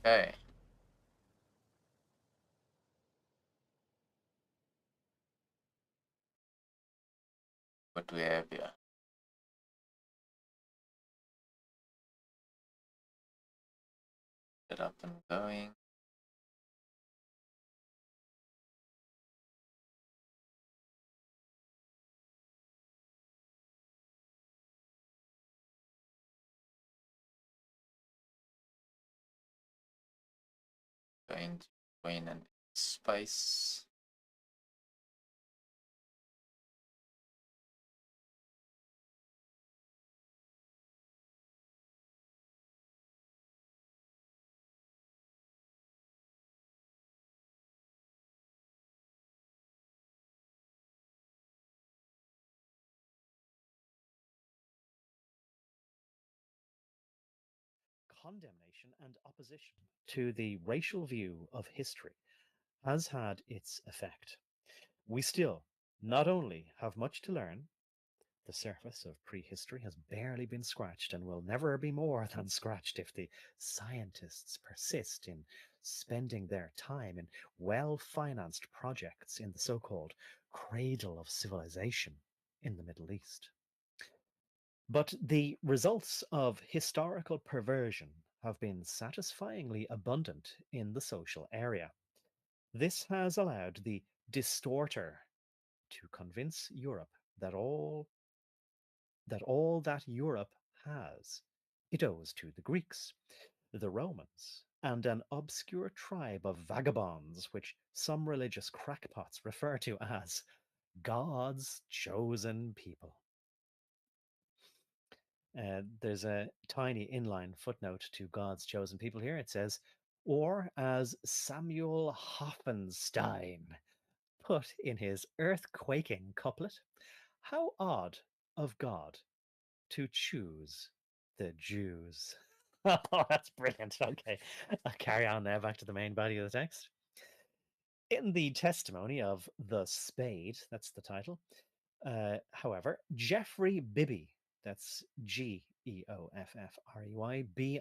Okay, what do we have here? Get up and going. Going to join an space. Condemnation and opposition to the racial view of history has had its effect. We still not only have much to learn, the surface of prehistory has barely been scratched and will never be more than scratched if the scientists persist in spending their time in well financed projects in the so called cradle of civilization in the Middle East. But the results of historical perversion have been satisfyingly abundant in the social area. This has allowed the distorter to convince Europe that all that Europe has, it owes to the Greeks, the Romans, and an obscure tribe of vagabonds which some religious crackpots refer to as God's chosen people. There's a tiny inline footnote to God's chosen people here. It says, or as Samuel Hoffenstein put in his earthquaking couplet, how odd of God to choose the Jews. Oh, that's brilliant. Okay, I'll carry on now back to the main body of the text. In the testimony of the Spade, that's the title, however, Geoffrey Bibby, that's Geoffrey Bibby,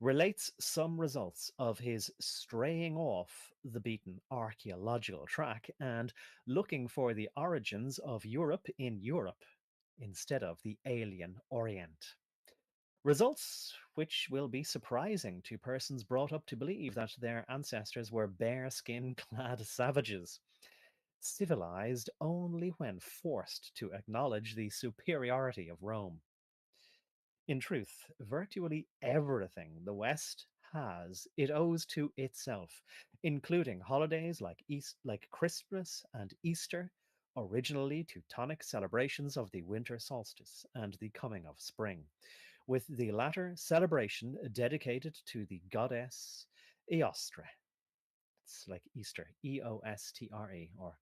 relates some results of his straying off the beaten archaeological track and looking for the origins of Europe in Europe instead of the alien Orient. Results which will be surprising to persons brought up to believe that their ancestors were bare-skin clad savages, civilized only when forced to acknowledge the superiority of Rome. In truth, virtually everything the West has, it owes to itself, including holidays like Christmas and Easter, originally Teutonic celebrations of the winter solstice and the coming of spring, with the latter celebration dedicated to the goddess Eostre. It's like Easter, Eostre, or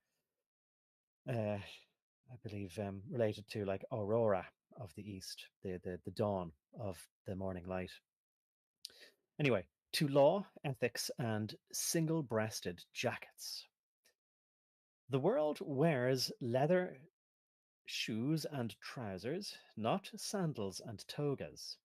uh, I believe related to like Aurora of the East, the dawn of the morning light. Anyway, to law, ethics, and single breasted jackets. The world wears leather shoes and trousers, not sandals and togas.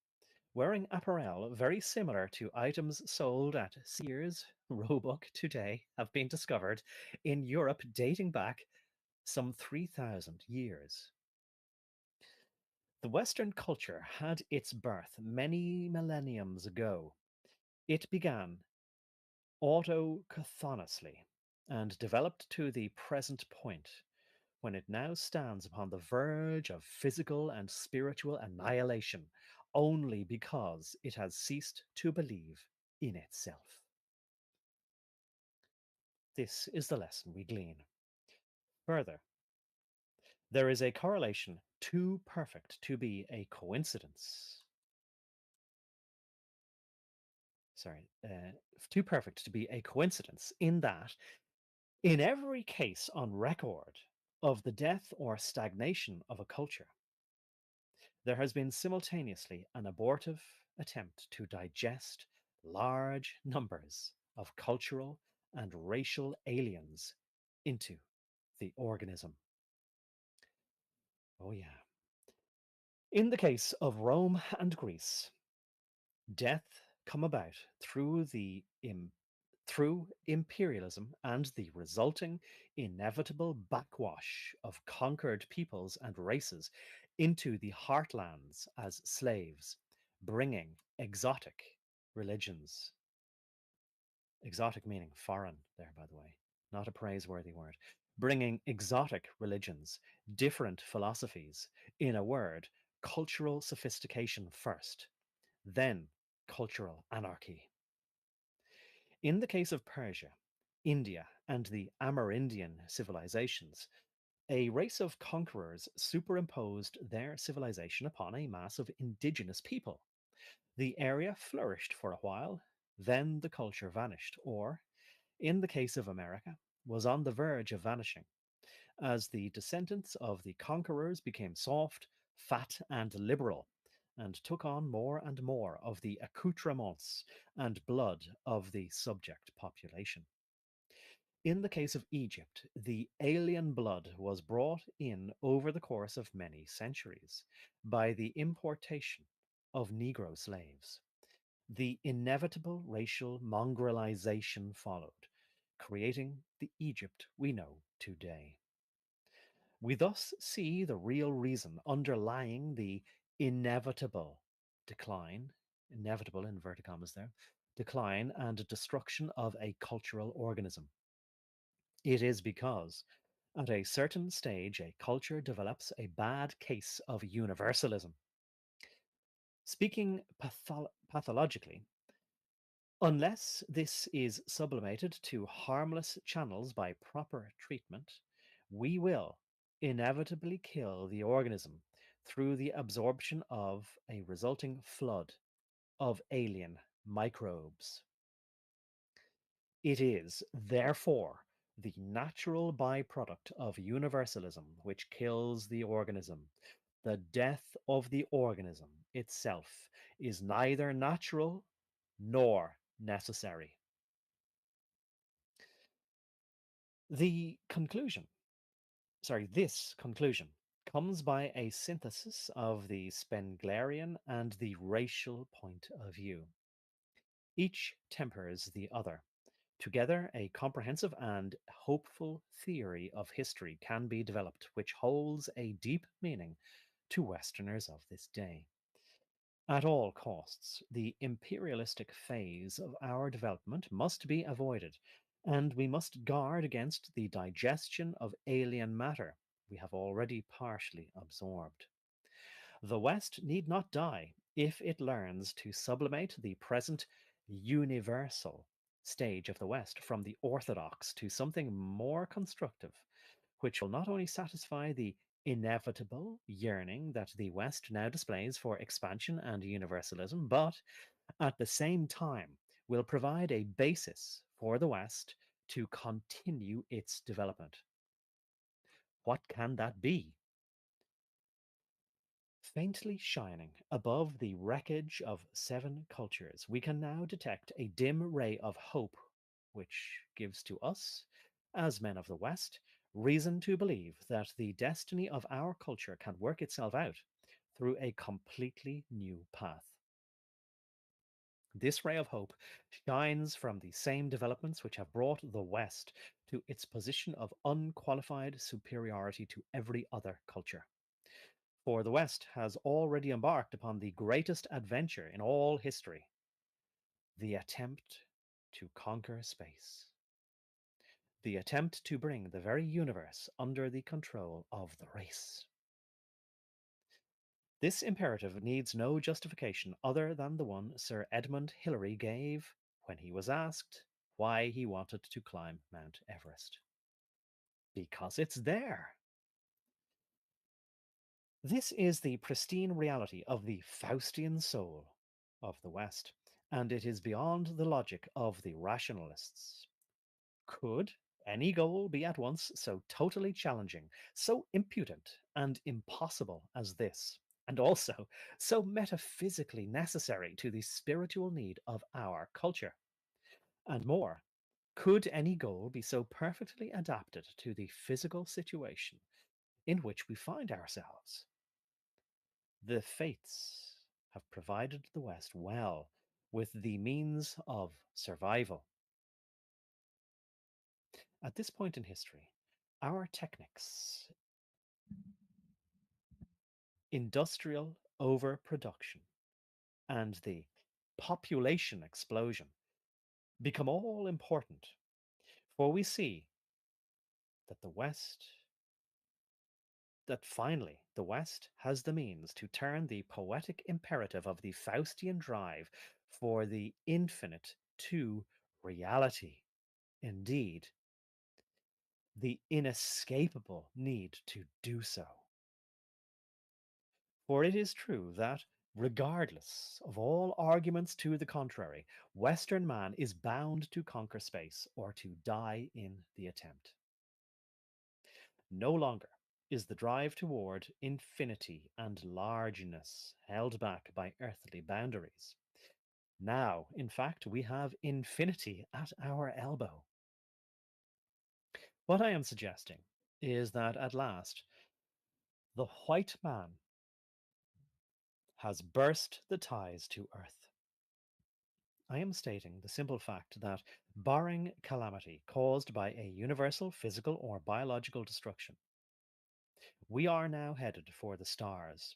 Wearing apparel very similar to items sold at Sears, Roebuck today have been discovered in Europe dating back some 3,000 years. The Western culture had its birth many millenniums ago. It began autochthonously and developed to the present point, when it now stands upon the verge of physical and spiritual annihilation only because it has ceased to believe in itself. This is the lesson we glean. Further, there is a correlation too perfect to be a coincidence. Sorry, too perfect to be a coincidence in that, in every case on record of the death or stagnation of a culture, there has been simultaneously an abortive attempt to digest large numbers of cultural and racial aliens into the organism. Oh, yeah. In the case of Rome and Greece, death come about through imperialism and the resulting inevitable backwash of conquered peoples and races into the heartlands as slaves, bringing exotic religions. Exotic meaning foreign, there, by the way, not a praiseworthy word. Bringing exotic religions, different philosophies, in a word, cultural sophistication first, then cultural anarchy. In the case of Persia, India, and the Amerindian civilizations, a race of conquerors superimposed their civilization upon a mass of indigenous people. The area flourished for a while, then the culture vanished, or, in the case of America, was on the verge of vanishing, as the descendants of the conquerors became soft, fat, and liberal, and took on more and more of the accoutrements and blood of the subject population. In the case of Egypt, the alien blood was brought in over the course of many centuries by the importation of Negro slaves. The inevitable racial mongrelization followed, creating the Egypt we know today. We thus see the real reason underlying the inevitable decline, inevitable in inverted commas there, decline and destruction of a cultural organism. It is because at a certain stage a culture develops a bad case of universalism. Speaking pathologically, unless this is sublimated to harmless channels by proper treatment, we will inevitably kill the organism through the absorption of a resulting flood of alien microbes. It is, therefore, the natural byproduct of universalism which kills the organism. The death of the organism itself is neither natural nor necessary. The conclusion, this conclusion comes by a synthesis of the Spenglerian and the racial point of view. Each tempers the other. Together, a comprehensive and hopeful theory of history can be developed, which holds a deep meaning to Westerners of this day. At all costs, the imperialistic phase of our development must be avoided, and we must guard against the digestion of alien matter we have already partially absorbed. The West need not die if it learns to sublimate the present universal stage of the West from the orthodox to something more constructive, which will not only satisfy the inevitable yearning that the West now displays for expansion and universalism, but at the same time will provide a basis for the West to continue its development. What can that be? Faintly shining above the wreckage of seven cultures, we can now detect a dim ray of hope, which gives to us, as men of the West, reason to believe that the destiny of our culture can work itself out through a completely new path. This ray of hope shines from the same developments which have brought the West to its position of unqualified superiority to every other culture. For the West has already embarked upon the greatest adventure in all history, the attempt to conquer space, the attempt to bring the very universe under the control of the race. This imperative needs no justification other than the one Sir Edmund Hillary gave when he was asked why he wanted to climb Mount Everest. Because it's there. This is the pristine reality of the Faustian soul of the West, and it is beyond the logic of the rationalists. Could any goal be at once so totally challenging, so impudent and impossible as this, and also so metaphysically necessary to the spiritual need of our culture? And more, could any goal be so perfectly adapted to the physical situation in which we find ourselves? The fates have provided the West well with the means of survival. At this point in history, our techniques, industrial overproduction, and the population explosion become all important, for we see that finally the West has the means to turn the poetic imperative of the Faustian drive for the infinite to reality. Indeed, the inescapable need to do so. For it is true that, regardless of all arguments to the contrary, Western man is bound to conquer space or to die in the attempt. No longer is the drive toward infinity and largeness held back by earthly boundaries. Now, in fact, we have infinity at our elbow. What I am suggesting is that at last, the white man has burst the ties to earth. I am stating the simple fact that, barring calamity caused by a universal physical or biological destruction, we are now headed for the stars,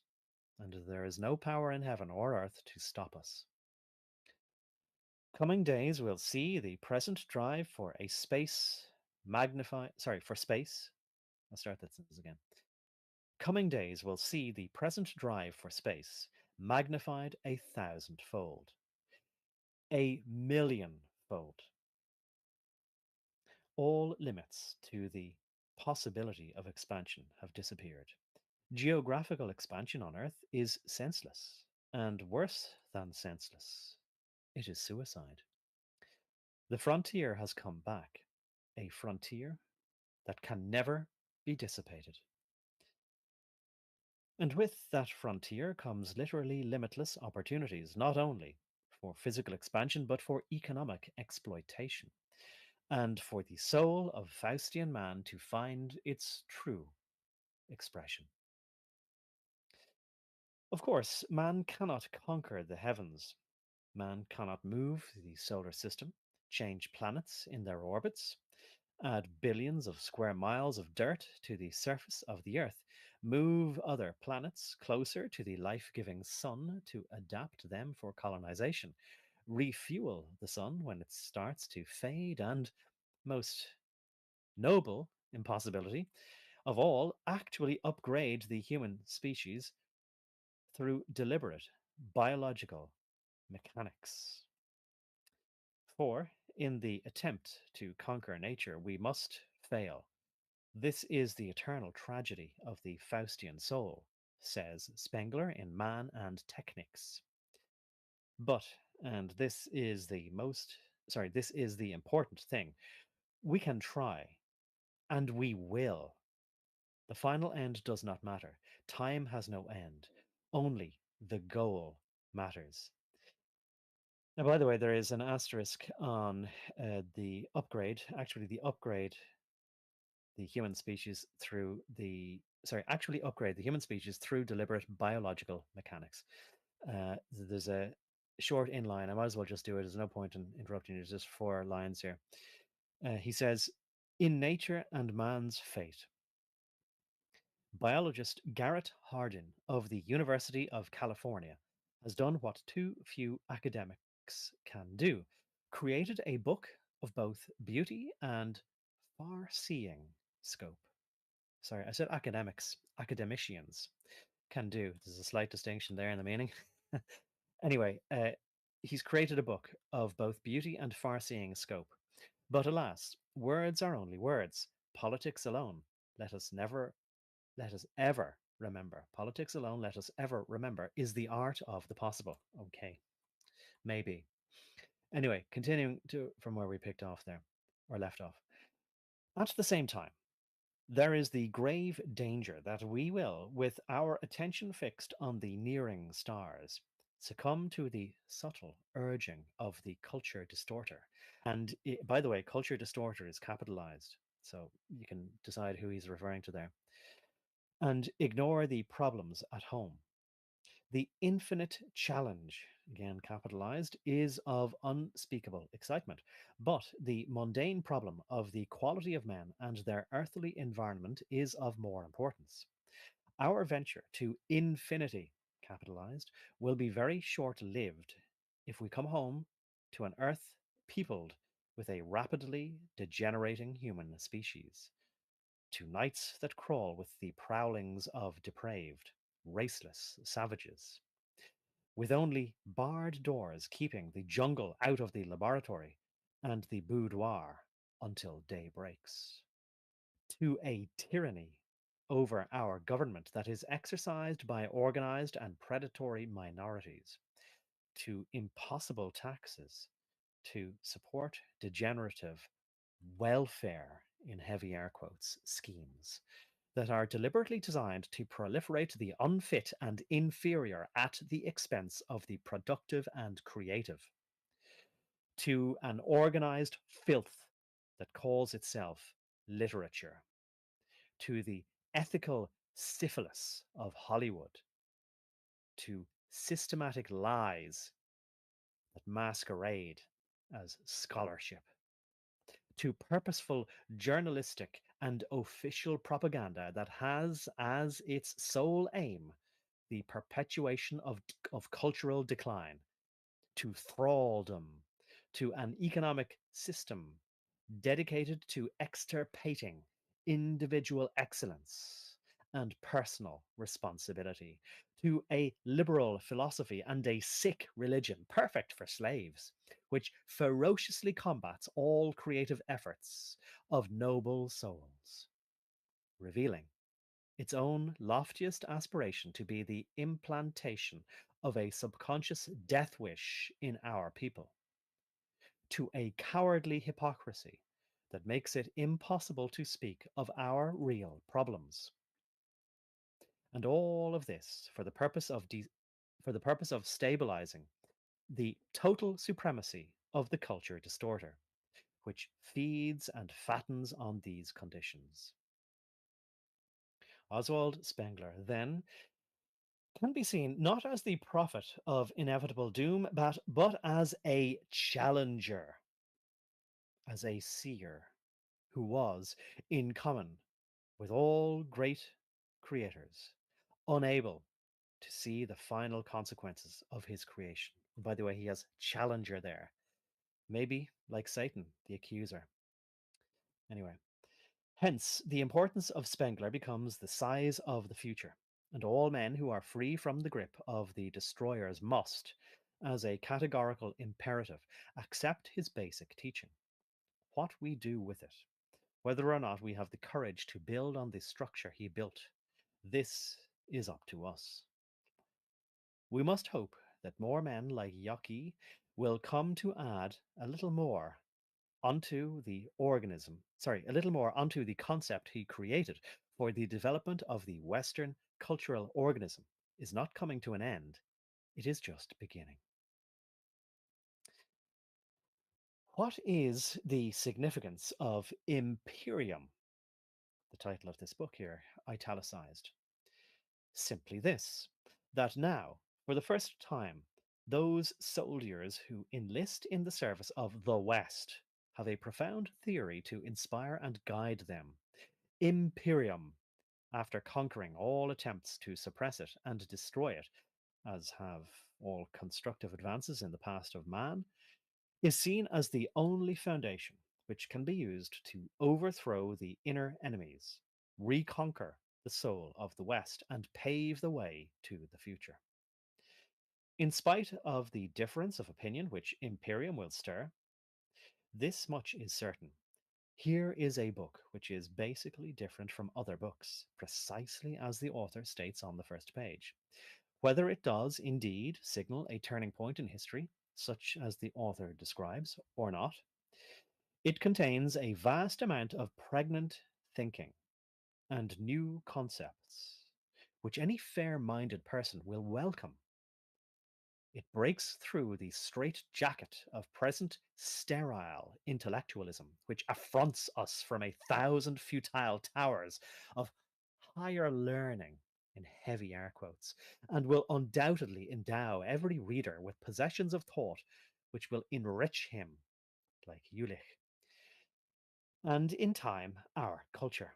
and there is no power in heaven or earth to stop us. Coming days will see the present drive for a space for space. I'll start that sentence again. Coming days will see the present drive for space magnified 1,000-fold, 1,000,000-fold. All limits to the possibility of expansion have disappeared. Geographical expansion on Earth is senseless, and worse than senseless, it is suicide. The frontier has come back, a frontier that can never be dissipated. And with that frontier comes literally limitless opportunities, not only for physical expansion, but for economic exploitation, and for the soul of Faustian man to find its true expression. Of course, man cannot conquer the heavens. Man cannot move the solar system, change planets in their orbits, add billions of square miles of dirt to the surface of the Earth, move other planets closer to the life giving sun to adapt them for colonization, refuel the sun when it starts to fade, and, most noble impossibility of all, actually upgrade the human species through deliberate biological mechanics. For, in the attempt to conquer nature, we must fail. This is the eternal tragedy of the Faustian soul, says Spengler in Man and Technics. But, and this is the important thing, we can try, and we will. The final end does not matter. Time has no end. Only the goal matters. Now, by the way, there is an asterisk on the upgrade. Actually, the human species through the actually upgrade the human species through deliberate biological mechanics. There's a short inline. I might as well just do it. There's no point in interrupting you. There's just 4 lines here. He says, "In nature and man's fate, biologist Garrett Hardin of the University of California has done what too few academics can do, created a book of both beauty and far-seeing scope." Sorry, I said academics, academicians can do. There's a slight distinction there in the meaning. Anyway, he's created a book of both beauty and far-seeing scope. But alas, words are only words. Politics alone, let us ever remember. Politics alone, let us ever remember, is the art of the possible. Okay, maybe. Anyway, continuing from where we picked off there, or left off. At the same time, there is the grave danger that we will, with our attention fixed on the nearing stars, succumb to the subtle urging of the culture distorter. And by the way, culture distorter is capitalized, so you can decide who he's referring to there. And ignore the problems at home. The infinite challenge, again capitalized, is of unspeakable excitement. But the mundane problem of the quality of men and their earthly environment is of more importance. Our venture to infinity, capitalized, will be very short lived if we come home to an earth peopled with a rapidly degenerating human species, to nights that crawl with the prowlings of depraved, raceless savages, with only barred doors keeping the jungle out of the laboratory and the boudoir until day breaks, to a tyranny over our government that is exercised by organized and predatory minorities, to impossible taxes, to support degenerative welfare in heavy air quotes schemes that are deliberately designed to proliferate the unfit and inferior at the expense of the productive and creative, to an organized filth that calls itself literature, to the ethical syphilis of Hollywood, to systematic lies that masquerade as scholarship, to purposeful journalistic and official propaganda that has as its sole aim the perpetuation of cultural decline, to thraldom, to an economic system dedicated to extirpating individual excellence and personal responsibility, to a liberal philosophy and a sick religion perfect for slaves, which ferociously combats all creative efforts of noble souls, revealing its own loftiest aspiration to be the implantation of a subconscious death wish in our people, to a cowardly hypocrisy that makes it impossible to speak of our real problems. And all of this for the purpose of stabilizing the total supremacy of the culture distorter, which feeds and fattens on these conditions. Oswald Spengler, then, can be seen not as the prophet of inevitable doom, but as a challenger, as a seer who was, in common with all great creators, unable to see the final consequences of his creation. And by the way, he has challenger there. Maybe like Satan, the accuser. Anyway, hence the importance of Spengler becomes the size of the future, and all men who are free from the grip of the destroyers must, as a categorical imperative, accept his basic teaching. What we do with it, whether or not we have the courage to build on the structure he built, this is up to us. We must hope that more men like Yockey will come to add a little more onto the a little more onto the concept he created, for the development of the Western cultural organism is not coming to an end, it is just beginning. What is the significance of Imperium? The title of this book here, italicized. Simply this, that now, for the first time, those soldiers who enlist in the service of the West have a profound theory to inspire and guide them. Imperium, after conquering all attempts to suppress it and destroy it, as have all constructive advances in the past of man, is seen as the only foundation which can be used to overthrow the inner enemies, reconquer the soul of the West, and pave the way to the future. In spite of the difference of opinion which Imperium will stir, this much is certain. Here is a book which is basically different from other books, precisely as the author states on the first page. Whether it does indeed signal a turning point in history, such as the author describes, or not, it contains a vast amount of pregnant thinking and new concepts, which any fair minded person will welcome. It breaks through the straitjacket of present sterile intellectualism, which affronts us from a thousand futile towers of higher learning in heavy air quotes, and will undoubtedly endow every reader with possessions of thought which will enrich him, like Ulich, and in time our culture.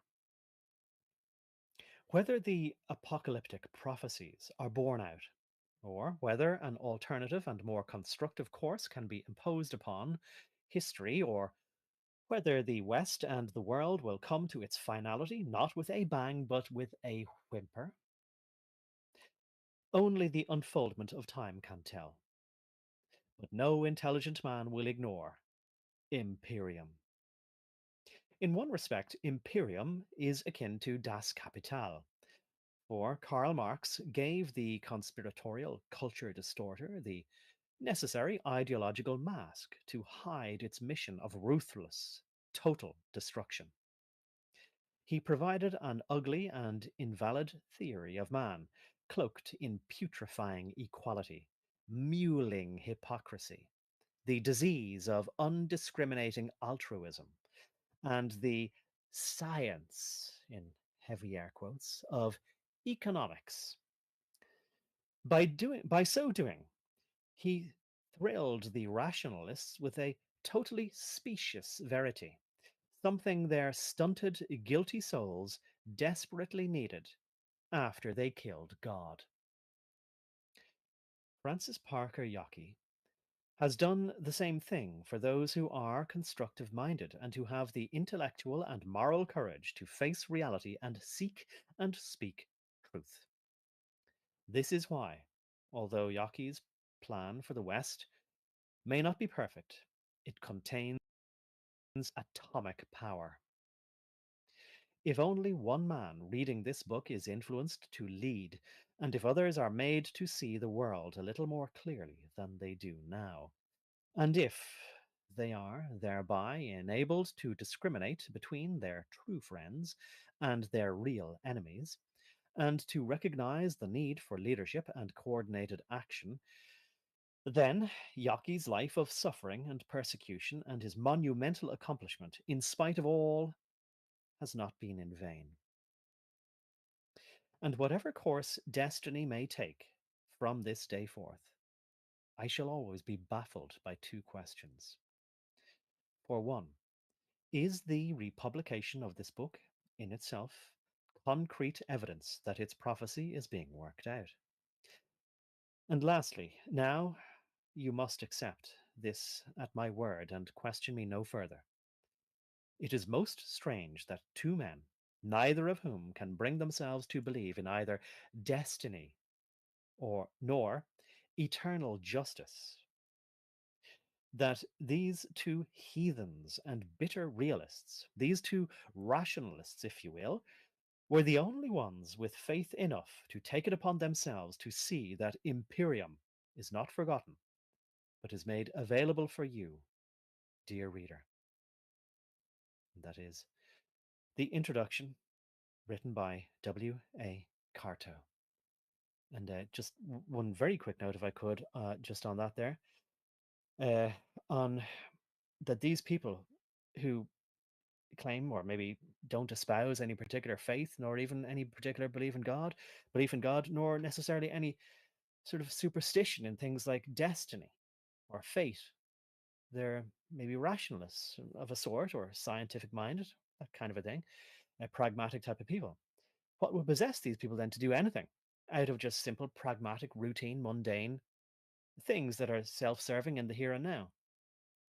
Whether the apocalyptic prophecies are borne out, or whether an alternative and more constructive course can be imposed upon history, or whether the West and the world will come to its finality not with a bang but with a whimper, only the unfoldment of time can tell. But no intelligent man will ignore Imperium. In one respect, Imperium is akin to Das Kapital, for Karl Marx gave the conspiratorial culture distorter the necessary ideological mask to hide its mission of ruthless, total destruction. He provided an ugly and invalid theory of man, cloaked in putrefying equality, mewling hypocrisy, the disease of undiscriminating altruism, and the science, in heavy air quotes, of economics. By so doing, he thrilled the rationalists with a totally specious verity, something their stunted, guilty souls desperately needed after they killed God. Francis Parker Yockey has done the same thing for those who are constructive minded and who have the intellectual and moral courage to face reality and seek and speak truth. This is why, although Yockey's plan for the West may not be perfect, it contains atomic power. If only one man reading this book is influenced to lead, and if others are made to see the world a little more clearly than they do now, and if they are thereby enabled to discriminate between their true friends and their real enemies, and to recognize the need for leadership and coordinated action, then Yockey's life of suffering and persecution and his monumental accomplishment, in spite of all, has not been in vain. And whatever course destiny may take from this day forth, I shall always be baffled by two questions. For one, is the republication of this book in itself concrete evidence that its prophecy is being worked out? And lastly, now you must accept this at my word and question me no further. It is most strange that two men, neither of whom can bring themselves to believe in either destiny or nor eternal justice, that these two heathens and bitter realists, these two rationalists, if you will, were the only ones with faith enough to take it upon themselves to see that Imperium is not forgotten, but is made available for you, dear reader. And that is the introduction written by W.A. Carto. And just one very quick note, if I could, just on that there, uh, on that these people who claim or maybe don't espouse any particular faith, nor even any particular belief in God, nor necessarily any sort of superstition in things like destiny or fate. They're maybe rationalists of a sort or scientific minded, that kind of a thing, a pragmatic type of people. What would possess these people then to do anything out of just simple, pragmatic, routine, mundane things that are self serving in the here and now?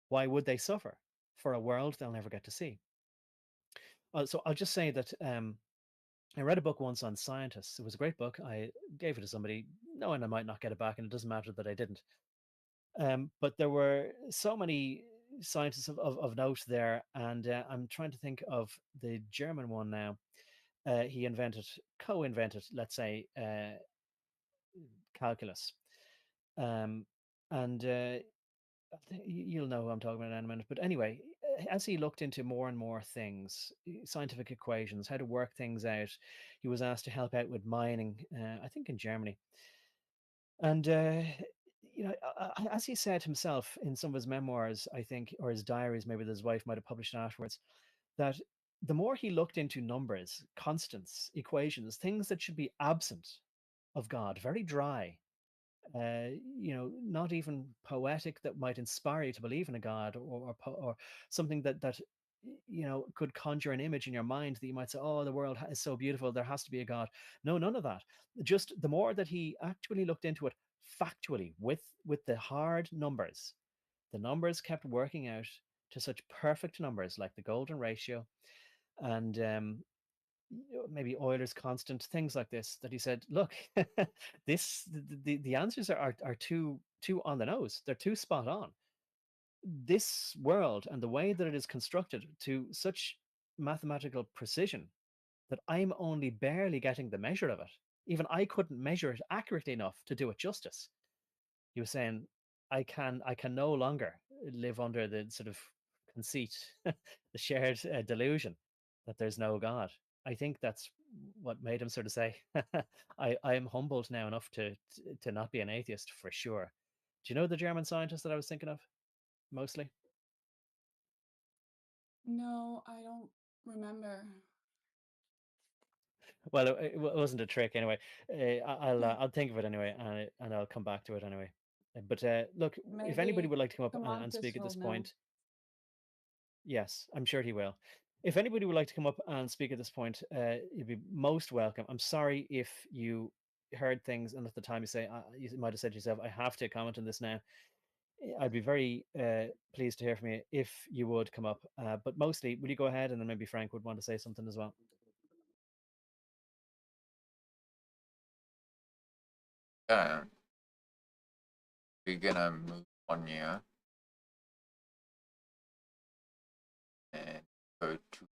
Why would they suffer for a world they'll never get to see? So I'll just say that I read a book once on scientists. It was a great book. I gave it to somebody, knowing I might not get it back, and it doesn't matter that I didn't. But there were so many scientists of note there, and I'm trying to think of the German one now. He co-invented, let's say, calculus. Um, and you'll know who I'm talking about in a minute. But anyway, as he looked into more and more things, scientific equations, how to work things out, he was asked to help out with mining, I think in Germany. And, as he said himself in some of his memoirs, I think, or his diaries, maybe that his wife might have published afterwards, that the more he looked into numbers, constants, equations, things that should be absent of God, very dry, not even poetic that might inspire you to believe in a God, or something that could conjure an image in your mind that you might say, oh, the world is so beautiful, there has to be a God. No, none of that. Just the more that he actually looked into it factually with the hard numbers, the numbers kept working out to such perfect numbers like the golden ratio, and maybe Euler's constant, things like this, that he said, look, the answers are too on the nose. They're too spot on. This world and the way that it is constructed to such mathematical precision that I'm only barely getting the measure of it. Even I couldn't measure it accurately enough to do it justice. He was saying, I can no longer live under the sort of conceit, the shared delusion that there's no God. I think that's what made him sort of say, I am humbled now enough to not be an atheist for sure. Do you know the German scientist that I was thinking of mostly? No, I don't remember. Well, it wasn't a trick anyway. I'll think of it anyway, and I'll come back to it anyway. But look, if anybody Maybe would like to come up the and Marcus speak at will this know. point, yes, I'm sure he will. If anybody would like to come up and speak at this point, you'd be most welcome. I'm sorry if you heard things and at the time you might have said to yourself, I have to comment on this now. I'd be very pleased to hear from you if you would come up. But mostly, will you go ahead, and then maybe Frank would want to say something as well. Yeah, we're gonna move on here and go to.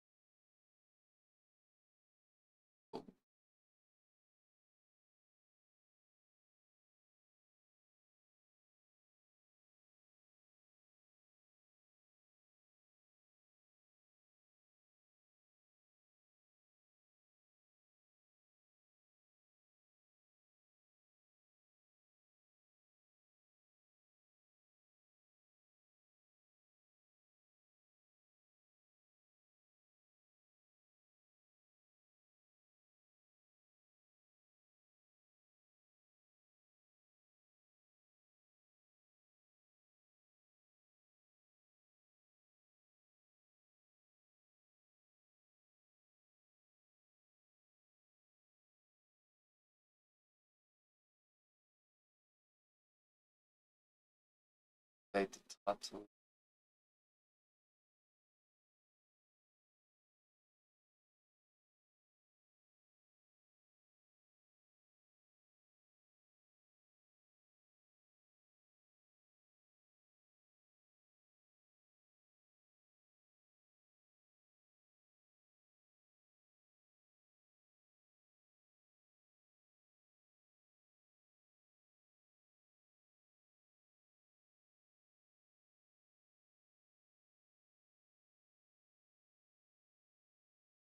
Update the title.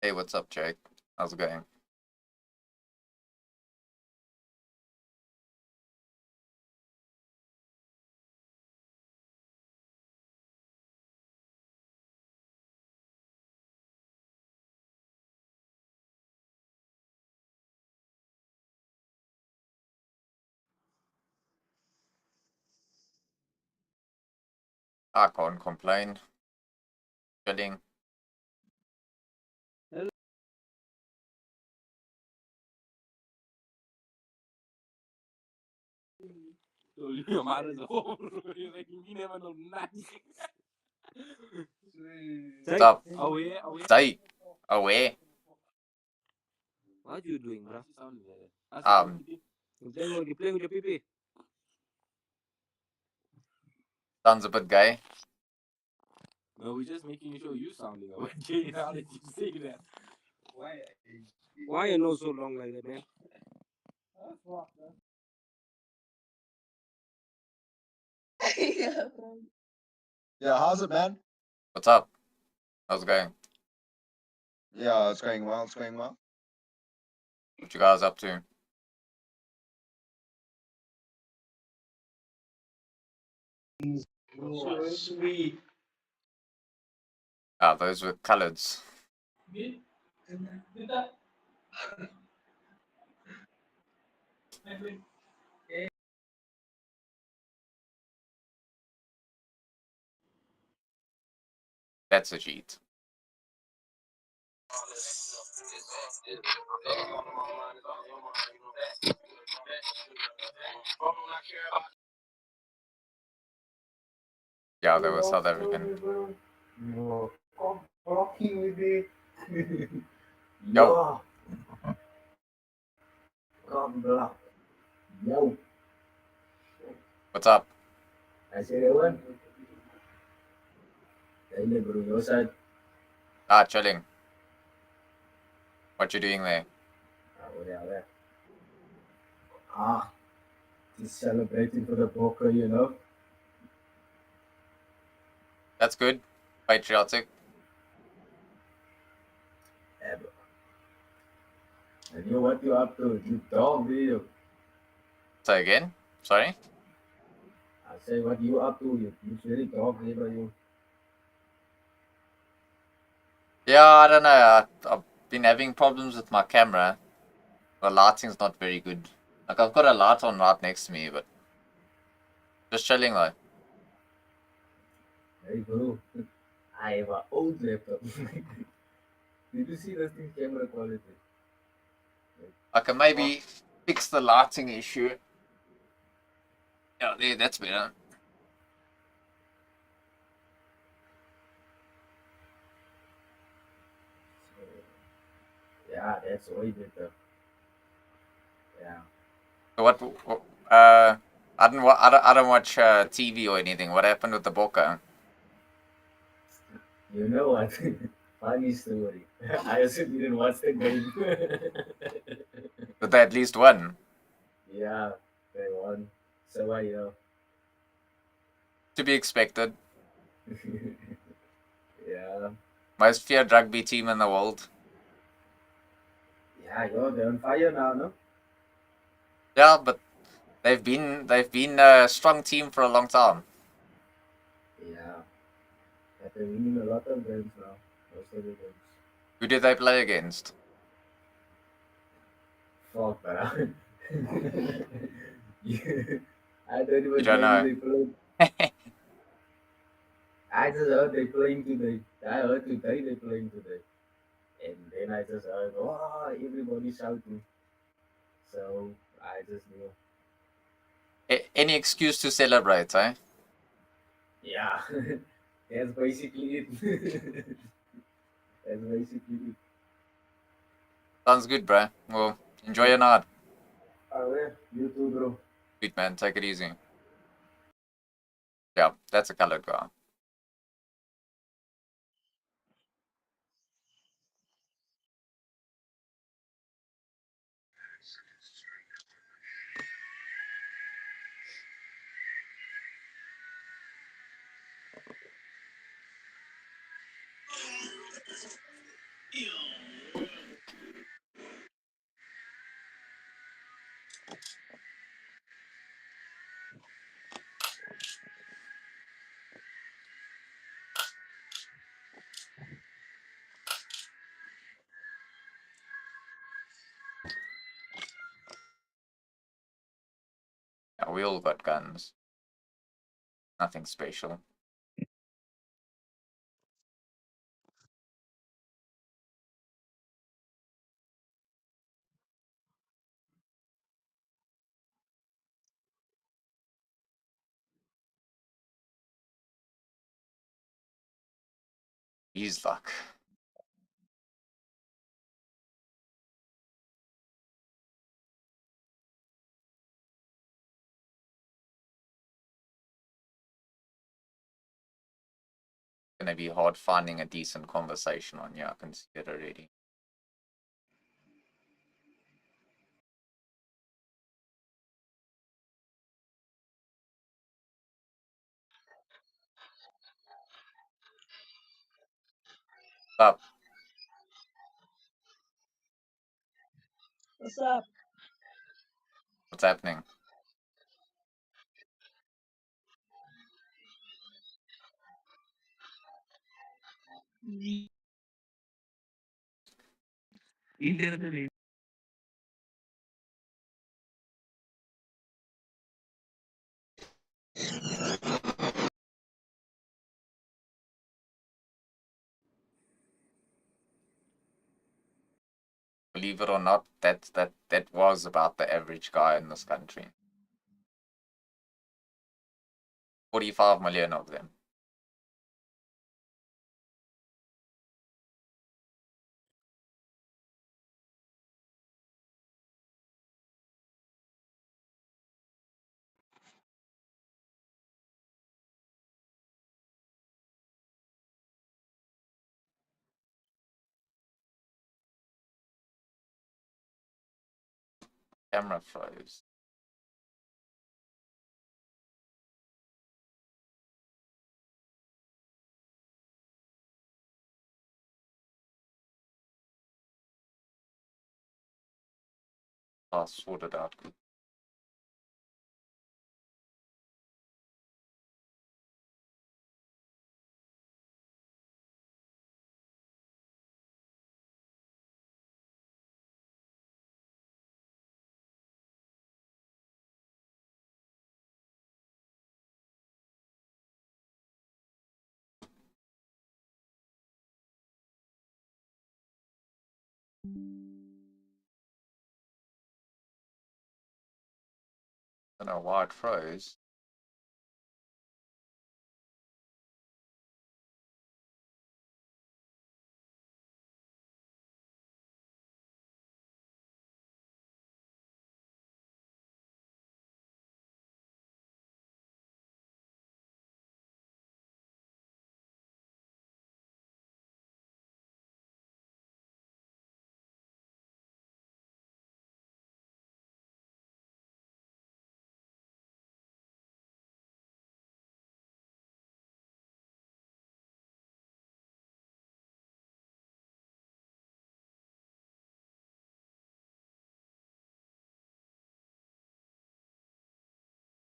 Hey, what's up, Jake? How's it going? I can't complain. Chilling. What's up? Stay away. What you doing, bro? Um, You playing with your PP? sounds a bit gay. No, we're just making sure you sounding okay. Now that you say that. Why you know so long like that, man? Yeah, how's it, man? What's up? How's it going? Yeah, it's going well. It's going well. What you guys up to? Sweet. Ah, those were coloreds. That's a cheat. Yeah, they were South African. No, come rocking with it. Yo. Come block. Yo. What's up? I said, Ewan. Dale, bro, your side. Ah, chilling. What you doing there? Whatever. Ah, just celebrating for the poker, you know. That's good. Patriotic. Yeah, bro. And you, what you up to? You dog, video. Say again? Sorry? I say, what you up to? You really dog, bro, you. Yeah, I don't know. I've been having problems with my camera. The lighting's not very good. Like, I've got a light on right next to me, but just chilling though. Hey, bro. I have an old laptop. Did you see this thing camera quality? I can maybe fix the lighting issue. Yeah, there, that's better. Yeah, that's way better. Yeah. So what? I don't watch TV or anything. What happened with the Boca? You know what? Funny story. I also didn't watch the game. But they at least won. Yeah, they won. So I To be expected. yeah. Most feared rugby team in the world. Yeah, they're on fire now, no? Yeah, but they've been a strong team for a long time. Yeah. But they're winning a lot of games now. Most of the games. Who did they play against? Fuck, man. Yeah. I don't You even don't know who know. they played. I just heard they playing today. I heard today they playing today. And then I just heard, oh, everybody shouting. So I just knew. Any excuse to celebrate, eh? Yeah, that's basically it. That's basically it. Sounds good, bro. Well, enjoy your night. Alright, you too, bro. Sweet man, take it easy. Yeah, that's a colored guy. Yeah, we all got guns. Nothing special. He's luck. Gonna be hard finding a decent conversation on here. I can see it already. Up. What's up? What's happening? Believe it or not, that was about the average guy in this country. 45 million of them. Camera froze. I'll sort it out. I don't know why it froze.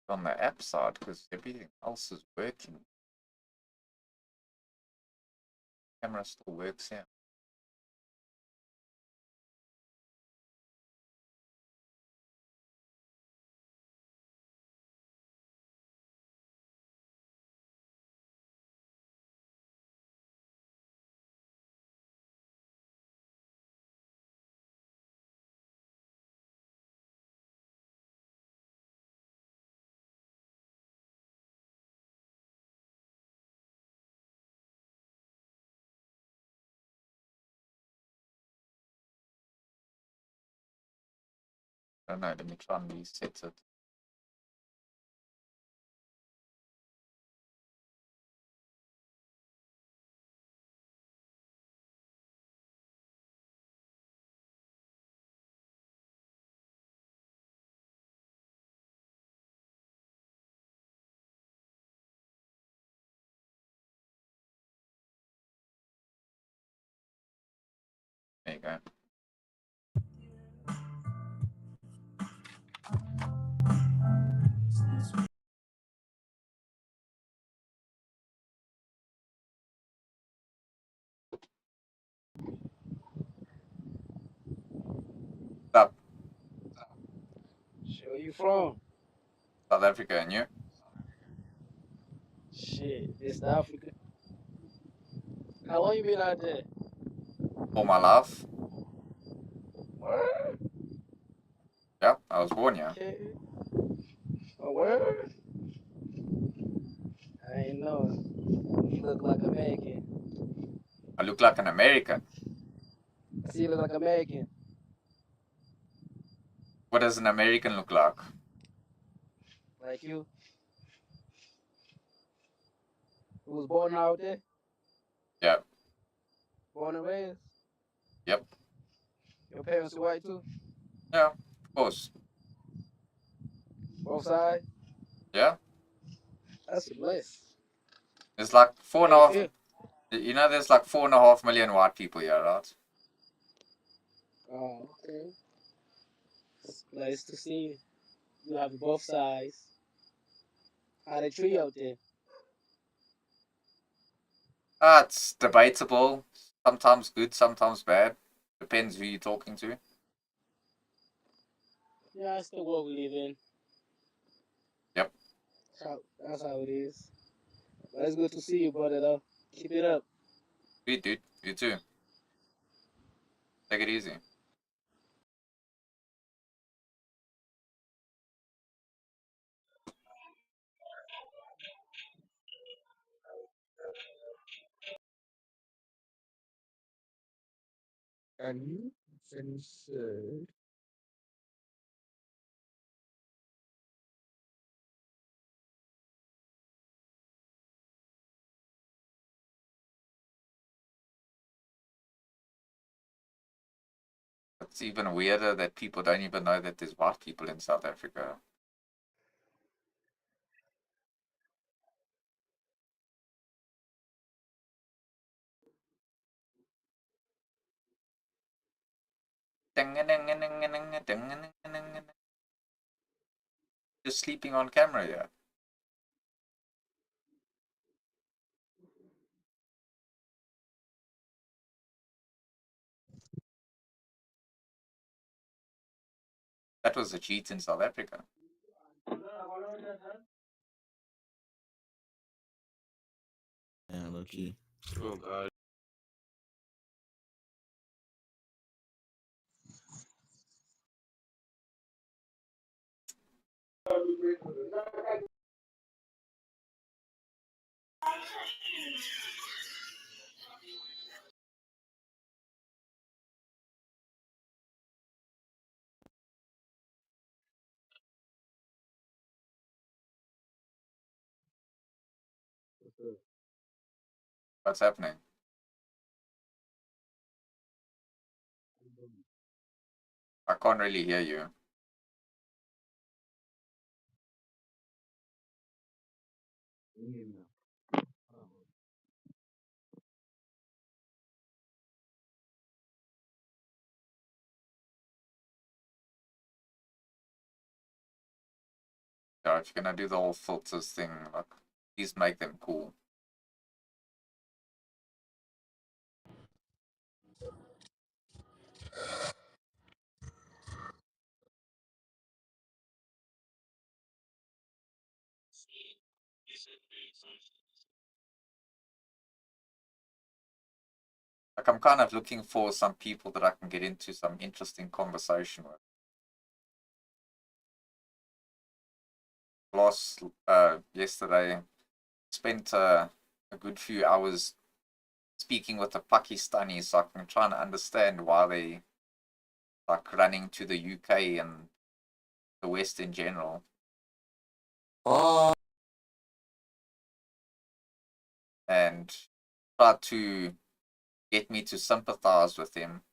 On the app side, because everything else is working. Camera still works here. I don't know, let me try and reset it. There you go. Up, Shit, where you from? South Africa, and you? Shit, East Africa. How long you been out there? All my life. Word? Yeah, I was born here. Okay. A word? I ain't know. You look like American. I look like an American. I see you look like American. What does an American look like? Like you. Who was born out there? Yeah, Born and raised? yep. Your parents are white too? Yeah, of course. Both sides? Yeah. That's a bless. There's like four and a How you half. feel? You know, there's like 4.5 million white people here, right? Oh, okay. It's nice to see you have both sides. How they treat you out there? Ah, it's debatable. Sometimes good, sometimes bad. Depends who you're talking to. Yeah, it's the world we live in. Yep. That's how it is. But it's good to see you, brother. Though, keep it up. Sweet, dude. You too. Take it easy. Can you finish? It's even weirder that people don't even know that there's white people in South Africa. Just sleeping on camera, yeah. That was a cheat in South Africa. Yeah, low key. Oh god. What's happening? I can't really hear you. Yeah, if you're gonna do the whole filters thing, like, please make them cool. Like, I'm kind of looking for some people that I can get into some interesting conversation with. Yesterday, spent a good few hours speaking with a Pakistani, so I can try and understand why they like running to the UK and the West in general. And try to get me to sympathize with him.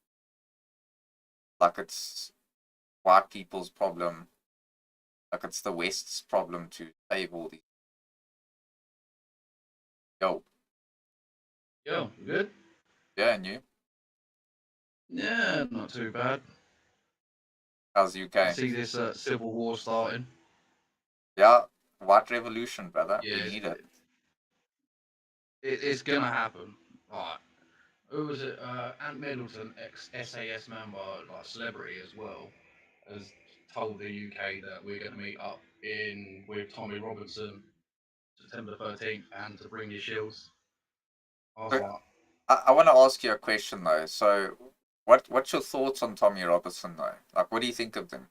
Like it's white people's problem. Like it's the West's problem to save all these. Yo, Yo, you good? yeah, and you? Yeah, not too bad. How's I UK? see this civil war starting. Yeah, white revolution, brother. Yeah, We need it. it's gonna happen. Like, who was it? Ant Middleton, ex SAS member, like celebrity as well, has told the UK that we're gonna meet up in with Tommy Robinson September 13th and to bring your shields. I was So, like, I want to ask you a question though. So, what's your thoughts on Tommy Robinson though? Like, what do you think of him?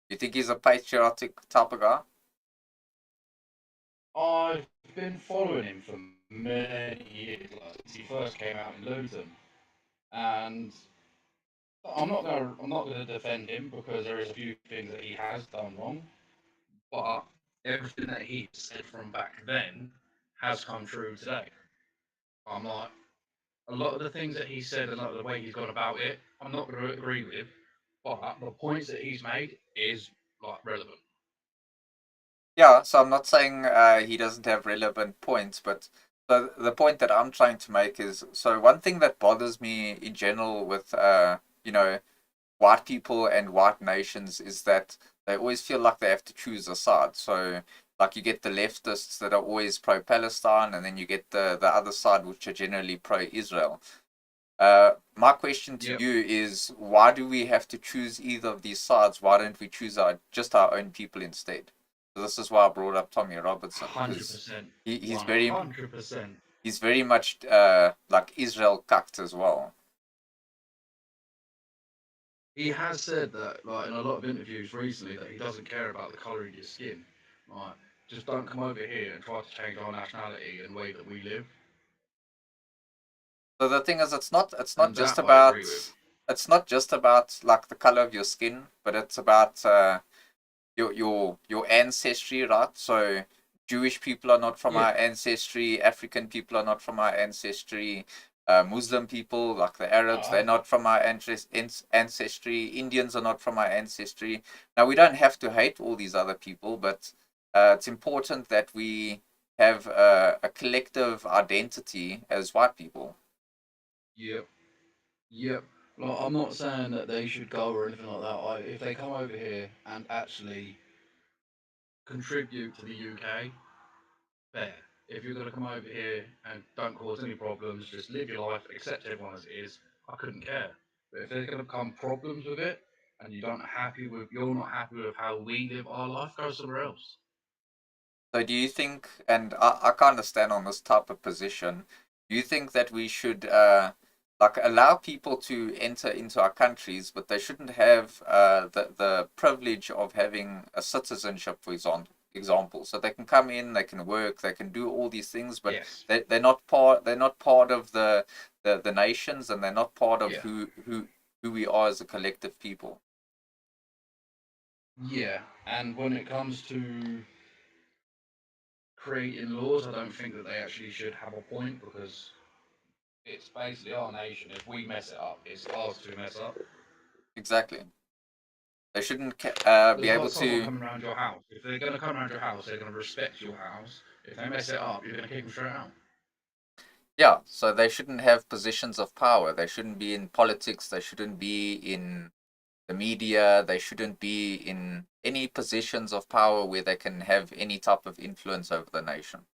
You think he's a patriotic type of guy? I've been following him for many years, like since he first came out in Luton, and I'm not gonna defend him because there is a few things that he has done wrong, but everything that he said from back then has come true today. I'm like, a lot of the things that he said and a lot of the way he's gone about it, I'm not going to agree with, but the points that he's made is like relevant. Yeah, so I'm not saying he doesn't have relevant points, but the point that I'm trying to make is, so one thing that bothers me in general with you know, white people and white nations is that they always feel like they have to choose a side. So like you get the leftists that are always pro Palestine, and then you get the other side which are generally pro Israel. My question to Yep, you is, why do we have to choose either of these sides? Why don't we choose just our own people instead? So this is why I brought up Tommy Robertson, hundred because percent, he's one very hundred percent. he's very much like Israel cucked as well. He has said that, like in a lot of interviews recently, that he doesn't care about the colour of your skin. Like, just don't come over here and try to change our nationality and way that we live. So the thing is, And that I agree with. it's not just about like the color of your skin, but it's about your ancestry, right? So Jewish people are not from Yeah. our ancestry, African people are not from our ancestry, Muslim people like the Arabs, they're Uh, not from our ancestry, Indians are not from our ancestry. Now we don't have to hate all these other people, but it's important that we have a collective identity as white people. yep. Yep. Like, I'm not saying that they should go or anything like that. If they come over here and actually contribute to the UK, fair. If you're going to come over here and don't cause any problems, just live your life, accept everyone as it is, I couldn't care. But if there's going to become problems with it, and you're not happy with how we live our life, go somewhere else. So do you think, and I kind of stand on this type of position, do you think that we should like allow people to enter into our countries, but they shouldn't have the privilege of having a citizenship, for example. So they can come in, they can work, they can do all these things, but Yes. they're not part of the nations, and they're not part of Yeah. who we are as a collective people. Yeah. And when it comes to creating laws, I don't think that they actually should have a point because it's basically our nation. If we mess it up, it's ours to mess up. Exactly. They shouldn't be It's able like someone to. coming around your house. If they're going to come around your house, they're going to respect your house. If they mess it up, you're going to kick them straight out. Yeah, so they shouldn't have positions of power. They shouldn't be in politics. They shouldn't be in the media. They shouldn't be in any positions of power where they can have any type of influence over the nation.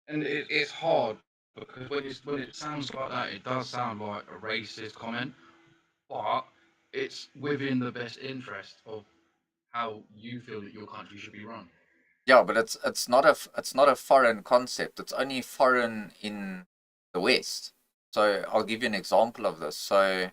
And it's hard because when it sounds like that, it does sound like a racist comment, but it's within the best interest of how you feel that your country should be run. Yeah, but it's not a foreign concept. It's only foreign in the West. So I'll give you an example of this. So,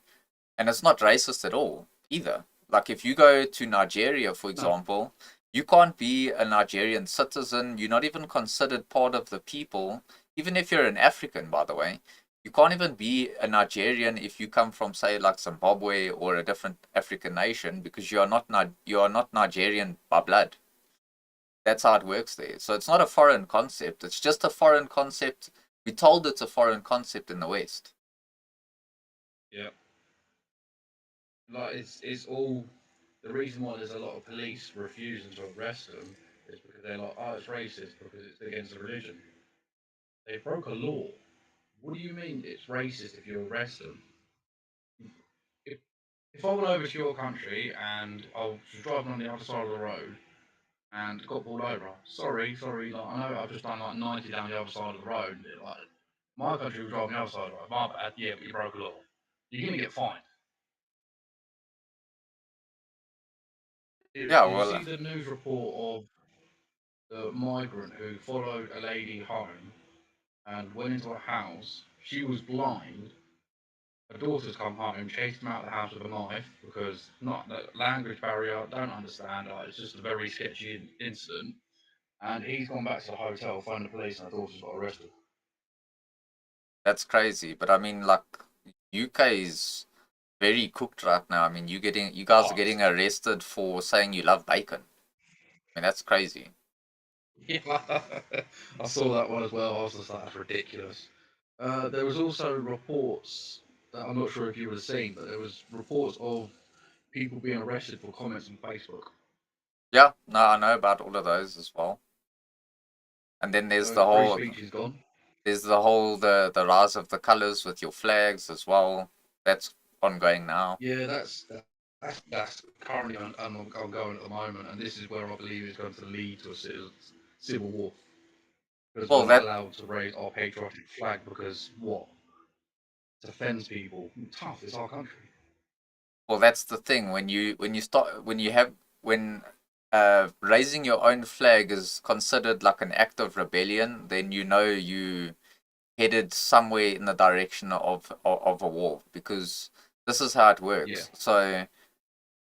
and it's not racist at all either. Like if you go to Nigeria, for No. example, you can't be a Nigerian citizen. You're not even considered part of the people. Even if you're an African, by the way, you can't even be a Nigerian if you come from, say, like Zimbabwe or a different African nation, because you are not Nigerian by blood. That's how it works there. So it's not a foreign concept. It's just a foreign concept. We told it's a foreign concept in the West. Yeah. Like it's all the reason why there's a lot of police refusing to arrest them is because they're like, oh, it's racist because it's against the religion. They broke a law. What do you mean it's racist if you arrest them? If if I went over to your country and I was driving on the other side of the road and got pulled over, sorry, like, I know I've just done like 90 down the other side of the road. Like my country was driving the other side of the road. My bad. Yeah, but you broke a law. You're gonna get fined. Yeah, Did you well, see the news report of the migrant who followed a lady home and went into a house? She was blind. Her daughter's come home, chased him out of the house with a knife because not the language barrier, don't understand. It's just a very sketchy incident. And he's gone back to the hotel, phoned the police, and her daughter's got arrested. that's crazy. But I mean, like, UK is very cooked right now. I mean, you guys are Hot. getting arrested for saying you love bacon. I mean, that's crazy. Yeah, I saw that one as well. I was just like, that's ridiculous. There was also reports that I'm not sure if you would have seen, but there was reports of people being arrested for comments on Facebook. Yeah, no, I know about all of those as well. And then So free speech is gone. there's the rise of the colors with your flags as well. That's ongoing now. Yeah, that's currently ongoing at the moment, and this is where I believe it's going to lead to a civil war. because we're Well, not that allowed to raise our patriotic flag because what? It offends people. Tough, it's our country. well, that's the thing. When raising your own flag is considered like an act of rebellion, then you know you headed somewhere in the direction of a war, because this is how it Yeah, works. So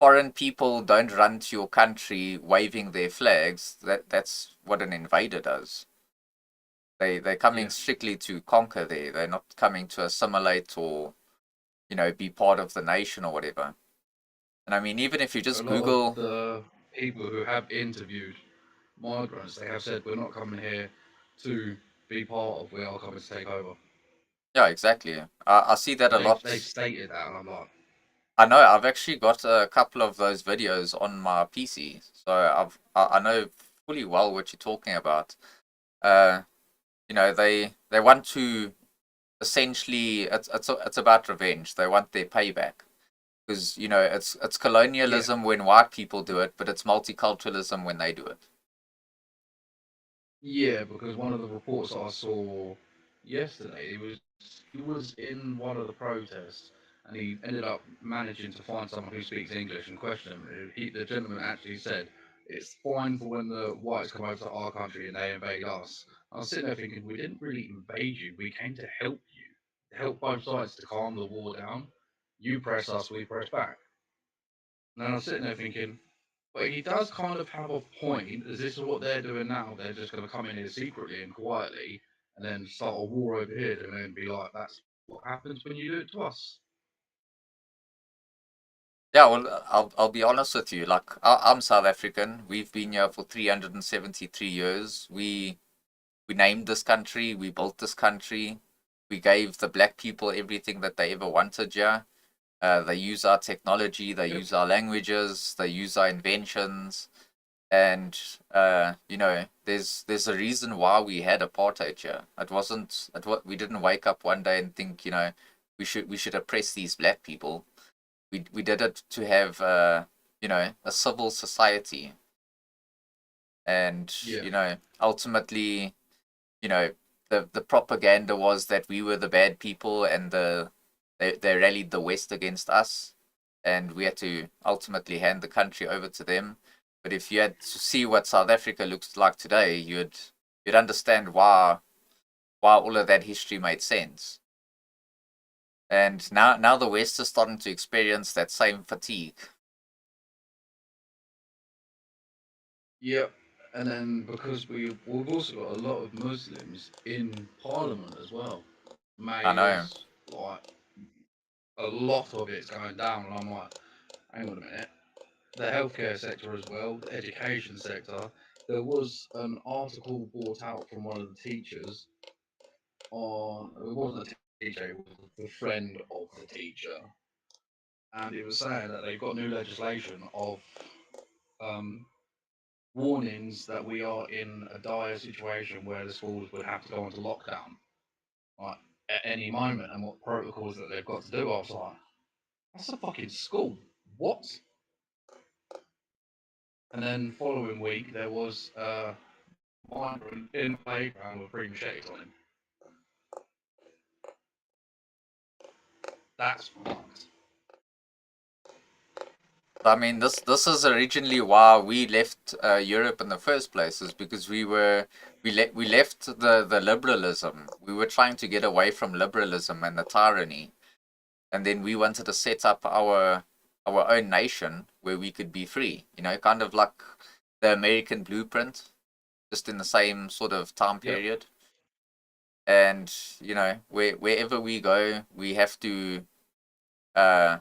foreign people don't run to your country waving their flags. That's what an invader does. They're coming yeah. strictly to conquer there. They're not coming to assimilate or, be part of the nation or whatever. And I mean, even if you A just lot of Google, the people who have interviewed migrants, they have said we're not coming here to be part of. We are coming to take over. yeah, exactly. I see that a They've lot. stated that, and I'm like, I know I've actually got a couple of those videos on my PC, so I know fully well what you're talking about. Uh, they want to essentially, it's about revenge. They want their payback, because it's yeah, colonialism when white people do it, but it's multiculturalism when they do it. yeah, because one of the reports I saw yesterday, he was in one of the protests, and he ended up managing to find someone who speaks English and question him. The gentleman actually said it's fine for when the whites come over to our country and they invade us. I was sitting there thinking, we didn't really invade you. We came to help you, to help both sides to calm the war down. You press us, we press back. And then I was sitting there thinking, but he does kind of have a point, as this is what they're doing now. They're just going to come in here secretly and quietly and then start a war over here and then be like, that's what happens when you do it to us. Yeah, well, I'll be honest with you. Like, I'm South African. We've been here for 373 years. We named this country. We built this country. We gave the black people everything that they ever wanted. Yeah, they use our technology. They Yep. use our languages. They use our inventions. And there's a reason why we had apartheid here. It wasn't it what we didn't wake up one day and think, we should oppress these black people. We did it to have a civil society. And Yeah. ultimately, you know the propaganda was that we were the bad people, and they rallied the West against us, and we had to ultimately hand the country over to them. But if you had to see what South Africa looks like today, you'd understand why all of that history made sense. And now the West is starting to experience that same fatigue. Yep. And then because we've also got a lot of Muslims in Parliament as well, I know. mayors, like a lot of it's going down, and I'm like, hang on a minute. The healthcare sector as well, the education sector. There was an article brought out from one of the teachers on, it wasn't a teacher, it was the friend of the teacher, and it was saying that they've got new legislation of um, warnings that we are in a dire situation where the schools would have to go into lockdown, like at any moment, and what protocols that they've got to do. I was like, that's a fucking school. What? And then following week there was migrant in the playground with three machetes on him. That's fucked. I mean, this is originally why we left Europe in the first place, is because we left the liberalism. We were trying to get away from liberalism and the tyranny, and then we wanted to set up our own nation where we could be free. Kind of like the American blueprint, just in the same sort of time Yep. period. And wherever we go, we have to uh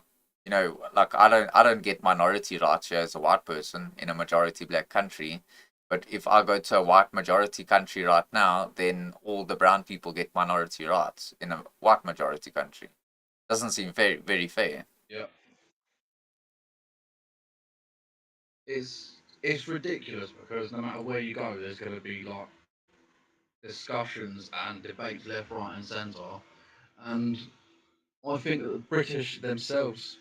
like, I don't get minority rights here as a white person in a majority black country. But if I go to a white majority country right now, then all the brown people get minority rights in a white majority country. Doesn't seem very, very fair. Yep. It's ridiculous because no matter where you go, there's going to be like discussions and debates left, right, and centre. And I think that the British themselves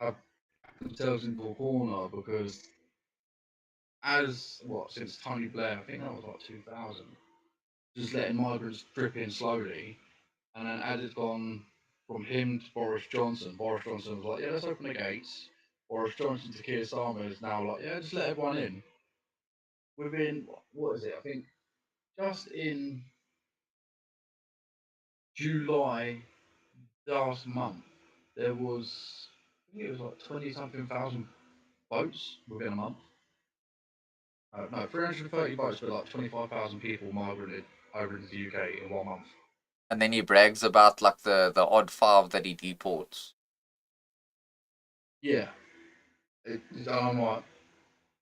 have backed themselves into a corner because, as what, since Tony Blair, I think that was like 2000. just letting migrants drip in slowly. And then as it's gone from him to Boris Johnson was like, yeah, let's open the gates. Boris Johnson to Keir Starmer is now like, yeah, just let everyone in. Within, what is it? I think just in July last month, there was, I think it was like 20 something thousand votes within a month. No, 330 votes, but like 25,000 people migrated over into the UK in 1 month. And then he brags about like the odd five that he deports. Yeah. I'm like,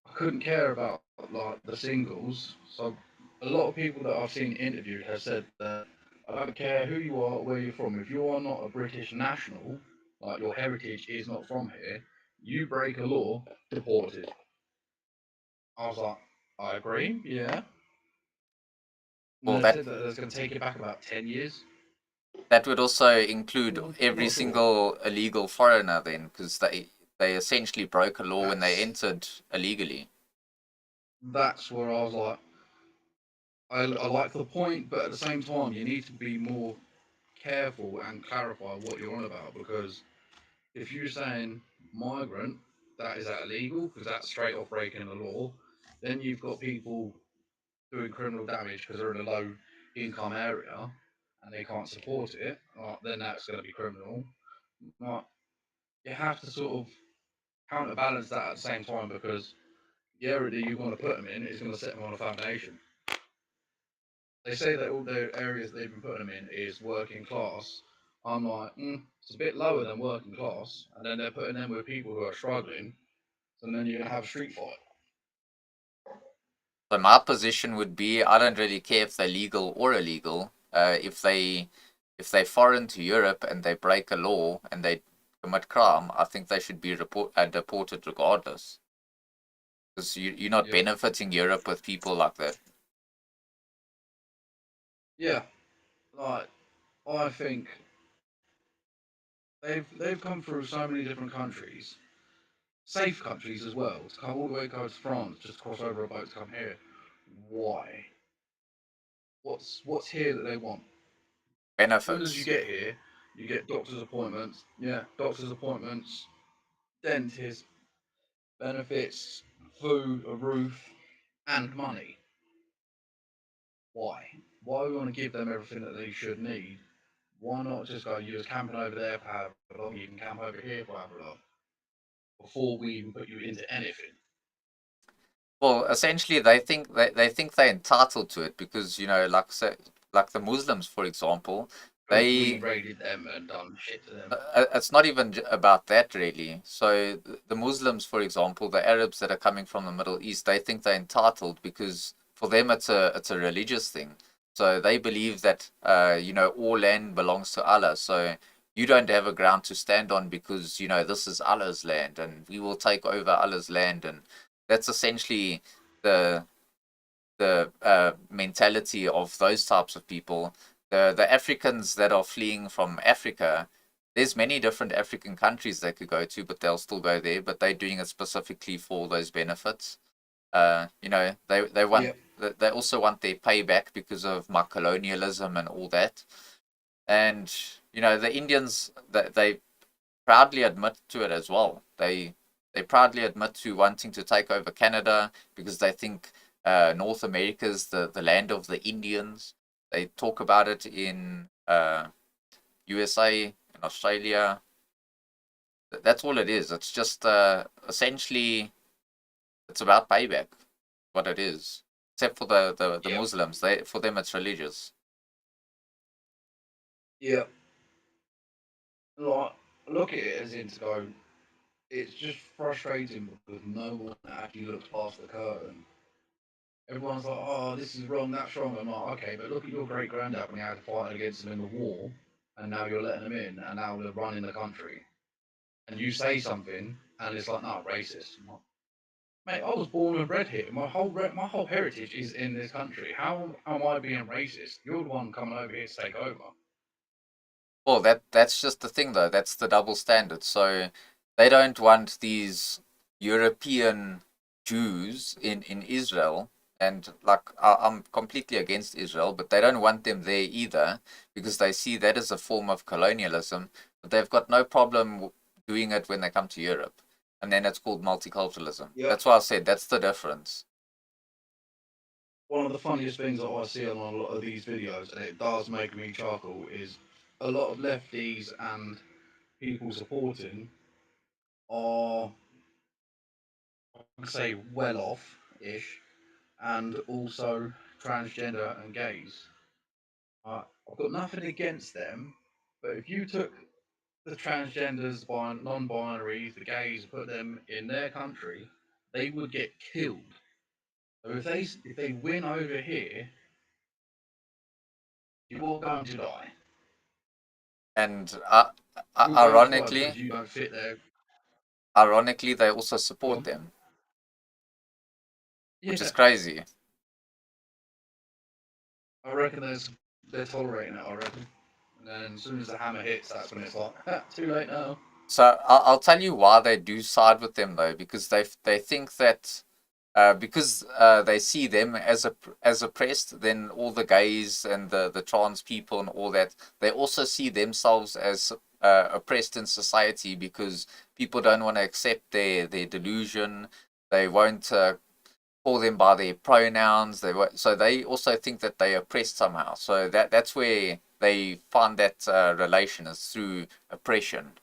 I couldn't care about like the singles. So a lot of people that I've seen interviewed have said that I don't care who you are, where you're from. If you are not a British national, like your heritage is not from here, you break a law, deported. I was like, I agree, yeah. And Well, they that said that it's going to take it back about 10 years. that would also include Well, every not sure. single illegal foreigner then, because they essentially broke a law when they That's entered illegally. that's where I was like, I like the point, but at the same time, you need to be more careful and clarify what you're on about, because if you're saying migrant, that is that illegal because that's straight off breaking the law. Then you've got people doing criminal damage because they're in a low income area and they can't support it. Then that's going to be criminal. Like, you have to sort of counterbalance that at the same time, because the area that you want to put them in is going to set them on a foundation. They say that all the areas they've been putting them in is working class. I'm like, it's a bit lower than working class, and then they're putting them with people who are struggling, and then you're gonna have a street fight. So my position would be I don't really care if they're legal or illegal. If they foreign to Europe and they break a law and they commit crime, I think they should be deported regardless. Because you're not Yep. benefiting Europe with people like that. Yeah, like I think they've come through so many different countries, safe countries as well, to come all the way go to France, just cross over a boat to come here. Why? What's here that they want? As soon as you Benefits. get here, you get doctor's appointments. Yeah, doctor's appointments, dentists, benefits, food, a roof, and money. Why? Why we want to give them everything that they should need? Why not just go, you was camping over there for however long, you can camp over here for however long, before we even put you into anything? Well, essentially, they think they're entitled to it because like the Muslims, for example, Because we they raided them and done shit to them. it's not even about that really. So the Muslims, for example, the Arabs that are coming from the Middle East, they think they're entitled because for them it's a religious thing. So they believe that all land belongs to Allah. So you don't have a ground to stand on because this is Allah's land and we will take over Allah's land, and that's essentially the the mentality of those types of people. The Africans that are fleeing from Africa, there's many different African countries they could go to, but they'll still go there. But they're doing it specifically for those benefits. They want Yep. they also want their payback because of my colonialism and all that. And the Indians that they proudly admit to it as well. They proudly admit to wanting to take over Canada because they think North America is the land of the Indians. They talk about it in USA and Australia. That's all it is. It's just essentially it's about payback. What it is, except for the Yep. Muslims, for them it's religious. Yep. Like, look at it as in to go, it's just frustrating because no one actually looks past the curtain. Everyone's like, oh, this is wrong, that's wrong. I'm like, okay, but look at your great granddad when he had to fight against them in the war, and now you're letting them in, and now they're running the country. And you say something, and it's like, no, racist. I'm like, mate, I was born and bred here. My whole heritage is in this country. How am I being racist? You're the one coming over here to take over. Well, that's just the thing though. That's the double standard. So they don't want these European Jews in Israel, And like I'm completely against Israel, but they don't want them there either because they see that as a form of colonialism. But they've got no problem doing it when they come to Europe, and then it's called multiculturalism. Yep. That's why I said that's the difference. One of the funniest things that I see on a lot of these videos, and it does make me chuckle, is a lot of lefties and people supporting are, I'd say, well off ish, and also transgender and gays. I've got nothing against them, but if you took the transgenders, non-binaries, the gays, put them in their country, they would get killed. So if they win over here, you are going to die. And You're going to die because ironically, you don't fit there. ironically, they also Go support on. them, which is Yeah, crazy. I reckon they're tolerating it. I reckon. And then as soon as the hammer hits, that's when it's like, too late now. So I'll tell you why they do side with them though, because they think that because they see them as oppressed, then all the gays and the trans people and all that, they also see themselves as oppressed in society because people don't want to accept their delusion. They won't call them by their pronouns. So they also think that they oppressed somehow. So that's where they find that relation is through oppression.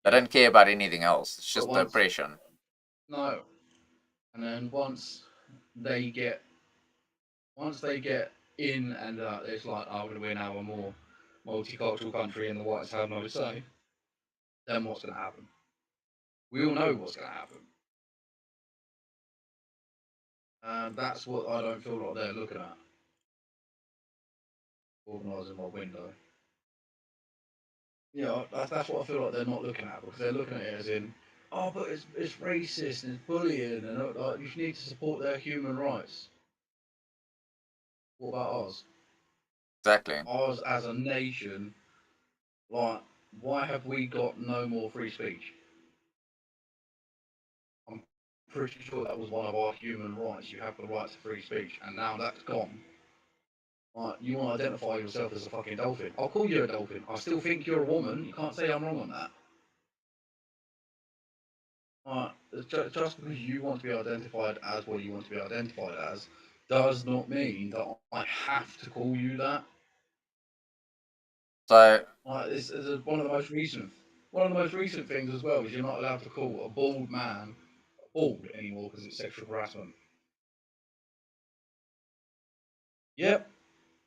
They Yeah, don't care about anything else. It's but just the once oppression. no, and then they get once they get in, and it's like, oh, we're now a more multicultural country, and the whites have no say. Then what's going to happen? We all know what's going to happen, and that's what I don't feel like they're looking at. Organising my window. Yeah, that's what I feel like they're not looking at, because they're looking at it as in, oh, but it's racist and it's bullying, and like, you need to support their human rights. What about us? Exactly. Ours as a nation, like, why have we got no more free speech? I'm pretty sure that was one of our human rights. You have the right to free speech, and now that's gone. Like, you want to identify yourself as a fucking dolphin? I'll call you a dolphin. I still think you're a woman. You can't say I'm wrong on that. Just because you want to be identified as what you want to be identified as does not mean that I have to call you that. So This is one of the most recent things as well is you're not allowed to call a bald man bald anymore because it's sexual harassment. Yep,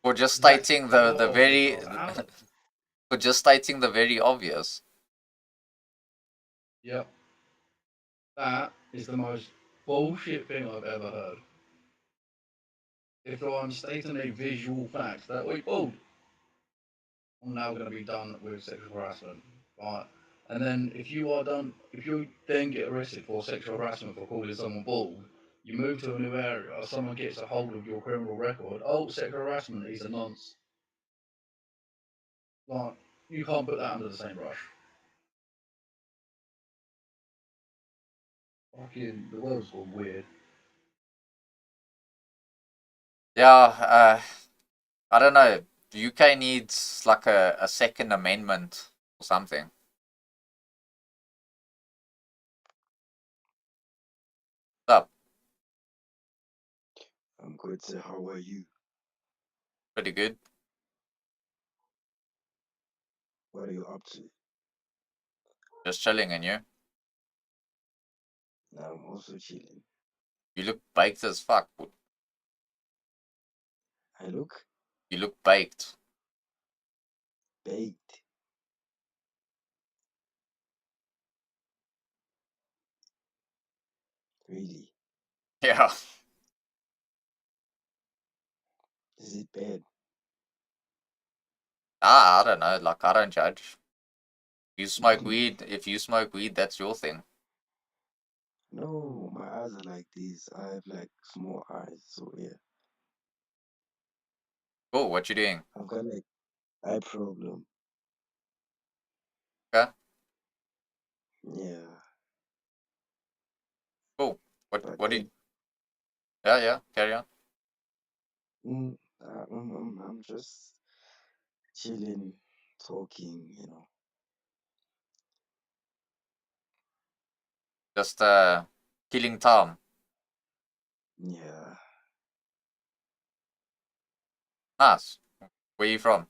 for just that's stating part the of it. very Not allowed. for just stating the very obvious. Yep, that is the most bullshit thing I've ever heard. If I'm stating a visual fact that we bald, I'm now going to be done with sexual harassment. Right. And then if you then get arrested for sexual harassment for calling someone bald, you move to a new area, someone gets a hold of your criminal record. Oh, sexual harassment is a nonce. Like, you can't put that under the same brush. Fucking, the world's gone weird. Yeah, I don't know. The UK needs like a second amendment or something. What's up? I'm good, sir. How are you? Pretty good. What are you up to? Just chilling, and you? Now I'm also chilling. You look baked as fuck. I look You look baked. baked. Really? Yeah. Is it bad? I don't know. Like I don't judge. You smoke No, weed. If you smoke weed, that's your thing. no, my eyes are like this. I have like small eyes, so yeah. Cool. What you doing? I've got like eye problem. Okay. Yeah, Cool. What but what do you thank Yeah, yeah. Carry on. I'm just chilling, talking. Just killing time. Yeah, Nice. Where you from?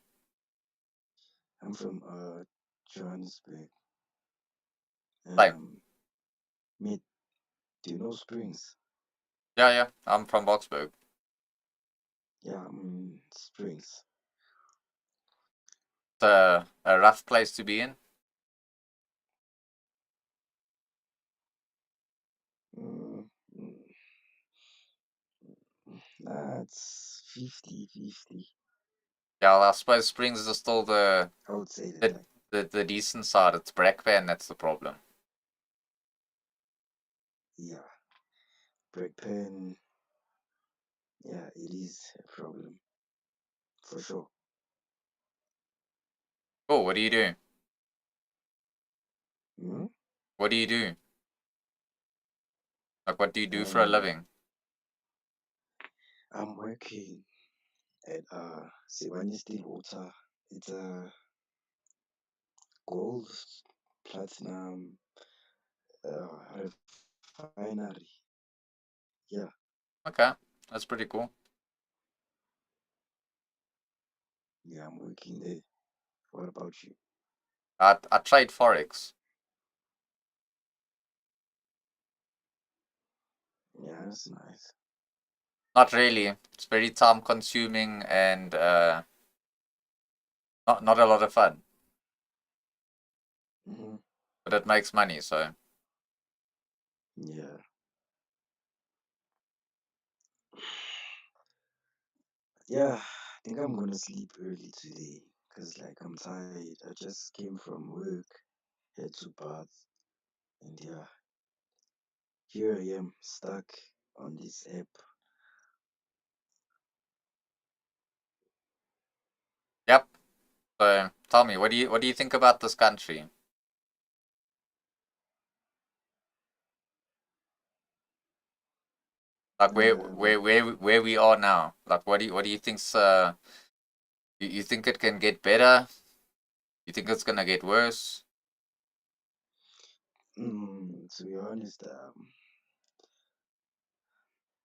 I'm from Johannesburg. Same. Mate, do you know Springs? Yeah, yeah. I'm from Boxburg. Yeah, I'm in Springs. It's a rough place to be in. Mm, mm, nah, it's 50-50. Yeah, well, I suppose Springs is still I would say that, the like, the decent side. It's Brakpan that's the problem. yeah, break pen, yeah, it is a problem for sure. Oh, what do you do? Hmm? What do you do? Like, what do you do for a Um, living? I'm working at Sewani Stillwater. It's a gold, platinum refinery. Yeah, Okay, that's pretty cool. yeah, I'm working there. What about you? I trade forex. Yeah, that's nice. Not really. It's very time consuming and not a lot of fun. Hmm. But it makes money, so Yeah. Yeah, I think I'm gonna sleep early today because, like, I'm tired. I just came from work, had to bath, and yeah, here I am stuck on this app. yep. So tell me, what do you think about this country? Like Um, where we are now? Like what do you think's you think it can get better? You think it's gonna get worse? to be honest,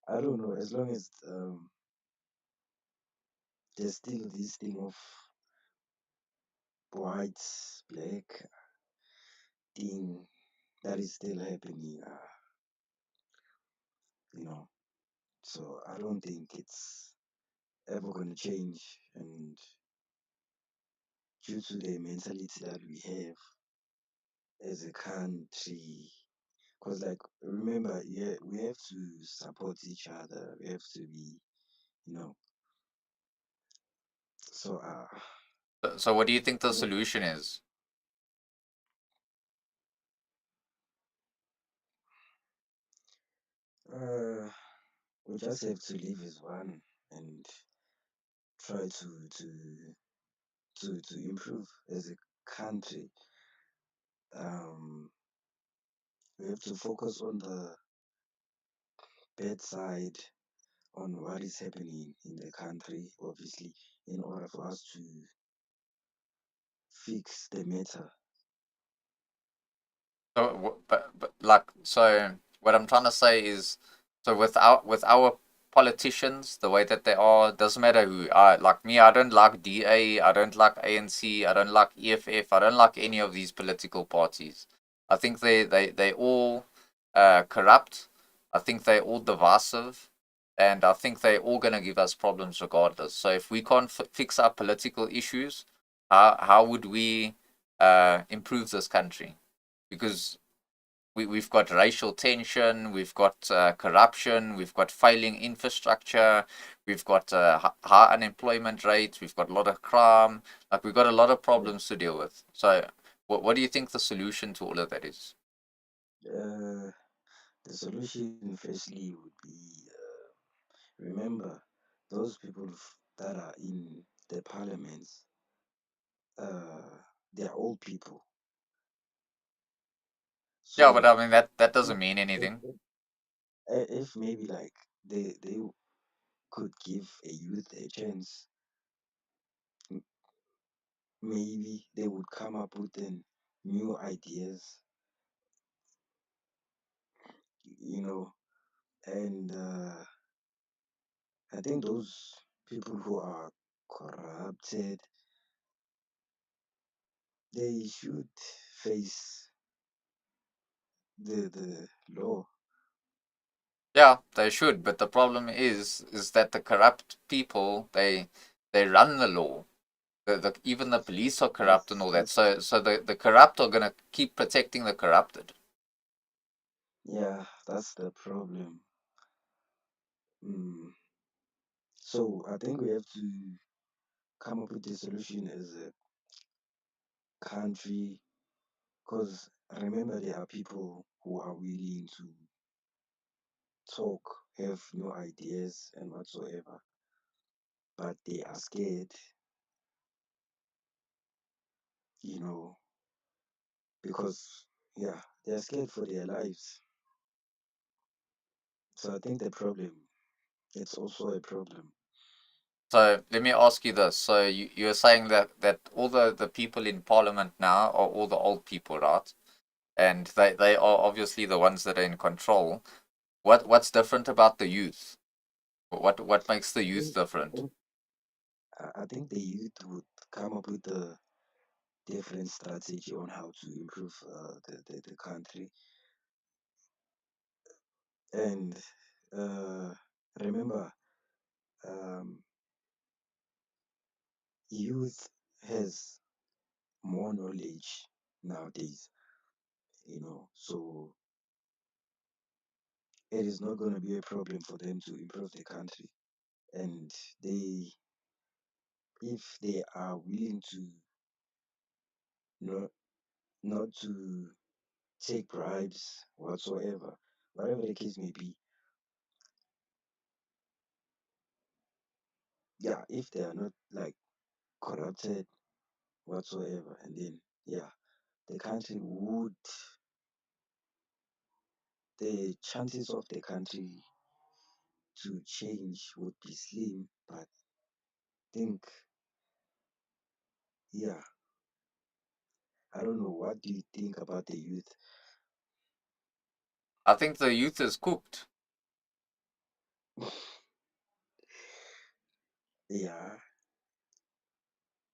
I don't know. As long as there's still this thing of white, black thing that is still happening, you know. So I don't think it's ever gonna change, and due to the mentality that we have as a country, because, like, remember, yeah, we have to support each other. We have to be, you know. So So what do you think the yeah, solution is? uh, we just have to live as one and try to improve as a country. Um, we have to focus on the bad side, on what is happening in the country, obviously, in order for us to fix the matter. So but like so what I'm trying to say is so with our politicians the way that they are doesn't matter who like me I don't like DA, I don't like ANC, I don't like EFF, I don't like any of these political parties. I think they all corrupt. I think they all divisive, and I think they all going to give us problems regardless. So if we can't fix our political issues, how would we improve this country? Because we've got racial tension, we've got corruption, we've got failing infrastructure, we've got high unemployment rate, we've got a lot of crime. Like we've got a lot of Yeah. problems to deal with. So, what do you think the solution to all of that is? Uh, the solution, firstly, would be remember those people that are in the parliaments. They're old people. Yeah, but So I mean that if, doesn't mean if, anything. if maybe, like, they could give a youth a chance, m- maybe they would come up with new ideas, you know. And I think those people who are corrupted, they should face the law. Yeah, they should, but the problem is that the corrupt people they run the law. Even the police are corrupt and Yes, all that. yes, So the corrupt are gonna keep protecting the corrupted. yeah, that's the problem. Mm. So I think we have to come up with a solution as a country, because remember there are people who are willing to talk, have new ideas and whatsoever, but they are scared, you know, because yeah, they are scared for their lives. So I think the problem, it's also a problem. So let me ask you this. So you're saying that all the people in parliament now are all the old people, right? And they are obviously the ones that are in control. What's different about the youth? What makes the I youth think, different? I think the youth would come up with a different strategy on how to improve the country. And uh, remember, um, youth has more knowledge nowadays, you know, so it is not going to be a problem for them to improve the country. And they, if they are willing to not not to take bribes whatsoever, whatever the case may be, yeah, if they are not like corrupted whatsoever, and then yeah, the country would, the chances of the country to change would be slim. But think, yeah, I don't know. What do you think about the youth? I think the youth is cooked. Yeah,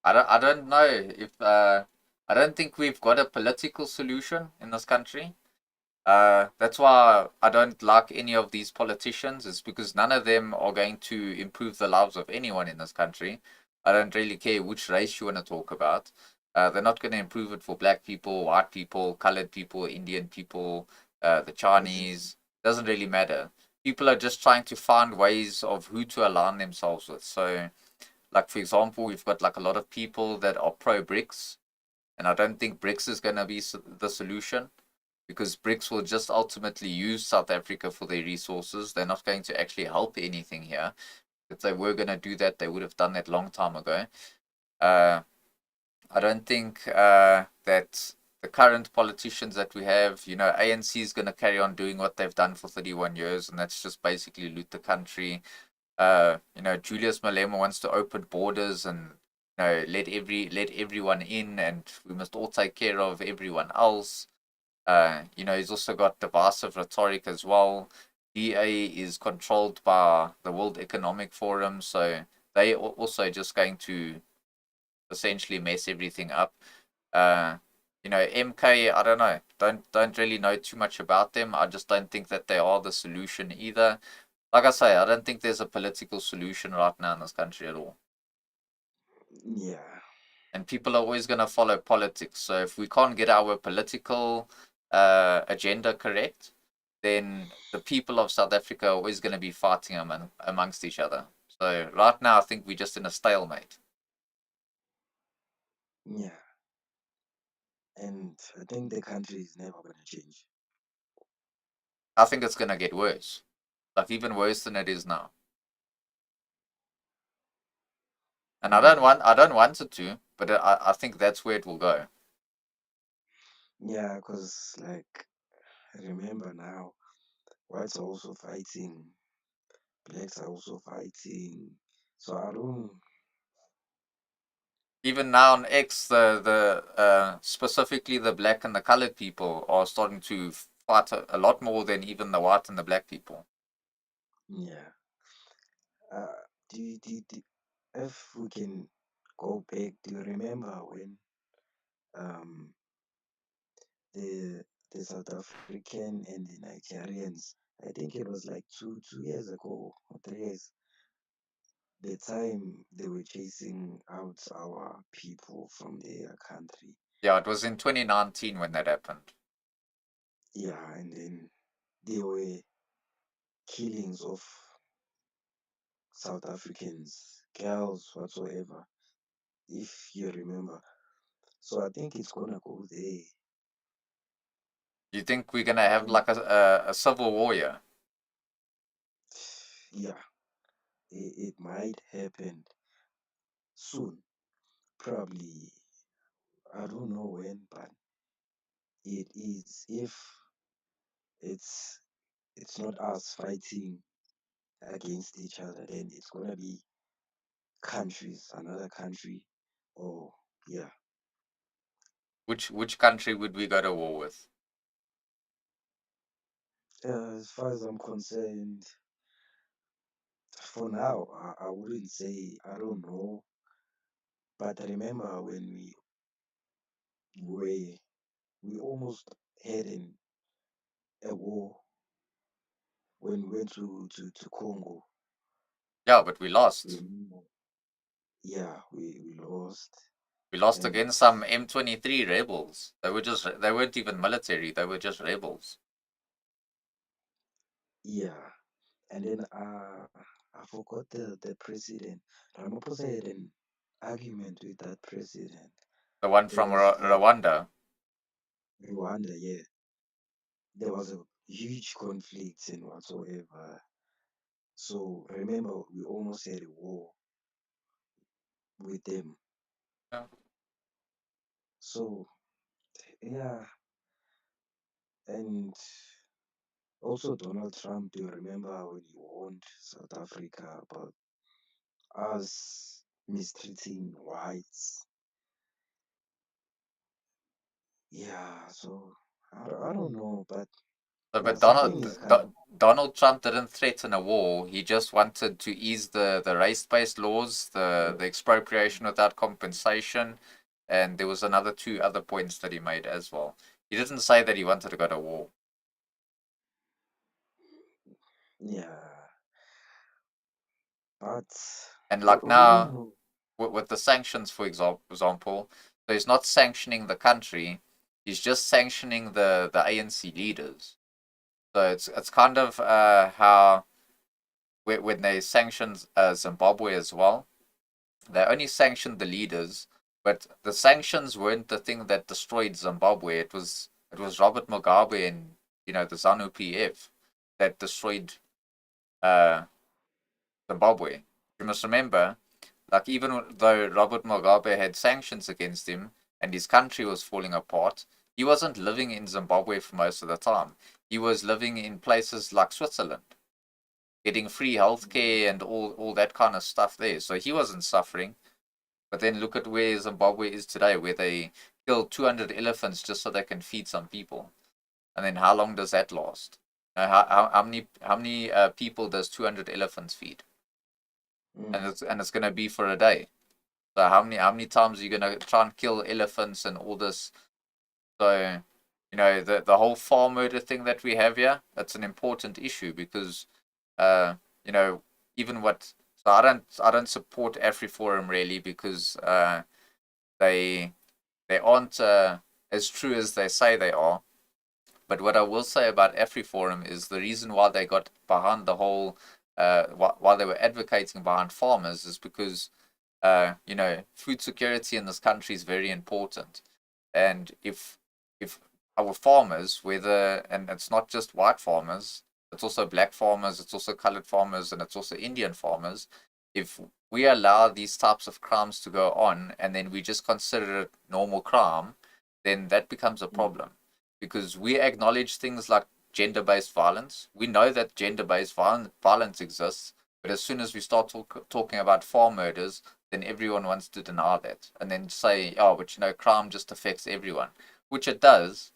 I don't know if I don't think we've got a political solution in this country. That's why I don't like any of these politicians, is because none of them are going to improve the lives of anyone in this country. I don't really care which race you want to talk about. They're not going to improve it for black people, white people, colored people, Indian people, the exactly. Chinese. Doesn't really matter. People are just trying to find ways of who to align themselves with. So, like for example, we've got like a lot of people that are pro BRICS, and I don't think BRICS is going to be the solution, because BRICS will just ultimately use South Africa for their resources. They're not going to actually help anything here. If they were going to do that, they would have done that long time ago. Uh, I don't think that the current politicians that we have, ANC is going to carry on doing what they've done for 31 years, and that's just basically loot the country. Julius Malema wants to open borders and let everyone in, and we must all take care of everyone else. He's also got divisive rhetoric as well. DA is controlled by the World Economic Forum, so they are also just going to essentially mess everything up. Uh, MK, I don't know. Don't really know too much about them. I just don't think that they are the solution either. Like I say, I don't think there's a political solution right now in this country at all. Yeah, And people are always going to follow politics. So if we can't get our political agenda correct, then the people of South Africa are always going to be fighting amongst each other. So right now, I think we're just in a stalemate. yeah. And I think the country is never going to change. I think it's going to get worse, like even worse than it is now. And Mm, I don't want it to, but I think that's where it will go. yeah, because like, remember now, whites are also fighting blacks are also fighting. So I don't. Even now on X, the specifically the black and the colored people are starting to fight a lot more than even the white and the black people. Yeah. Uh, if we can go back, do you remember when um the the South African and the Nigerians? I think it was like two years ago or 3 years. The time they were chasing out our people from their country. Yeah, it was in 2019 when that happened. Yeah, and then there were killings of South Africans, girls, whatsoever, if you remember. So I think it's gonna go there. You think we're gonna have And like a civil war here? yeah, it might happen soon. Probably, I don't know when, but it is. If it's it's not us fighting against each other, then it's gonna be countries, another country, or yeah. Which country would we go to war with? As far as I'm concerned, for now, I wouldn't say I don't know, but I remember when were we almost had a war when we went to Congo. Yeah, but we lost. Remember? Yeah, we lost, We lost and against some M23 rebels. They weren't even military. They were just rebels. yeah, and then I forgot the president. Ramaphosa had an argument with that president. The one There from was Rwanda. Rwanda, yeah. There was a huge conflict and whatsoever. So remember, we almost had a war with them. Yeah. So yeah, and also Donald Trump. Do you remember when he warned South Africa about us mistreating whites? Yeah, so I don't know, but But something is coming. Donald Trump didn't threaten a war. He just wanted to ease the race-based laws, the expropriation without compensation, and there was another two other points that he made as well. He didn't say that he wanted to go to war. Yeah, but And like we don't now, know. with the sanctions, for example, so he's not sanctioning the country. He's just sanctioning the ANC leaders. So it's kind of how when they sanctioned Zimbabwe as well, they only sanctioned the leaders, but the sanctions weren't the thing that destroyed Zimbabwe. It was Robert Mugabe and the ZANU PF that destroyed uh, Zimbabwe. You must remember, like even though Robert Mugabe had sanctions against him and his country was falling apart, he wasn't living in Zimbabwe for most of the time. He was living in places like Switzerland, getting free healthcare and all that kind of stuff there. So he wasn't suffering. But then look at where Zimbabwe is today, where they kill 200 elephants just so they can feed some people. And then how long does that last? How many people does 200 elephants feed? Mm, And it's gonna be for a day. So how many times are you gonna try and kill elephants and all this? So the whole farm murder thing that we have here, that's an important issue because uh you know even what so I don't support AfriForum really because they they aren't as true as they say they are. But what I will say about AfriForum is the reason why they got behind the whole why they were advocating behind farmers is because food security in this country is very important. And if our farmers, whether and it's not just white farmers, it's also black farmers, it's also colored farmers, and it's also Indian farmers. If we allow these types of crimes to go on and then we just consider it normal crime, then that becomes a mm, problem because we acknowledge things like gender-based violence. We know that gender-based violence exists, but as soon as we start talking about farm murders, then everyone wants to deny that and then say, oh, but crime just affects everyone, which it does.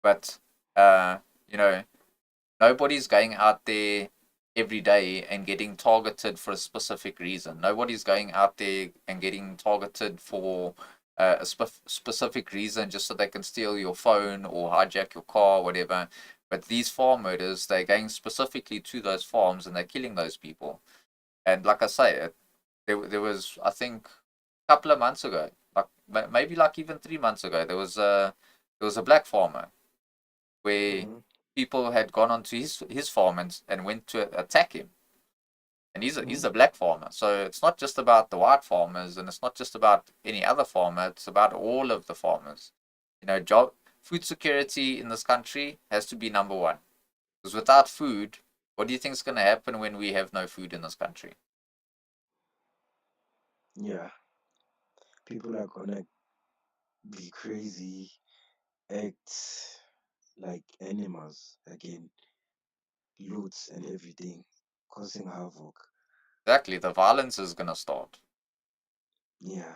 But uh, you know, nobody's going out there every day and getting targeted for a specific reason. Nobody's going out there and getting targeted for a specific reason just so they can steal your phone or hijack your car or whatever. But these farm murders, they're going specifically to those farms and they're killing those people. And like I say, there was, I think, a couple of months ago, like maybe like even 3 months ago, there was a black farmer where Mm-hmm. people had gone onto his farm and went to attack him. And he's Mm-hmm. a black farmer. So it's not just about the white farmers and it's not just about any other farmer, it's about all of the farmers. Food security in this country has to be number one. Because without food, what do you think is going to happen when we have no food in this country? Yeah, people are gonna be crazy, act like animals again, loots and everything, causing havoc. Exactly, the violence is going to start. Yeah,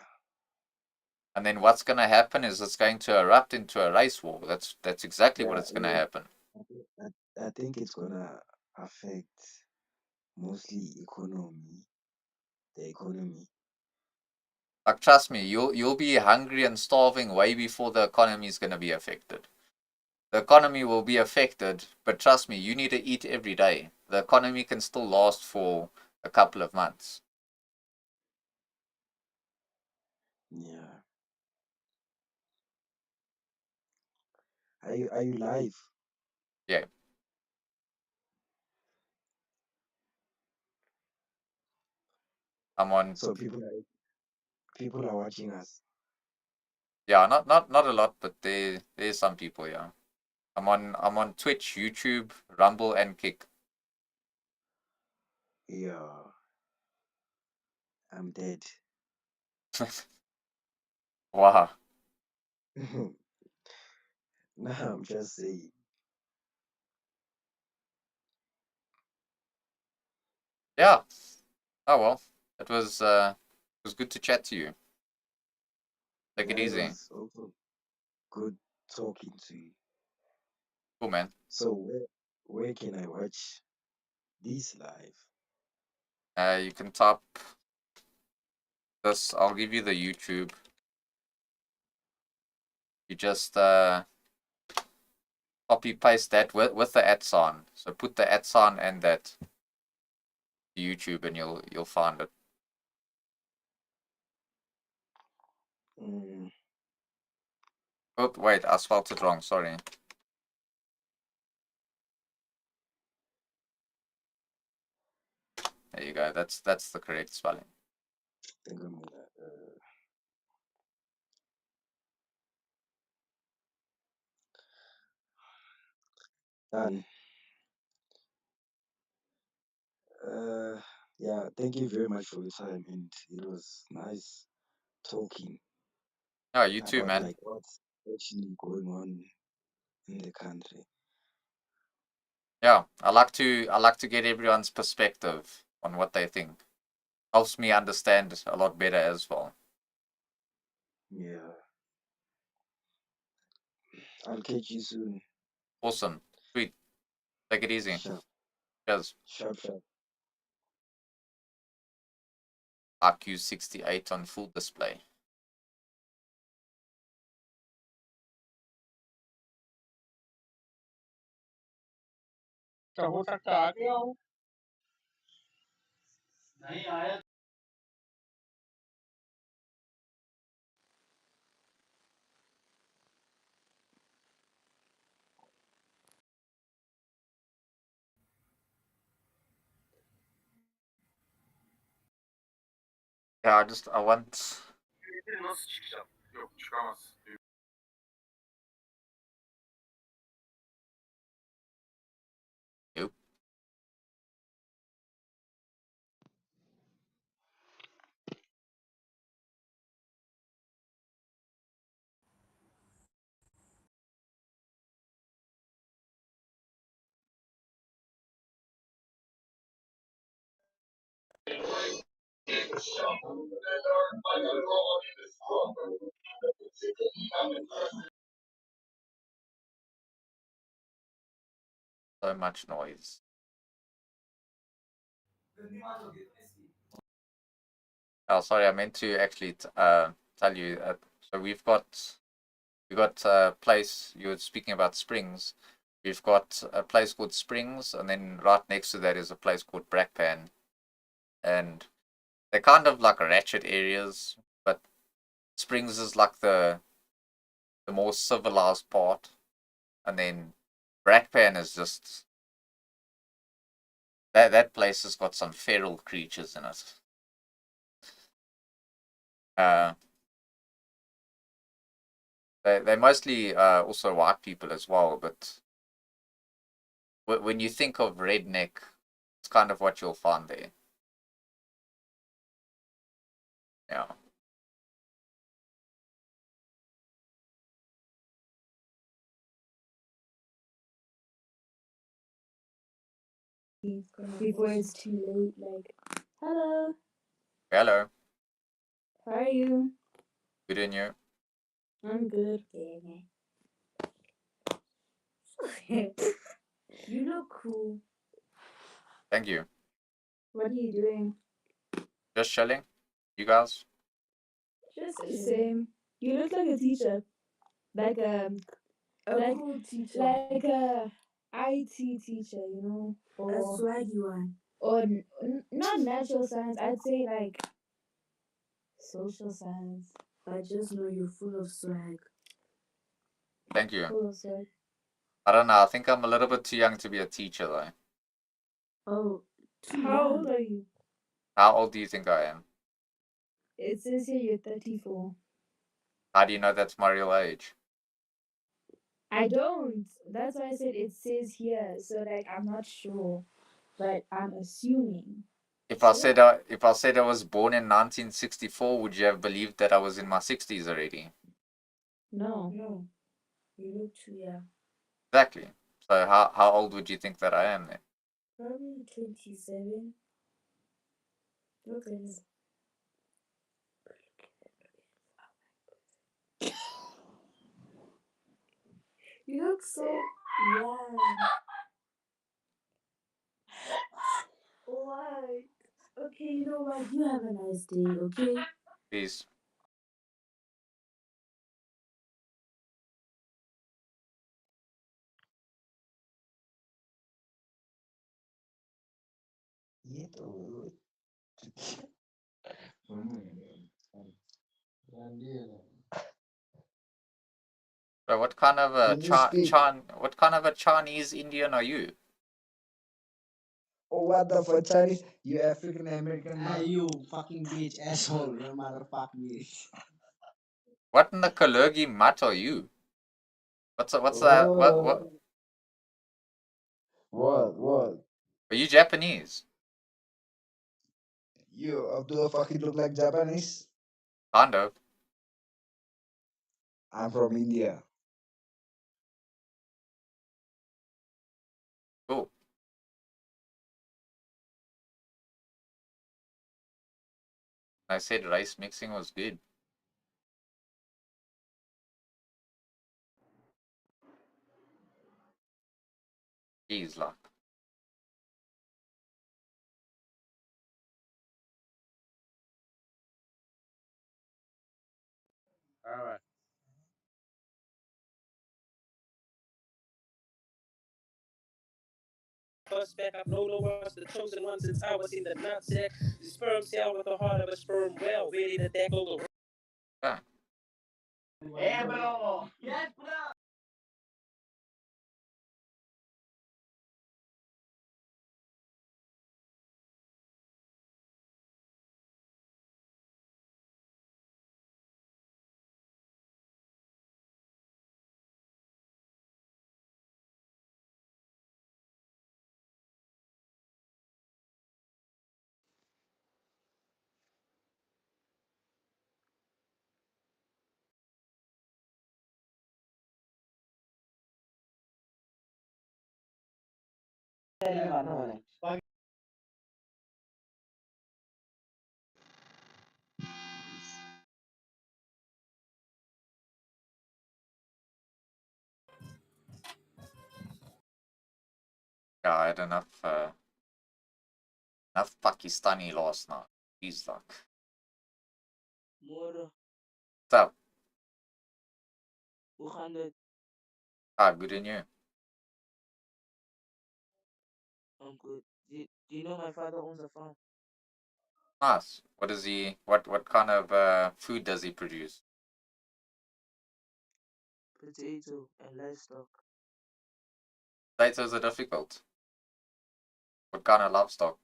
And then what's going to happen is it's going to erupt into a race war. That's exactly what yeah, it's going to yeah. happen. I think it's gonna affect mostly the economy. Like trust me, you'll be hungry and starving way before the economy is going to be affected. The economy will be affected, but trust me, you need to eat every day. The economy can still last for a couple of months. Yeah. Are you live? Yeah, I'm on. So people are watching us. Yeah, not a lot, but there's some people. Yeah, I'm on Twitch, YouTube, Rumble, and Kick. Yeah, I'm dead. Wow. Nah, I'm just saying. Yeah. Oh well, it was good to chat to you. Take it Yeah, it easy. was also good talking to you. Cool, man. So where can I watch this live? You can type this. I'll give you the YouTube. You just copy paste that with the @ sign. So put the @ sign and that to YouTube, and you'll find it. Mm, Oh wait, I spelled it wrong. Sorry. There you go. That's the correct spelling. think I'm gonna done. Uh, yeah, thank you very much for your time, and it was nice talking Oh, you too, about man. like what's actually going on in the country. Yeah, I like to get everyone's perspective on what they think. Helps me understand a lot better as well. Yeah, I'll catch you soon. Awesome. Sweet. Take it easy. Sharp, Cheers. sharp, sharp. RQ68 on full display. तो हो सकता है आ गया हो नहीं आया Yeah, I want. Nasıl çıkacağım? Yok çıkamaz. Nope. So much noise. Oh, sorry, I meant to actually tell you. So we got a place. You were speaking about Springs. We've got a place called Springs, and then right next to that is a place called Brackpan, and they're kind of like ratchet areas. But Springs is like the more civilized part, and then Brackpan is just that place has got some feral creatures in it. Uh, they're mostly also white people as well, but when you think of redneck, it's kind of what you'll find there. Yeah. Before it's too late. Like, hello, Hello. how are you? Good in you. I'm good. You look cool. Thank you. What are you doing? Just chilling. You guys? Just the same. You look like a teacher, like like cool teacher. like a IT teacher, you know, A swaggy one. or not natural science. I'd say like social science. I just know you're full of swag. Thank you. Full of swag. I don't know. I think I'm a little bit too young to be a teacher, though. Oh, too How young. old are you? How old do you think I am? It says here you're 34. How do you know that's my real age? I don't. That's why I said it says here. So like I'm not sure, but I'm assuming. If I said I was born in 1964, would you have believed that I was in my 60s already? No. No, you look too young. Exactly. So how old would you think that I am then? Probably 27. Look at this. You look so young. What? Okay, you know what? You have a nice day, okay? Peace. So what kind of a Can you speak? what kind of a Chinese Indian are you? Oh, what the fuck, Chinese? You African American Hey, man. you fucking bitch asshole, you motherfucking bitch. What in the Kalergi mutt are you? What's that? What Oh, what? are you Japanese? You do a fucking look like Japanese? Kind of. I'm from India. Cool. I said rice mixing was good. Jeez, like. Alright. First back, I've known no one's the chosen one since I was in the nutsack. The sperm cell with the heart of a sperm whale, ready to tackle the. Yeah. Bro. Yes, bro. Yeah, I had enough Pakistani last night. He's like, Moro, what's up? hoe gaan het? Ah, good in you. I'm good. Do you know my father owns a farm? Nice. What does he? What kind of food does he produce? Potato and livestock. Potatoes are difficult. What kind of livestock?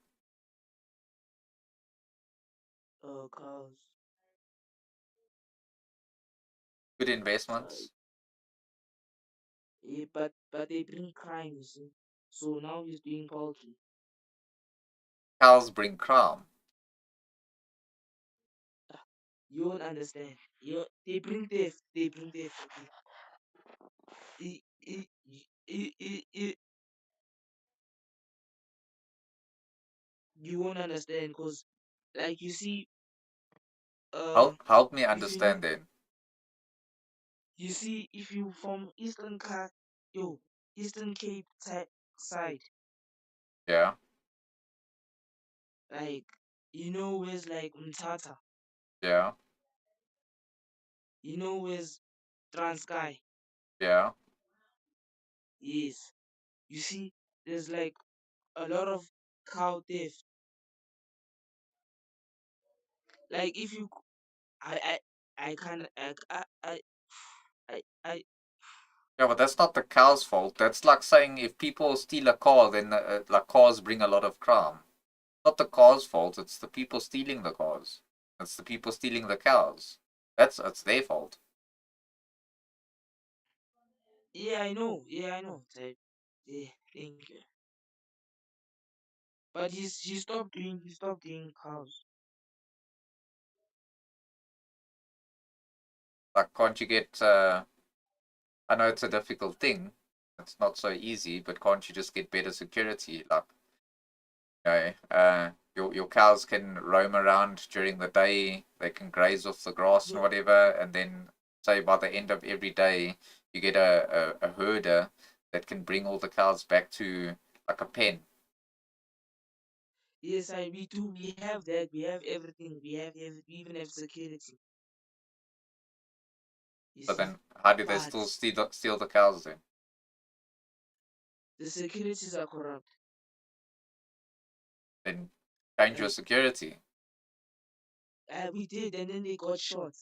Cows. Good investments. Yeah, but they bring crime, you see. So now he's doing poultry. Cows bring crime. You won't understand. They bring theft. They bring theft. Okay? You won't understand because, like, you see, Help me if you live, understand then. you see, if you from Eastern Cape side, Yeah, like, you know where's like Mtata, yeah, you know where's Transkei. yeah. Yes, you see, there's like a lot of cow theft. Like, if you, I can't, I Yeah, but that's not the cow's fault. That's like saying if people steal a car, then like cars bring a lot of crime. Not the car's fault. It's the people stealing the cars. It's the people stealing the cows. It's their fault. yeah, I know, yeah, I know. Like, yeah, thank you. But he stopped doing cows. Like, can't you get? I know it's a difficult thing. It's not so easy, but can't you just get better security? Like, your cows can roam around during the day. They can graze off the grass and No, whatever, and then say by the end of every day, you get a herder that can bring all the cows back to like a pen. yes, we do. We have that. We have everything. We even have security. You But see, then, how do they but still steal the cows then? the securities are corrupt. Then change your Like, security. we did, and then they got shot.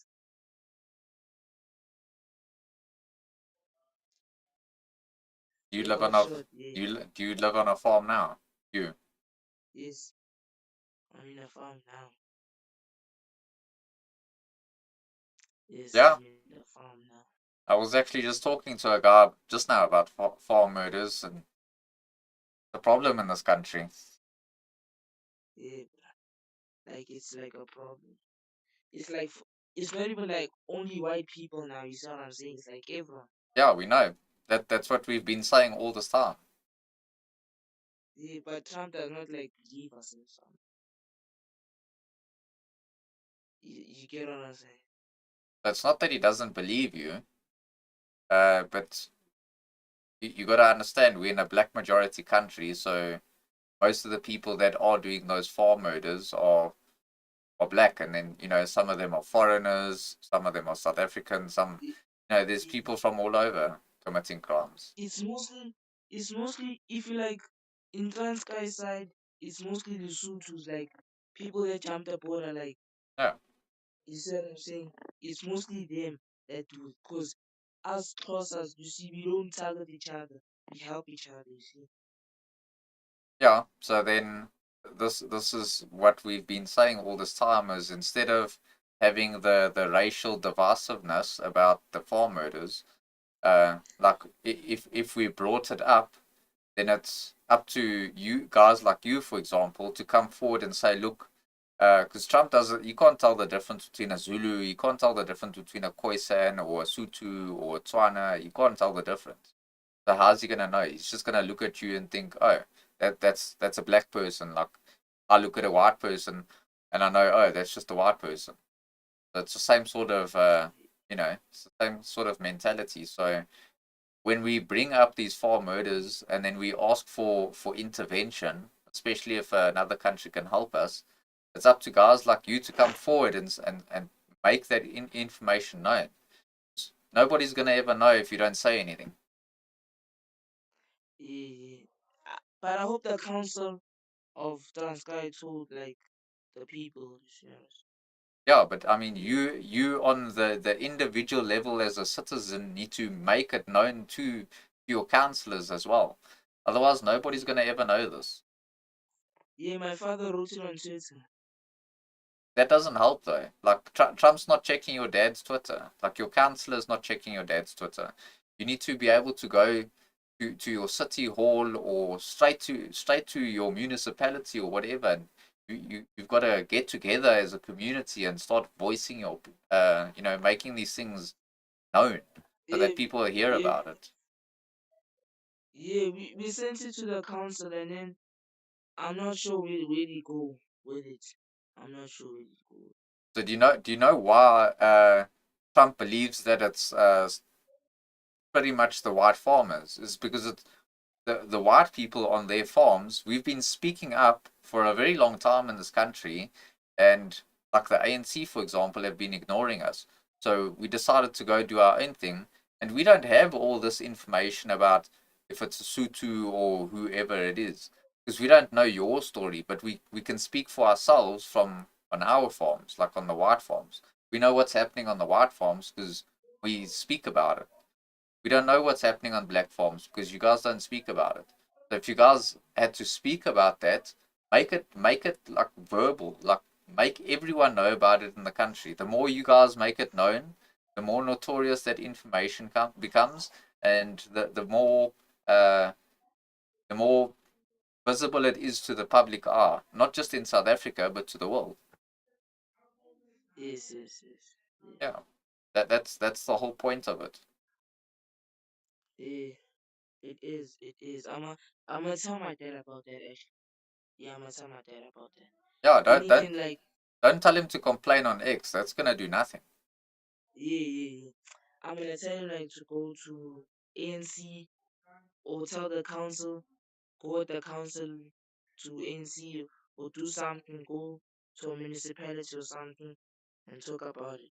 Do you They live on got a shot. Yeah. do you live on a farm now? You? Yes, I'm in a farm now. Yes, Yeah. I'm in a farm now. I was actually just talking to a guy just now about farm murders and the problem in this country. Yeah, like it's like a problem. It's like it's not even like only white people now. You see what I'm saying? It's like everyone. Yeah, we know that's what we've been saying all this time. Yeah, but Trump does not like believe us in some. You get what I'm saying? It's not that he doesn't believe you, but you got to understand we're in a black majority country, so most of the people that are doing those farm murders are black, and then some of them are foreigners, some of them are South African, some It, there's it, people from all over committing crimes. it's mostly if you like in Transkei side, it's mostly the Sutus, like people that jump the border, like Yeah, you see what I'm saying? It's mostly them that do it, cause us Xhosas, you see, we don't target each other. We help each other. You see? yeah. So then this is what we've been saying all this time is instead of having the racial divisiveness about the farm murders, like if we brought it up, then it's up to you guys like you, for example, to come forward and say, look, because Trump doesn't, you can't tell the difference between a Zulu, you can't tell the difference between a Khoisan or a Sotho or a Tswana, you can't tell the difference. So how's he gonna know? He's just gonna look at you and think, oh, that's a black person. Like I look at a white person and I know, oh, that's just a white person. So it's the same sort of, it's the same sort of mentality. So when we bring up these farm murders and then we ask for intervention, especially if another country can help us, it's up to guys like you to come forward and make that information known. Nobody's gonna ever know if you don't say anything. Yeah. But I hope the council of Transkei told like the people. You know. Yeah, but I mean, you on the individual level as a citizen need to make it known to your councillors as well. Otherwise, nobody's gonna ever know this. Yeah, my father wrote it on Twitter. That doesn't help though. Like Trump's not checking your dad's Twitter. Like your councillor's not checking your dad's Twitter. You need to be able to go to your city hall or straight to your municipality or whatever. And you've got to get together as a community and start voicing your making these things known so Yeah, that people hear yeah, about it. yeah. We sent it to the council and then I'm not sure where they go with it. I'm not sure where they go. So do you know why Trump believes that it's pretty much the white farmers? Is because it's the white people on their farms. We've been speaking up for a very long time in this country, and like the ANC, for example, have been ignoring us. So we decided to go do our own thing, and we don't have all this information about if it's a Sutu or whoever it is, because we don't know your story, but we can speak for ourselves from on our farms, like on the white farms. We know what's happening on the white farms because we speak about it. We don't know what's happening on black farms because you guys don't speak about it. So if you guys had to speak about that, make it like verbal, like make everyone know about it in the country. The more you guys make it known, the more notorious that information becomes, and uh, the more visible it is to the public eye, not just in South Africa but to the world. Yes, yes, yes. Yeah, Yeah, that's the whole point of it. yeah. It is. It is. I'm gonna tell my dad about that actually. Yeah, I'm gonna tell my dad about that. Yeah, Then don't he don't can like, don't tell him to complain on X. That's gonna do nothing. yeah, yeah, yeah. I'm gonna tell him like to go to ANC or tell the council, go with the council to ANC or do something, go to a municipality or something and talk about it.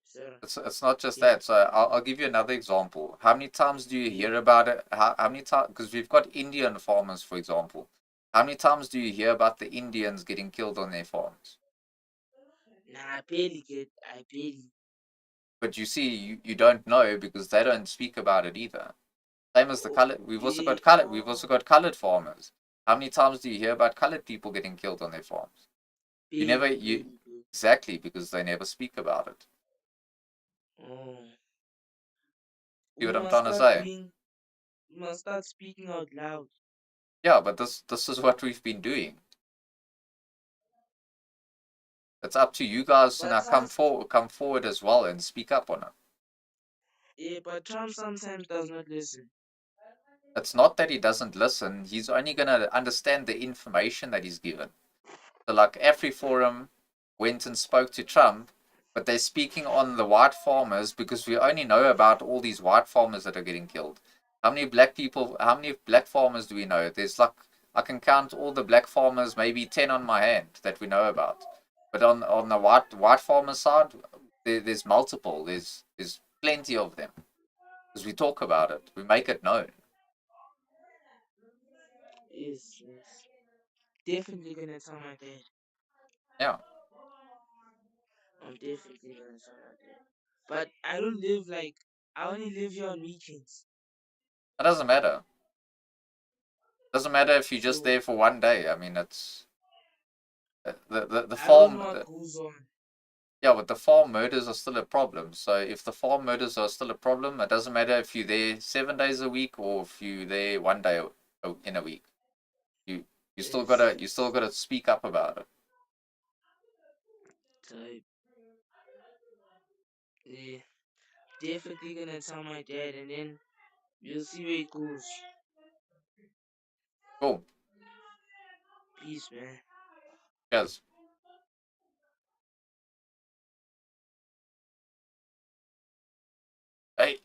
So It's not just yeah, that. So I'll give you another example. How many times do you yeah. hear about it? How many times? Because we've got Indian farmers, for example. How many times do you hear about the Indians getting killed on their farms? Nah, I barely get. I barely. But you see, you don't know because they don't speak about it either. Same as the Oh, colored. We've also yeah. got colored. We've also got colored farmers. How many times do you hear about colored people getting killed on their farms? You never. Barely, You barely, barely. exactly because they never speak about it. Oh, See we what I'm must trying to start say? doing. We must start speaking out loud. Yeah, but this is what we've been doing. It's up to you guys to But now come forward as well and speak up on it. yeah, but Trump sometimes does not listen. It's not that he doesn't listen, he's only gonna understand the information that he's given. So like AfriForum went and spoke to Trump, but they're speaking on the white farmers because we only know about all these white farmers that are getting killed. How many black farmers do we know? There's like I can count all the black farmers, maybe 10 on my hand that we know about. But on the white farmer side, there's multiple. There's plenty of them because we talk about it, we make it known. Yes, yes. Definitely gonna tell my dad. Yeah, I'm definitely gonna tell my dad. But I don't live like. I only live here on weekends. it doesn't matter. Doesn't matter if you're just So there for one day. I mean, it's the I don't farm. know what goes on. Yeah, but the farm murders are still a problem. So if the farm murders are still a problem, it doesn't matter if you're there 7 days a week or if you're there one day in a week. You you still Yes, gotta you still yes. gotta speak up about it. Type. Yeah. Definitely gonna tell my dad and then we'll see where it goes. Cool. Peace, man. Yes. Hey.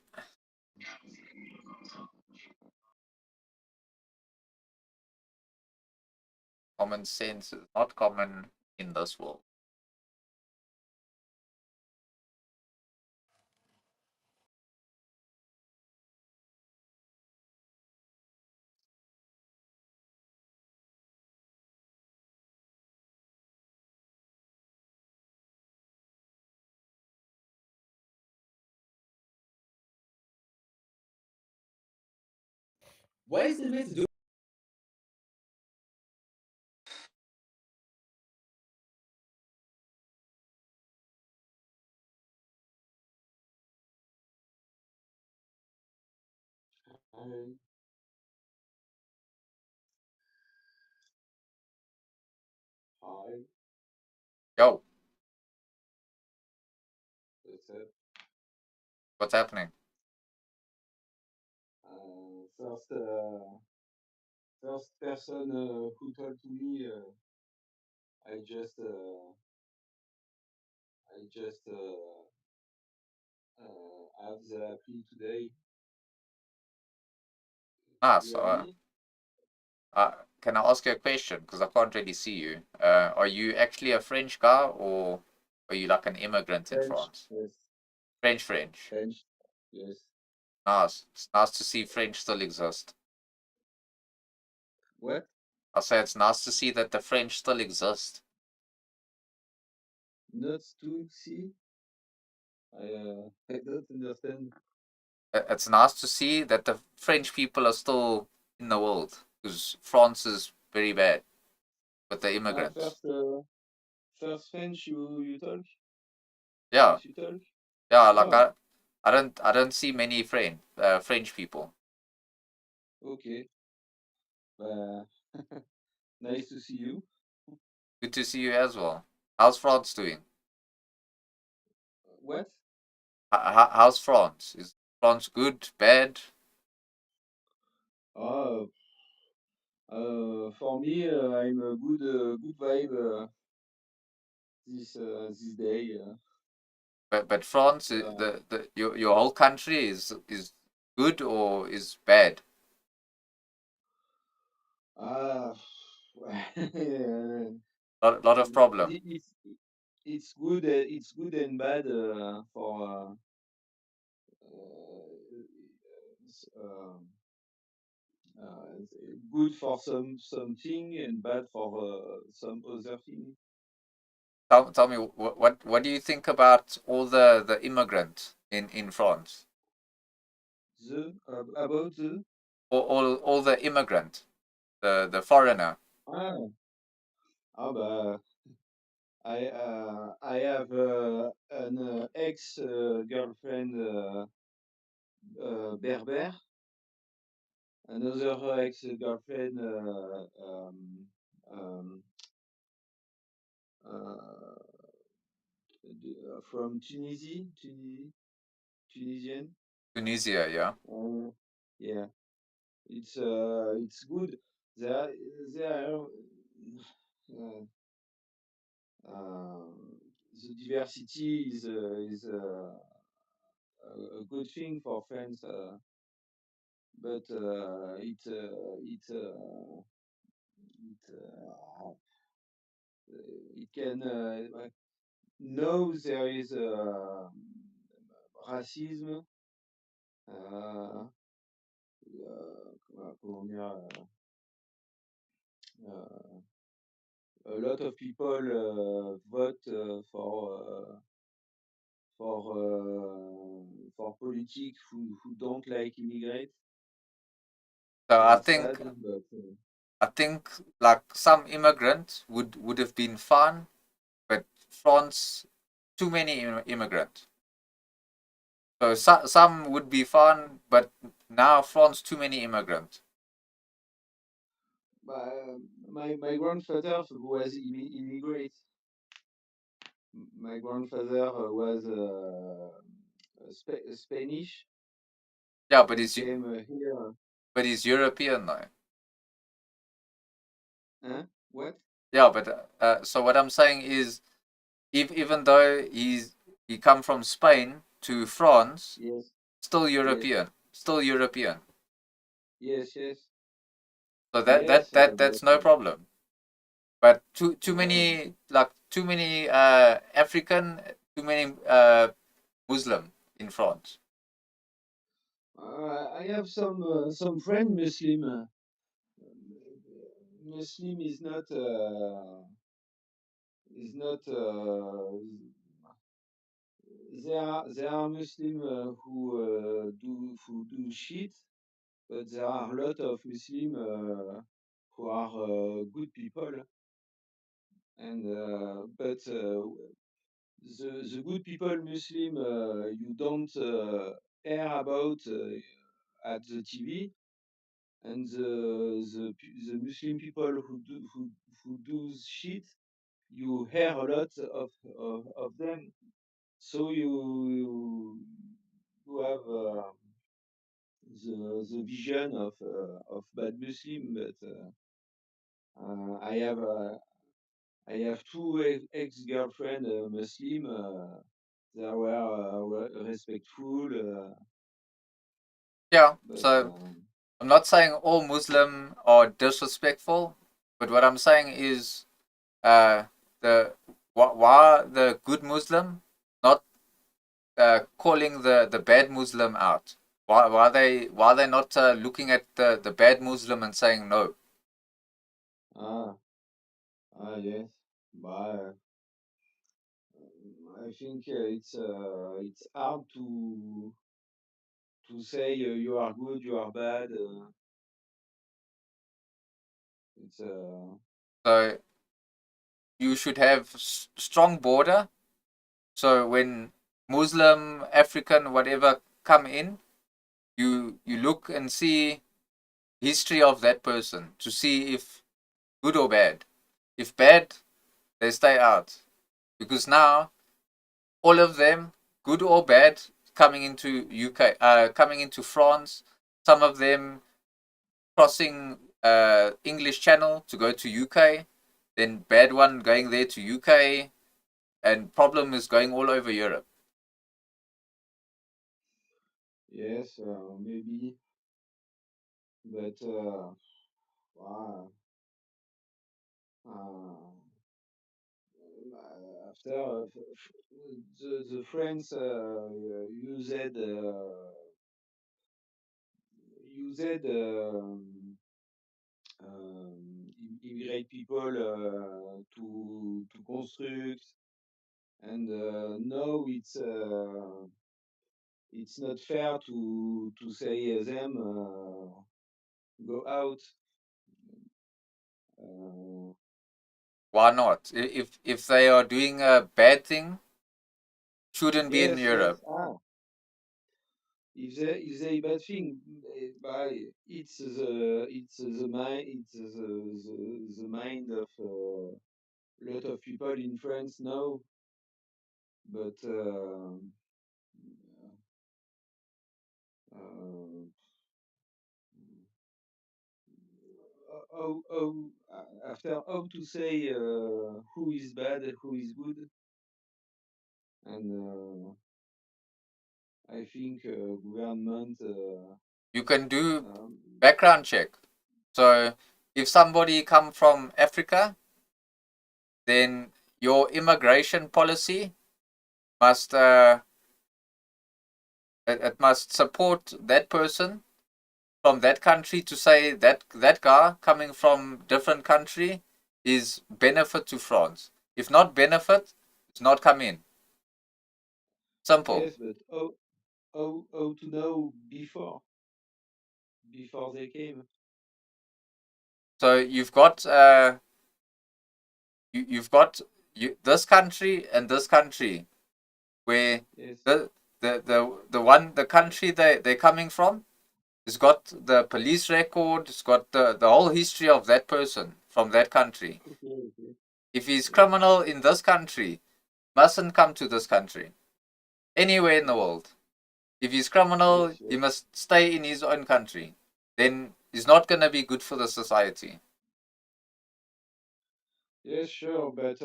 Common sense is not common in this world. Why is the way to do? Hi, hi, Yo, what's up? what's happening? First person who told to me, I just, have the appli today. Nice. You hear me? Uh, can I ask you a question? Because I can't really see you. Are you actually a French guy or are you like an immigrant in French, France? yes, French, French. French, yes. Nice. It's nice to see French still exist. What? I say it's nice to see that the French still exist. Not to see? I don't understand. It's nice to see that the French people are still in the world because France is very bad with the Ah, immigrants. first French you talk? Yeah, French you talk? yeah. Like Oh, I don't see many French people. okay. Uh, nice to see you. Good to see you as well. How's France doing? What? How's France? Is France good, bad? Ah, for me, I'm a good vibe this day. But France, Uh, your whole country is good or is bad? ah, Lot of problem. it's it's good and bad for s- um, good for something and bad for some other thing. Tell me what do you think about all the immigrant in France? About the All the immigrant, the foreigner. ah bah I have an ex girlfriend Berber, another ex girlfriend um, uh, from Tunisian. Tunisia, yeah. Yeah, it's good. They are uh, the diversity is a good thing for France, but it can know there is racism. Comment dire, a lot of people vote for politics who don't like immigrants. So It's sad, but I think like some immigrant would have been fine, but France too many immigrant. So some would be fun, but now France too many immigrant. my grandfather was immigrant. My grandfather was Spanish. Yeah, He came here. but he's European though. Huh? What? Yeah, but so what I'm saying is, if even though he come from Spain to France, Yes, still yes, European, still European. yes, yes, So yes. that's no problem. but too Ah, many too many African, too many Muslim in France. I have some friend Muslim. Muslim is not there are Muslim who do shit, but there are a lot of Muslim who are good people, and but the good people Muslim you don't hear about at the TV, and the Muslim people who do shit, you hear a lot of them. So you have the vision of bad Muslim, but uh, I have uh, I have two ex-girlfriend Muslim. They were respectful, Yeah, but so I'm not saying all Muslim are disrespectful, but what I'm saying is uh, the why the good Muslim not calling the bad Muslim out? Why they not looking at the bad Muslim and saying no? ah yes, but I think it's hard to say you are good, you are bad. It's So you should have strong border. So when Muslim, African, whatever come in, you look and see history of that person to see if good or bad. If bad, they stay out because now all of them, good or bad, coming into UK, coming into France. Some of them crossing English Channel to go to UK. Then bad one going there to UK, and problem is going all over Europe. yes, maybe, but wow, uh, after the friends used immigrate people to construct, and now it's not fair to say them go out. Uh, Why not? If they are doing a bad thing, shouldn't be in yes, yes. Europe. If they bad thing, by it's the mind of lot of people in France now, but uh, after how to say who is bad, who is good, and I think government. You can do Um, background check. So if somebody come from Africa, then your immigration policy must it must support that person from that country to say that that guy coming from different country is benefit to France. If not benefit, it's not come in. Simple. yes, but how to know before they came? So you've got this country and this country where Yes. the the country they're coming from, it's got the police record, it's got the whole history of that person from that country. Okay. Okay. If he's Yes. criminal in this country, mustn't come to this country. Anywhere in the Yes. world. If he's criminal, Yes. he Yes. must stay in his own country. Then he's not gonna be good for the society. Yes. Sure. But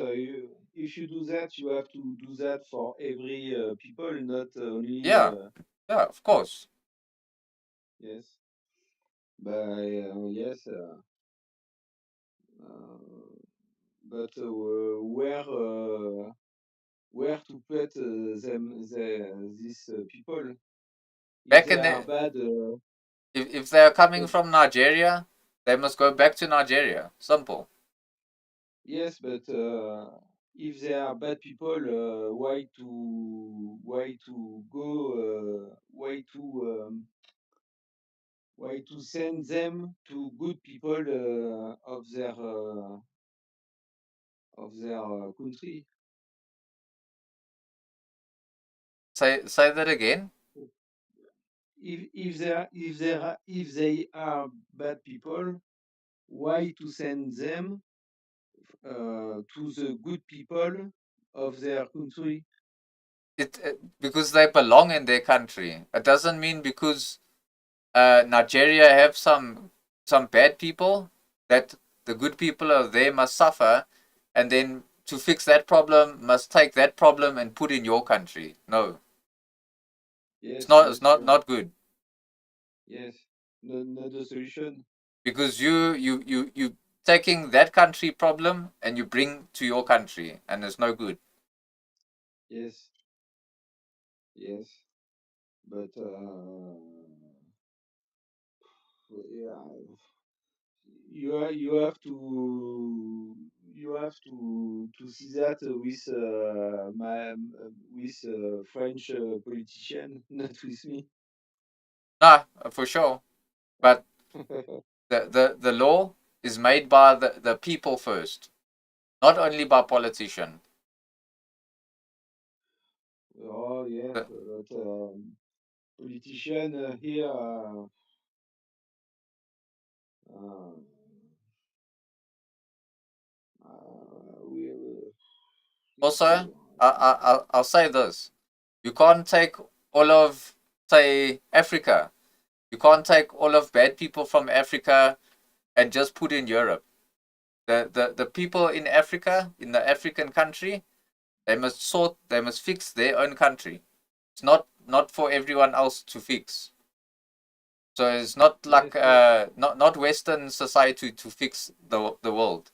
if you do that, you have to do that for every people, not only. Yeah, yeah, of course. Yes. But yes. Uh, but where to put these people? If Back they in are the bad, if they are coming but from Nigeria, they must go back to Nigeria. Simple. yes, but if they are bad people, why to go? Why to send them to good people of their country? Say that again. If they are bad people, why to send them to the good people of their country? It because they belong in their country. It doesn't mean because Nigeria have some bad people that the good people of there must suffer, and then to fix that problem must take that problem and put in your country. No, it's Yes, not. It's yes, not sure. not good Yes, no, not the solution. because you taking that country problem and you bring to your country, and it's no good. Yes, yes, but yeah, you have to see that with French politician, not with me. Nah, for sure. But the law is made by the people first, not only by politicians. Oh yes, The, but politician here uh, will Also, it's I'll say this: you can't take all of, say, Africa. You can't take all of bad people from Africa and just put in Europe. The people in Africa, in the African country, they must fix their own country. It's not for everyone else to fix. So it's not like yes, yes, not Western society to fix the world.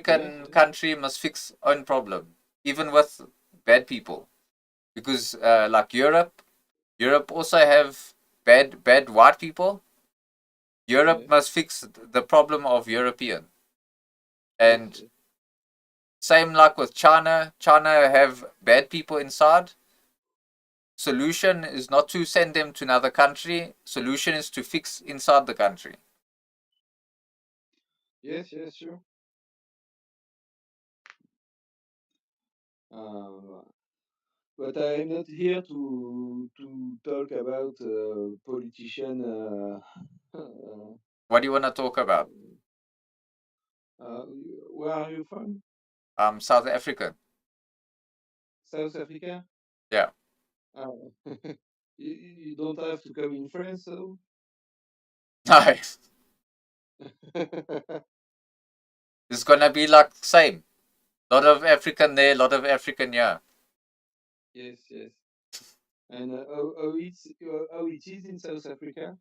yes, African yes, country must fix own problem, even with bad people, because like Europe also have bad white people. Europe yes, must fix the problem of European. yes, And yes, same like with China. China have bad people inside. Solution is not to send them to another country. Solution is to fix inside the country. yes, yes, sure. Um, but I'm not here to talk about politician. What do you want to talk about? Uh, where are you from? South African. South Africa? Yeah. Uh, you don't have to come in France, so. Nice. It's gonna be like same. Lot of African there, lot of African here. Yes, yes. And how it is in South Africa?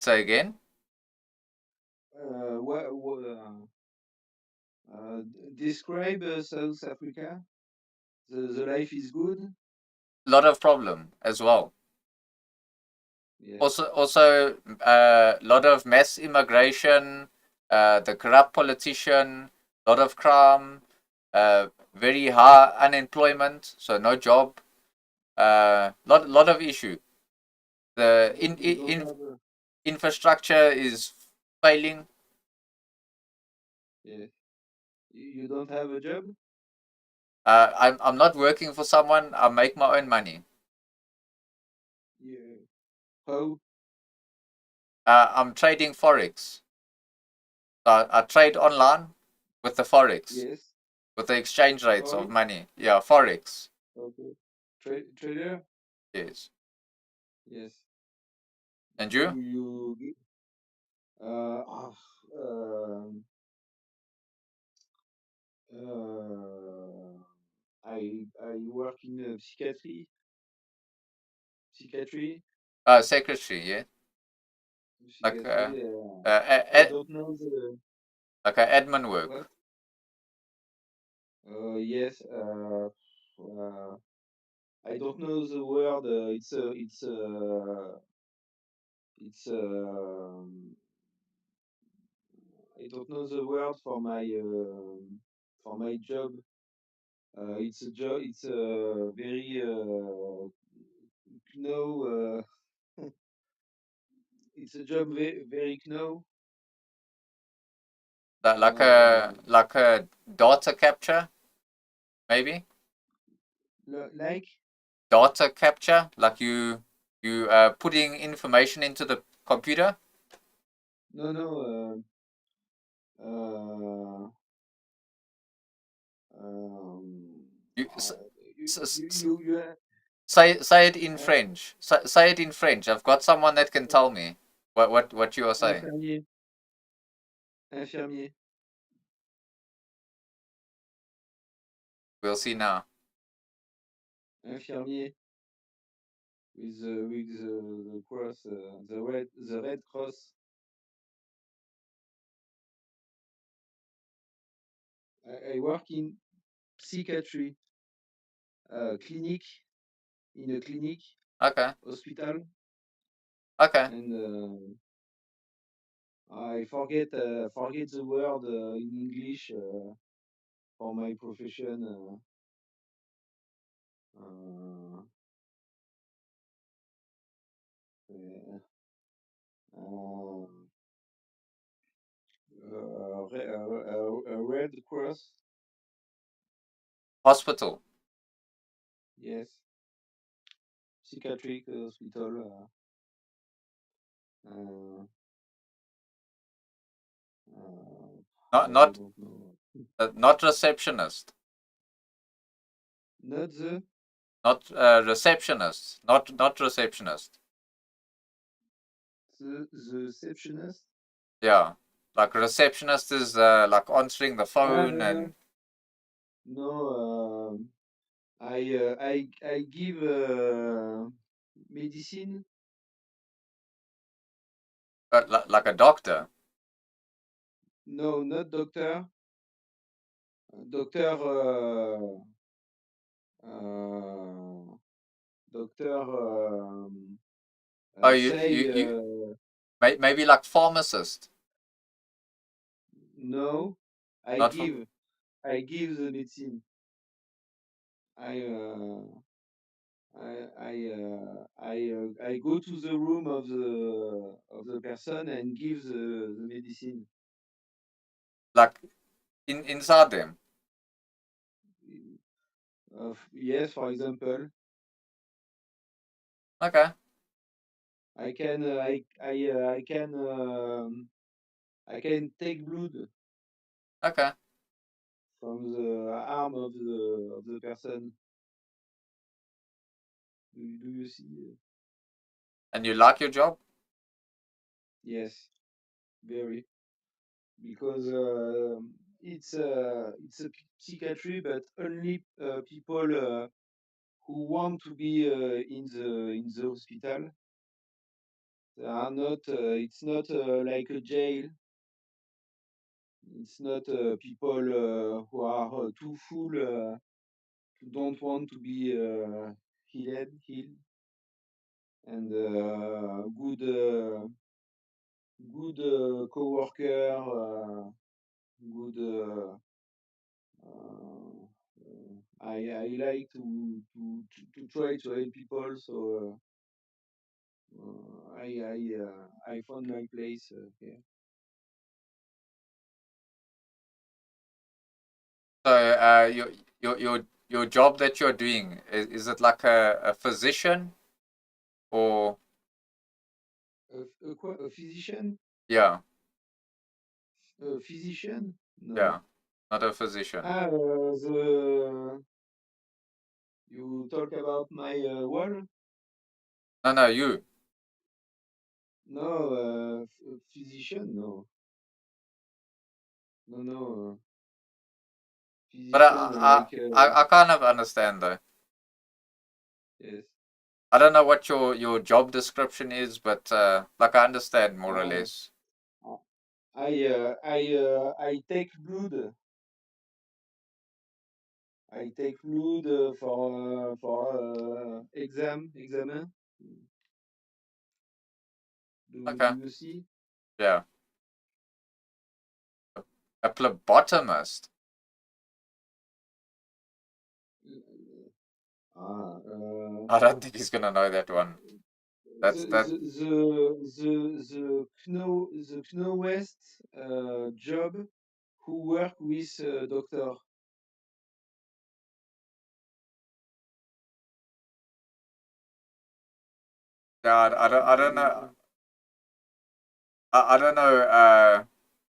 Say again. Describe South Africa. The life is good. Lot of problem as well. Yes, Also, lot of mass immigration, the corrupt politician, lot of crime, very high unemployment, so no job, lot of issue. The you don't have infrastructure is failing. yes. You don't have a job. I'm not working for someone. I make my own money. Yeah. How? I'm trading forex. I trade online with the forex, Yes. with the exchange rates of Forex. money. Yeah, forex. Okay. Trader. Yes. Yes. And You you? you uh ah, um uh I work in psychiatry. Secretary. Yeah. Like Psychiatry. uh, I uh, don't know the. Like a admin work. What? Yes. I don't know the word. It's I don't know the word for my job. It's a job. It's a very know. It's a job very know. Uh, Like a data capture, maybe like data capture. Like you putting information into the computer. no. Uh, um, You uh, you, s- you, s- you, you, say it in uh, French. Say it in French. I've got someone that can tell me what you are saying. infirmier, infirmier, We'll see now. infirmier with the cross, the red cross. I work in psychiatry, clinic in a clinic, Okay. hospital, Okay. and I forget the word in English for my profession. Uh, uh, uh, Red Cross. Hospital. Yes, psychiatric hospital. Uh, Not I not don't know. not receptionist. Not Not receptionist. Not receptionist. the receptionist. Yeah. Like receptionist is like answering the phone Uh, and no, I give medicine. like a doctor. No, not doctor. Doctor. Uh, Doctor. Oh, Say maybe like pharmacist. no. I Not for give. I give the medicine. I uh, I go to the room of the person and give the medicine. like inside them. Yes, for example, Okay. I can I can take blood Okay. from the arm of the person. Do you see? And you like your job? Yes, very, because it's a psychiatry, but only people who want to be in the hospital. They are not. It's not like a jail. It's not people who are too full, who don't want to be healed, and good coworker, good. I like to try to help people, so I found my place here. So your job that you're doing is it like a physician or A physician? yeah, A physician? yeah, No. not a physician. The you talk about my wall? No, you. No, physician? No, no. But Physician like I kind of understand though. yes. I don't know what your job description is, but like I understand more or Uh, less. I take blood. I take blood for examen. Do Okay. you see? Yeah. A phlebotomist. Ah, I don't think he's gonna know that one. the That's that. Kno West job who work with doctor. Yeah, I don't know. I don't know.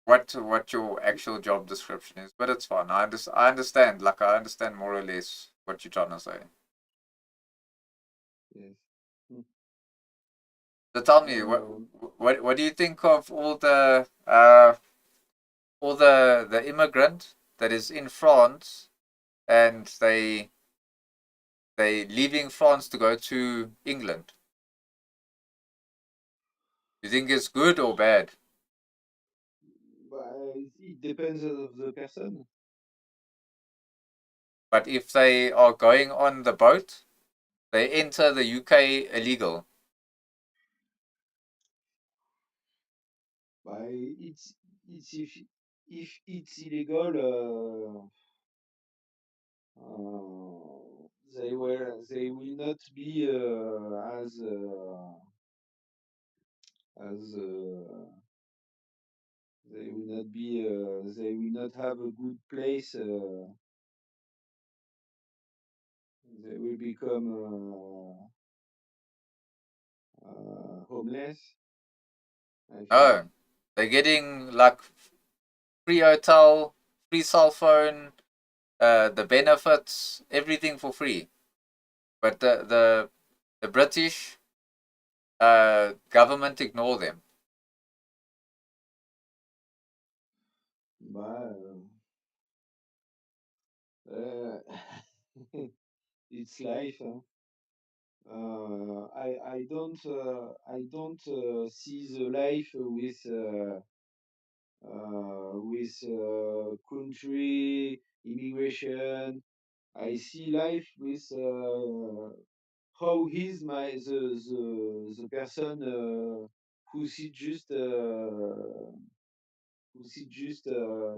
What your actual job description is, but it's fine. I understand. Like I understand more or less what you're trying to say. Yes. Hmm. So tell me, Um, what do you think of all the immigrant that is in France and they leaving France to go to England? You think it's good or bad? but it depends of the person. But if they are going on the boat, they enter the UK illegal. But it's if it's illegal, they will not be as they will not be they will not have a good place. They will become homeless, I think. No, they're getting like free hotel, free cell phone, the benefits, everything for free. But the British government ignore them. But uh, it's life. Huh? I don't see the life with country immigration. I see life with how is the person who sit just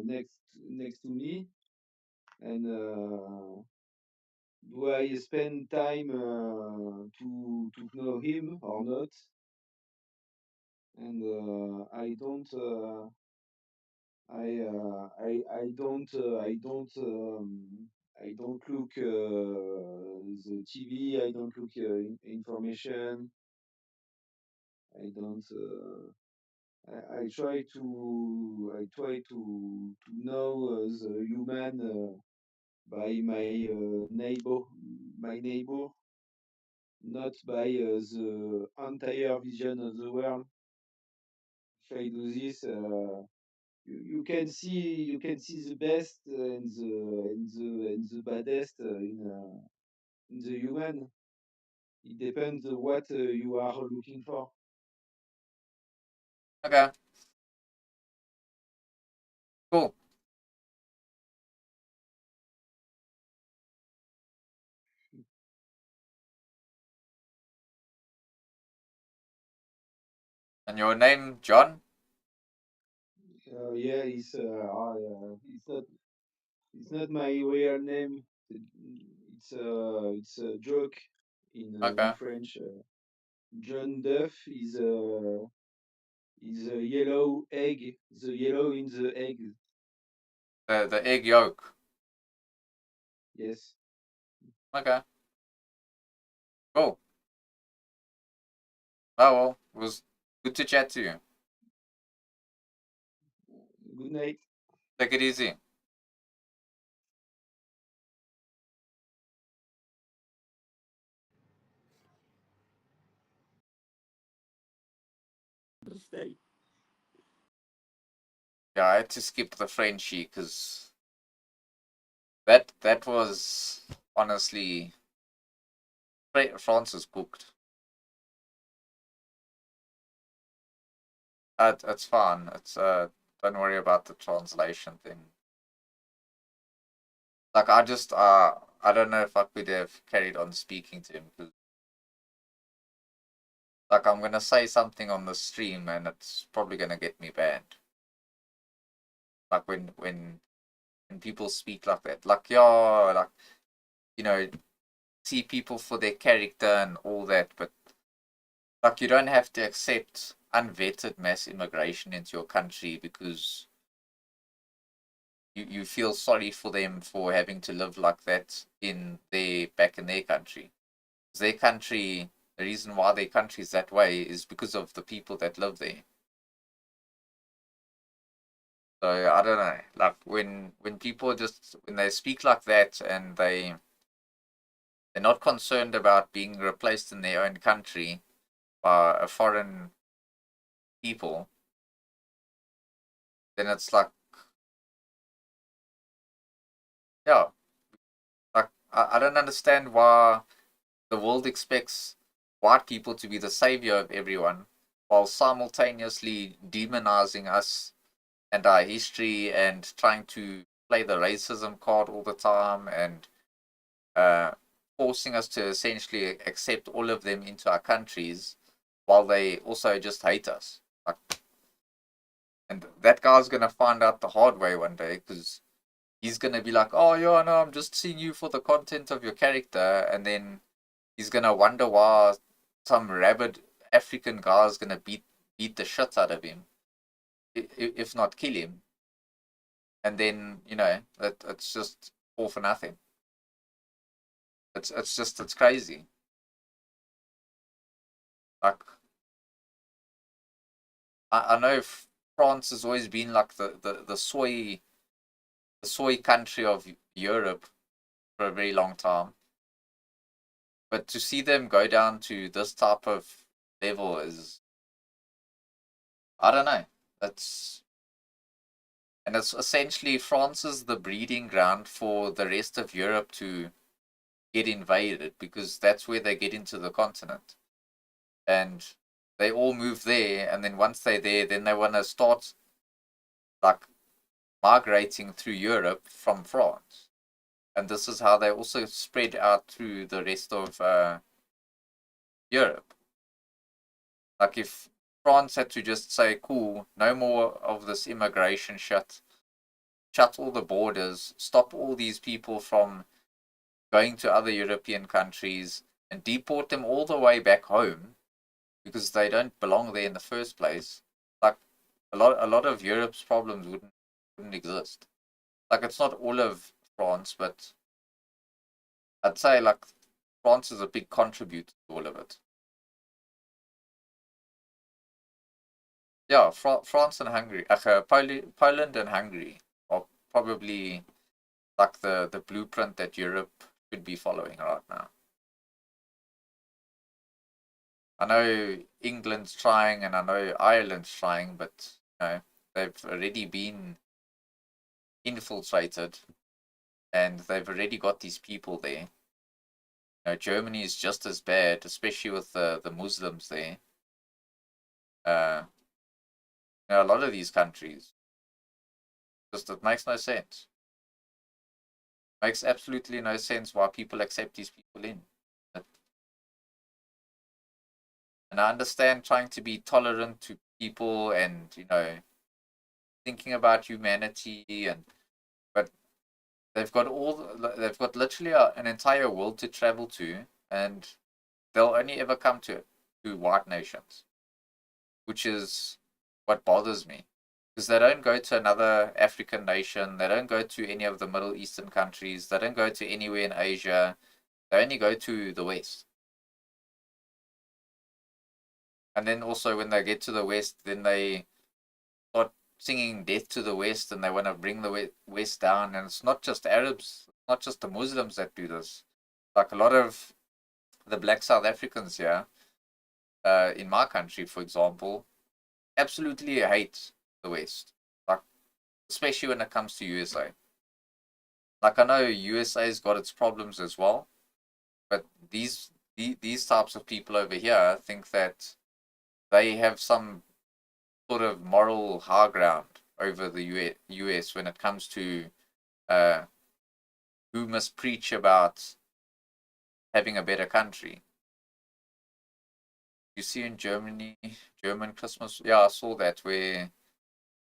next to me, and do I spend time to know him or not? And I don't look the TV. I don't look information. I don't. I try to know the human by my neighbor, not by the entire vision of the world. If I do this, you can see the best and the baddest in the human. It depends what you are looking for. Okay, cool. And your name, John? Yeah, it's not my real name. It's a joke in Okay. French. John Duff is a yellow egg. The yellow in the egg. The egg yolk. Yes. Okay, cool. Oh well, it was good to chat to you. Good night. Take it easy. Stay. Yeah, I had to skip the Frenchie because that was honestly France is cooked. It's fine. It's don't worry about the translation thing. Like I just I don't know if I could have carried on speaking to him because like I'm gonna say something on the stream and it's probably gonna get me banned. Like when people speak like that, like yeah, like you know, see people for their character and all that, but like you don't have to accept unvetted mass immigration into your country because you feel sorry for them for having to live like that back in their country. Their country, the reason why their country is that way is because of the people that live there. So I don't know. Like when people just when they speak like that and they're not concerned about being replaced in their own country by a foreign people, then it's like yeah, like I don't understand why the world expects white people to be the savior of everyone while simultaneously demonizing us and our history and trying to play the racism card all the time and uh, forcing us to essentially accept all of them into our countries while they also just hate us. Like, and that guy's gonna find out the hard way one day because he's gonna be like, "Oh yeah, no, I'm just seeing you for the content of your character," and then he's gonna wonder why some rabid African guy's gonna beat the shit out of him, if not kill him, and then that it's just all for nothing. It's crazy. Like I know France has always been like the soy country of Europe for a very long time, but to see them go down to this type of level is I don't know. It's and it's essentially France is the breeding ground for the rest of Europe to get invaded because that's where they get into the continent. And they all move there and then once they're there then they want to start like migrating through Europe from France. And this is how they also spread out through the rest of Europe. Like if France had to just say, cool, no more of this immigration shut all the borders, stop all these people from going to other European countries and deport them all the way back home because they don't belong there in the first place. Like a lot of Europe's problems wouldn't exist. Like it's not all of France, but I'd say like France is a big contributor to all of it. Yeah, France and Hungary, Poland and Hungary are probably like the blueprint that Europe should be following right now. I know England's trying and I know Ireland's trying, but they've already been infiltrated and they've already got these people there. Germany is just as bad, especially with the Muslims there. Uh, a lot of these countries, just it makes no sense. Makes absolutely no sense why people accept these people in. And I understand trying to be tolerant to people and thinking about humanity but they've got literally an entire world to travel to, and they'll only ever come to white nations, which is what bothers me. Because they don't go to another African nation, they don't go to any of the Middle Eastern countries, they don't go to anywhere in Asia, they only go to the West. And then also when they get to the West, then they start singing death to the West and they want to bring the West down. And it's not just Arabs, not just the Muslims that do this. Like a lot of the black South Africans here, in my country, for example, absolutely hate the West. Like, especially when it comes to USA. Like I know USA's got its problems as well, but these types of people over here think that they have some sort of moral high ground over the US when it comes to who must preach about having a better country. You see in Germany, German Christmas, yeah, I saw that where,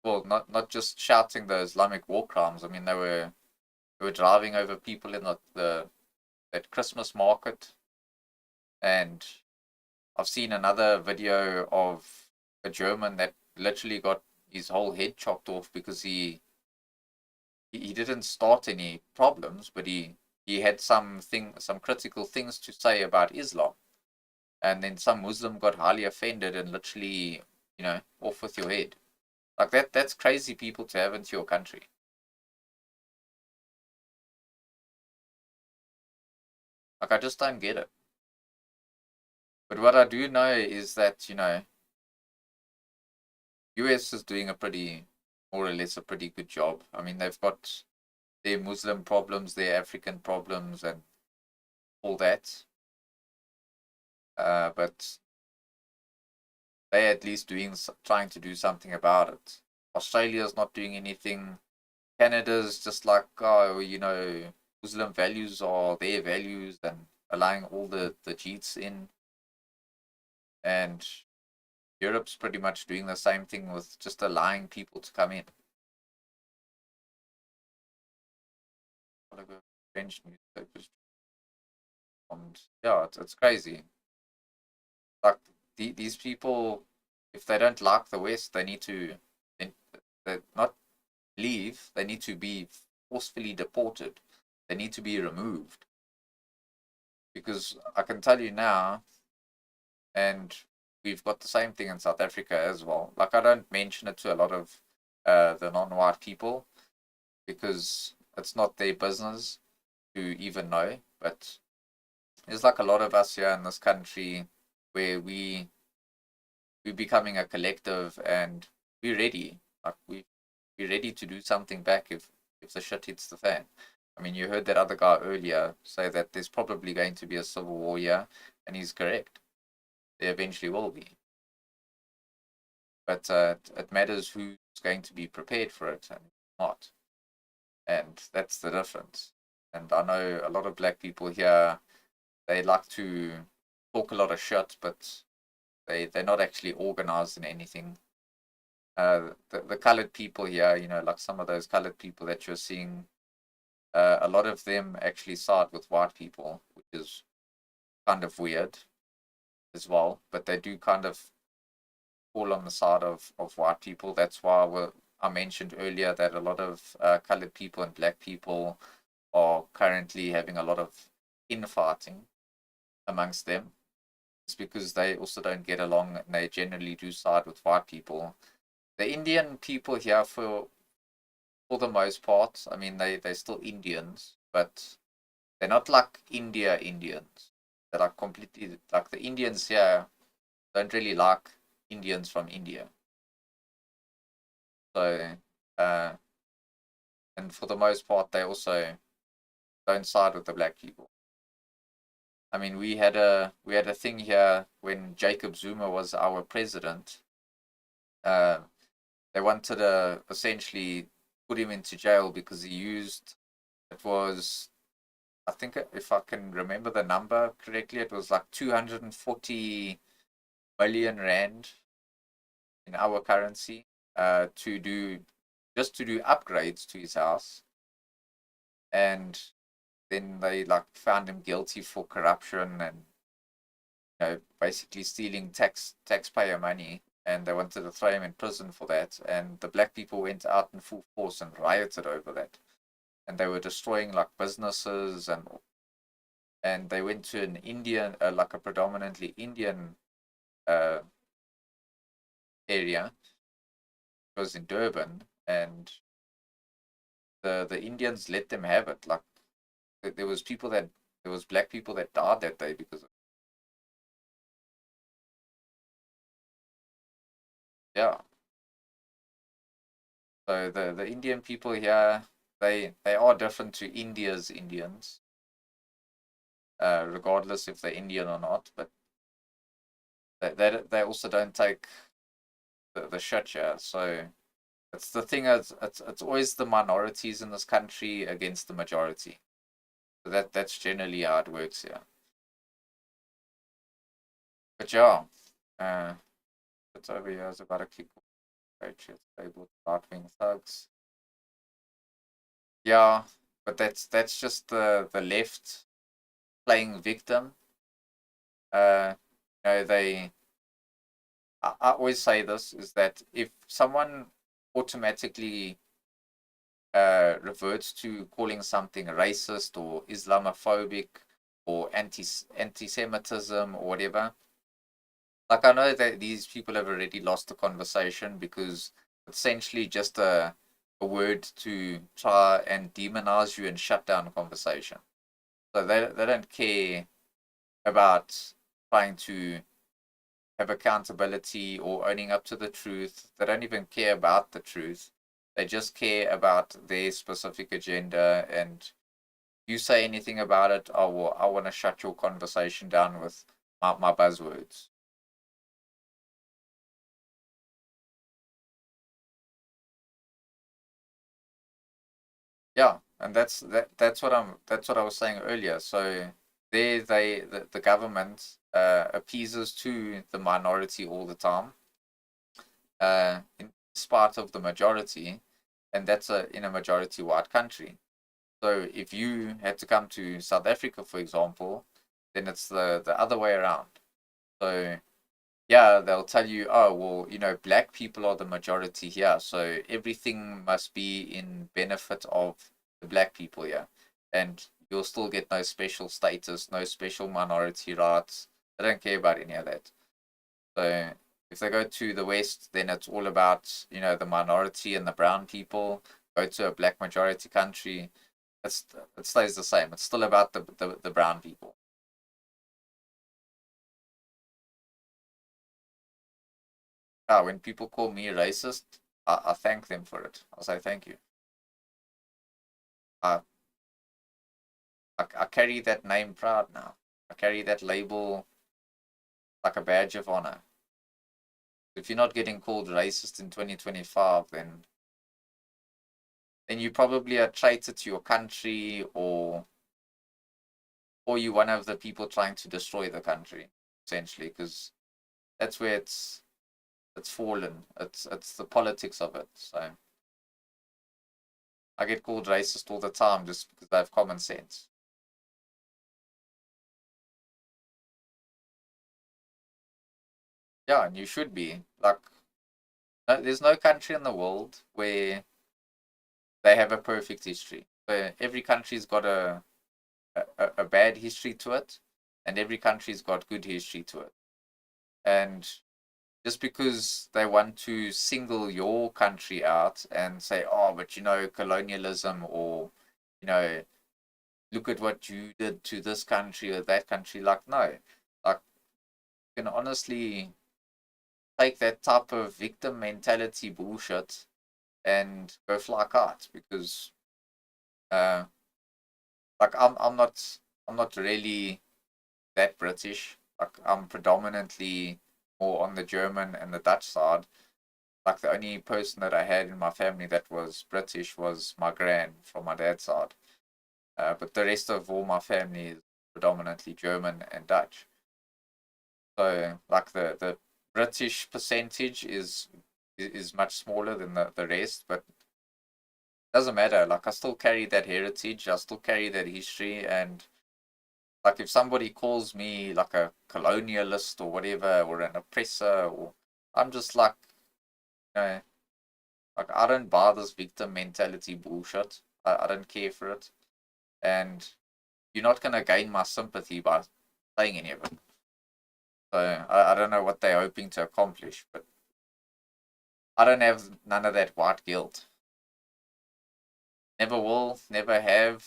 well, not just shouting the Islamic war crimes. I mean, they were driving over people in that Christmas market, and I've seen another video of a German that literally got his whole head chopped off because he didn't start any problems, but he had some critical things to say about Islam, and then some Muslim got highly offended and literally, off with your head. Like that's crazy people to have into your country. Like I just don't get it. But what I do know is that, US is doing more or less a pretty good job. I mean, they've got their Muslim problems, their African problems, and all that. But they're at least trying to do something about it. Australia's not doing anything. Canada's just like, oh, Muslim values are their values and allowing all the cheats in. And Europe's pretty much doing the same thing with just allowing people to come in. French newspapers. And yeah, it's crazy. Like these people, if they don't like the West, they need to they not leave. They need to be forcefully deported. They need to be removed. Because I can tell you now, and we've got the same thing in South Africa as well. Like I don't mention it to a lot of the non-white people because it's not their business to even know. But there's like a lot of us here in this country where we're becoming a collective and we're ready. Like we're ready to do something back if the shit hits the fan. I mean, you heard that other guy earlier say that there's probably going to be a civil war here, and he's correct. There eventually will be. But it matters who's going to be prepared for it and not. And that's the difference. And I know a lot of black people here, they like to talk a lot of shit, but they're not actually organized in anything. The colored people here, like some of those colored people that you're seeing, a lot of them actually side with white people, which is kind of weird as well. But they do kind of fall on the side of white people. That's why I mentioned earlier that a lot of colored people and black people are currently having a lot of infighting amongst them. It's because they also don't get along and they generally do side with white people. The Indian people here, for the most part, I mean, they're still Indians, but they're not like Indians. They're like completely, like the Indians here don't really like Indians from India. So, and for the most part, they also don't side with the black people. I mean, we had a thing here when Jacob Zuma was our president. They wanted to essentially put him into jail because he used, it was, I think if I can remember the number correctly, it was like 240 million rand in our currency to do upgrades to his house, and then they like found him guilty for corruption and basically stealing taxpayer money, and they wanted to throw him in prison for that. And the black people went out in full force and rioted over that, and they were destroying like businesses, and they went to an Indian, like a predominantly Indian area. It was in Durban, and the Indians let them have it. Like there was black people that died that day because of, yeah. So the Indian people here, they are different to India's Indians, regardless if they're Indian or not. But they also don't take the shit here. So It's the thing. It's always the minorities in this country against the majority. So that's generally how it works here. But yeah, it's over here is about to kick off. Patriots labeled right-wing thugs. Yeah, but that's just the left playing victim. You know, I always say this is that if someone automatically reverts to calling something racist or Islamophobic or anti-Semitism or whatever, like I know that these people have already lost the conversation because it's essentially just a word to try and demonize you and shut down conversation. So they don't care about trying to have accountability or owning up to the truth. They don't even care about the truth. They just care about their specific agenda. And you say anything about it, I want to shut your conversation down with my buzzwords. Yeah, and that's what I was saying earlier. So the government appeases to the minority all the time, in spite of the majority, and that's in a majority white country. So if you had to come to South Africa, for example, then it's the other way around. So yeah, they'll tell you, oh, well, you know, black people are the majority here, so everything must be in benefit of the black people here. And you'll still get no special status, no special minority rights. They don't care about any of that. So if they go to the West, then it's all about, you know, the minority and the brown people. Go to a black majority country, it stays the same. It's still about the brown people. When people call me racist, I thank them for it. I'll say thank you. I, I carry that name proud now. I carry that label like a badge of honor. If you're not getting called racist in 2025, then you probably are traitor to your country, or you one of the people trying to destroy the country, essentially, because that's where it's fallen. It's the politics of it. So I get called racist all the time just because I have common sense. Yeah, and you should be. Like, there's no country in the world where they have a perfect history. But every country's got a bad history to it, and every country's got good history to it. And just because they want to single your country out and say, oh, but you know, colonialism, or, you know, look at what you did to this country or that country, like, no. Like, you can honestly take that type of victim mentality bullshit and go fly kite, because uh like I'm not really that British. Like, I'm predominantly more on the German and the Dutch side. Like, the only person that I had in my family that was British was my gran from my dad's side. But the rest of all my family is predominantly German and Dutch. So like the British percentage is much smaller than the rest, but doesn't matter. Like, I still carry that heritage, I still carry that history, and like, if somebody calls me like a colonialist or whatever, or an oppressor, or I'm just like, you know, like, I don't buy this victim mentality bullshit. I don't care for it, and you're not gonna gain my sympathy by saying any of it. So I don't know what they're hoping to accomplish, but I don't have none of that white guilt. Never will, never have.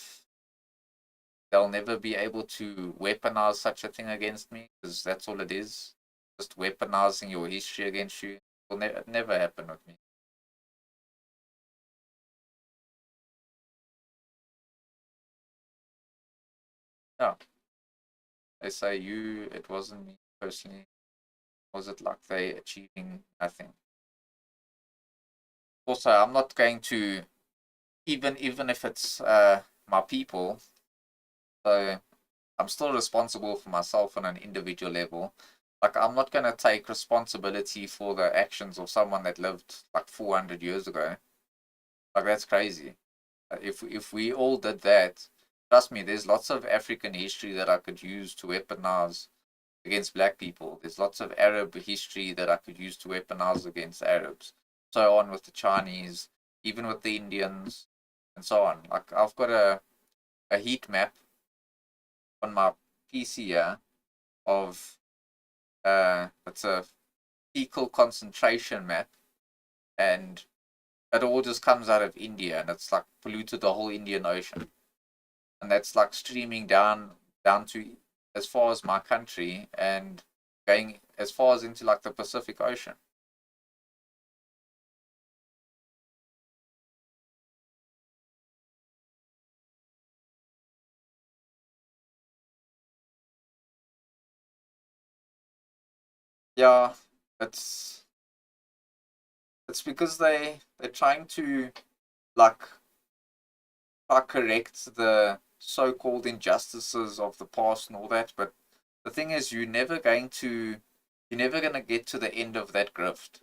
They'll never be able to weaponize such a thing against me, because that's all it is. Just weaponizing your history against you. Will never happen with me. No. They say you, it wasn't me personally. Was it like they achieving nothing? also I'm not going to, even if it's my people, so I'm still responsible for myself on an individual level. Like, I'm not going to take responsibility for the actions of someone that lived like 400 years ago. Like, that's crazy. If we all did that, trust me, there's lots of African history that I could use to weaponize against black people. There's lots of Arab history that I could use to weaponize against Arabs. So on with the Chinese, even with the Indians, and so on. Like, I've got a heat map on my PC here of it's a fecal concentration map, and it all just comes out of India, and it's like polluted the whole Indian Ocean, and that's like streaming down to as far as my country and going as far as into like the Pacific Ocean. Yeah, it's it's because they're trying to like correct the so-called injustices of the past and all that, but the thing is, you're never going to get to the end of that grift.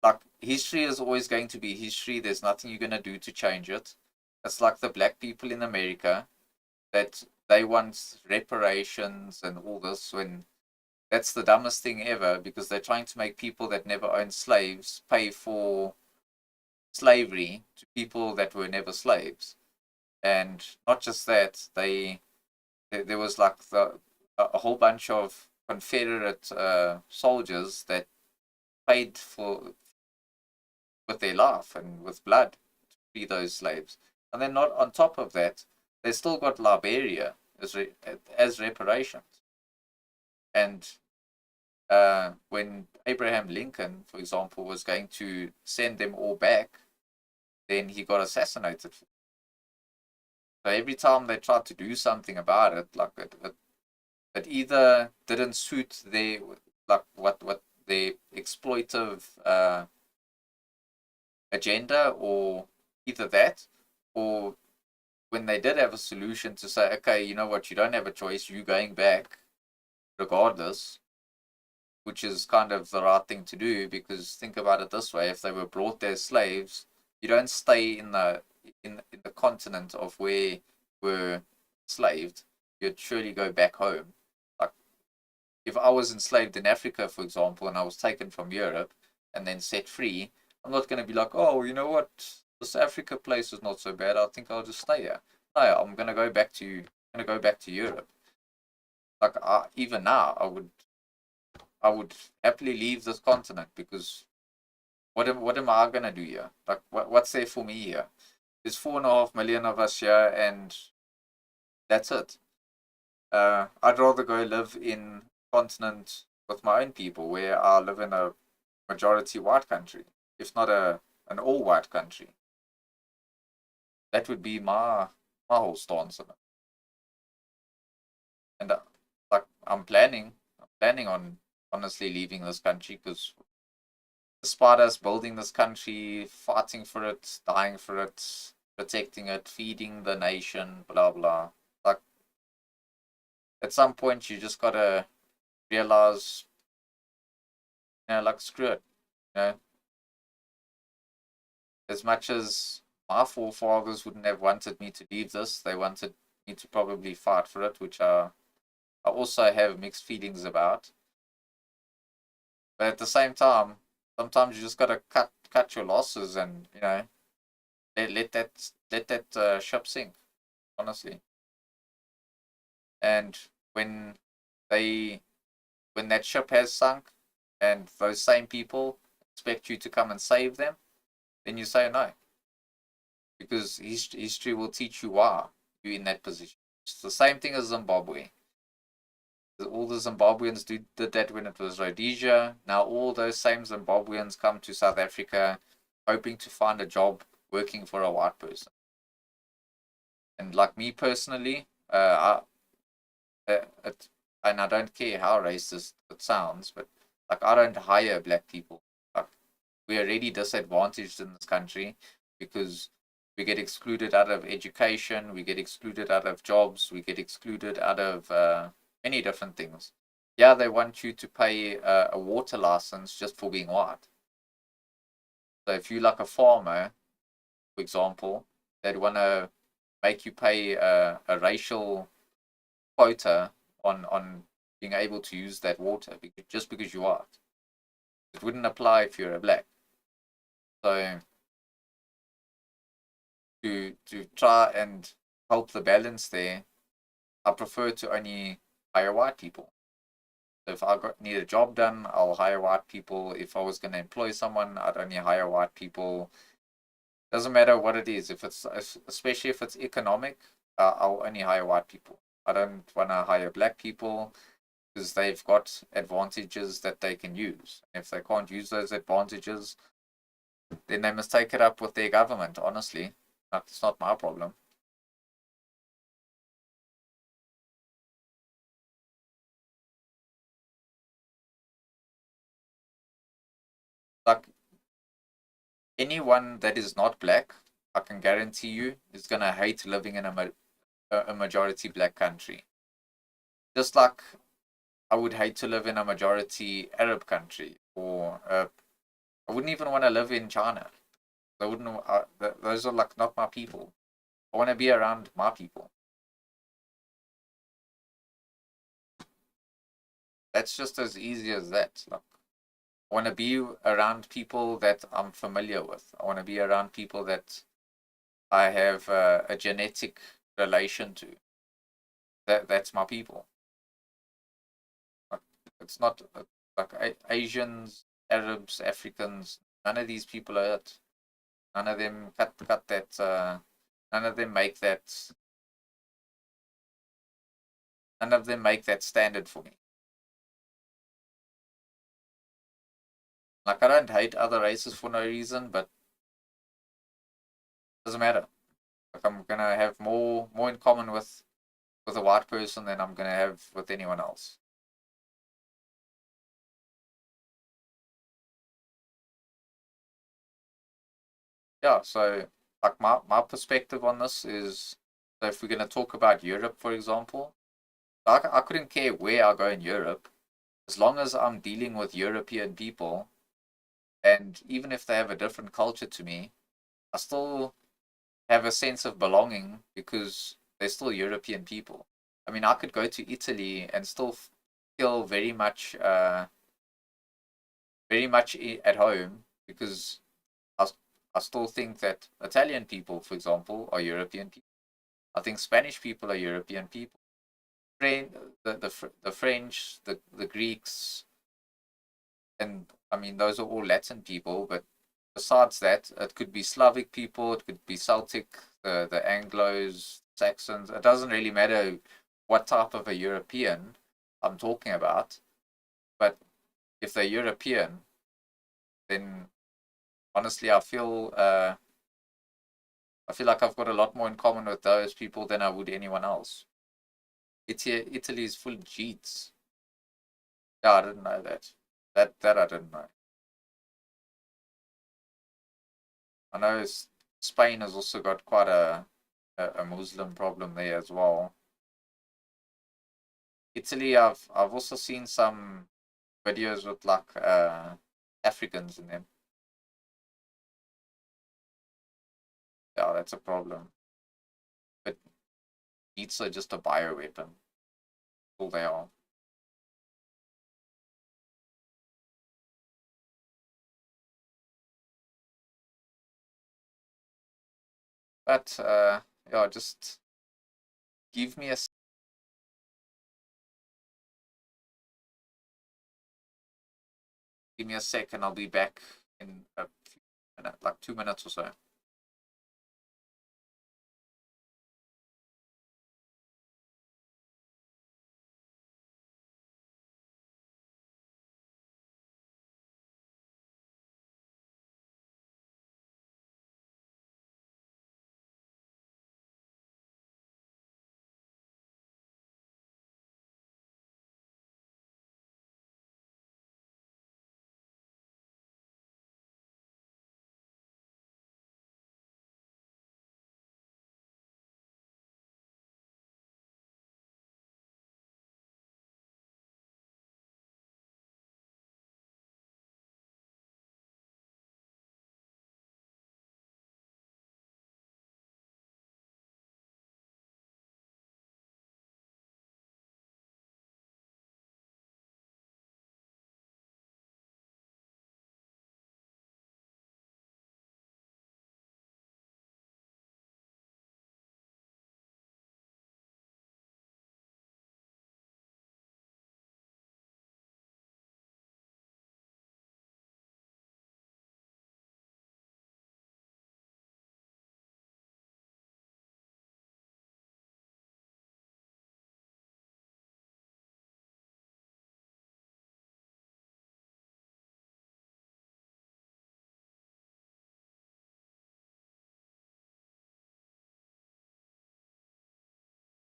Like, history is always going to be history. There's nothing you're going to do to change it. It's like the black people in America that they want reparations and all this, when that's the dumbest thing ever, because they're trying to make people that never owned slaves pay for slavery to people that were never slaves. And not just that, there was like a whole bunch of Confederate soldiers that paid for with their life and with blood to free those slaves. And then not on top of that, they still got Liberia as reparations. And when Abraham Lincoln, for example, was going to send them all back, then he got assassinated. So every time they tried to do something about it, like it either didn't suit their like what their exploitive agenda, or either that, or when they did have a solution to say, okay, you know what, you don't have a choice, you going back regardless, which is kind of the right thing to do, because think about it this way: if they were brought there slaves, you don't stay in the continent of where you were enslaved. You'd surely go back home. Like, if I was enslaved in Africa, for example, and I was taken from Europe and then set free, I'm not going to be like, oh, you know what, this Africa place is not so bad, I think I'll just stay here. No, I'm going to go back to Europe. Like, even now, I would happily leave this continent, because what am I gonna do here? Like, what's there for me here? There's 4.5 million of us here, and that's it. I'd rather go live in a continent with my own people, where I live in a majority white country, if not an all white country. That would be my whole stance on it. And like, I'm planning on honestly leaving this country, because despite us building this country, fighting for it, dying for it, protecting it, feeding the nation, blah blah. Like, at some point you just gotta realize, like, screw it. You know, as much as my forefathers wouldn't have wanted me to leave this, they wanted me to probably fight for it, which I also have mixed feelings about. But at the same time, sometimes you just gotta cut your losses, and let that ship sink, honestly. And when they when that ship has sunk, and those same people expect you to come and save them, then you say no, because history will teach you why you're in that position. It's the same thing as Zimbabwe. All the Zimbabweans did that when it was Rhodesia. Now all those same Zimbabweans come to South Africa hoping to find a job working for a white person. And like me personally, it, and I don't care how racist it sounds, but like, I don't hire black people. Like, we're already disadvantaged in this country because we get excluded out of education, we get excluded out of jobs, we get excluded out of many different things. Yeah, they want you to pay a water license just for being white. So if you're like a farmer, for example, they'd want to make you pay a racial quota on being able to use that water just because you are. It wouldn't apply if you're a black. So to try and help the balance there, I prefer to only hire white people. So if need a job done, I'll hire white people. If I was going to employ someone, I'd only hire white people. Doesn't matter what it is. If it's especially if it's economic, I'll only hire white people. I don't want to hire black people because they've got advantages that they can use. If they can't use those advantages, then they must take it up with their government. Honestly, it's not my problem. Like anyone that is not black, I can guarantee you, is gonna hate living in a majority black country. Just like I would hate to live in a majority Arab country, or I wouldn't even want to live in China. I wouldn't. Those are like not my people. I want to be around my people. That's just as easy as that. Like, I want to be around people that I'm familiar with. I want to be around people that I have a genetic relation to. That's my people. Like, it's not like Asians, Arabs, Africans. None of these people are it. None of them cut that. None of them make that. None of them make that standard for me. Like I don't hate other races for no reason, but it doesn't matter. Like I'm gonna have more in common with a white person than I'm gonna have with anyone else. Yeah, so like my perspective on this is, so if we're gonna talk about Europe, for example, I couldn't care where I go in Europe, as long as I'm dealing with European people, and even if they have a different culture to me, I still have a sense of belonging because they're still European people. I mean, I could go to Italy and still feel very much at home because I, I still think that Italian people, for example, are European people. I think Spanish people are European people. French, the French, the Greeks, and I mean those are all Latin people. But besides that, it could be Slavic people, it could be Celtic, the Anglos, Saxons. It doesn't really matter what type of a European I'm talking about. But if they're European, then honestly, I feel like I've got a lot more in common with those people than I would anyone else. Italy is full of cheats. Yeah, I didn't know that. That I didn't know. I know Spain has also got quite a Muslim problem there as well. Italy, I've also seen some videos with like Africans in them. Yeah, that's a problem. But cheats are just a bioweapon. All they are. But yeah, just give me a give me a second. I'll be back in a few minutes, like 2 minutes or so.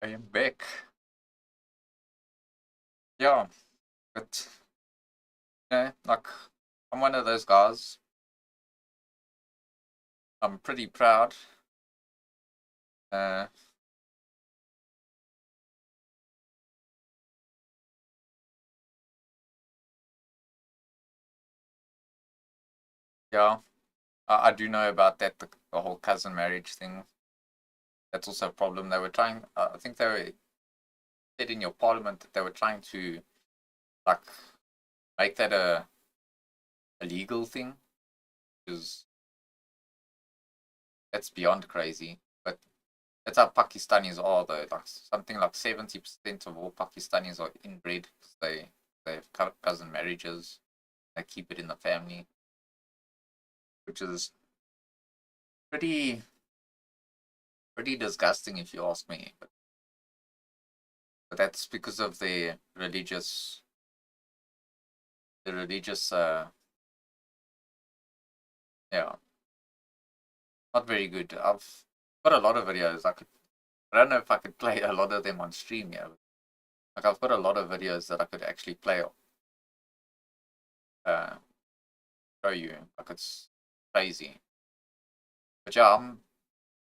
I am back. Yeah, but like I'm one of those guys. I'm pretty proud. Uh, yeah, I do know about that the whole cousin marriage thing. That's also a problem. They were trying. I think they were said in your parliament that they were trying to like make that a legal thing, because that's beyond crazy. But that's how Pakistanis are, though. Like something like 70% of all Pakistanis are inbred. They have cousin marriages. They keep it in the family, which is pretty pretty disgusting if you ask me. But that's because of the religious yeah, not very good. I've got a lot of videos. I don't know if I could play a lot of them on stream. Yeah, like I've got a lot of videos that I could actually play uh show you. Like it's crazy. But yeah,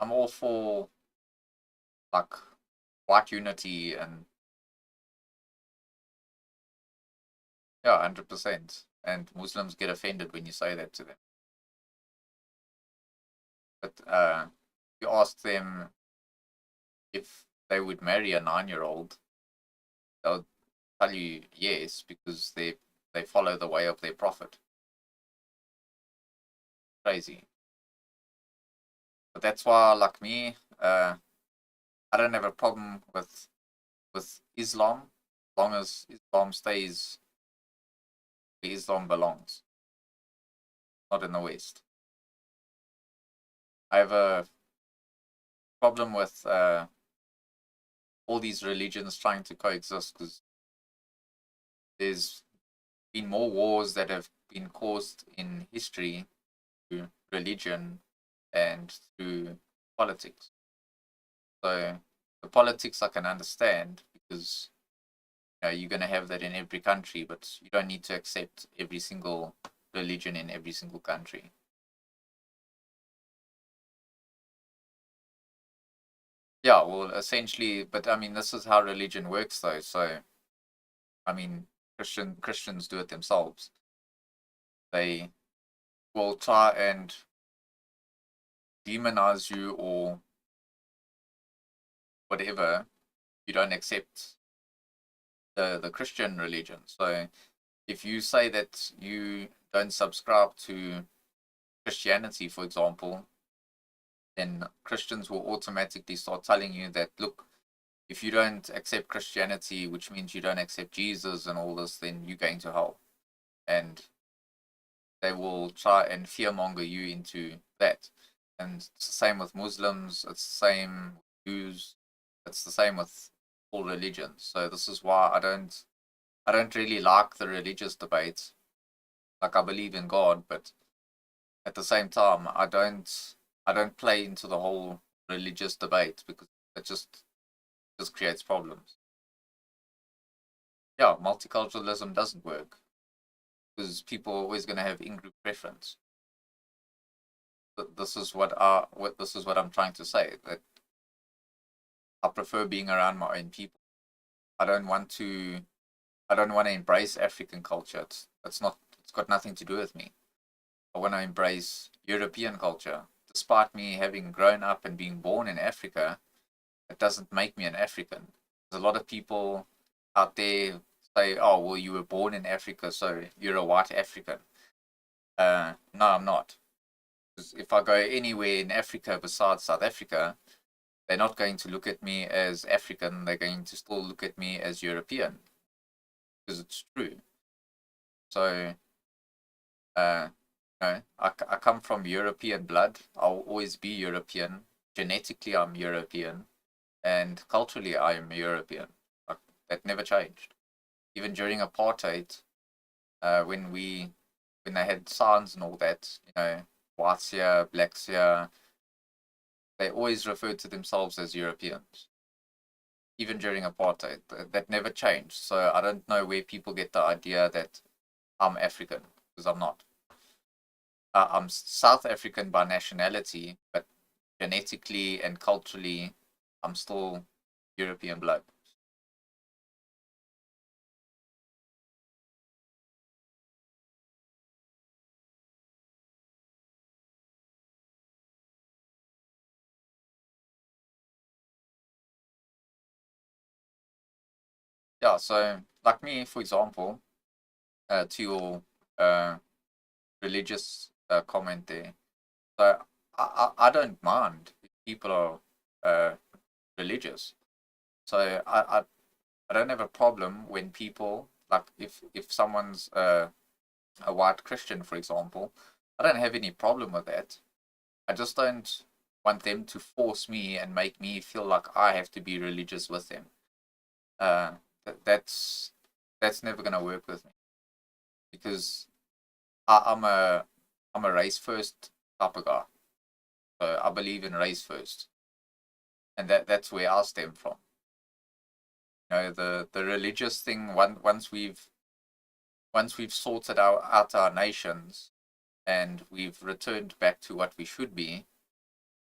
I'm all for like white unity, and yeah, 100%. And Muslims get offended when you say that to them. But you ask them if they would marry a 9-year-old, they'll tell you yes, because they follow the way of their prophet. Crazy. But that's why, like me, I don't have a problem with Islam, as long as Islam stays where Islam belongs, not in the West. I have a problem with all these religions trying to coexist, because there's been more wars that have been caused in history through religion and through politics. So the politics I can understand, because you're going to have that in every country, but you don't need to accept every single religion in every single country. Yeah, well, essentially, but I mean, this is how religion works, though. So, I mean, Christians do it themselves. They will try and demonize you or whatever. You don't accept the Christian religion. So, if you say that you don't subscribe to Christianity, for example, then Christians will automatically start telling you that, look, if you don't accept Christianity, which means you don't accept Jesus and all this, then you're going to hell. And they will try and fearmonger you into that. And it's the same with Muslims, it's the same with Jews, it's the same with all religions. So this is why I don't really like the religious debates. Like I believe in God, but at the same time I don't play into the whole religious debate, because it just creates problems. Yeah, multiculturalism doesn't work, because people are always going to have in-group preference. This is what I'm trying to say, that I prefer being around my own people. I don't want to I don't want to embrace African culture. It's got nothing to do with me. I want to embrace European culture. Despite me having grown up and being born in Africa, it doesn't make me an African. There's a lot of people out there say, "Oh, well, you were born in Africa, so you're a white African." No, I'm not. If I go anywhere in Africa besides South Africa, they're not going to look at me as African. They're going to still look at me as European, because it's true. So, uh, I come from European blood. I'll always be European. Genetically, I'm European, and culturally, I am European. Like, that never changed. Even during apartheid, when they had signs and all that, whites here, blacks here, they always referred to themselves as Europeans. even during apartheid. That never changed. So I don't know where people get the idea that I'm African, because I'm not. I'm South African by nationality, but genetically and culturally, I'm still European blood. Yeah, so like me, for example, to your uh, religious comment there. So I don't mind if people are religious. So I don't have a problem when people, like if someone's a white Christian, for example, I don't have any problem with that. I just don't want them to force me and make me feel like I have to be religious with them. Uh, that's never gonna work with me, because I'm a race first type of guy. So I believe in race first, and that's where I stem from. You know, the religious thing. Once we've sorted out our nations and we've returned back to what we should be,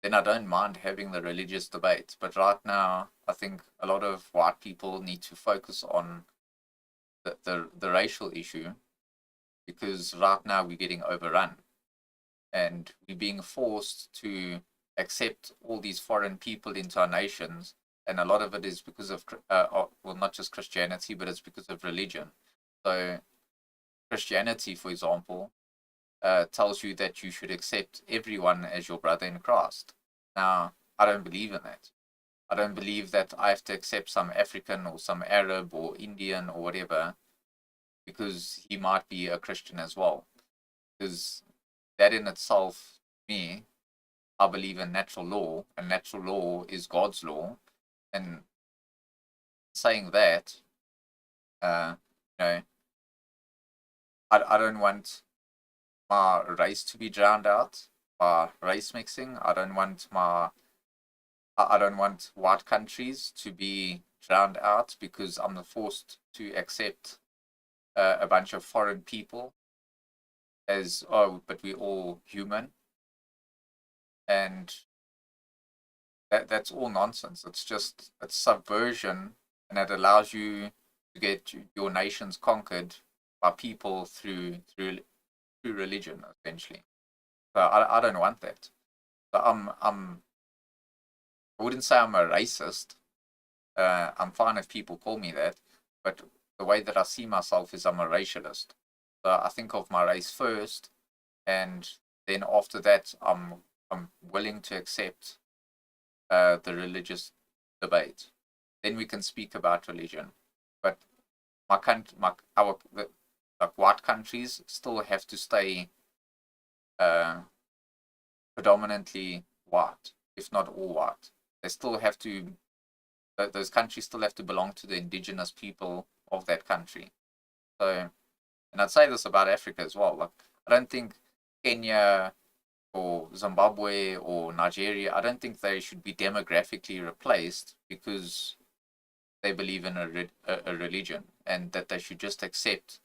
then I don't mind having the religious debate. But right now, I think a lot of white people need to focus on the racial issue, because right now we're getting overrun and we're being forced to accept all these foreign people into our nations. And a lot of it is because of, well, not just Christianity, but it's because of religion. So, Christianity, for example, tells you that you should accept everyone as your brother in Christ. Now, I don't believe in that. I don't believe that I have to accept some African or some Arab or Indian or whatever because he might be a Christian as well. Because that in itself, me, I believe in natural law, and natural law is God's law. And saying that, you know, I don't want my race to be drowned out by race mixing. I don't want white countries to be drowned out because I'm forced to accept a bunch of foreign people as, oh, but we're all human. And that's all nonsense. It's subversion, and it allows you to get your nations conquered by people through religion, essentially. So I don't want that. So I wouldn't say I'm a racist. I'm fine if people call me that, but the way that I see myself is I'm a racialist. So I think of my race first, and then after that, I'm willing to accept the religious debate. Then we can speak about religion. But my country, like white countries, still have to stay uh, predominantly white, if not all white. They still have to. Those countries still have to belong to the indigenous people of that country. So, and I'd say this about Africa as well. Like, I don't think Kenya or Zimbabwe or Nigeria, I don't think they should be demographically replaced because they believe in a religion, and that they should just accept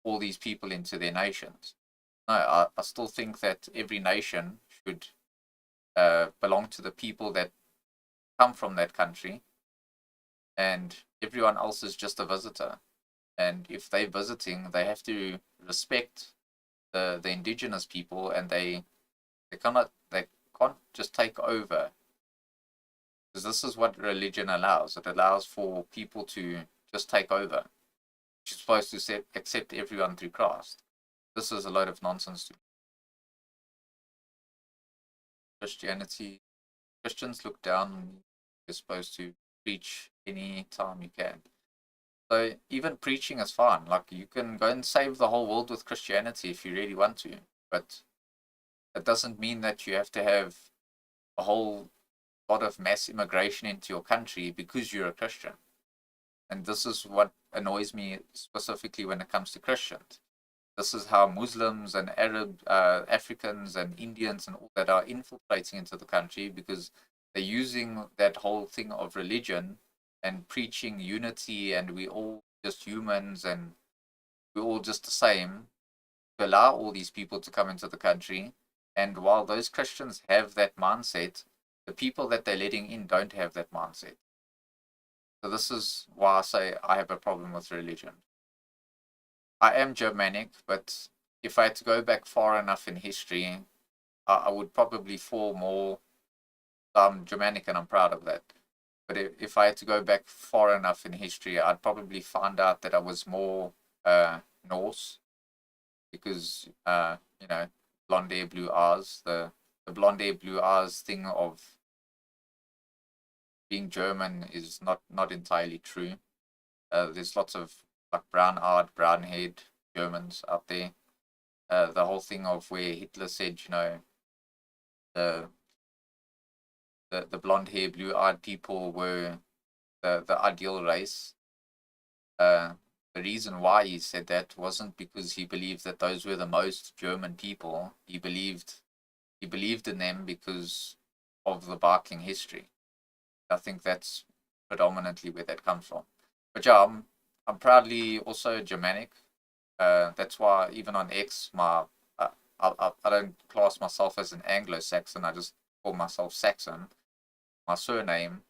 all these people into their nations. No, I still think that every nation should belong to the people that come from that country, and everyone else is just a visitor. And if they're visiting, they have to respect the indigenous people, and they can't just take over, because this is what religion allows. It allows for people to just take over. You're supposed to accept everyone through Christ. This is a load of nonsense to me. Christianity. Christians look down on you. You're supposed to preach any time you can. So even preaching is fine. Like, you can go and save the whole world with Christianity if you really want to, but it doesn't mean that you have to have a whole lot of mass immigration into your country because you're a Christian. And this is what annoys me specifically when it comes to Christians. This is how Muslims and Arab Africans and Indians and all that are infiltrating into the country, because they're using that whole thing of religion and preaching unity and we all just humans and we're all just the same, to allow all these people to come into the country. And while those Christians have that mindset, the people that they're letting in don't have that mindset. So this is why I say I have a problem with religion. I am Germanic, but if I had to go back far enough in history, I would probably fall more. I'm Germanic and I'm proud of that. But if I had to go back far enough in history, I'd probably find out that I was more Norse because blonde hair, blue eyes. The blonde hair, blue eyes thing of being German is not entirely true. There's lots of like brown-eyed, brown-haired Germans out there. The whole thing of where Hitler said, the the blonde hair, blue-eyed people were the ideal race. Uh, the reason why he said that wasn't because he believed that those were the most German people. He believed in them because of the Viking history. I think that's predominantly where that comes from. But yeah, I'm proudly also Germanic. That's why even on X, I don't class myself as an Anglo-Saxon. I just call myself Saxon. My surname,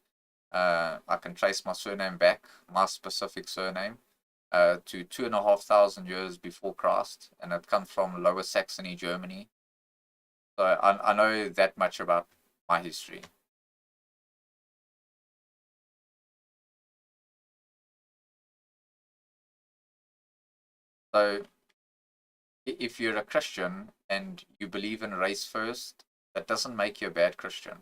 I can trace my surname back, my specific surname, to 2,500 years before Christ, and it comes from Lower Saxony, Germany. So I know that much about my history. So if you're a Christian and you believe in race first, that doesn't make you a bad Christian.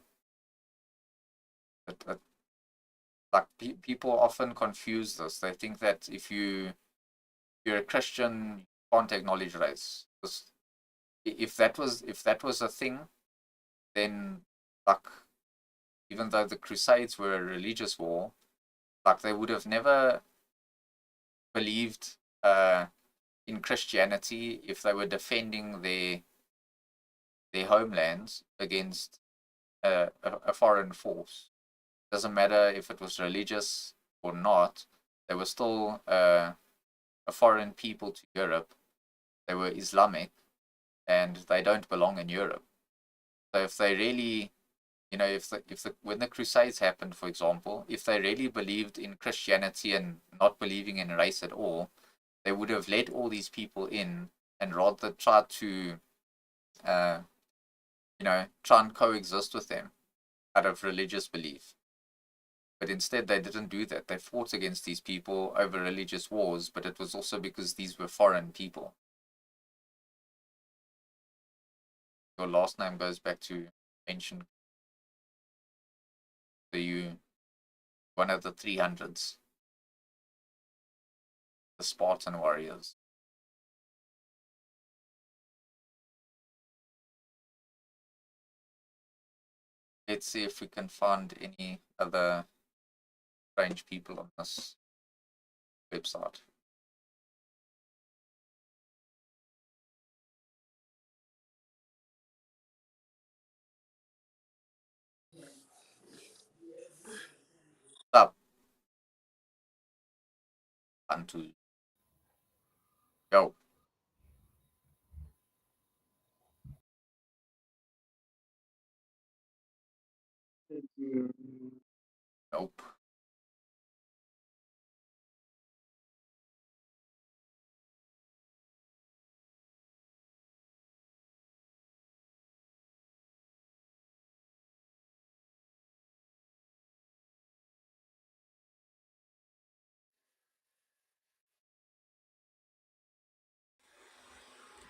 Like people often confuse this. They think that if you're a Christian, you can't acknowledge race. If that was a thing, then like even though the Crusades were a religious war, like they would have never believed in Christianity if they were defending their homelands against a foreign force. Doesn't matter if it was religious or not, they were still a foreign people to Europe. They were Islamic and they don't belong in Europe. So if they really, if the when the Crusades happened, for example, if they really believed in Christianity and not believing in race at all, they would have let all these people in and rather try to, uh, try and coexist with them out of religious belief. But instead, they didn't do that. They fought against these people over religious wars, but it was also because these were foreign people. Your last name goes back to ancient. So you one of the 300s, the Spartan warriors. Let's see if we can find any other strange people on this website. Up, Bantu. Yo, Thank you. nope.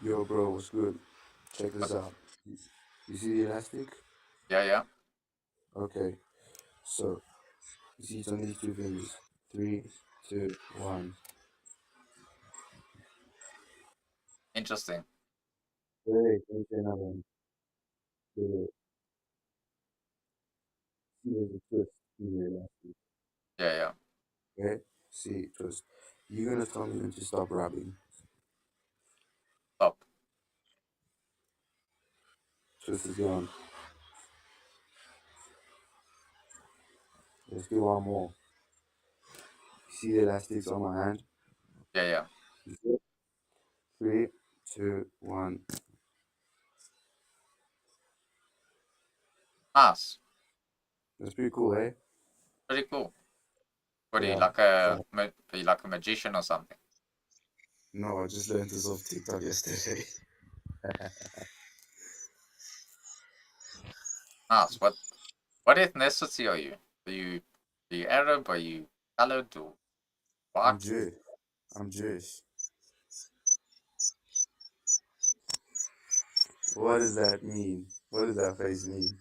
Yo, bro, what's good? Check this What? out. You see the elastic? Yeah, yeah. Okay, so you see it's on these two fingers. Three, two, one. Interesting. Wait, let me say another one. The, see, there's a twist in the elastic. Yeah, yeah. Okay? See, twist. You're gonna tell me when to stop rubbing. Stop. Twist is gone. Let's do one more. see the elastics on my hand? Yeah, yeah. You see it? 3, 2, 1. Nice. That's pretty cool, eh? Pretty cool. What Yeah. So are you like a magician or something? no, I just learned this off TikTok yesterday. Nice. What ethnicity are you? Are you Arab? Are you colored or I'm white? Jewish. I'm Jewish. What does that mean? What does that face mean?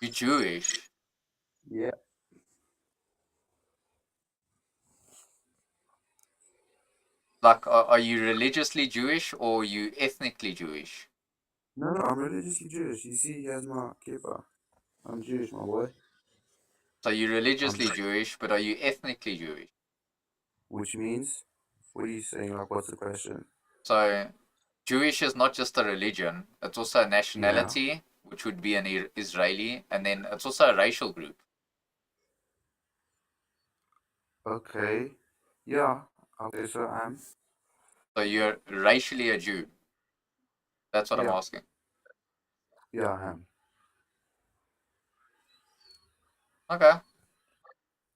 You Jewish? Yeah. Like, are you religiously Jewish or are you ethnically Jewish? No, I'm religiously Jewish. You see, he has my kippah. I'm Jewish, my boy. So you're I'm, religiously Jewish, but are you ethnically Jewish? which means, what are you saying? Like, what's the question? So Jewish is not just a religion; it's also a Yeah. nationality, which would be an Israeli, and then it's also a racial group. Okay. Yeah. Okay, so I'm. So you're racially a Jew. That's what I'm Yeah. asking. Yeah, I am. Okay,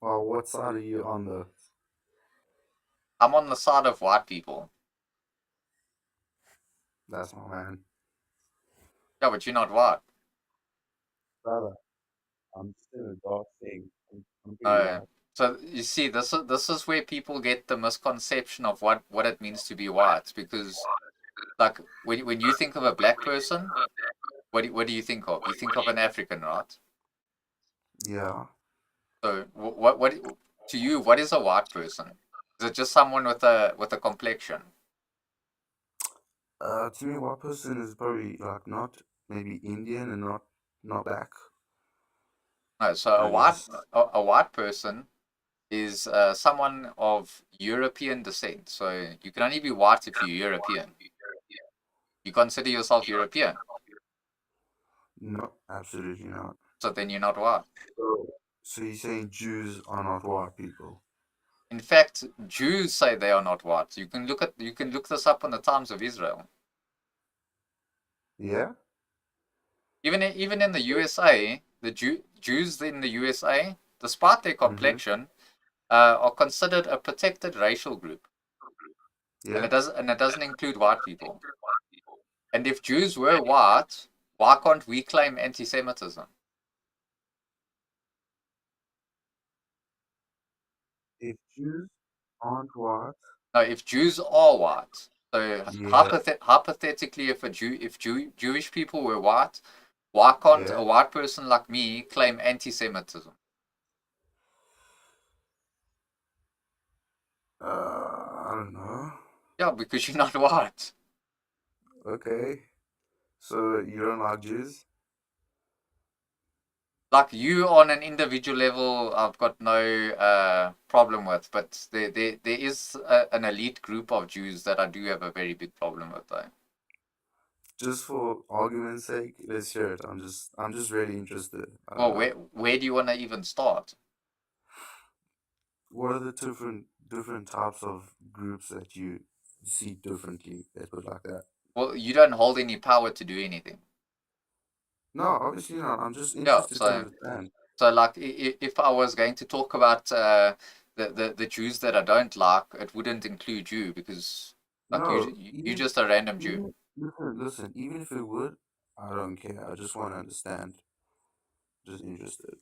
Well, what side are you on the? I'm on the side of white people. That's my man. Yeah, but you're not white. Brother, I'm just in a dark thing. I'm pretty No. white. So you see, this is where people get the misconception of what it means to be white. Because like when you think of a black person, what do you think of? You think of an African, right? Yeah. So what to you, what is a white person? Is it just someone with a complexion? To me, white person is probably like not maybe Indian and not black. No, so I guess. a white person is someone of European descent. So you can only be white if you're European. You consider yourself European, No, absolutely not. so then you're not white. So, so you're saying Jews are not white people? In fact, Jews say they are not white. You can look this up on the Times of Israel. Yeah. Even in the USA, the Jews in the USA, despite their Mm-hmm. complexion, are considered a protected racial group, and Yeah. it doesn't include white people. And if Jews were white, why can't we claim anti-Semitism? If Jews aren't white, No, if Jews are white, so yeah, hypothetically, if Jewish people were white, why can't yeah. a white person like me claim anti-Semitism? I don't know. Yeah, because you're not white. Okay. So you don't like Jews? Like you on an individual level, I've got no problem with, but there is an elite group of Jews that I do have a very big problem with, though. Just for argument's sake, let's hear it. I'm just really interested. I don't Well, know. where do you want to even start? What are the different types of groups that you see differently? Let's put it like that. Well, you don't hold any power to do anything. No, obviously not. I'm just Yeah, interested to so understand. so like if I was going to talk about the Jews that I don't like, it wouldn't include you because like No, you just a random Jew. listen. Even if it would, I don't care. I just want to understand. Just interested.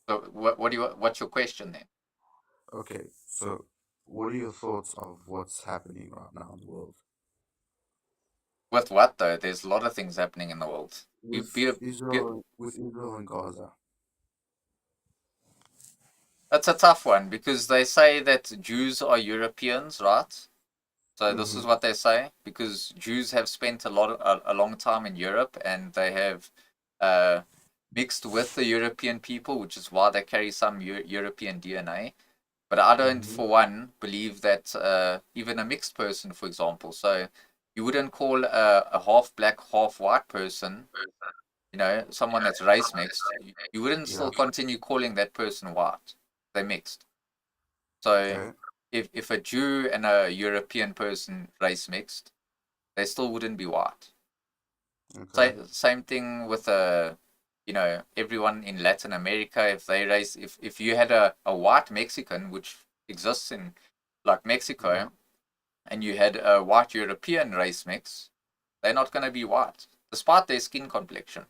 So what's your question then? Okay, so what are your thoughts of what's happening right now in the world With what though? There's a lot of things happening in the world. with Be, Israel and Gaza? it's a tough one because they say that Jews are Europeans, right? So this is Mm-hmm. what they say because Jews have spent a long time in Europe and they have uh, mixed with the European people, which is why they carry some European DNA. But I don't, Mm-hmm. for one, believe that even a mixed person, for example, so you wouldn't call a half black, half white person, someone that's race mixed, you wouldn't Yeah. still continue calling that person white. they're mixed. So Okay. if a Jew and a European person race mixed, they still wouldn't be white. Okay. Same thing with everyone in Latin America. If they race, if you had a white Mexican, which exists in like Yeah. Mexico, and you had a white European race mix, they're not going to be white, despite their skin complexion.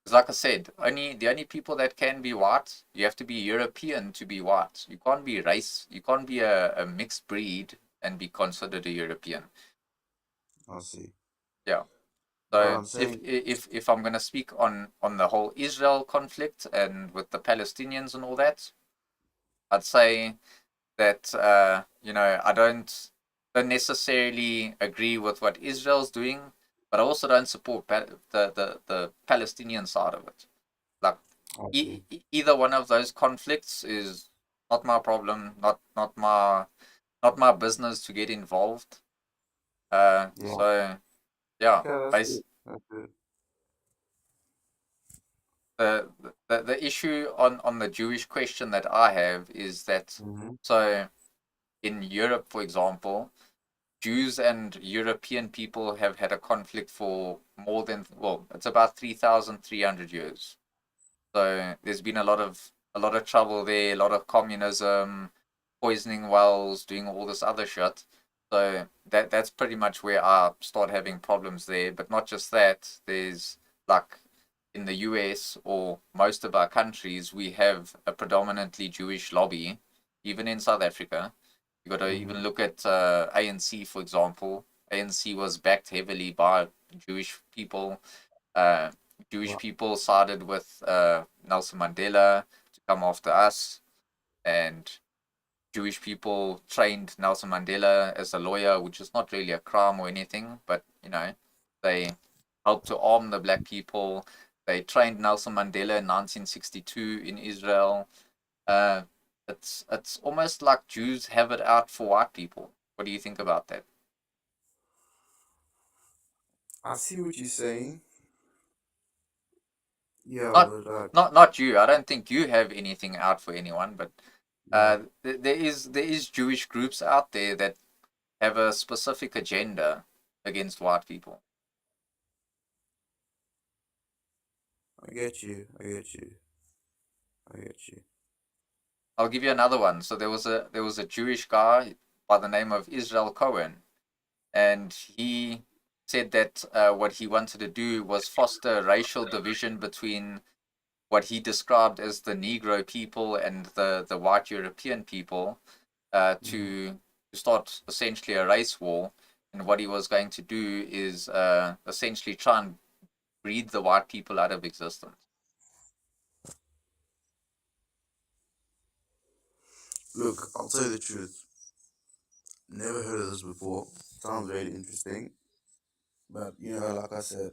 Because like I said, the only people that can be white, you have to be European to be white. You can't be you can't be a mixed breed and be considered a European. I see. Yeah. But So I'm saying, if I'm gonna speak on the whole Israel conflict and with the Palestinians and all that, I'd say that I don't necessarily agree with what Israel's doing, but I also don't support the Palestinian side of it. Like I see. either one of those conflicts is not my problem, not my business to get involved. Yeah. So yeah, Okay, that's good. That's good. the issue on the Jewish question that I have is that Mm-hmm. so in Europe, for example, Jews and European people have had a conflict for more than, well, it's about 3,300 years. So there's been a lot of trouble there, a lot of communism, poisoning wells, doing all this other shit. So that's pretty much where I start having problems there. But not just that, there's like in the US or most of our countries, we have a predominantly Jewish lobby, even in South Africa. You got to Mm-hmm. even look at ANC, for example. ANC was backed heavily by Jewish people. Uh, Jewish Well, people sided with Nelson Mandela to come after us, and Jewish people trained Nelson Mandela as a lawyer, which is not really a crime or anything, but they helped to arm the black people. They trained Nelson Mandela in 1962 in Israel. Uh, it's almost like Jews have it out for white people. What do you think about that? I see what you're saying. Yeah, Not but not you. I don't think you have anything out for anyone, but yeah, there is Jewish groups out there that have a specific agenda against white people. I get you. I get you. I get you. I'll give you another one. So there was a Jewish guy by the name of Israel Cohen, and he said that what he wanted to do was foster racial division between what he described as the Negro people and the white European people, Mm-hmm. to start essentially a race war. And what he was going to do is essentially try and breed the white people out of existence. Look, I'll tell you the truth. Never heard of this before. Sounds really interesting. But like I said,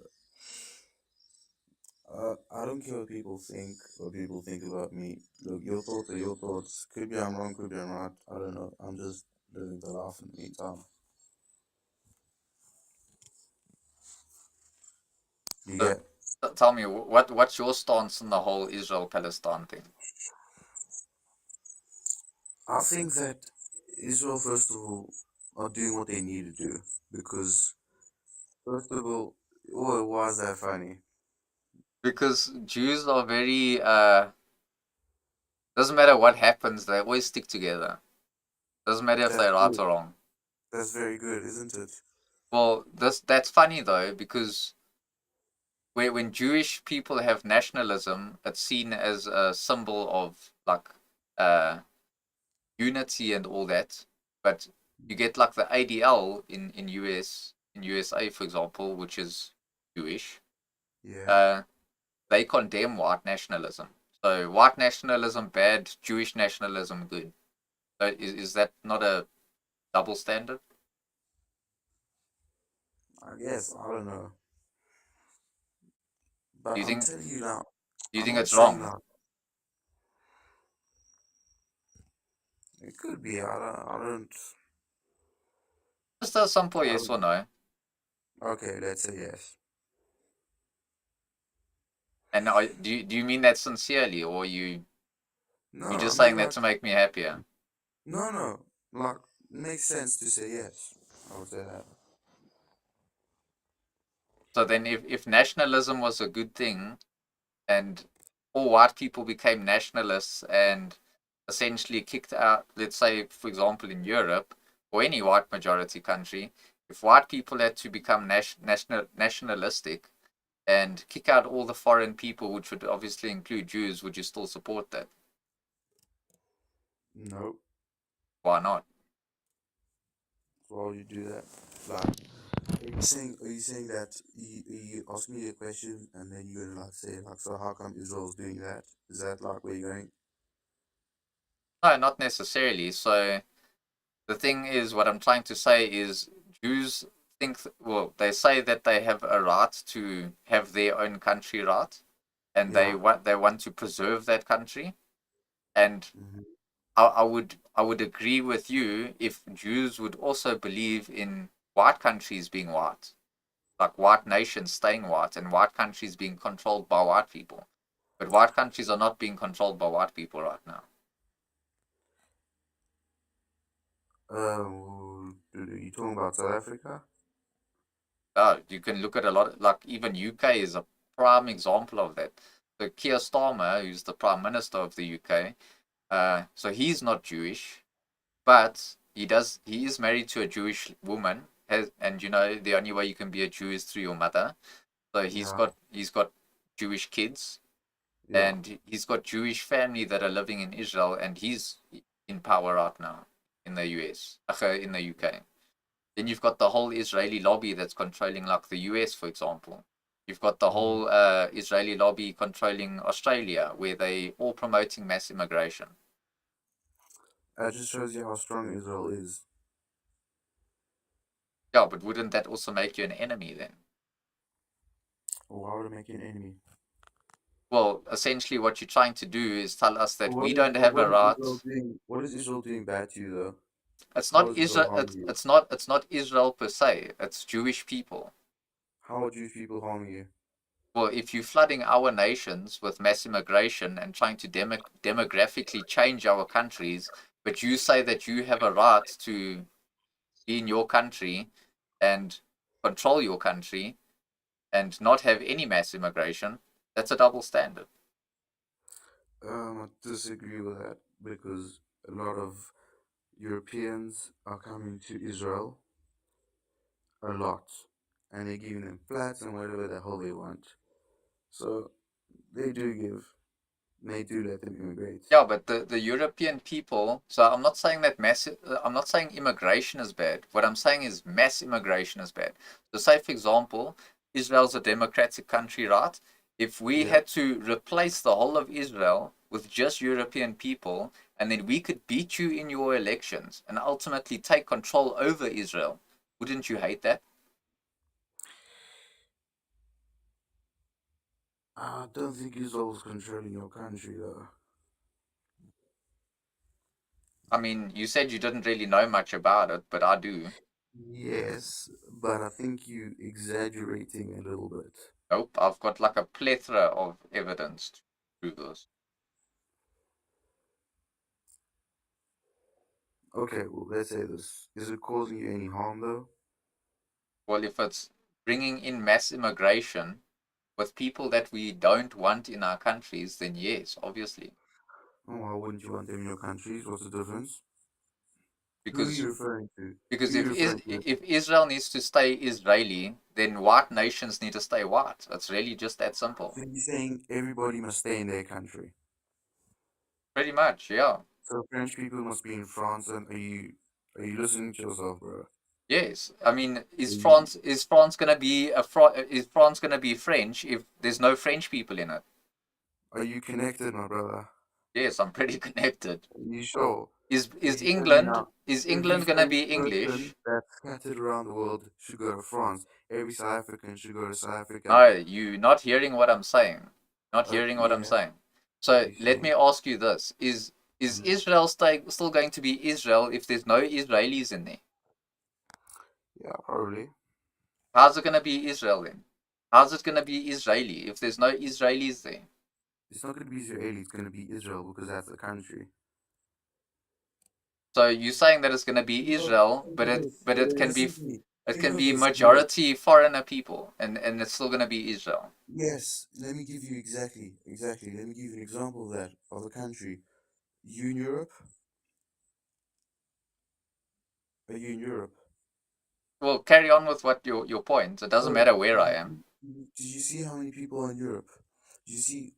I don't care what people think about me. Look, your thoughts are your thoughts. Could be I'm wrong, could be I'm right. I don't know. I'm just living the life in the meantime. You So get? tell me, what's your stance on the whole Israel Palestine thing? I think that Israel, first of all, are doing what they need to do because, first of all, why is that funny? Because Jews are very doesn't matter what happens, they always stick together. Doesn't matter if That's they're right good. or wrong. That's very good, isn't it? Well, that's funny though, because when Jewish people have nationalism, it's seen as a symbol of like uh unity and all that. But you get like the ADL in USA, for example, which is Jewish. Yeah. Uh, they condemn white nationalism. So white nationalism bad, Jewish nationalism good. So is that not a double standard? I guess I don't know, but Do you I'm think telling you now. do you I'm think not it's saying wrong? that it could be. I don't. Just a simple I yes don't. or no. Okay, let's say yes. And do you mean that sincerely, or you No, You're I just mean saying that like to make me happier. no, like makes sense to say yes. I would say that. So then, if nationalism was a good thing, and all white people became nationalists and essentially kicked out, let's say, for example, in Europe or any white majority country, if white people had to become nationalistic and kick out all the foreign people, which would obviously include Jews, would you still support that? No, Why not? why would you do that? Like, are you saying that you ask me a question and then you're gonna like say like, so how come Israel's doing that? Is that like where you're going? No, not necessarily. So the thing is, what I'm trying to say is Jews think, well, they say that they have a right to have their own country, right? And Yeah. they want to preserve that country. And Hmm. I would agree with you if Jews would also believe in white countries being white, like white nations staying white and white countries being controlled by white people. But white countries are not being controlled by white people right now. You talking about South Africa? You can look at a lot, like even UK is a prime example of that. So Keir Starmer, who's the Prime Minister of the UK, so he's not Jewish, but he is married to a Jewish woman, and the only way you can be a Jew is through your mother. So Yeah, he's got Jewish kids, yeah. and he's got Jewish family that are living in Israel, and he's in power right now in the US, in the UK. Then you've got the whole Israeli lobby that's controlling, like the US, for example. You've got the Hmm. whole Israeli lobby controlling Australia, where they all promoting mass immigration. That just shows you how strong Israel is. Yeah, but wouldn't that also make you an enemy then? Why would it make you an enemy? Well, essentially, what you're trying to do is tell us that What we is don't have what a is Israel right. doing? What is Israel doing bad to you though? It's How not is Israel Israel. harming you? It's not Israel per se. It's Jewish people. How are Jewish people harming you? Well, if you're flooding our nations with mass immigration and trying to demographically change our countries, but you say that you have a right to be in your country and control your country and not have any mass immigration, that's a double standard. I disagree with that because a lot of Europeans are coming to Israel a lot, and they're giving them flats and whatever the hell they want. So they do give, they do let them immigrate. Yeah, but the European people. So I'm not saying immigration is bad. What I'm saying is mass immigration is bad. So, say for example, Israel's a democratic country, right? If we Yeah. had to replace the whole of Israel with just European people, and then we could beat you in your elections and ultimately take control over Israel, wouldn't you hate that? I don't think Israel's controlling your country though. I mean, you said you didn't really know much about it, but I do. Yes, but I think you exaggerating a little bit. Nope, I've got like a plethora of evidence to prove this. Okay, well, let's say this. Is it causing you any harm though? Well, if it's bringing in mass immigration with people that we don't want in our countries, then yes, obviously. Oh, why wouldn't you want them in your countries? What's the difference? Who are Because you referring to? Who because are you referring to? if Israel needs to stay Israeli, then white nations need to stay white. It's really just that simple. So you're saying everybody must stay in their country. Pretty much, yeah. So French people must be in France, and are you listening to yourself, bro? Yes. I mean, Are you, is France gonna be is France gonna be French if there's no French people in it? are you connected, my brother? Yes, I'm pretty connected. Are you sure? Because Is you tell me now, England every gonna French be person English? that's scattered around the world should go to France. Every South African should go to South Africa. No, you not hearing what I'm saying. Not hearing what I'm Yeah, saying. So you let me saying? ask you this: is Mhm. Israel still going to be Israel if there's no Israelis in there? Yeah, probably. How's it going to be Israel then? How's it going to be Israeli if there's no Israelis there? It's not going to be Israeli. It's going to be Israel because that's the country. So you're saying that it's going to be No, Israel, but no, it can be listen to me. it Think can of be this. No, majority foreigner people, and it's still going to be Israel. yes, let me give you exactly. Let me give you an example of that of a country. You in Europe? Are you in Europe? Well, carry on with what your point. It doesn't So, matter where I am. did you see how many people are in Europe? Did you see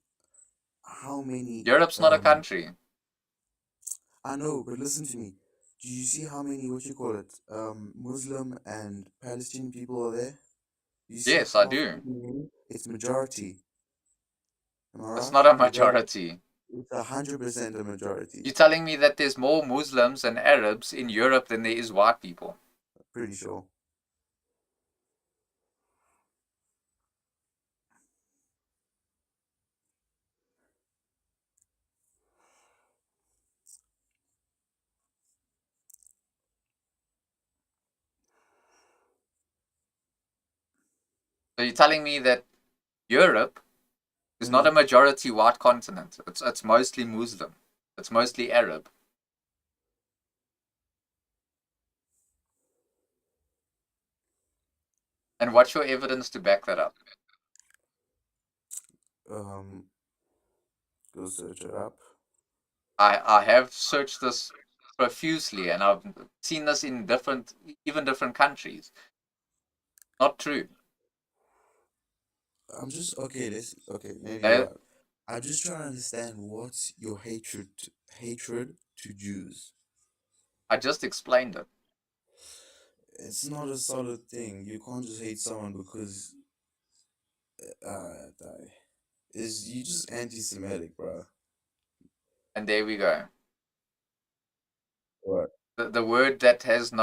how many? Europe's not a country. I know, but listen to me. Do you see how many, what you call it, Muslim and Palestinian people are there? You see Yes, I how do. many? It's majority. Am I It's right? not a Majority. majority. It's 100% a majority. You're telling me that there's more Muslims and Arabs in Europe than there is white people. Pretty sure. So you're telling me that Europe is not a Mm-hmm. majority white continent. It's mostly Muslim. It's mostly Arab. And what's your evidence to back that up? Um, go search it up. I have searched this profusely, and I've seen this in even different countries. Not true. I'm just okay. Okay. Maybe you're They, right. I'm just trying to understand what's your hatred to Jews. I just explained it. It's not a solid thing. You can't just hate someone because die. Is you just anti-Semitic, bro? And there we go. What? The word that has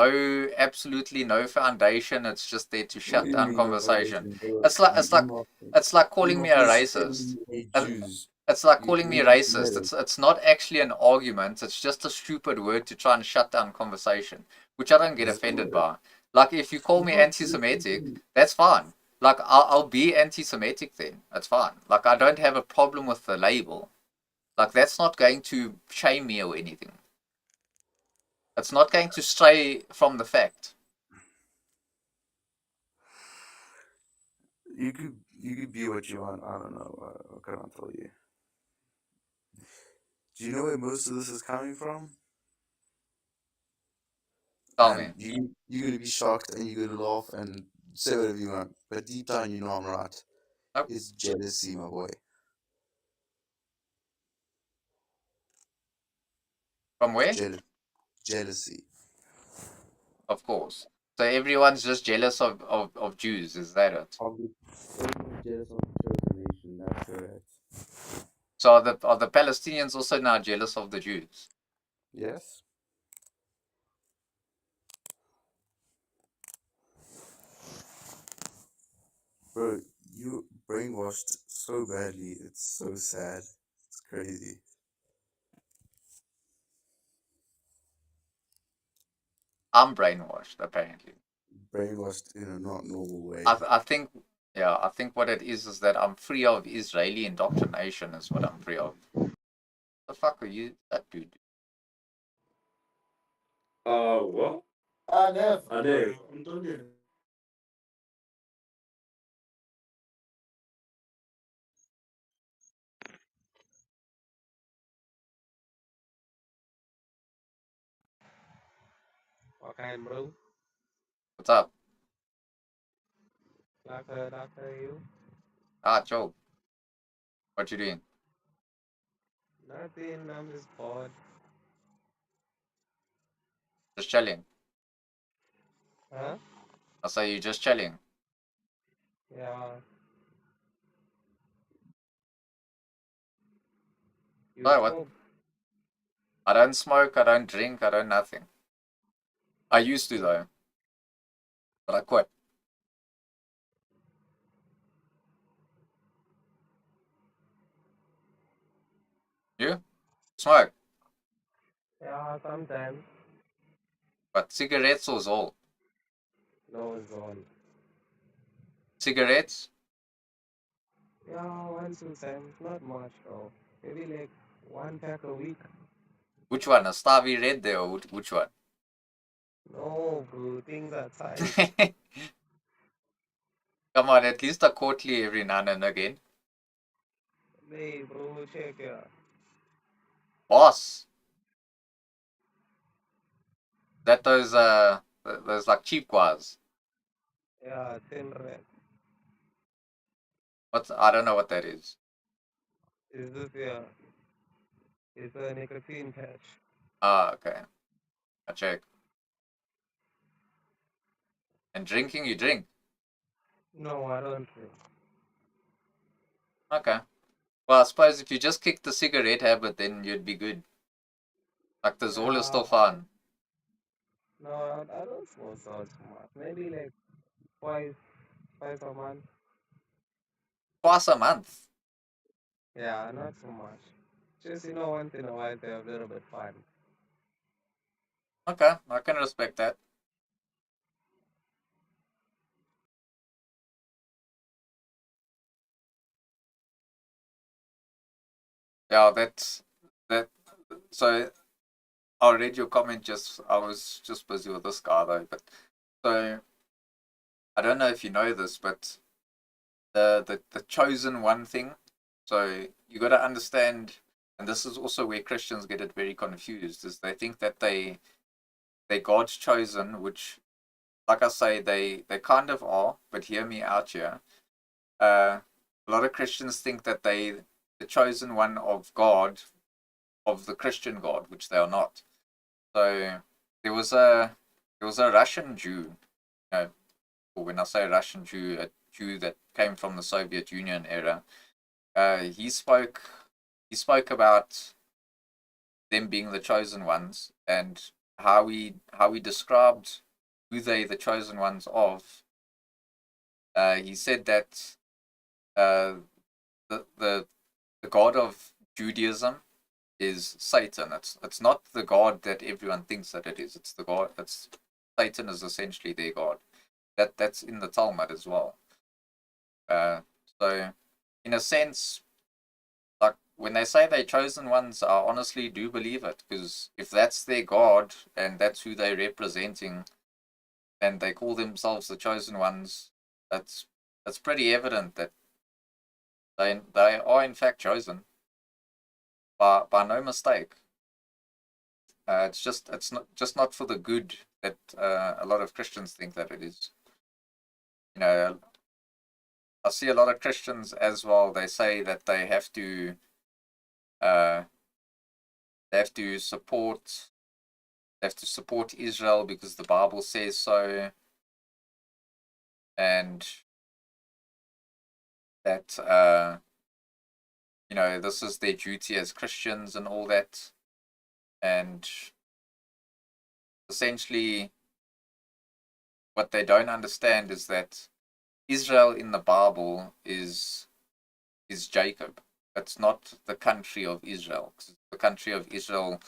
absolutely no foundation. It's just there to What do shut you down mean no conversation. foundation, bro? It's like it's like it's like You're calling me not a just saying racist. you hate Uh, Jews. It's like You calling me racist. anti-Semitic. It's not actually an argument. It's just a stupid word to try and shut down conversation, which I don't get It's offended not. by. Like if you call It's me not. Listen to anti-Semitic, me. that's fine. Like I'll be anti-Semitic then. That's fine. Like I don't have a problem with the label. Like that's not going to shame me or anything. It's not going to stray from the fact. You could be what you want. I don't know. What can I tell you? Do you know where most of this is coming from? Tell And me. you're gonna be shocked and you're gonna laugh and say whatever you want. But deep down, you know I'm right. Nope. It's jealousy, my boy. From where? Jeal- Jealousy. Of course. So everyone's just jealous of Jews, is that it? Everyone's jealous of the chosen nation. That's correct. So are the Palestinians also now jealous of the Jews? Yes, bro. You brainwashed so badly. It's so sad. It's crazy. I'm brainwashed, apparently. Brainwashed in a not normal way. I think, yeah, I think what it is that I'm free of Israeli indoctrination is what I'm free of. The fuck are you, that dude? What? I never. I did. Okay, bro. What's up? Doctor, you? Ah, Joe, what you doing? Nothing. I'm just bored. Just chilling. Huh? I say you just chilling. Yeah. You So what? smoke? I don't smoke, I don't drink, I don't nothing. I used to though, but I quit. You? Smoke. Yeah, sometimes. But cigarettes was all. No, it's gone. Cigarettes? Yeah, once in time, not much though. Maybe like one pack a week. Which one? A Starvy Red there, or which one? No, bro, things are tight. Come on, at least a quarterly every now and again. Hey, bro, check yeah. Boss, that those like cheap guas. Yeah, 10 rand. I don't know what that is. Is this yeah? It's a nicotine patch. Ah, okay. I check. And drinking, you drink. No, I don't drink. Okay. Well, I suppose if you just kick the cigarette habit, then you'd be good. Like the Zol is still Yeah, fun. no, I don't smoke so much. Maybe like twice, twice a month. Twice a month. Yeah, not so much. Just once in a while to have a little bit fun. Okay, I can respect that. Yeah, that's that. So I read your comment. I was just busy with this guy though. But so I don't know if you know this, but the chosen one thing. So you got to understand, and this is also where Christians get it very confused. Is they think that they God's chosen, which, like I say, they kind of are. But hear me out here. A lot of Christians think that they the chosen one of God, of the Christian God, which they are not. So there was a there was a Russian Jew, know, or when I say Russian Jew, a Jew that came from the Soviet Union era. He spoke about them being the chosen ones and how he described who they the chosen ones of. He said that uh, the the God of Judaism is Satan. It's not the God that everyone thinks that it is. It's the God. It's Satan is essentially their God. That's in the Talmud as well. Uh, so in a sense, like when they say they're chosen ones, I honestly do believe it because if that's their God and that's who they're representing, and they call themselves the chosen ones, that's pretty evident that they are in fact chosen by no mistake. It's not just not for the good that a lot of Christians think that it is. You know, I see a lot of Christians as well. They say that uh, they have to support they have to support Israel because the Bible says so, and that this is their duty as Christians and all that. And essentially, what they don't understand is that Israel in the Bible is Jacob. It's not the country of Israel. The country of Israel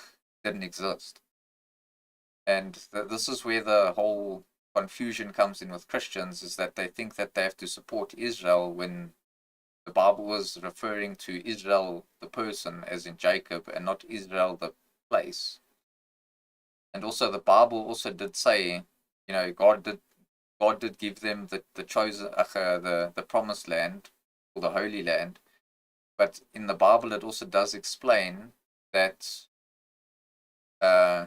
didn't exist. And this is where the whole confusion comes in with Christians is that they think that they have to support Israel when the Bible was referring to Israel, the person, as in Jacob, and not Israel, the place. And also, the Bible also did say, God did give them the chosen, the promised land or the Holy Land. But in the Bible, it also does explain that uh,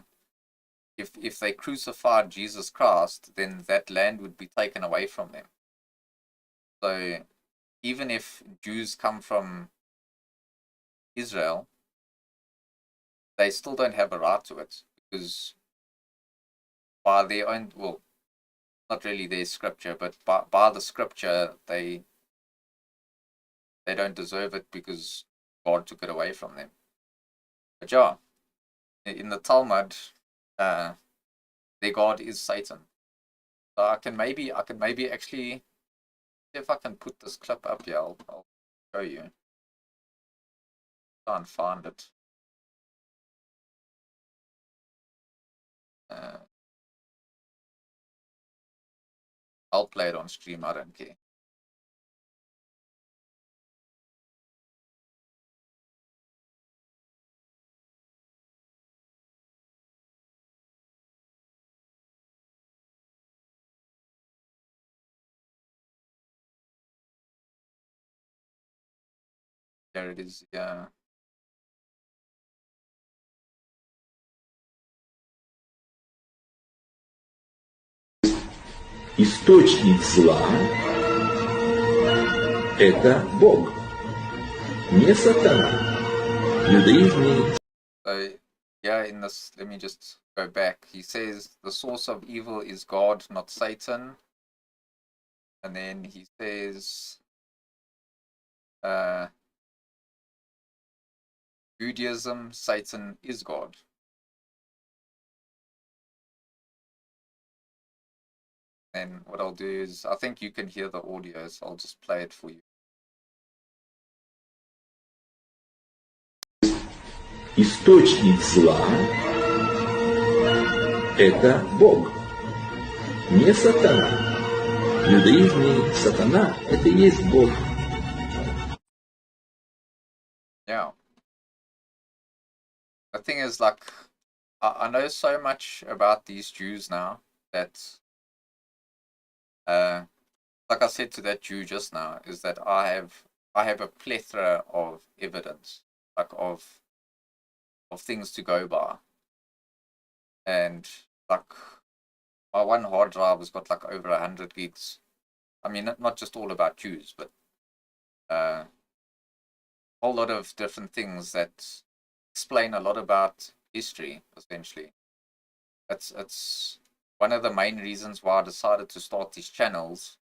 if they crucified Jesus Christ, then that land would be taken away from them. So even if Jews come from Israel, they still don't have a right to it because by their own, well, not really their scripture, but by the scripture, they don't deserve it because God took it away from them. But yeah, in the Talmud, uh, their God is Satan. So I can maybe actually see if I can put this clip up here. I'll show you. Can't find it. Uh, I'll play it on stream. I don't care. There it is. Yeah. Источник зла– это Бог, не сатана. В иудаизме. So, yeah, in this, let me just go back. He says the source of evil is God, not Satan. And then he says, Judaism, Satan is God. And what I'll do is, I think you can hear the audio, so I'll just play it for you. Источник зла– это Бог, не сатана. В иудаизме сатана– это и есть Бог. Yeah. The thing is, like, I know so much about these Jews now that, like I said to that Jew just now, is that I have a plethora of evidence, like of things to go by, and like my one hard drive has got like over 100 gigs. I mean, not just all about Jews, but a whole lot of different things that explain a lot about history, essentially. It's one of the main reasons why I decided to start these channels,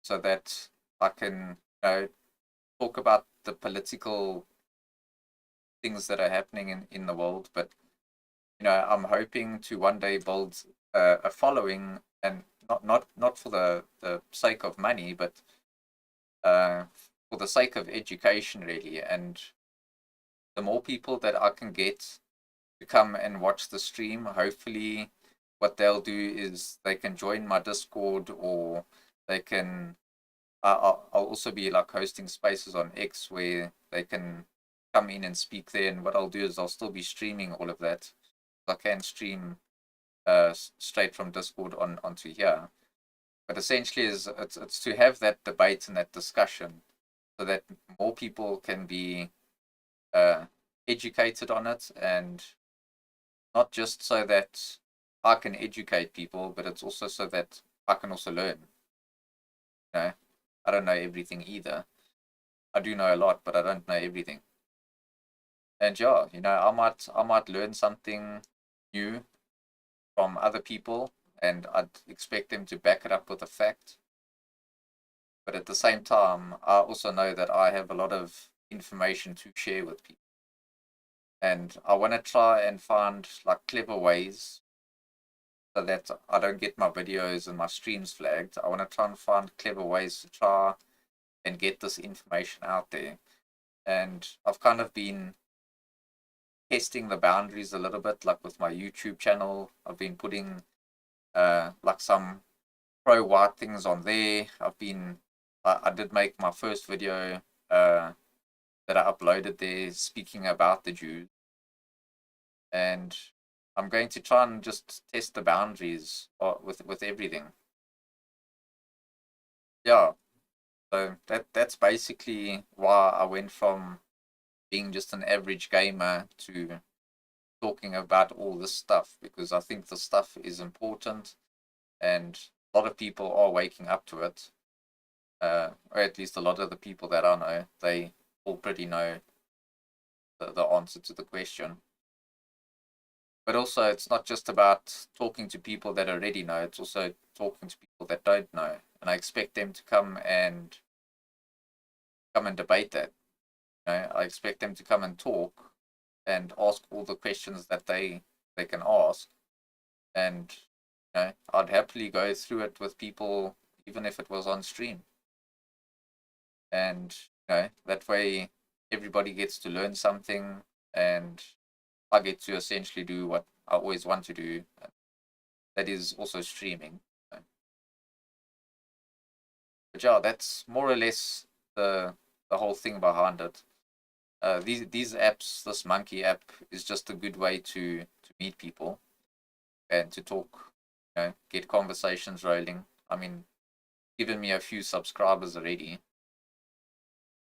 so that I can, talk about the political things that are happening in the world. But I'm hoping to one day build a following, and not for the sake of money, but for the sake of education, really. And the more people that I can get to come and watch the stream, hopefully what they'll do is they can join my Discord, or they can, I'll also be like hosting spaces on X where they can come in and speak there. And what I'll do is I'll still be streaming all of that. I can stream straight from Discord onto here. But essentially, it's to have that debate and that discussion, so that more people can be educated on it, and not just so that I can educate people, but it's also so that I can also learn. I don't know everything either. I do know a lot, but I don't know everything. And yeah, I might learn something new from other people, and I'd expect them to back it up with a fact. But at the same time, I also know that I have a lot of information to share with people. And I want to try and find like clever ways so that I don't get my videos and my streams flagged. I want to try and find clever ways to try and get this information out there. And I've kind of been testing the boundaries a little bit, like with my YouTube channel. I've been putting like some pro-white things on there. I did make my first video that I uploaded there speaking about the Jews. And I'm going to try and just test the boundaries with everything. Yeah. So that's basically why I went from being just an average gamer to talking about all this stuff, because I think the stuff is important, and a lot of people are waking up to it. Or at least a lot of the people that I know, they already know the answer to the question. But also, it's not just about talking to people that already know, it's also talking to people that don't know. And I expect them to come and debate that. I expect them to come and talk and ask all the questions that they can ask. And I'd happily go through it with people, even if it was on stream. And that way everybody gets to learn something, and I get to essentially do what I always want to do. That is also streaming. But yeah, that's more or less the whole thing behind it. These apps, this Monkey app, is just a good way to meet people and to talk, get conversations rolling. I mean, given me a few subscribers already.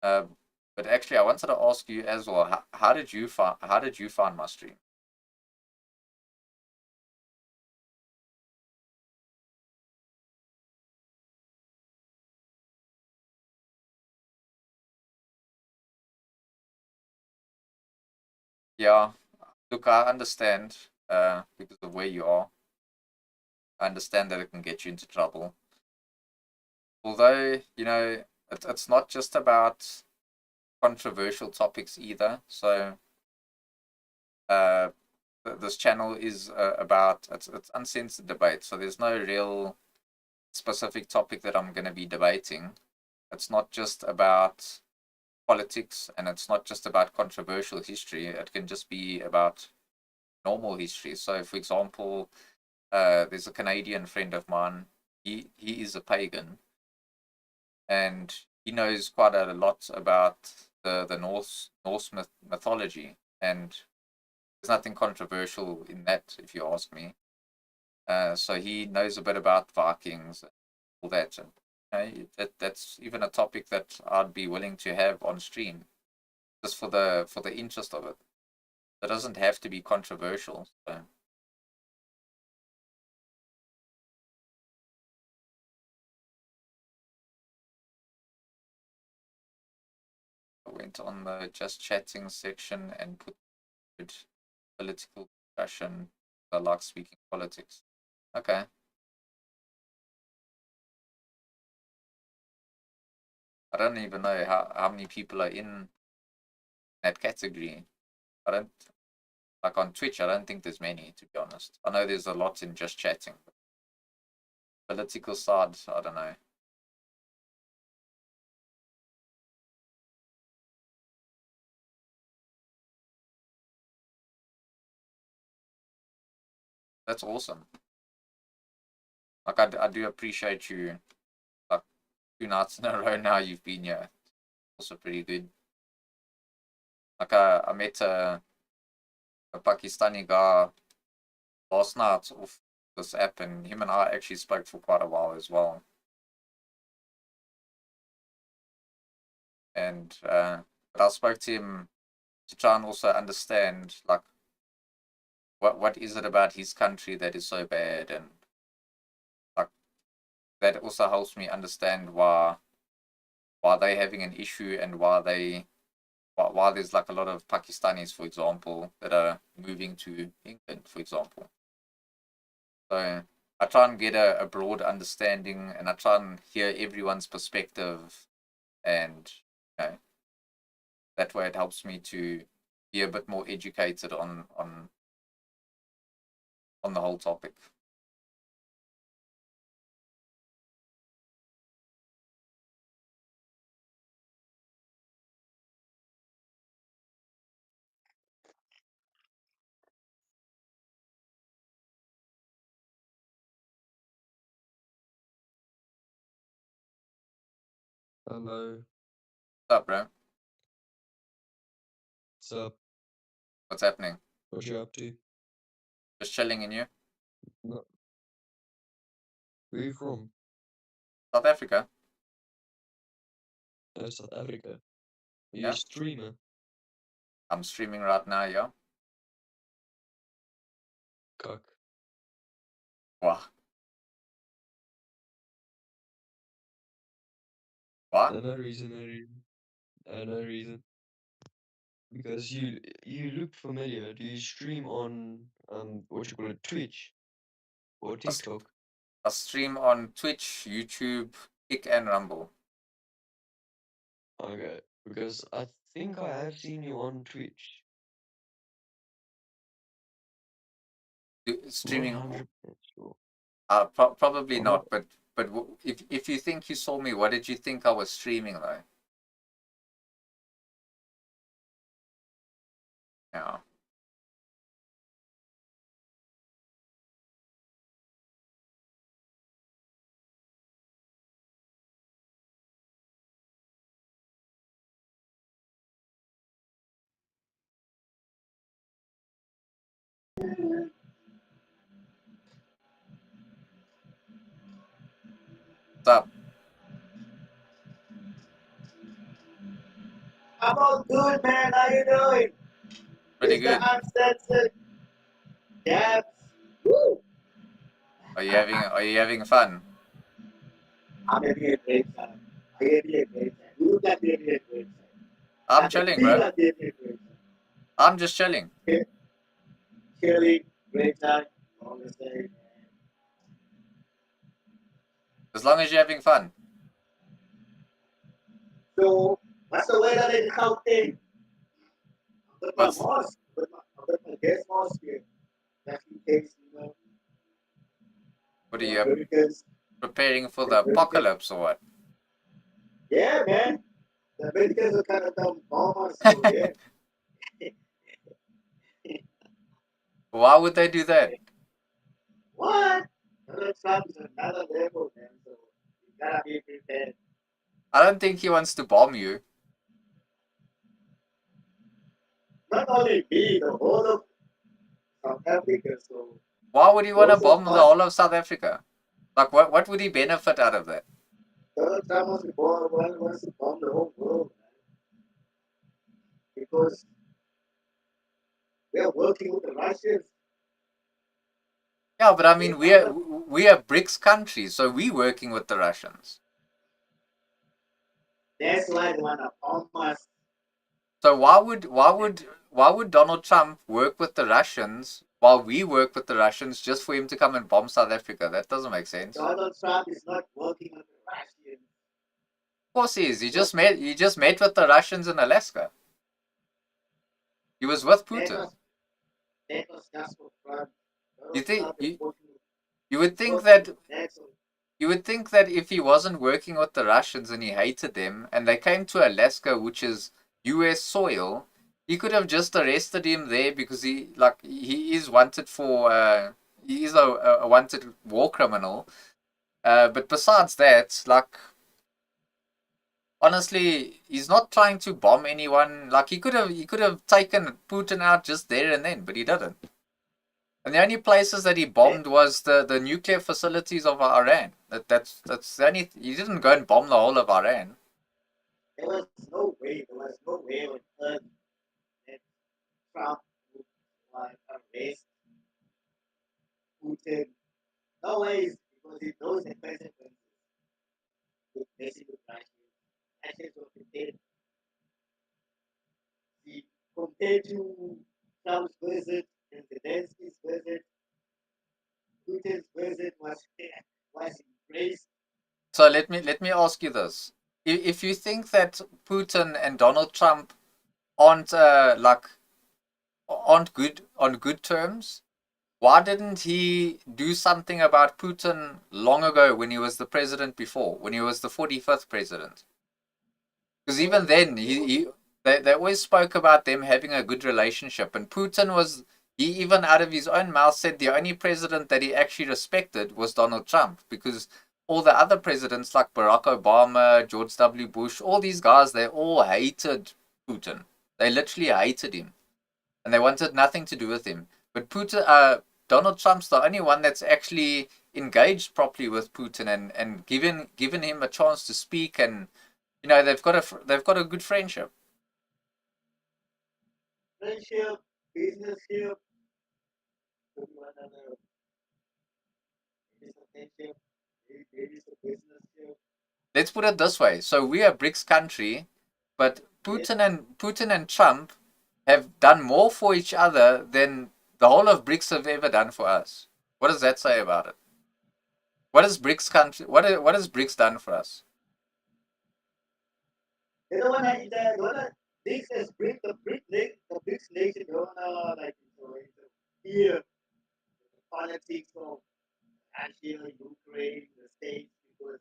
But But actually, I wanted to ask you as well. How did you find my stream? Yeah, look, I understand because of where you are. I understand that it can get you into trouble. Although, it's not just about controversial topics either. So, uh, this channel is about it's uncensored debate. So there's no real specific topic that I'm going to be debating. It's not just about politics, and it's not just about controversial history. It can just be about normal history. So, for example, there's a Canadian friend of mine. He is a pagan, and he knows quite a lot about the Norse mythology, and there's nothing controversial in that, if you ask me. So he knows a bit about Vikings and all that, and that's even a topic that I'd be willing to have on stream, just for the interest of it. It doesn't have to be controversial. So. I went on the just chatting section and put political discussion. I like speaking politics. Okay. I don't even know how many people are in that category. I don't like on Twitch. I don't think there's many, to be honest. I know there's a lot in just chatting. Political side, I don't know. That's awesome. Like I do appreciate you. Like 2 nights in a row now you've been here. Also pretty good. Like I met a Pakistani guy last night off this app, and him and I actually spoke for quite a while as well. And but I spoke to him to try and also understand, like, what is it about his country that is so bad, and like that also helps me understand why they having an issue, and why there's like a lot of Pakistanis, for example, that are moving to England, for example. So I try and get a broad understanding, and I try and hear everyone's perspective, and that way it helps me to be a bit more educated on the whole topic. Hello. What's up, bro? What's up? What's happening? What you up to? Just chilling in you? No. Where you from? South Africa? South Africa. Are you a Yeah. streamer? I'm streaming right now, yeah. Cock. Wow. What? No reason, no reason. No reason. Because you look familiar. Do you stream on what you call it, Twitch or TikTok? I stream on Twitch, YouTube, Kick, and Rumble. Okay, because I think I have seen you on Twitch. Streaming? 100% sure. Probably I'm not. not. But if you think you saw me, what did you think I was streaming though? Yeah. What's up? I'm all good, man. How you doing? Pretty Mr. good. Uncensored. Yes. Woo. Are you having fun? I'm having a great time. I'm having a great time. You look like you're having a great time. I'm I can chilling, feel bro. like you're having a great time. I'm just chilling. Okay? Chilling, great time. All the same. As long as you're having fun. So, what's the weather in Gauteng? I've got my What's mask. I've got my gas mask here. Just in case, what are the you Americans, preparing for the the Americans. apocalypse or what? Yeah, man. The Americans are kind of dumb bombers, so yeah. Why would they do that? What? Donald Trump is another level, man. So you gotta be prepared. I don't think he wants to bomb you. Not only me, the whole of South Africa. So Why would he want to those of bomb the us, whole of South Africa? Like, what would he benefit out of that? Donald Trump wants to bomb the whole world, man, because we are working with the Russians. Yeah, but I They mean, we are are not. we are BRICS countries, so we working with the Russians. That's why they wanna bomb us. So why would Donald Trump work with the Russians while we work with the Russians just for him to come and bomb South Africa? That doesn't make sense. Donald Trump is not working with the Russians. Of course he is. What He just met with the Russians in Alaska. He was with that Putin. was that was just for fun. You Donald think Trump is working you would is think working that with Nixon. you would think that if he wasn't working with the Russians and he hated them and they came to Alaska, which is US soil, he could have just arrested him there because he is wanted for he is a wanted war criminal. But besides that, like honestly, he's not trying to bomb anyone. Like he could have taken Putin out just there and then, but he didn't. And the only places that he There, bombed was the nuclear facilities of Iran. That's the only. He didn't go and bomb the whole of Iran. there was no way. There was no way on earth that Trump would like arrest Putin. No ways, because he knows the consequences with messing with Russia. Russians were prepared. See, compared to Trump's visit and Zelensky's visit, Putin's visit was embraced. So let me ask you this: if you think that Putin and Donald Trump aren't aren't good on good terms, why didn't he do something about Putin long ago when he was the president before, when he was the 45th president? Because even Because then, they were they always spoke about them having a good relationship. And Putin he even out of his own mouth said the only president that he actually respected was Donald Trump. Because all the other presidents like Barack Obama, George W. Bush, all these guys, they all hated Putin. They literally hated him. And they wanted nothing to do with him. But Donald Trump's the only one that's actually engaged properly with Putin and given him a chance to speak and they've got a good friendship. friendship, business here, to one another, maybe some friendship, maybe some business here. Let's put it this way: so we are a BRICS country, but Yes, Putin and Trump have done more for each other than the whole of BRICS have ever done for us. What does that say about it? What has BRICS country? What has BRICS done for us? they don't wanna they wanna this is the BRICS nation don't wanna like fear the politics of Russia, Ukraine, the States because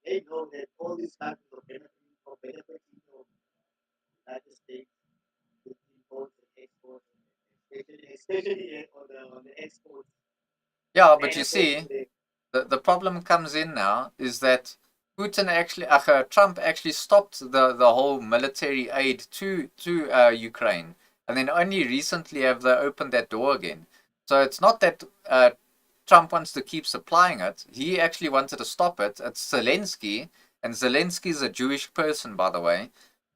they know that all these countries are benefiting from the United States with imports and exports, especially on the exports Yeah, but you benefit from see, the the problem comes in now is that Trump actually stopped the whole military aid to Ukraine, and then only recently have they opened that door again. So it's not that Trump wants to keep supplying it; he actually wanted to stop it. It's Zelensky, and Zelensky is a Jewish person, by the way.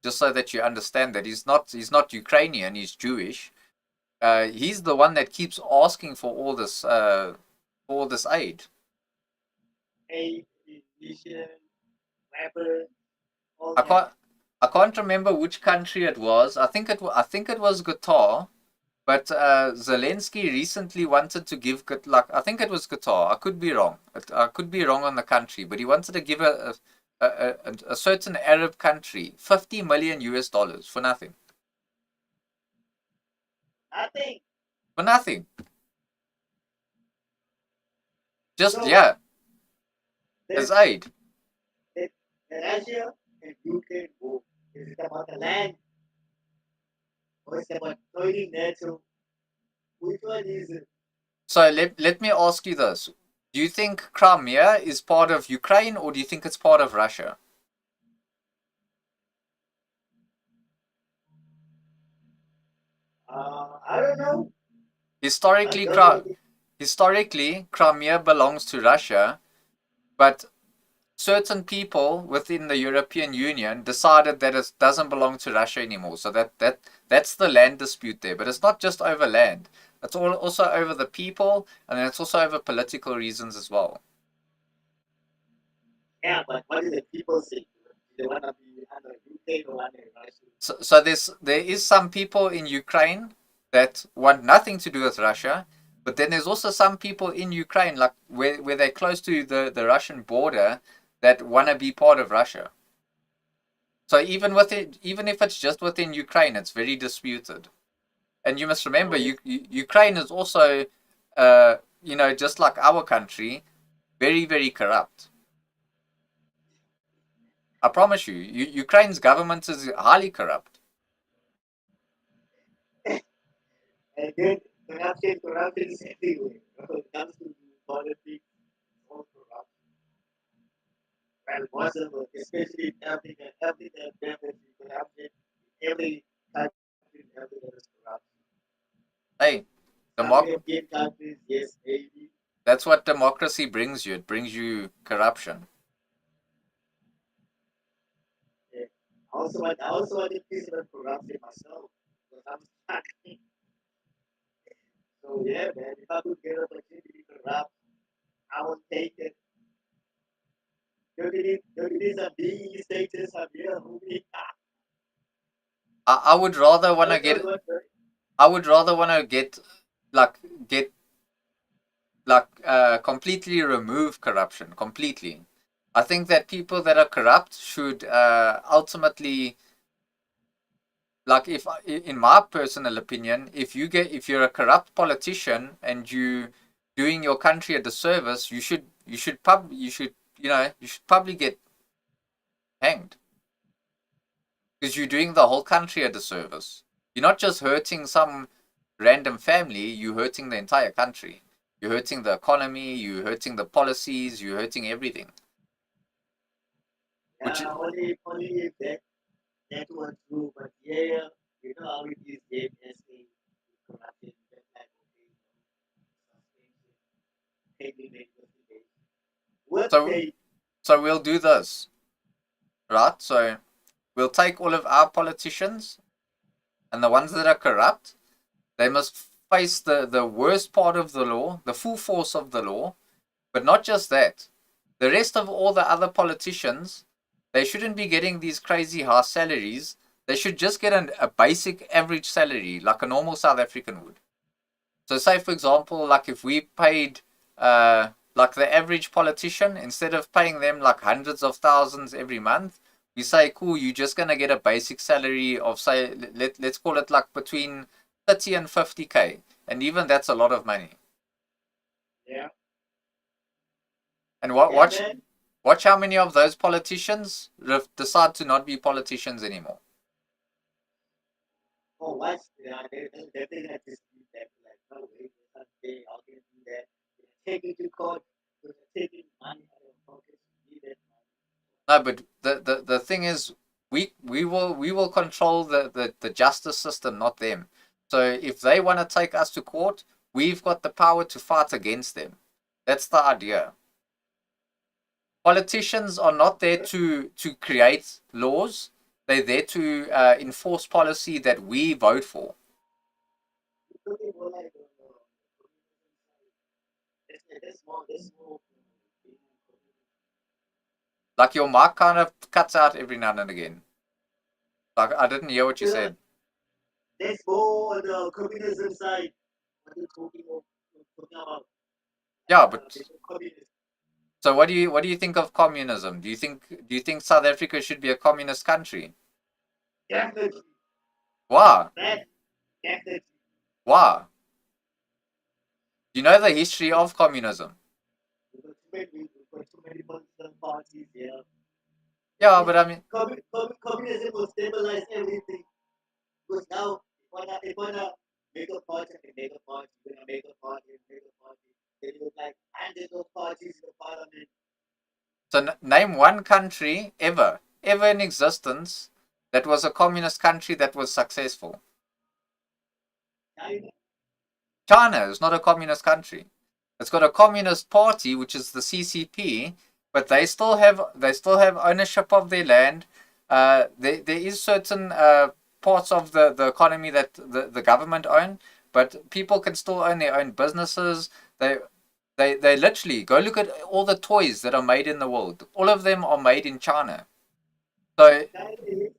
just so that you understand that he's not Ukrainian, he's Jewish. He's the one that keeps asking for all this aid. Hey, musician, rapper, all I that. can't I can't remember which country it was. I think it was Qatar. But Zelensky recently wanted to give like I think it was Qatar. I could be wrong. I could be wrong on the country, but he wanted to give a certain Arab country 50 million US dollars for nothing. I think For nothing. Just so. yeah, That as aid. that Russia and Ukraine war is it about the land or is it about joining NATO? Which one is it? So let me ask you this. Do you think Crimea is part of Ukraine or do you think it's part of Russia? I don't know. I Historically, don't know. historically, Crimea belongs to Russia, but certain people within the European Union decided that it doesn't belong to Russia anymore. So that's the land dispute there. But it's not just over land. It's also over the people, and then it's also over political reasons as well. Yeah, but what do the people say? They want to be under Ukraine or under Russia? So there is some people in Ukraine that want nothing to do with Russia, but then there's also some people in Ukraine, like where they're close to the Russian border, that want to be part of Russia. So even if it's just within Ukraine, it's very disputed. And you must remember, Oh, Ukraine is also, just like our country, very, very corrupt. I promise you, Ukraine's government is highly corrupt. and then corruption is everywhere. When it comes to politics, all corruption. And most of it, especially in Africa, definitely corruption. Every country, everywhere is corruption. Hey, Some democ- European countries, yes, maybe. that's what democracy brings you. It brings you corruption. Yeah. I also want to peace about corruption myself. Because I'm stuck. So yeah, man, if I could get an opportunity to be corrupt, I would take it. Look at this, being status, I'm here, movie. I would rather want to Don't know get. what, I would rather want to like get completely remove corruption completely. I think that people that are corrupt should ultimately, like, if in my personal opinion, if you're a corrupt politician and you doing your country a disservice, you should probably get hanged because you're doing the whole country a disservice. You're not just hurting some random family, you're hurting the entire country. You're hurting the economy, you're hurting the policies, you're hurting everything. Which only if that was true, but yeah, you know how it is, game escape, corruption, that type of thing, suspension, pending the investigation. What so they, so we'll do this, right? So we'll take all of our politicians and the ones that are corrupt, they must face the worst part of the law, the full force of the law, but not just that. The rest of all the other politicians, they shouldn't be getting these crazy high salaries. They should just get a basic average salary like a normal South African would. So, say for example, like if we paid like the average politician, instead of paying them like hundreds of thousands every month, we say, cool, you're just gonna get a basic salary of, say, let's call it like between 30 and 50K, and even that's a lot of money. yeah, And yeah, man. watch how many of those politicians decide to not be politicians anymore. Oh, what's they think that just do that, like, no way, they're not they all gonna do that. They're taking to court, they're taking money out of pockets to do that money. No, but the thing is, we will control the justice system, not them. So if they want to take us to court, we've got the power to fight against them. That's the idea. Politicians are not there to create laws. They're there to enforce policy that we vote for. Talking about like this small. Like your mic kind of cuts out every now and again. Like I didn't hear what you Yeah, said. let's go on the communism side. What are you talking about? Yeah, but The communist. so what do you think of communism? Do you think South Africa should be a communist country? Definitely. Why? That definitely. Why? You know the history of communism. We got too many political parties here. Yeah, This but I mean, communism will stabilize everything. Because now, if wanna make a party, I can make a party. When I make a party, make a party. Then you look like hundreds of parties in the parliament. so name one country ever in existence that was a communist country that was successful. China, China is not a communist country. It's got a communist party, which is the CCP, but they still have ownership of their land. There is certain parts of the economy that the government own, but people can still own their own businesses. They they literally go look at all the toys that are made in the world. All of them are made in China. So China is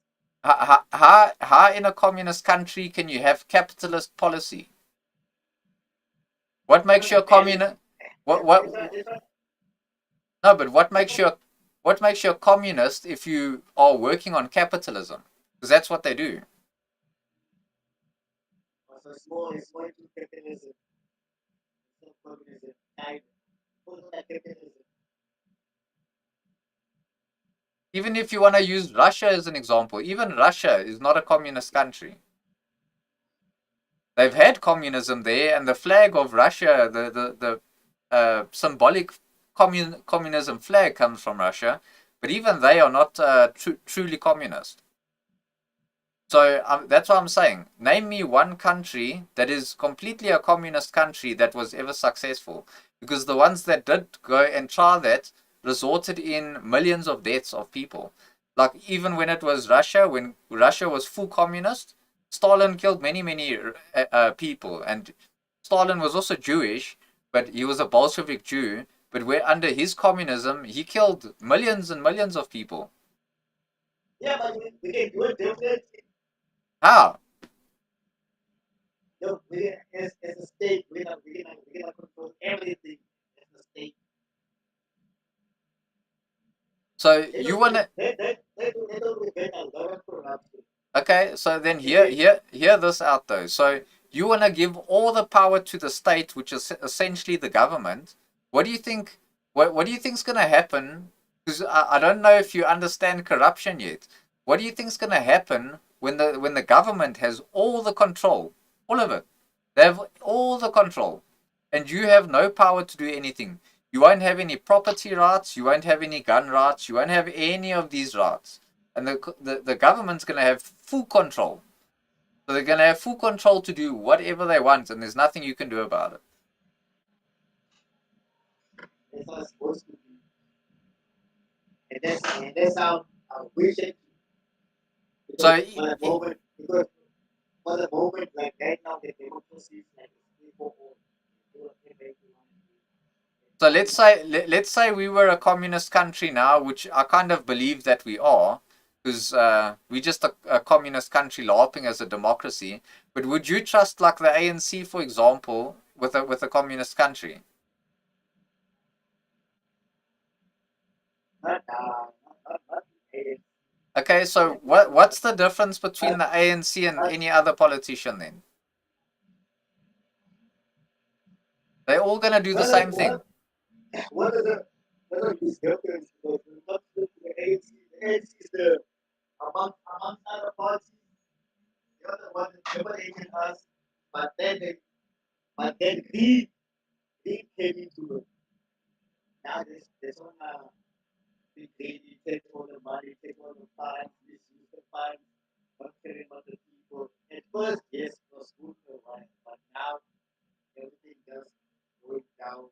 how in a communist country can you have capitalist policy? What makes you a communist? What? that's why No, but that's why what makes you a communist if you are working on capitalism? Because that's what they do. also small into capitalism. So communism. China. Also like capitalism. Even if you want to use Russia as an example, even Russia is not a communist country. They've had communism there, and the flag of Russia, the symbolic communism flag comes from Russia, but even they are not truly communist. So that's what I'm saying. Name me one country that is completely a communist country that was ever successful. Because the ones that did go and try that resulted in millions of deaths of people. Like even when it was Russia, when Russia was full communist, Stalin killed many people. And Stalin was also Jewish, but he was a Bolshevik Jew. But where under his communism, he killed millions and millions of people. Yeah, but we can do it definitely. How? No, as a state, we can control everything as a state. So They you don't want get to they don't get a lot of corruption. Okay, so then They hear get hear hear this out though. So you want to give all the power to the state, which is essentially the government. What do you think? What do you think's going to happen? Because I don't know if you understand corruption yet. What do you think's going to happen when the government has all the control, all of it? They have all the control, and you have no power to do anything. You won't have any property rights. You won't have any gun rights. You won't have any of these rights, and the government's going to have full control. So they're going to have full control to do whatever they want, and there's nothing you can do about it. that's how it's supposed to be. And that's how I wish it So because for the moment like right now the democracy is like a people or do whatever you want so let's say we were a communist country now, which I kind of believe that we are, because we're just a communist country LARPing as a democracy. But would you trust like the ANC, for example, with a communist country? to. Not it. Okay, so what's the difference between the ANC and any other politician then? They're all gonna do the What same what thing. what are the discoveries because when it comes to the ANC, the ANC is the among other parties, the other one is dominating us, but then greed came into it. Now there's one big greedy, take all the money, take all the funds, misuse the funds, not caring about the people. At first, yes, it was good for a while, but now everything just going down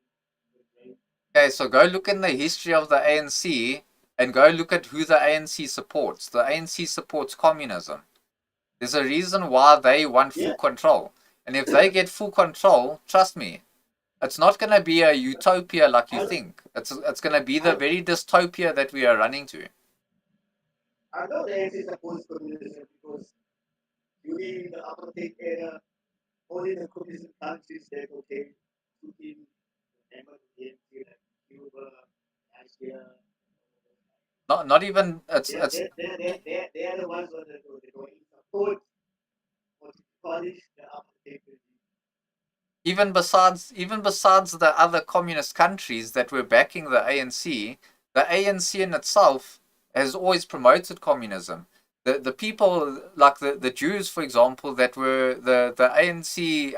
the drain. Okay, so go look in the history of the ANC, and go look at who the ANC supports. The ANC supports communism. There's a reason why they want full control. And if they get full control, trust me, it's not going to be a utopia like you think. It's going to be the very dystopia that we are running to. I know the ANC supports communism because during the apartheid era, only the communist countries that took in members of the ANC like Cuba, Russia. Not even They're the ones that were in support or to punish the apartheid regime. even besides the other communist countries that were backing the ANC in itself has always promoted communism. The people like the Jews, for example, that were the ANC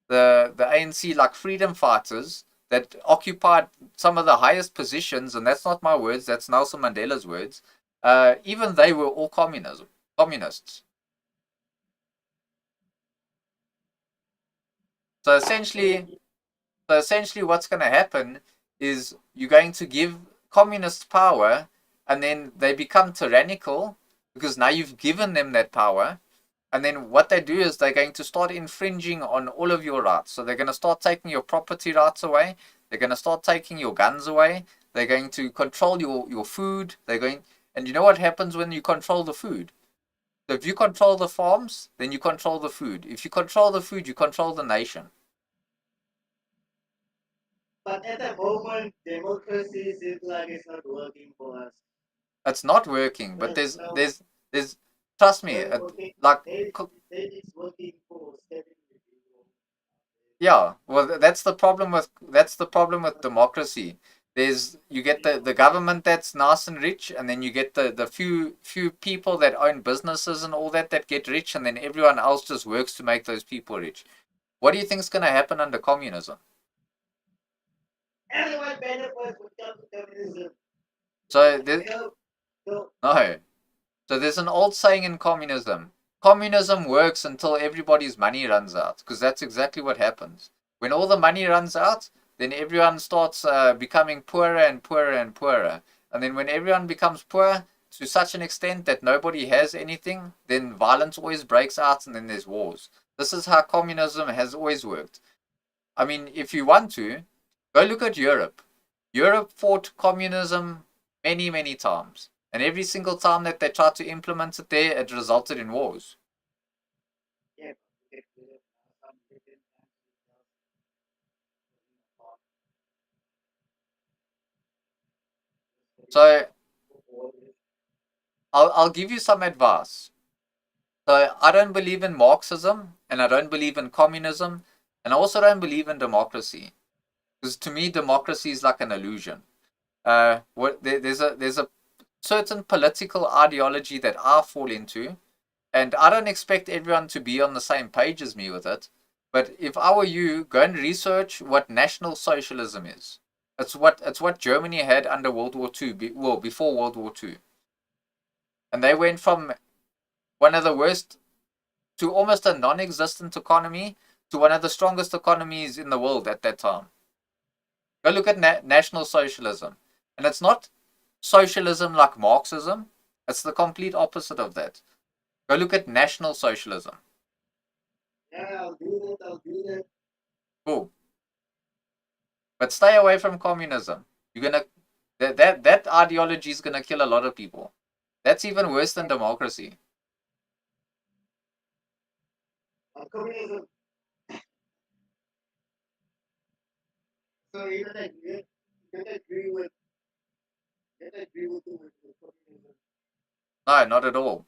the ANC like freedom fighters that occupied some of the highest positions, and that's not my words, that's Nelson Mandela's words. Even they were all communists. So essentially, what's going to happen is you're going to give communists power, and then they become tyrannical because now you've given them that power. And then what they do is they're going to start infringing on all of your rights. So they're going to start taking your property rights away. They're going to start taking your guns away. They're going to control your food. And you know what happens when you control the food? So if you control the farms, then you control the food. If you control the food, you control the nation. But at the moment, democracy seems like it's not working for us. It's not working, but there's trust me, like it's working for 70 people. Yeah, well, that's the problem with democracy. You get the government that's nice and rich, and then you get the few people that own businesses and all that get rich, and then everyone else just works to make those people rich. What do you think is going to happen under communism? Everyone benefits from communism. So No. So there's an old saying in communism. Communism works until everybody's money runs out, because that's exactly what happens. When all the money runs out, then everyone starts becoming poorer and poorer and poorer. And then when everyone becomes poor to such an extent that nobody has anything, then violence always breaks out and then there's wars. This is how communism has always worked. I mean, if you want to, go look at Europe. Europe fought communism many, many times. And every single time that they tried to implement it there, it resulted in wars. Yeah. So I'll give you some advice. So I don't believe in Marxism, and I don't believe in communism, and I also don't believe in democracy. Because to me, democracy is like an illusion. There's a certain political ideology that I fall into, and I don't expect everyone to be on the same page as me with it. But if I were you, go and research what National Socialism is. It's what Germany had under World War II, before World War II. And they went from one of the worst to almost a non-existent economy to one of the strongest economies in the world at that time. Go look at National Socialism. And it's not socialism like Marxism. It's the complete opposite of that. Go look at National Socialism. Yeah, I'll do that. Cool. But stay away from communism. You're gonna that ideology is gonna kill a lot of people. That's even worse than democracy. Communism. So you don't agree with communism. No, not at all.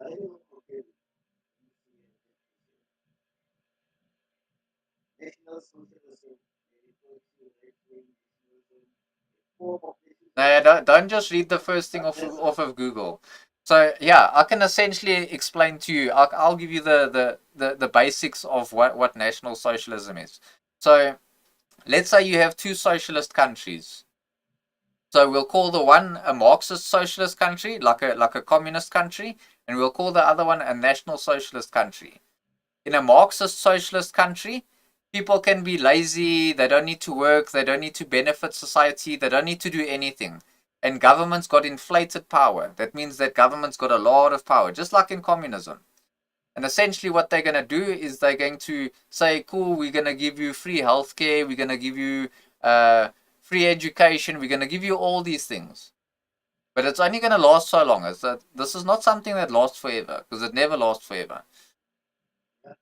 Okay. National Socialism. No, yeah, don't just read the first thing off of Google. So yeah, I can essentially explain to you. I'll give you the basics of what National Socialism is. So let's say you have two socialist countries. So we'll call the one a Marxist socialist country, like a communist country, and we'll call the other one a National Socialist country. In a Marxist socialist country, People can be lazy, they don't need to work, they don't need to benefit society, they don't need to do anything. And government's got inflated power. That means that government's got a lot of power, just like in communism. And essentially, what they're going to do is they're going to say, cool, we're going to give you free healthcare, we're going to give you free education, we're going to give you all these things. But it's only going to last so long. This is not something that lasts forever, because it never lasts forever.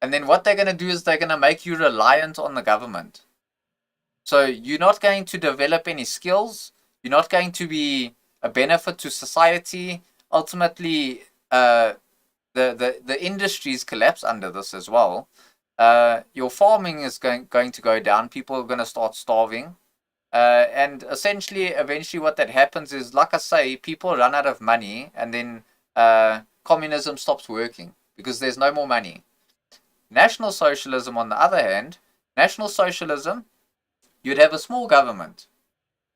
And then what they're going to do is they're going to make you reliant on the government. So you're not going to develop any skills. You're not going to be a benefit to society. Ultimately, the industries collapse under this as well. Your farming is going to go down. People are going to start starving. And essentially, eventually, what that happens is, like I say, people run out of money, and then communism stops working because there's no more money. National socialism, on the other hand, national socialism, you'd have a small government.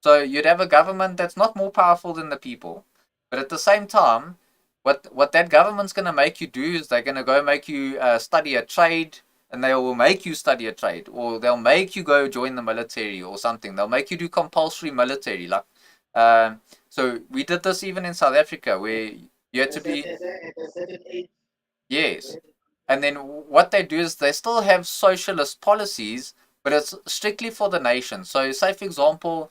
So you'd have a government that's not more powerful than the people. But at the same time, what that government's going to make you do is they're going to go make you study a trade, and they will make you study a trade, or they'll make you go join the military or something. They'll make you do compulsory military. Like, so we did this even in South Africa, where you had to be. At a certain age. Yes. And then what they do is they still have socialist policies, but it's strictly for the nation. So, say for example,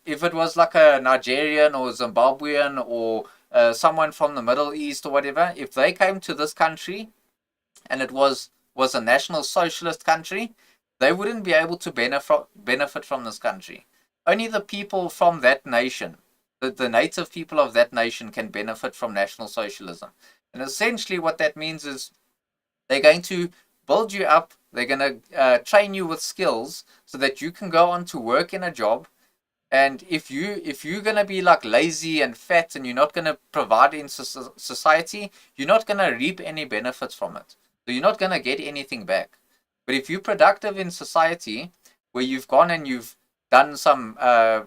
if it was like a Nigerian or Zimbabwean or someone from the Middle East or whatever, if they came to this country and it was a national socialist country, they wouldn't be able to benefit from this country. Only the people from that nation, the native people of that nation, can benefit from national socialism. And essentially, what that means is they're going to build you up. They're going to train you with skills so that you can go on to work in a job. And if you're gonna be like lazy and fat and you're not gonna provide in society, you're not gonna reap any benefits from it. So you're not gonna get anything back. But if you're productive in society, where you've gone and you've done some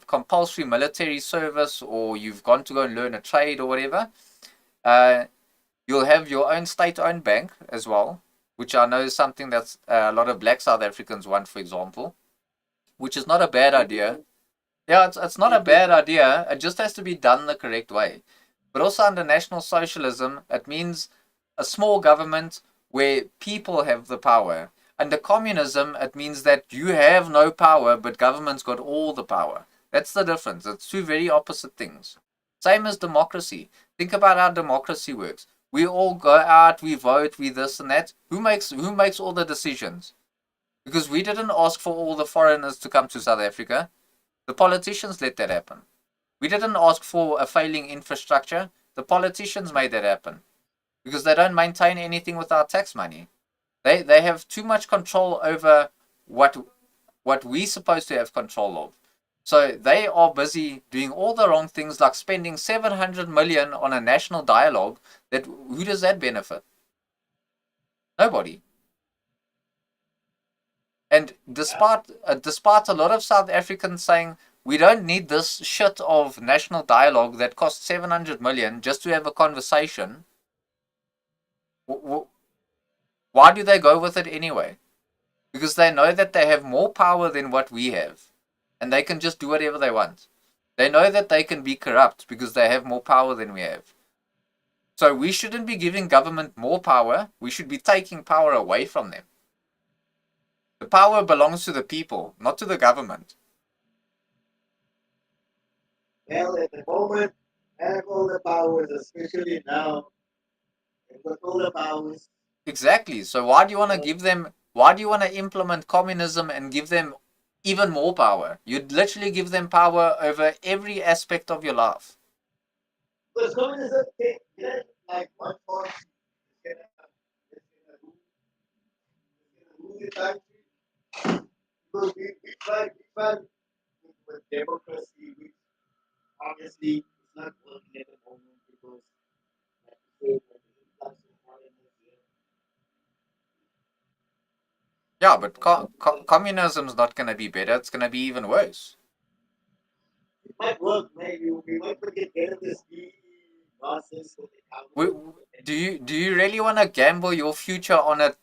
compulsory military service, or you've gone to go and learn a trade or whatever, uh, you'll have your own state-owned bank as well, which I know is something that's a lot of black South Africans want, for example, which is not a bad idea. Yeah, it's not a bad idea. It just has to be done the correct way. But also under National Socialism, it means a small government where people have the power. Under communism, it means that you have no power, but government's got all the power. That's the difference. It's two very opposite things. Same as democracy. Think about how democracy works. We all go out, we vote, we this and that. Who makes all the decisions? Because we didn't ask for all the foreigners to come to South Africa. The politicians let that happen. We didn't ask for a failing infrastructure. The politicians made that happen because they don't maintain anything with our tax money. They have too much control over what we're supposed to have control of. So they are busy doing all the wrong things, like spending 700 million on a national dialogue. That who does that benefit? Nobody. And despite a lot of South Africans saying we don't need this shit of national dialogue that costs 700 million just to have a conversation, why do they go with it anyway? Because they know that they have more power than what we have, and they can just do whatever they want. They know that they can be corrupt because they have more power than we have. So we shouldn't be giving government more power. We should be taking power away from them. The power belongs to the people, not to the government. Well, at the moment, I have all the powers, especially now. I've got all the powers. Exactly. So why do you want to give them? Why do you want to implement communism and give them even more power? You'd literally give them power over every aspect of your life. Because communism, like one force, it's gonna rule the country. Because we tried with democracy, which obviously it's not working at the moment because, like you said, the influx of foreigners here. Yeah, but communism's not going to be better. It's going to be even worse. It might work, maybe we might forget better this nonsense with the We, council. do you really want to gamble your future on it?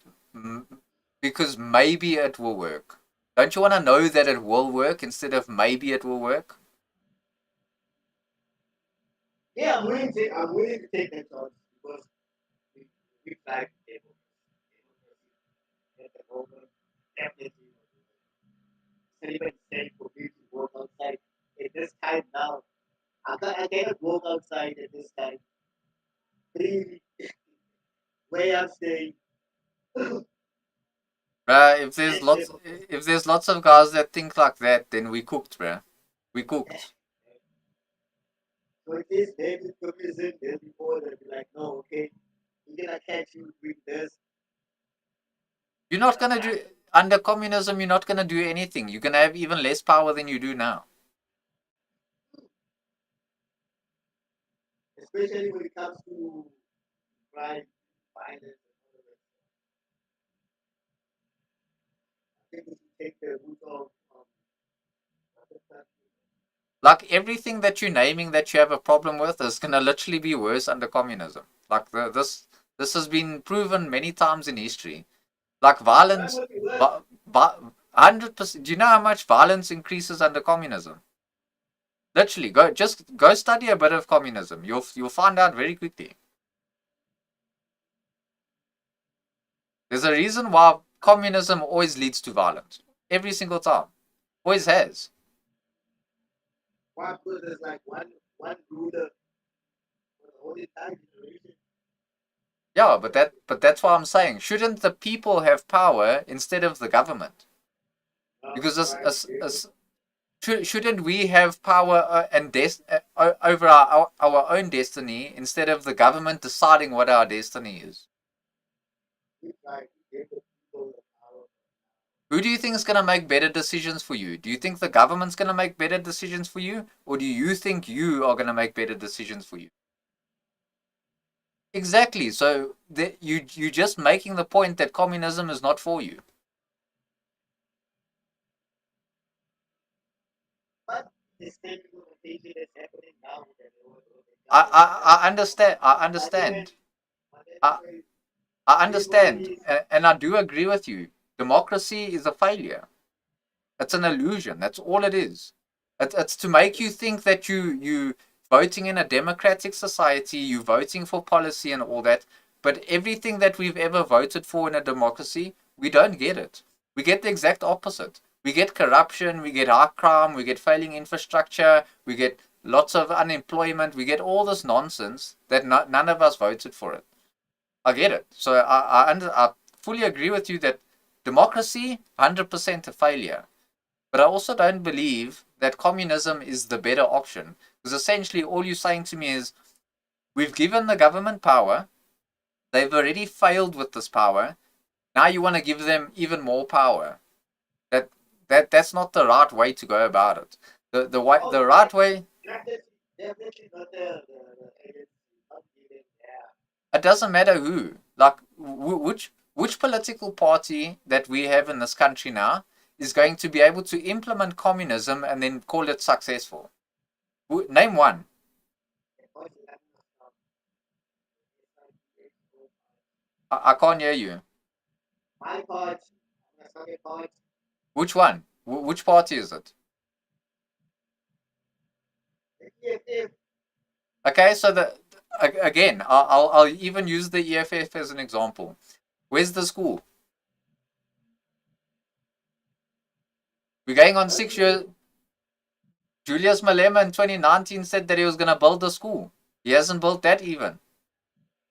because maybe it will work. Don't you want to know that it will work instead of maybe it will work? Yeah, I'm willing to take that chance because we we tried at the moment. Definitely, it's not even safe for me to work outside at this time now. I cannot work outside at this time. Really, where I'm staying. If there's That's it. lots of guys that think like that, then we cooked, bruh. We cooked. So it is maybe communism. There's before they'll be like, no, okay, we're gonna catch you doing this. You're not gonna do under communism. You're not gonna do anything. You're gonna have even less power than you do now. Especially when it comes to crime, violence, and all of that. I think we should take the route of other countries. Like everything that you're naming that you have a problem with is gonna literally be worse under communism. Like this has been proven many times in history. Like Why violence, would it work? 100%. Do you know how much violence increases under communism? Literally, go study a bit of communism. You'll find out very quickly. There's a reason why communism always leads to violence. Every single time. Always has. Why? Because there's like one ruler for the whole entire generation. Yeah, but that's what I'm saying. Shouldn't the people have power instead of the government? Because Quite different. shouldn't we have power over our own destiny instead of the government deciding what our destiny is? We try to give the people the power. Who do you think is going to make better decisions for you? Do you think the government's going to make better decisions for you? Or do you think you are going to make better decisions for you? Exactly. So you're just making the point that communism is not for you. But this thing implementation is happening now that they I, got I, I understand. I but then understand. but then I, anyway, I it is what it understand. is. And I do agree with you. Democracy is a failure. It's an illusion. That's all it is. It's to make you think that you voting in a democratic society, you voting for policy and all that. But everything that we've ever voted for in a democracy, we don't get it. We get the exact opposite. We get corruption, we get high crime, we get failing infrastructure, we get lots of unemployment, we get all this nonsense that none of us voted for it. I get it. So I fully agree with you that democracy, 100% a failure. But I also don't believe that communism is the better option. Because essentially, all you're saying to me is we've given the government power, they've already failed with this power. Now you want to give them even more power. That that's not the right way to go about it. Oh, The right way, definitely not the agency, not giving, yeah. it doesn't matter who. Like which political party that we have in this country now is going to be able to implement communism and then call it successful. Name one. Because you have to stop. It's like, it's so I can't hear you. my part, that's not your part. Which one? Which party is it? If Okay, so again, I'll even use the EFF as an example. Where's the school? We're going on 6 years. Julius Malema in 2019 said that he was going to build the school. He hasn't built that even.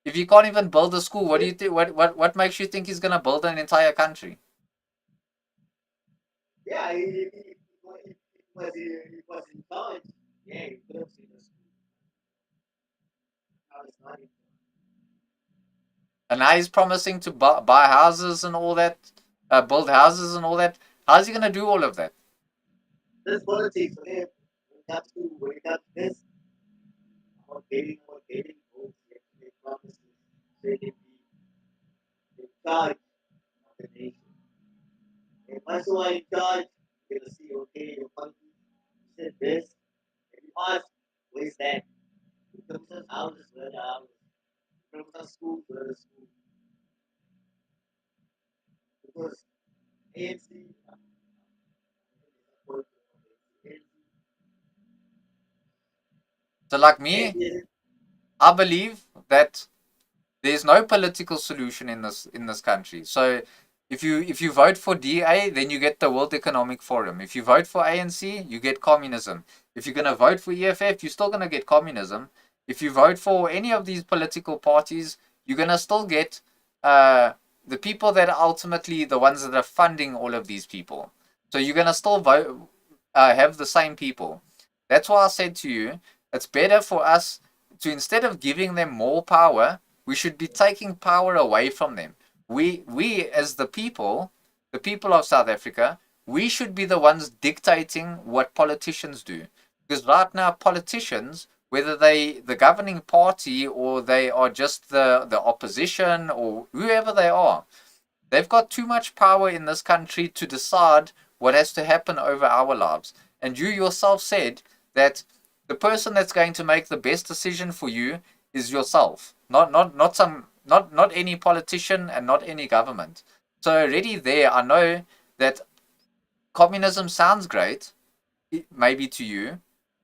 If you can't even build a school, what do you think? What makes you think he's going to build an entire country? yeah, it was in charge. Yeah, it was in the school. Now it's not in And now he's promising to buy houses and all that, build houses and all that. How's he going to do all of that? this politics for him. When it comes to this, about getting votes, you have to make promises. So they can be in charge of the nation. And once you are in charge, you're gonna see, okay, your country said this, and you ask, where's that? In terms of houses, where the houses? In terms of schools, where the schools? course, ANC. So like me, I believe that there's no political solution in this country. So if you vote for DA, then you get the World Economic Forum. If you vote for ANC, you get communism. If you're gonna vote for EFF, you're still gonna get communism. If you vote for any of these political parties, you're gonna still get uh, the people that are ultimately the ones that are funding all of these people. So you're gonna still vote have the same people. That's why I said to you, it's better for us to, instead of giving them more power, we should be taking power away from them. We as the people of South Africa, we should be the ones dictating what politicians do. Because right now, politicians, whether they the governing party or they are just the opposition or whoever they are, they've got too much power in this country to decide what has to happen over our lives. And you yourself said that the person that's going to make the best decision for you is yourself, not any politician and not any government. So already there, I know that communism sounds great, maybe to you,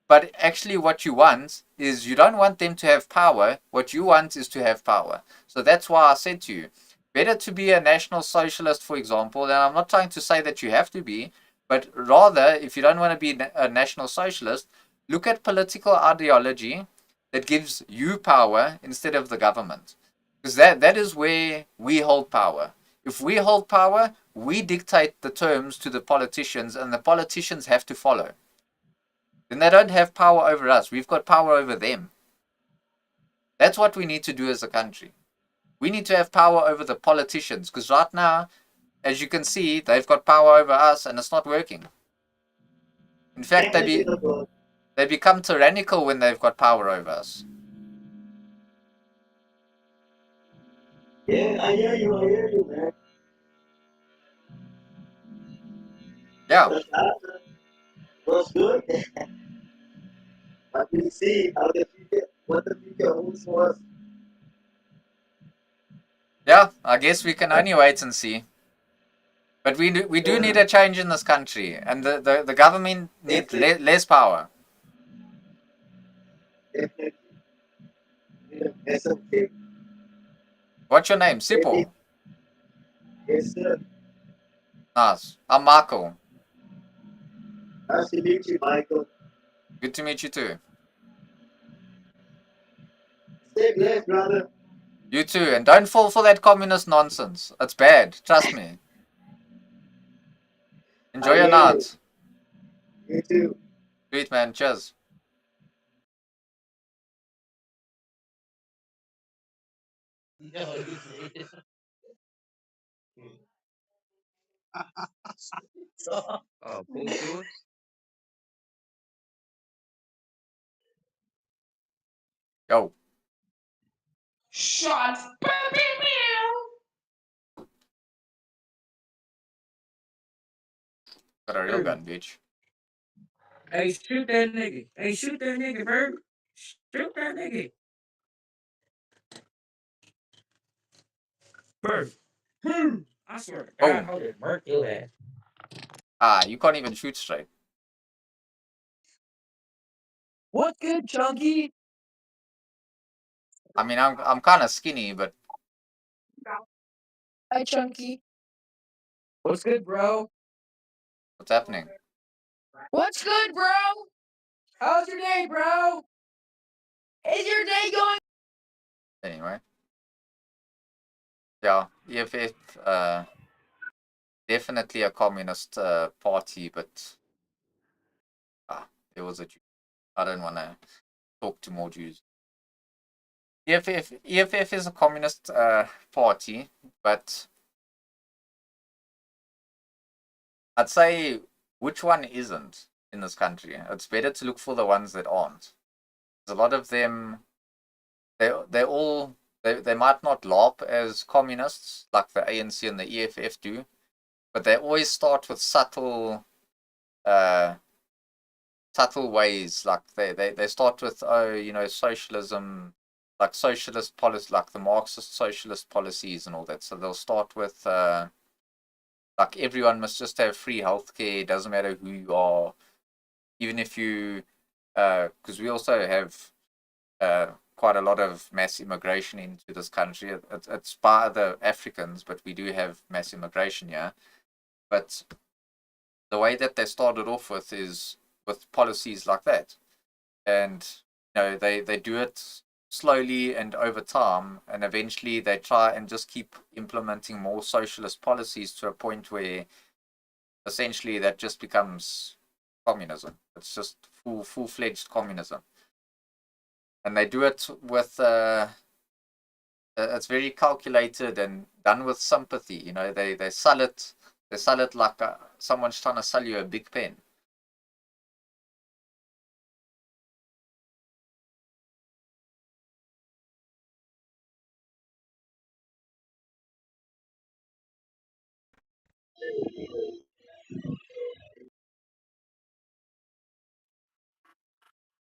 but actually, what you want is you don't want them to have power. What you want is to have power. So that's why I said to you, better to be a national socialist, for example. And I'm not trying to say that you have to be, but rather, if you don't want to be a national socialist, look at political ideology that gives you power instead of the government. Because that is where we hold power. If we hold power, we dictate the terms to the politicians, and the politicians have to follow. Then they don't have power over us. We've got power over them. That's what we need to do as a country. We need to have power over the politicians because right now, as you can see, they've got power over us and it's not working. In fact, they become tyrannical when they've got power over us. Yeah, I hear you, man. Yeah. But was good. But we see how the future, what the future holds for us. Yeah, I guess we can only wait and see. But we do need a change in this country, and the government needs less power. Definitely. Yes, okay. What's your name? Sipho? Yes, sir. Nice. I'm Michael. Nice to meet you, Michael. Good to meet you too. Stay blessed, brother. You too. And don't fall for that communist nonsense. It's bad. Trust me. Enjoy I your hear you. night. You too. Sweet, man. Cheers. Paul George. Yo. Shots. Got a real gun, bitch. Hey, shoot that nigga. Hey, shoot that nigga, bro. Shoot that nigga. Bro. I swear to God, Boom. hold it, Merc, your ass. Ah, you can't even shoot straight. What's good, Chunky? I mean, I'm kind of skinny, but Hi, Chunky. What's good, bro? what's happening? What's good, bro? How's your day, bro? Is your day going? Anyway. Yeah, EFF, definitely a communist party, but there was a Jew. I don't want to talk to more Jews. EFF is a communist party, but I'd say which one isn't in this country? It's better to look for the ones that aren't. There's a lot of them. They might not LARP as communists like the ANC and the EFF do, but they always start with uh, subtle ways. Like they start with socialism, like socialist policy, like the Marxist socialist policies and all that. So they'll start with like everyone must just have free healthcare. It doesn't matter who you are, even if you, because we also have quite a lot of mass immigration into this country. It's by the Africans, but we do have mass immigration, yeah. But the way that they started off with is with policies like that, and they do it slowly and over time, and eventually they try and just keep implementing more socialist policies to a point where essentially that just becomes communism. It's just full-fledged communism, and they do it with it's very calculated and done with sympathy. They sell it like someone's trying to sell you a big pen.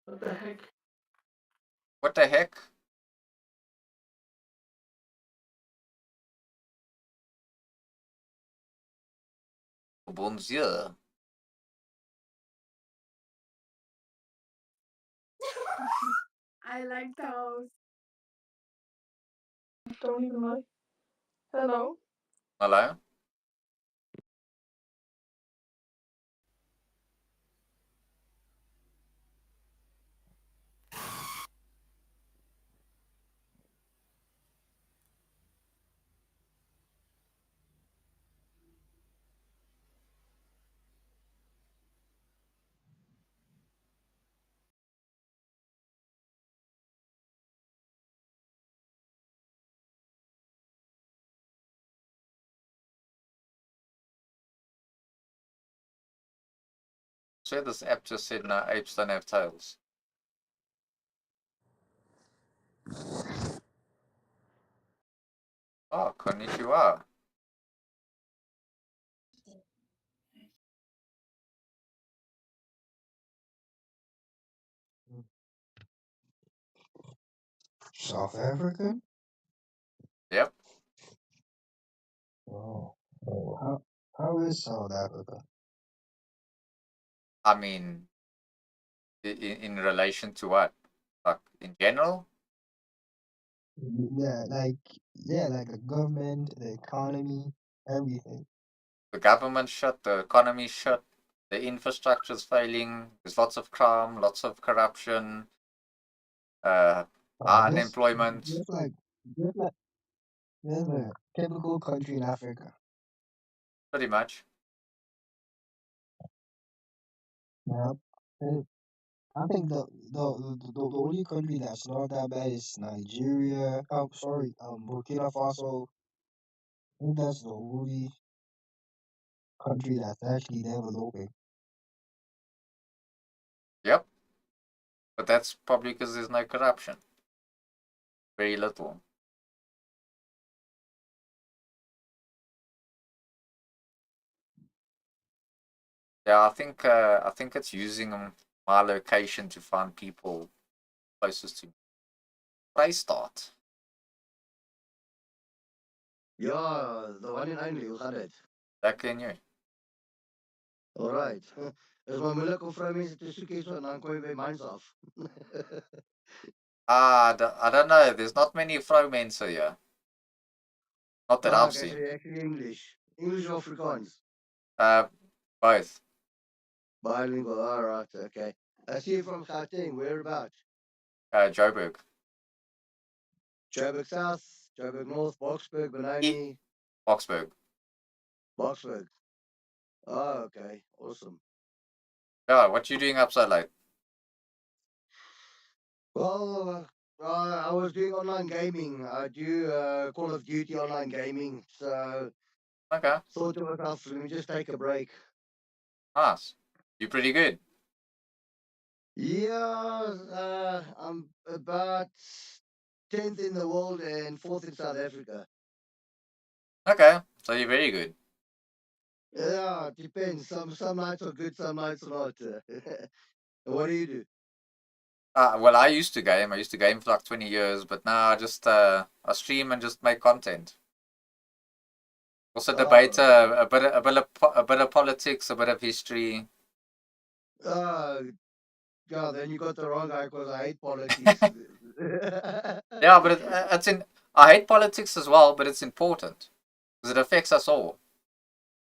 What the heck? What the heck? Bonjour. I like those. Don't even know. Hello? Hello? So this app just said no, apes don't have tails. Oh, konnichiwa. South African? Yep. Oh, how is South Africa? I mean, in relation to what? Like in general? Yeah, like the government, the economy, everything. The government's shut, the economy's shut, the infrastructure's failing, there's lots of crime, lots of corruption, uh, Just unemployment, just like just like just a typical country in Africa. pretty much. Yeah. And I think the only country that's not that bad is Nigeria. Oh, sorry, Burkina Faso. I think that's the only country that's actually developing. Yep. But that's probably because there's no corruption. Very little. Yeah, I think it's using my location to find people closest to me. But I start. Yeah, the one in Eindhoven, hoe gaat het? Lekker in you. Alright. Is maar moeilik om vroumense te soek hierso en dan kom jy by myns af. I don't know. There's not many vrouwmense here. Not that I've Okay, so seen. you're actually English. English or Afrikaans? Uh, both. Bilingual, alright, okay. I see you from Gauteng, whereabouts? Joburg. Joburg South, Joburg North, Boksburg, Benoni, Boksburg. Boksburg. Oh, okay, awesome. Yeah, what you doing up so late? Well, I was doing online gaming. I do Call of Duty online gaming, so Okay, thought to myself, let me just take a break. nice. You pretty good. Yeah, I'm about 10th in the world and 4th in South Africa. Okay, so you're very good. Yeah, it depends. Some nights are good, some nights are not. What do you do? Well, I used to game. I used to game for like 20 years, but now I just I stream and just make content. Also debate Oh, a bit of politics, a bit of history. uh, yeah, then you got the wrong guy because I hate politics. Yeah, but it's in. I hate politics as well, but it's important because it affects us all.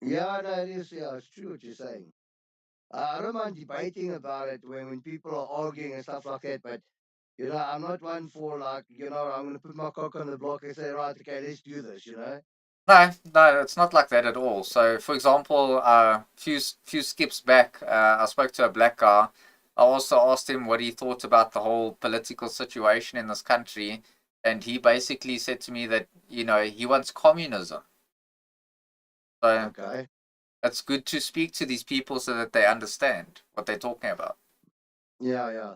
Yeah, no, it is. Yeah, it's true what you're saying. I don't mind debating about it when people are arguing and stuff like that, but I'm not one for like, I'm gonna put my cock on the block and say, right, okay, let's do this. No, no, it's not like that at all. So, for example, few skips back, I spoke to a black guy. I also asked him what he thought about the whole political situation in this country, and he basically said to me that he wants communism. So Okay. it's good to speak to these people so that they understand what they're talking about. Yeah, yeah.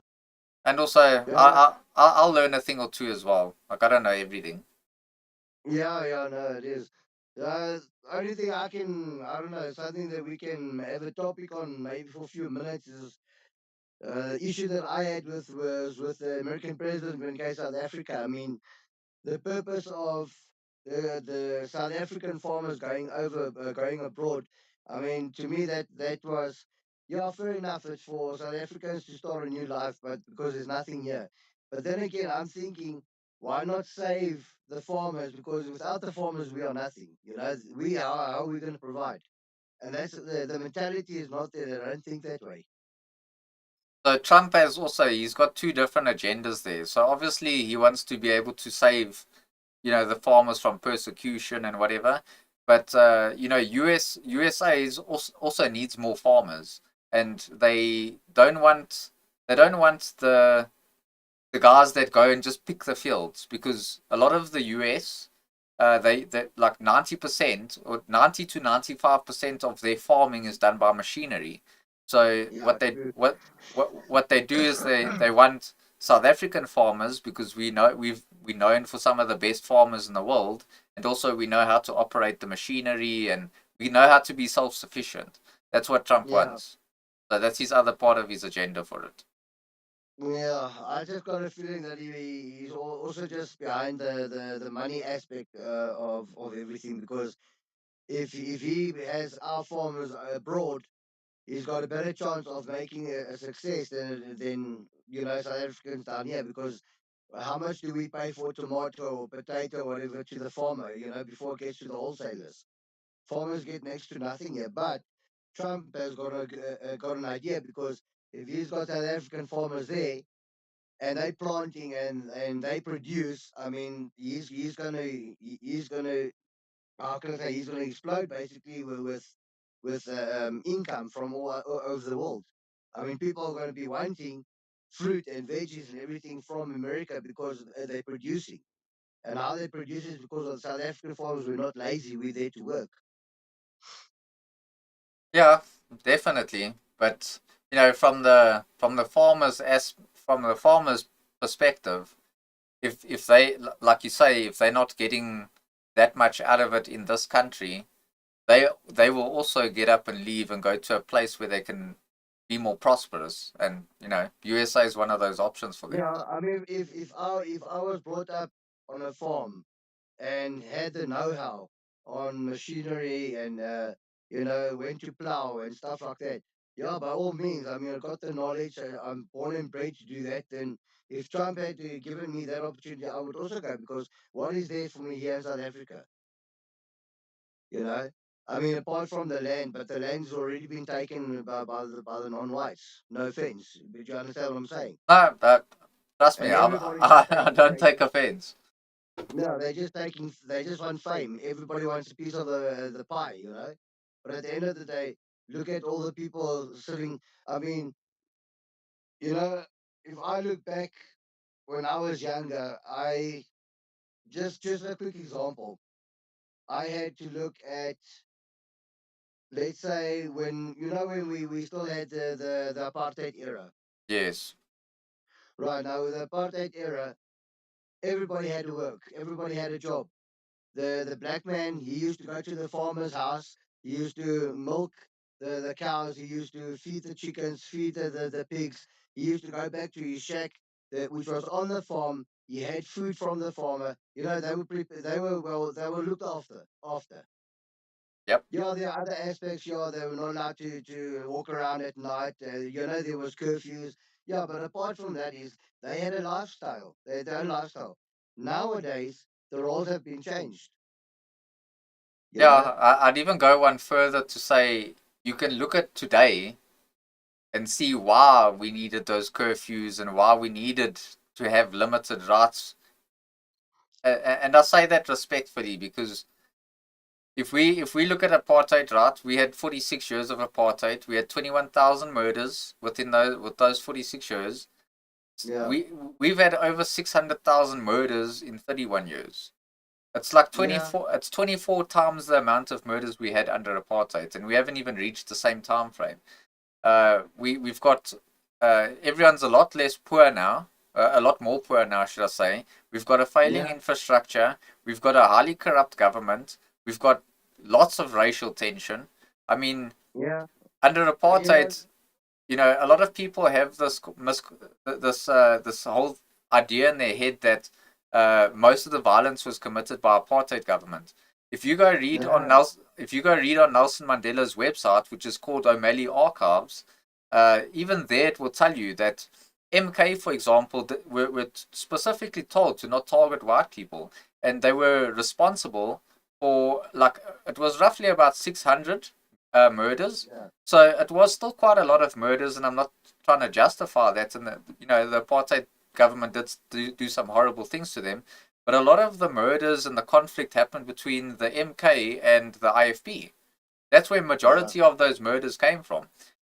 And also, Yeah, I'll learn a thing or two as well. Like I don't know everything. yeah, yeah, no, it is. Only thing I don't know, something that we can have a topic on maybe for a few minutes is the issue that I had was with the American president when he came to South Africa. I mean, the purpose of the South African farmers going abroad. I mean, to me that was yeah, fair enough. It's for South Africans to start a new life, but because there's nothing here. But then again, I'm thinking, why not save the farmers? Because without the farmers, we are nothing. We are how are we going to provide? And that's the mentality is not there. I don't think that way. So Trump has also he's got two different agendas there. So obviously he wants to be able to save the farmers from persecution and whatever. But USA is also needs more farmers, and they don't want the guys that go and just pick the fields because a lot of the US they like 90% or 90 to 95% of their farming is done by machinery. So Yeah, true. what they do is they want South African farmers because we're known for some of the best farmers in the world, and also we know how to operate the machinery and we know how to be self-sufficient. That's what Trump Yeah. wants. So that's his other part of his agenda for it. Yeah, I just got a feeling that he's also just behind the money aspect of everything because if he has our farmers abroad, he's got a better chance of making a success than South Africans down here because how much do we pay for tomato or potato whatever to the farmer before it gets to the wholesalers? Farmers get next to nothing here, but Trump has got an idea because if he's got South African farmers there and they planting and they produce, I mean, he's gonna how can I say he's gonna explode basically with income from all over the world. I mean, people are going to be wanting fruit and veggies and everything from America because they're producing. And how they produce is because of South African farmers. We're not lazy. We're there to work. Yeah, definitely. But from the farmers' perspective, if they like you say, if they're not getting that much out of it in this country, they will also get up and leave and go to a place where they can be more prosperous. And USA is one of those options for them. Yeah, I mean, if I was brought up on a farm and had the know-how on machinery and when to plow and stuff like that. Yeah, by all means. I mean, I got the knowledge. I'm born and bred to do that. Then, if Trump had given me that opportunity, I would also go because what is there for me here in South Africa? You know, I mean, apart from the land, but the land's already been taken by the non-whites. No offense, but you understand what I'm saying? No, but trust me, And everybody's just I taking don't take offense. no, they just want fame. Everybody wants a piece of the pie. But at the end of the day, look at all the people sitting. I mean, you know, if I look back when I was younger, I just a quick example. I had to look at, let's say, when we still had the apartheid era. Yes. Right now, with the apartheid era, everybody had to work. Everybody had a job. The black man, he used to go to the farmer's house. He used to milk the cows. He used to feed the chickens, feed the pigs. He used to go back to his shack, which was on the farm. He had food from the farmer. They were looked after. Yep. Yeah, there are other aspects. Yeah, they were not allowed to walk around at night. There was curfews. Yeah, but apart from that, is they had a lifestyle. They had their own lifestyle. Nowadays, the roles have been changed. You Yeah, know. I'd even go one further to say you can look at today and see why we needed those curfews and why we needed to have limited rights. And I say that respectfully because if we look at apartheid, right, we had 46 years of apartheid. We had 21,000 murders within those 46 years. Yeah. We we've had over 600,000 murders in 31 years. It's like Yeah. 24. It's 24 times the amount of murders we had under apartheid, and we haven't even reached the same time frame. We've got everyone's a lot less poor now, a lot more poor now, should I say? We've got a failing Yeah. infrastructure. We've got a highly corrupt government. We've got lots of racial tension. I mean, Yeah. under You know. apartheid, a lot of people have this whole idea in their head that most of the violence was committed by apartheid government. Yeah. If you go read on Nelson Mandela's website, which is called Omegle Archives, even there it will tell you that MK, for example, were specifically told to not target white people, and they were responsible for like it was roughly about 600 murders. Yeah. So it was still quite a lot of murders, and I'm not trying to justify that. And the apartheid government did do some horrible things to them, but a lot of the murders and the conflict happened between the MK and the IFP. That's where Yeah. majority of those murders came from.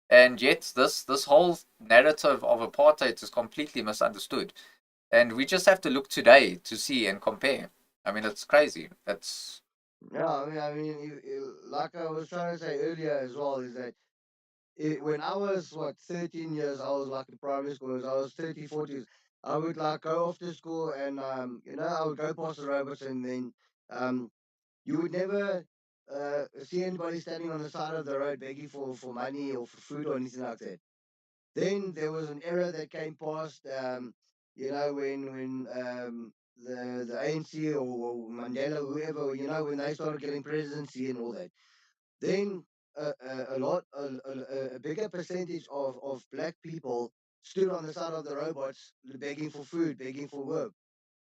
And yet this whole narrative of apartheid is completely misunderstood. And we just have to look today to see and compare. I mean, it's crazy. It's Yeah. Like I was trying to say earlier as well, is that when I was 13 years old, like in primary school, as I was 30, 40s, I would like go off to school and I would go past the robots and then um, you would never see anybody standing on the side of the road begging for money or for food or anything like that. Then there was an era that came past, when the ANC or Mandela, whoever, when they started getting presidency and all that. Then a bigger percentage of black people stood on the side of the robots begging for food, begging for work.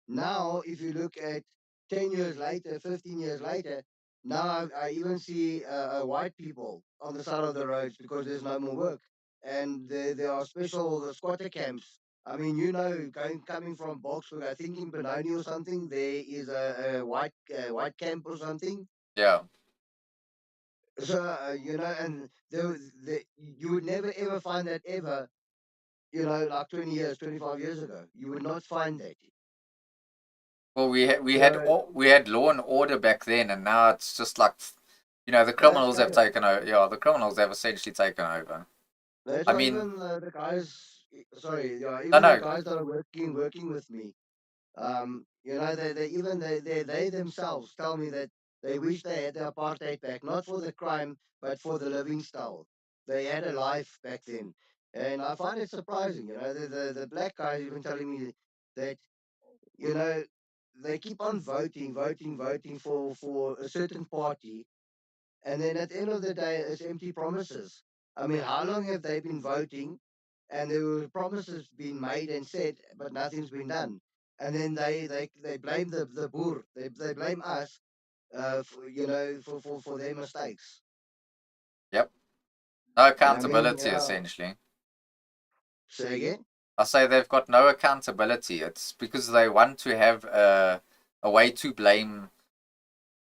Now, if you look at 10 years later, 15 years later, now I even see white people on the side of the roads because there's no more work. And there are special squatter camps. I mean, coming from Boxburg, I think in Benoni or something, there is a white camp or something. yeah. So, and you would never ever find that ever, like 20 years, 25 years ago. You would not find that. Well, So, we had law and order back then, and now it's just like, the that's criminals have chaos. taken over. Yeah, the criminals have essentially taken over. That's I why mean, even the guys, sorry, yeah, no, even the no, guys that are working with me, they themselves tell me that they wish they had the apartheid back, not for the crime, but for the living style. They had a life back then, and I find it surprising. The black guys even telling me that you know they keep on voting for a certain party, and then at the end of the day, it's empty promises. I mean, how long have they been voting? And there were promises being made and said, but nothing's been done. And then they blame the boer. They blame us, for their mistakes. yep, no I mean, accountability yeah. essentially. Say again. I say they've got no accountability. It's because they want to have a way to blame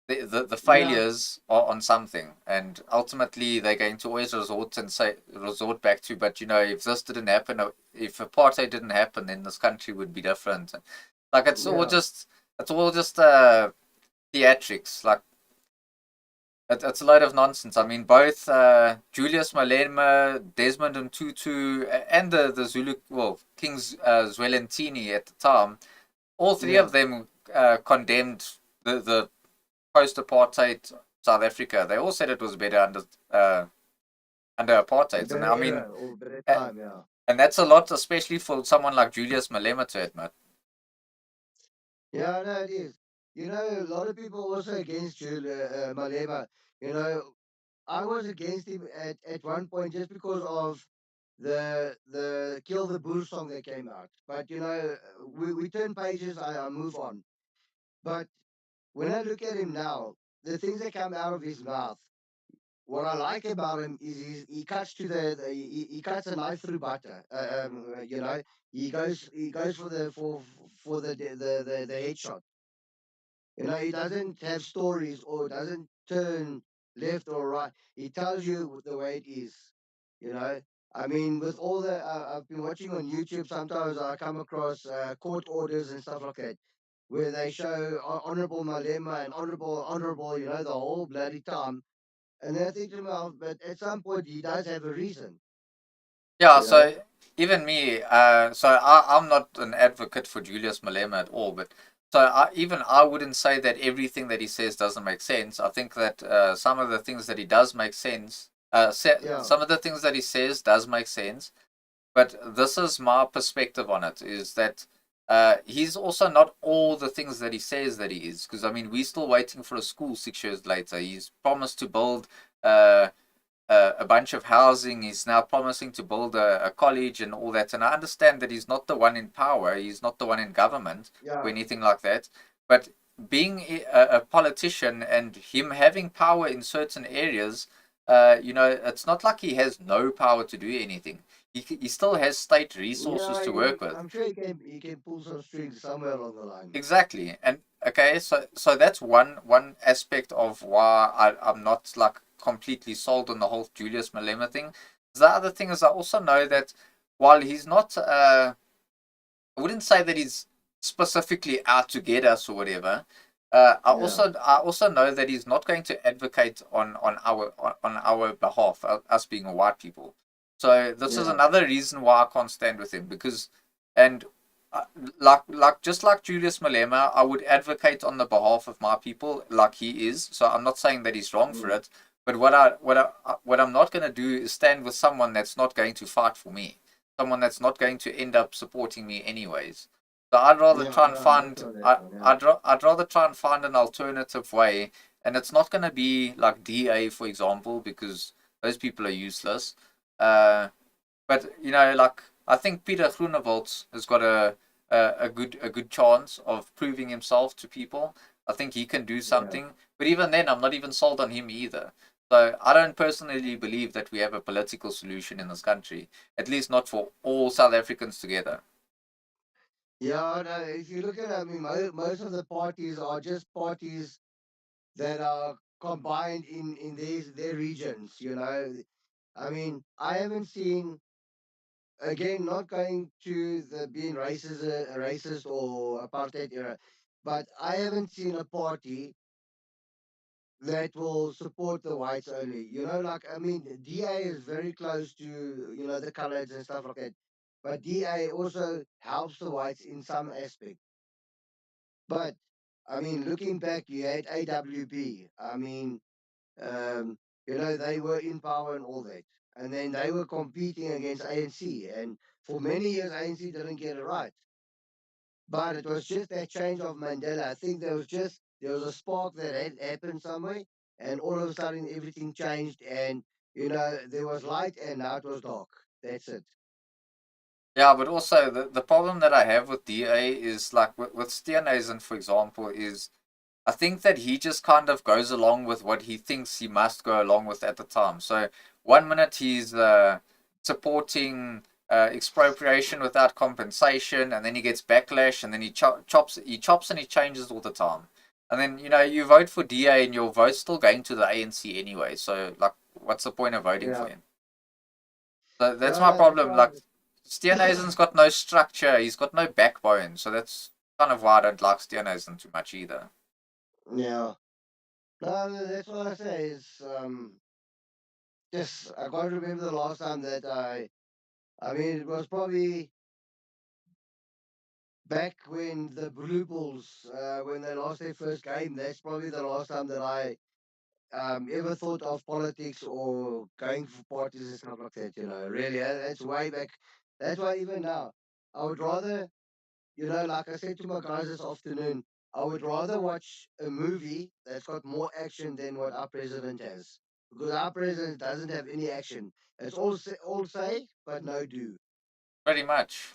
the Yeah, failures on something, and ultimately they're going to always resort back to, but if this didn't happen, if apartheid didn't happen, then this country would be different. Like yeah, it's all just theatrics. Like it's a load of nonsense. I mean, both Julius Malema, Desmond Tutu, and the Zulu, well, Kings Zwelithini at the time, all three yeah. of them condemned the post-apartheid South Africa. They all said it was better under A apartheid, and better I mean, era or better uh, time. Yeah. and that's a lot, especially for someone like Julius Malema to admit. Yeah, no, it is. A lot of people also against Malema. You know, I was against him at one point just because of the Kill the Bull song that came out. But we turn pages, I move on. But when I look at him now, the things that come out of his mouth, what I like about him is he cuts to he cuts a knife through butter. He goes for the headshot. He doesn't have stories or doesn't turn left or right. He tells you the way it is. You know, I mean, with all the I've been watching on YouTube. Sometimes I come across court orders and stuff like that, where they show Honorable Malema and Honorable, the whole bloody time. And then I think to myself, but at some point he does have a reason. Yeah, You know? so even me, I'm not an advocate for Julius Malema at all, but even I wouldn't say that everything that he says doesn't make sense. I think that some of the things that he does make sense. Yeah, Some of the things that he says does make sense, but this is my perspective on it: is that he's also not all the things that he says that he is. Because I mean, we're still waiting for a school 6 years later. He's promised to build. Uh, a bunch of housing. He's now promising to build a college and all that. And I understand that he's not the one in power. He's not the one in government or yeah, anything like that. But being a politician and him having power in certain areas, it's not like he has no power to do anything. He still has state resources yeah. to work with. I'm sure he can pull some strings somewhere along the line. Exactly. And okay, so that's one aspect of why I'm not like completely sold on the whole Julius Malema thing. The other thing is I also know that while he's not I wouldn't say that he's specifically out to get us or whatever. Yeah, I also know that he's not going to advocate on our behalf, us being white people. So this is yeah, another reason why I can't stand with him because, and uh, like just like Julius Malema, I would advocate on the behalf of my people like he is. So I'm not saying that he's wrong for mm, it, but what I'm not going to do is stand with someone that's not going to fight for me, someone that's not going to end up supporting me anyways. So yeah, yeah. That's on that one. Yeah, I'd rather try and find an alternative way, and it's not going to be like DA, for example, because those people are useless. Uh, but like I think Peter Groenewald has got a good chance of proving himself to people. I think he can do yeah, something, but even then, I'm not even sold on him either. So I don't personally believe that we have a political solution in this country, at least not for all South Africans together. yeah. No, if you look at, I mean, most of the parties are just parties that are combined in their regions. I mean, I haven't seen, again, not going to the being racist or apartheid era, but I haven't seen a party that will support the whites only. Like, I mean, DA is very close to the coloreds and stuff like that, but DA also helps the whites in some aspect. But I mean, looking back, you had AWB. I mean, um, they were in power and all that. And then they were competing against ANC. And for many years, ANC didn't get it right. But it was just that change of Mandela. I think there was a spark that had happened somewhere. And all of a sudden, everything changed. And, there was light and now it was dark. That's it. Yeah, but also the problem that I have with DA is like with Steenhuisen, for example, is I think that he just kind of goes along with what he thinks he must go along with at the time. So one minute he's supporting expropriation without compensation, and then he gets backlash, and then he chops and he changes all the time. And then you vote for DA, and your vote's still going to the ANC anyway. So like, what's the point of voting for Yeah. him? So that's Yeah, my no, that's problem. why. Like Steenhuisen's got no structure. He's got no backbone. So that's kind of why I don't like Steenhuisen too much either. Yeah. No, that's what I say is, just, I can't remember the last time that I mean, it was probably back when the Blue Bulls, when they lost their first game. That's probably the last time that I ever thought of politics or going for parties and stuff like that. Really, that's way back. That's why even now, I would rather, like I said to my guys this afternoon, I would rather watch a movie that's got more action than what our president has, because our president doesn't have any action. It's all say but no do. Pretty much.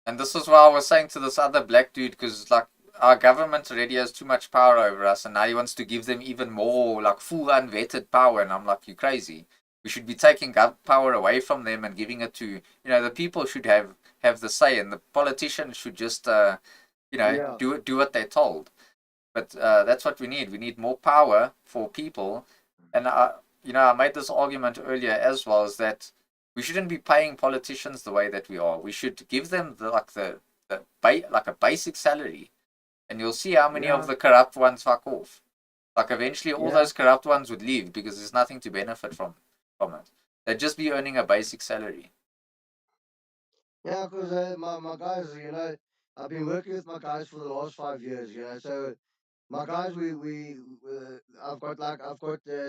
And this is why I was saying to this other black dude, because like our government already has too much power over us, and now he wants to give them even more, like full unvetted power. And I'm like, you crazy. We should be taking power away from them and giving it to, the people should have the say, and the politicians should just Yeah, do what they're told. But that's what we need. We need more power for people. And I made this argument earlier as well, is that we shouldn't be paying politicians the way that we are. We should give them like a basic salary, and you'll see how many of yeah, the corrupt ones fuck off. Like eventually, all yeah, those corrupt ones would leave because there's nothing to benefit from it. They'd just be earning a basic salary. yeah. Because my guys, I've been working with my guys for the last 5 years. So my guys, I've got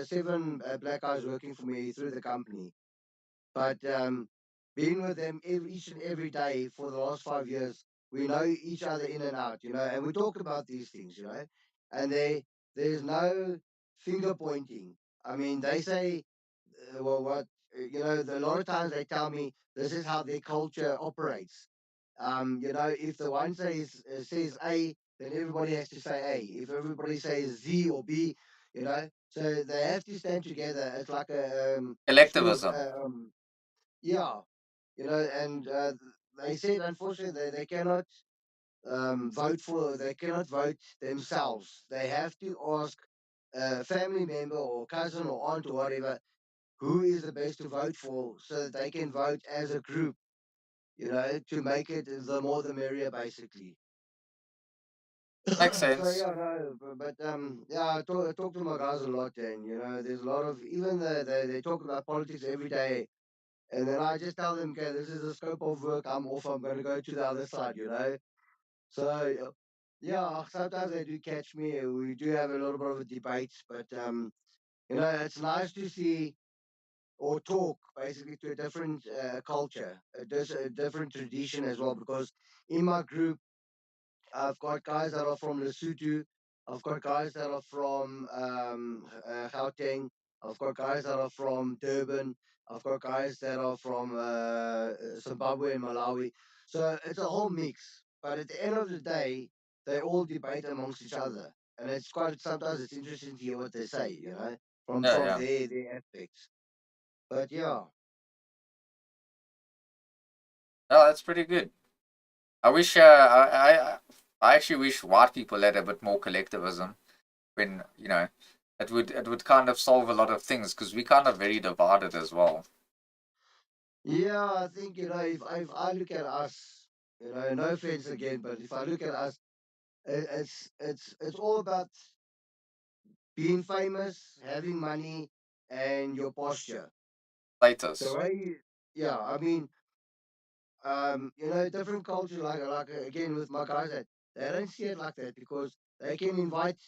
seven black guys working for me through the company. But being with them each and every day for the last 5 years, we know each other in and out, and we talk about these things, and there's no finger pointing. I mean, they say, well, what a lot of times they tell me this is how their culture operates. If the one says A, then everybody has to say A. If everybody says Z or B, so they have to stand together. It's like a sort of Collectivism. yeah, and they said unfortunately they cannot they cannot vote themselves. They have to ask a family member or cousin or aunt or whatever who is the best to vote for, so that they can vote as a group. To make it the more the merrier, basically. Makes So sense. yeah, no, but yeah, I talk to my guys a lot, and there's a lot of even they talk about politics every day. And then I just tell them, okay, this is the scope of work. I'm off. I'm going to go to the other side. So, yeah, sometimes they do catch me. We do have a little bit of a debate, but, it's nice to see or talk basically to a different culture, a different tradition as well. Because in my group, I've got guys that are from Lesotho. I've got guys that are from Gauteng. I've got guys that are from Durban. I've got guys that are from Zimbabwe and Malawi. So it's a whole mix. But at the end of the day, they all debate amongst each other, and it's quite sometimes it's interesting to hear what they say. Yeah, From yeah. their aspects. But yeah, Oh, that's pretty good. I wish I actually wish white people had a bit more collectivism when it would kind of solve a lot of things because we kind of very divided as well. yeah, I think if I look at us, no offense again, but if I look at us, it's all about being famous, having money, and your posture. The Status. way, yeah, I mean, different cultures like again with my guys that they don't see it like that because they can invite.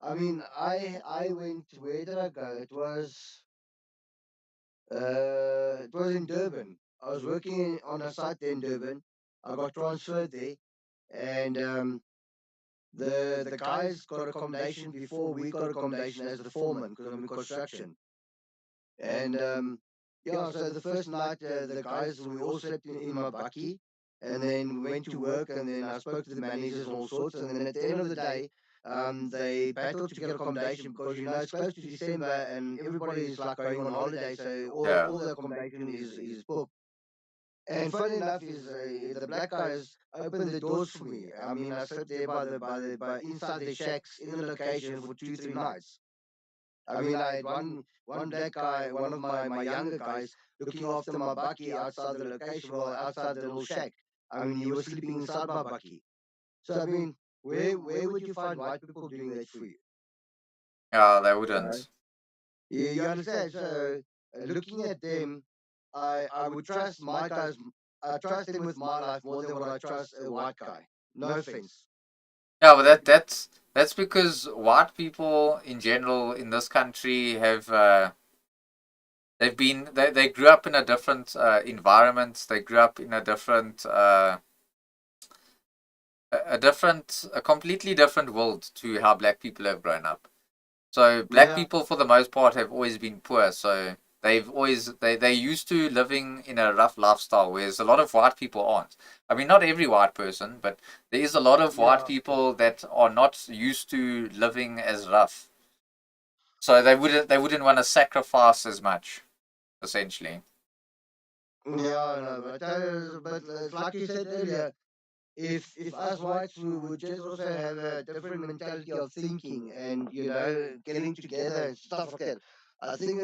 I mean, I went. Where did I go? It was in Durban. I was working on a site there in Durban. I got transferred there, and the guys got accommodation before we got accommodation as the foreman because I'm in construction. And yeah, so the first night, the guys, we all slept in my bakkie. And then we went to work, and then I spoke to the managers and all sorts. And then at the end of the day, they battled to get accommodation because it's close to December and everybody is like going on holiday, so Yeah. all the accommodation is booked. And funny enough, is the black guys opened the doors for me. I mean, I slept there by inside the shacks in the location for 2 3 nights. I mean, I had one black guy, one of my younger guys, looking after my bakkie outside the location, well, outside the little shack. I mean, he was sleeping inside my bakkie. So I mean, where would you find white people doing that for you? Yeah, they Right? wouldn't. You understand? So looking at them, I would trust my guys. I trust them with my life more than what I trust a white guy. No offense. Yeah, but that's because white people in general in this country have they grew up in a different environment. They grew up in a different a completely different world to how black people have grown up. So black Yeah. people, for the most part, have always been poor. So they're used to living in a rough lifestyle, whereas a lot of white people aren't. I mean, not every white person, but there is a lot of white Yeah. people that are not used to living as rough. So they wouldn't want to sacrifice as much, essentially. Yeah, no, but it's like you said earlier, if us whites would just also have a different mentality of thinking and getting together and stuff like that, I think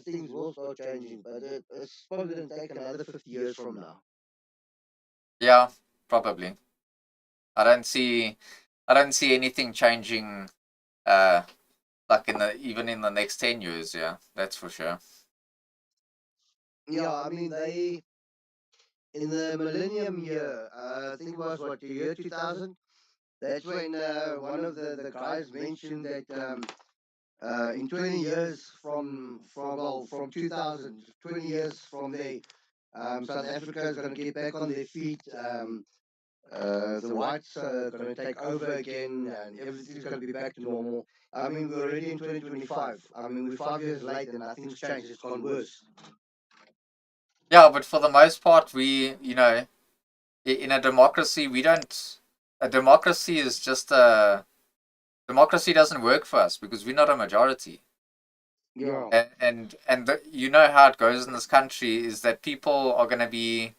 things will start changing, but it's probably going to take another 50 years from now. Yeah, probably. I don't see I don't see anything changing. Uh, like even in the next 10 years. Yeah, that's for sure. Yeah, I mean they in the millennium year, I think it was what the year 2000. That's when one of the guys mentioned that in 20 years from 2000, 20 years from there, South Africa is going to get back on their feet. The whites are going to take over again, and everything's going to be back to normal. I mean, we're already in 2025. I mean, we're 5 years late, and nothing's changed. It's gone worse. Yeah, but for the most part, in a democracy, we don't. A democracy is just a democracy doesn't work for us because we're not a majority. Yeah. You know how it goes in this country is that people are going to be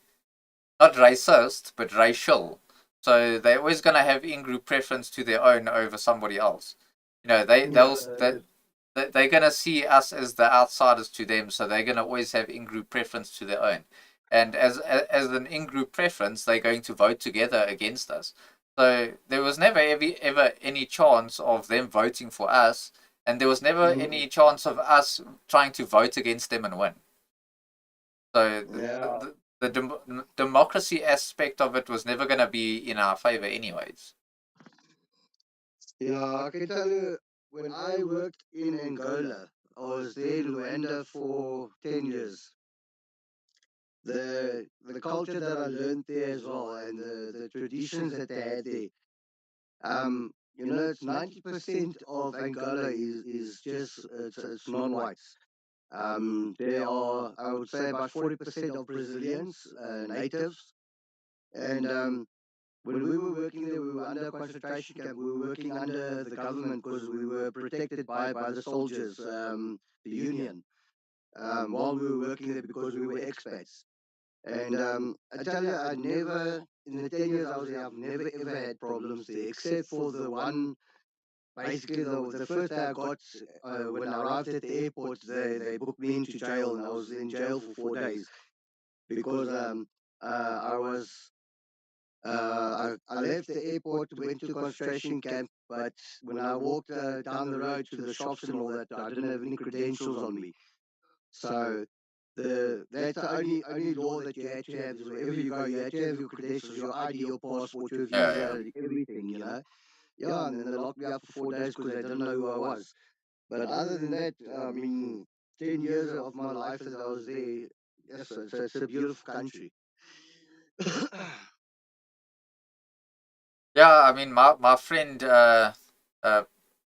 not racist but racial. So they're always going to have in-group preference to their own over somebody else. You know, Yeah. they're going to see us as the outsiders to them, so they're going to always have in-group preference to their own. And as an in-group preference, they're going to vote together against us. So there was never ever any chance of them voting for us, and there was never Mhm. any chance of us trying to vote against them and win. So Yeah. the democracy aspect of it was never going to be in our favor, anyways. Yeah, I can tell you, when I worked in Angola, I was there in Luanda for 10 years. The culture that I learned there as well, and the traditions that they had there. It's 90% of Angola is just it's non-whites. There are, I would say, about 40% of Brazilians, natives, and when we were working there, we were under a concentration camp. We were working under the government because we were protected by the soldiers, the union, while we were working there because we were expats. And I tell you, I never, in the 10 years I was there, I've never ever had problems there, except for the one. Basically, the first day I got, when I arrived at the airport, they booked me into jail, and I was in jail for 4 days because I was. I left the airport, went to concentration camp, but when I walked down the road to the shops and all that, I didn't have any credentials on me. So that's the only law that you had to have is wherever you go, you had to have your credentials, your ID, your passport, your Yeah, yeah. visa, everything. Yeah, and then they locked me up for 4 days because they didn't know who I was. But other than that, I mean, 10 years of my life as I was there, yes, it's a beautiful country. Yeah, I mean, my friend, uh,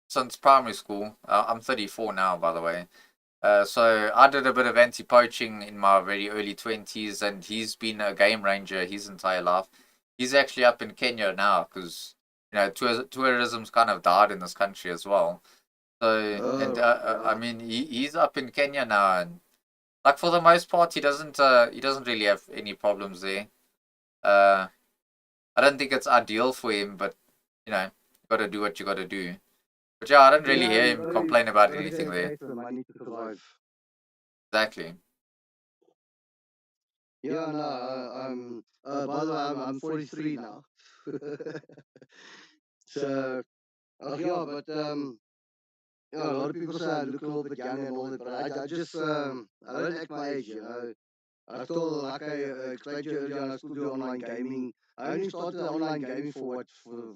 since primary school, I'm 34 now, by the way. So I did a bit of anti-poaching in my very early 20s, and he's been a game ranger his entire life. He's actually up in Kenya now because tourism's kind of died in this country as well. So, and Oh, I yeah. mean, he's up in Kenya now, and like for the most part, he doesn't really have any problems there. Uh, I don't think it's ideal for him, but you got to do what you got to do. But yeah, I don't really Yeah, hear you him complain about gotta anything get there. paid for the money to survive. Exactly. Yeah, no, by the way, I'm 43 now. So, yeah, but yeah, a lot of people say I look a little bit young and all that, but I just I don't act my age. I still, like I explained to you earlier, I still do online gaming. I only started the online gaming for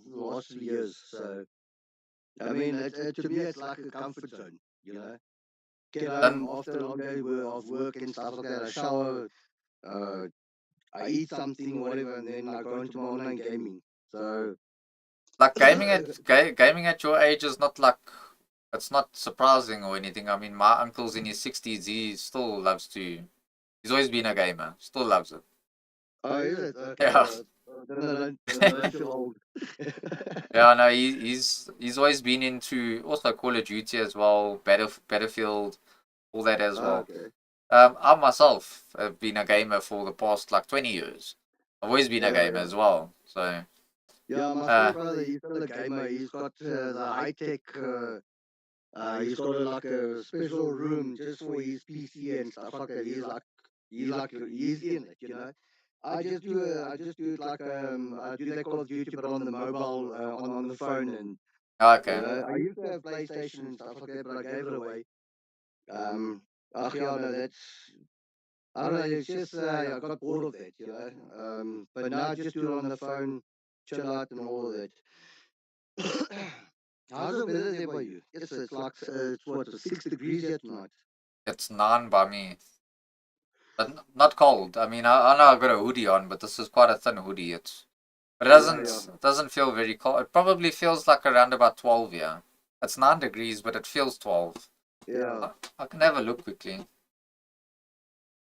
the last 3 years. So I mean, to me, it's like a comfort zone. Get home Then after a long day of work and stuff like that. I shower, uh, I eat something, whatever, and then I go into my online gaming. So Like gaming at your age is not like it's not surprising or anything. I mean, my uncle's in his 60s. He still loves to. He's always been a gamer. Still loves it. oh, is it okay? Yeah. Then I don't feel old. Yeah, no, he's always been into also Call of Duty as well, Battlefield, all that as well. Okay. I myself have been a gamer for the past like 20 years. I've always been a Yeah, gamer yeah. as well. So, Yeah, my uh, small brother, he's still a gamer. He's got the high tech. He's got like a special room just for his PC and stuff like that. He's in it, you know. I just do it like I do that Call of Duty, but on the mobile, on the phone, and you okay. know, I used to have PlayStation and stuff like that, but I gave it away. Um, yeah, no, that's I don't know. It's just I got bored of that, you know. But now I just do it on the phone, chill out, and all of that. How's the weather there by you? It's like it's what 6 degrees here tonight. It's none by me. But not cold. I mean, I know I've got a hoodie on, but this is quite a thin hoodie. But Yeah, yeah, it doesn't feel very cold. It probably feels like around about 12 here. It's 9 degrees, but it feels 12. yeah. I can have a look quickly.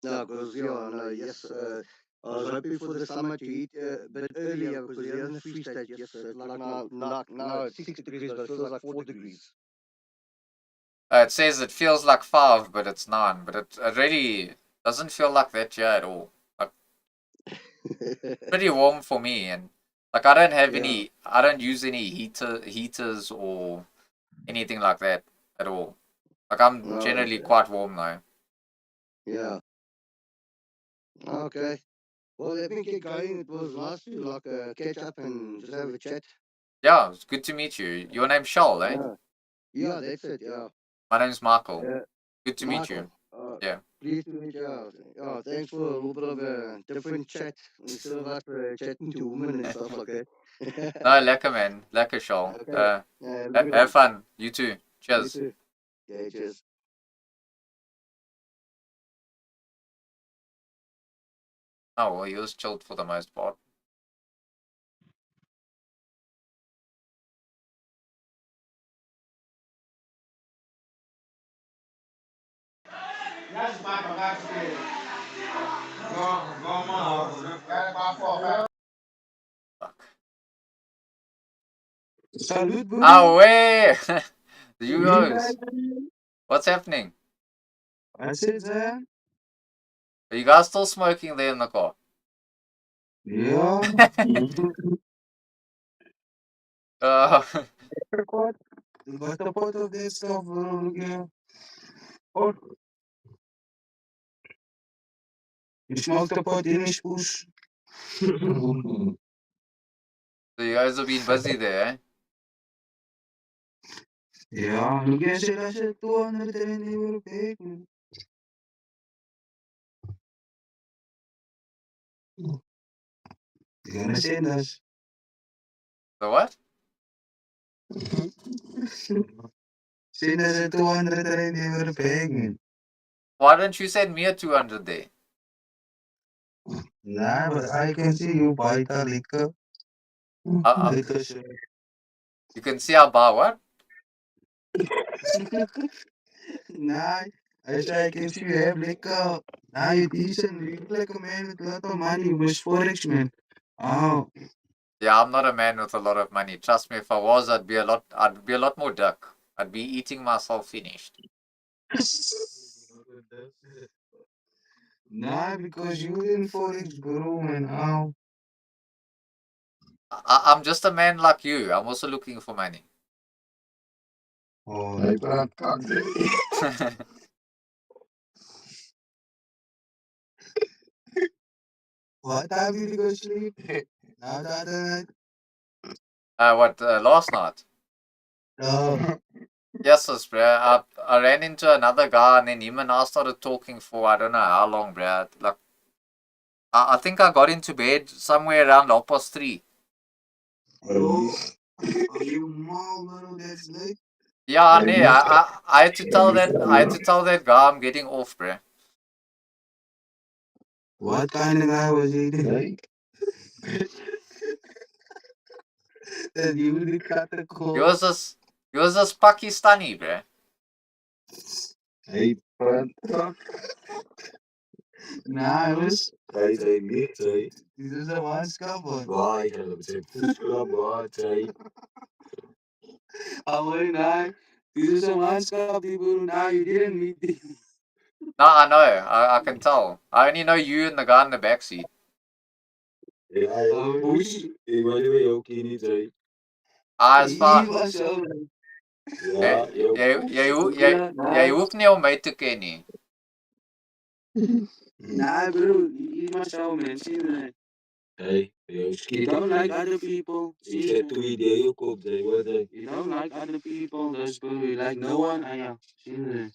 No, because yeah, no, yes. I was hoping for the summer to heat a bit earlier because here in the Free State, yes, it's like now it's 6 degrees, but it feels like 4 degrees. It says it feels like 5, but it's 9. But it really doesn't feel like that here at all. Like, pretty warm for me, and like Yeah. I don't use any heaters or anything like that at all. Like I'm Oh, generally okay. quite warm though. Yeah. Okay. Well, let me get going. It was nice to like catch up and just have a chat. Yeah, it's good to meet you. Your name's Shawl, eh? Yeah. Yeah, that's it. Yeah. My name's Michael. Uh, Good to meet you. Michael. Yeah. Pleased to meet you. Thanks for a little bit of a different chat instead of us chatting to women and stuff like that. No, lekker man. Lekker Shawl. Okay. Have a good Have one. fun. You too. You Cheers. too. Okay, cheers. Oh, well, he was chilled for the most part. Salut, Ah, Guru. way! You You guys. guys, What's happening? I said there. Are you guys still smoking there in the car? Yeah. uh, What? What's the point of this stuff, bro? Yeah. Oh, you smoked the pot in his push. so you guys have been busy there, eh? Yeah, look at it. I said 200 euro big. You're gonna send us. The what? Send us a 200 euro bag. Why don't you send me a 200 there? Nah, but I can see you buy the liquor. Uh, Liquor shop. you can see I buy what? Nah, I say I can see you have liquor. Nah, you decent. You look like a man with a lot of money. Was forex man. Oh, Yeah, I'm not a man with a lot of money. Trust me, if I was, I'd be a lot more duck. I'd be eating myself finished. nah, because you didn't forex guru and how. I'm just a man like you. I'm also looking for money. Oh, I can't. What time did you go sleep? Now that What, last night? no. Yes, sis, bruh. I ran into another guy and then him and I started talking for I don't know how long, bruh. Like, I think I got into bed somewhere around 3:30. Oh, are you mall, bro? That's late. Yeah, Like nee, this. I had to tell that guy I'm getting off, bruh. What kind of guy was he? Like? Dan die moet ik katten Yours is Pakistani, bro. Hey, pantak. Namens. Hij zei licht, zei. Dit is een manskapper. Waar, ik heb het poesklap gehad, zei. Oh, nee. This is a manskap, die bro. Now you didn't meet the. No, I know. I can tell. I only know you and the guy in the backseat. Ja, push. Ik weet je ook niet, zei. Ah, is fine. was zo. Ja, Ja, jouw jij hoeft niet om mij te kennen. Nah, bro. He must show mensen. Hey, you don't like other people. Ik zet twee ideeën op, zei. Wat, zei? You don't like other people, dus bro. You like no one. Ah ja, zie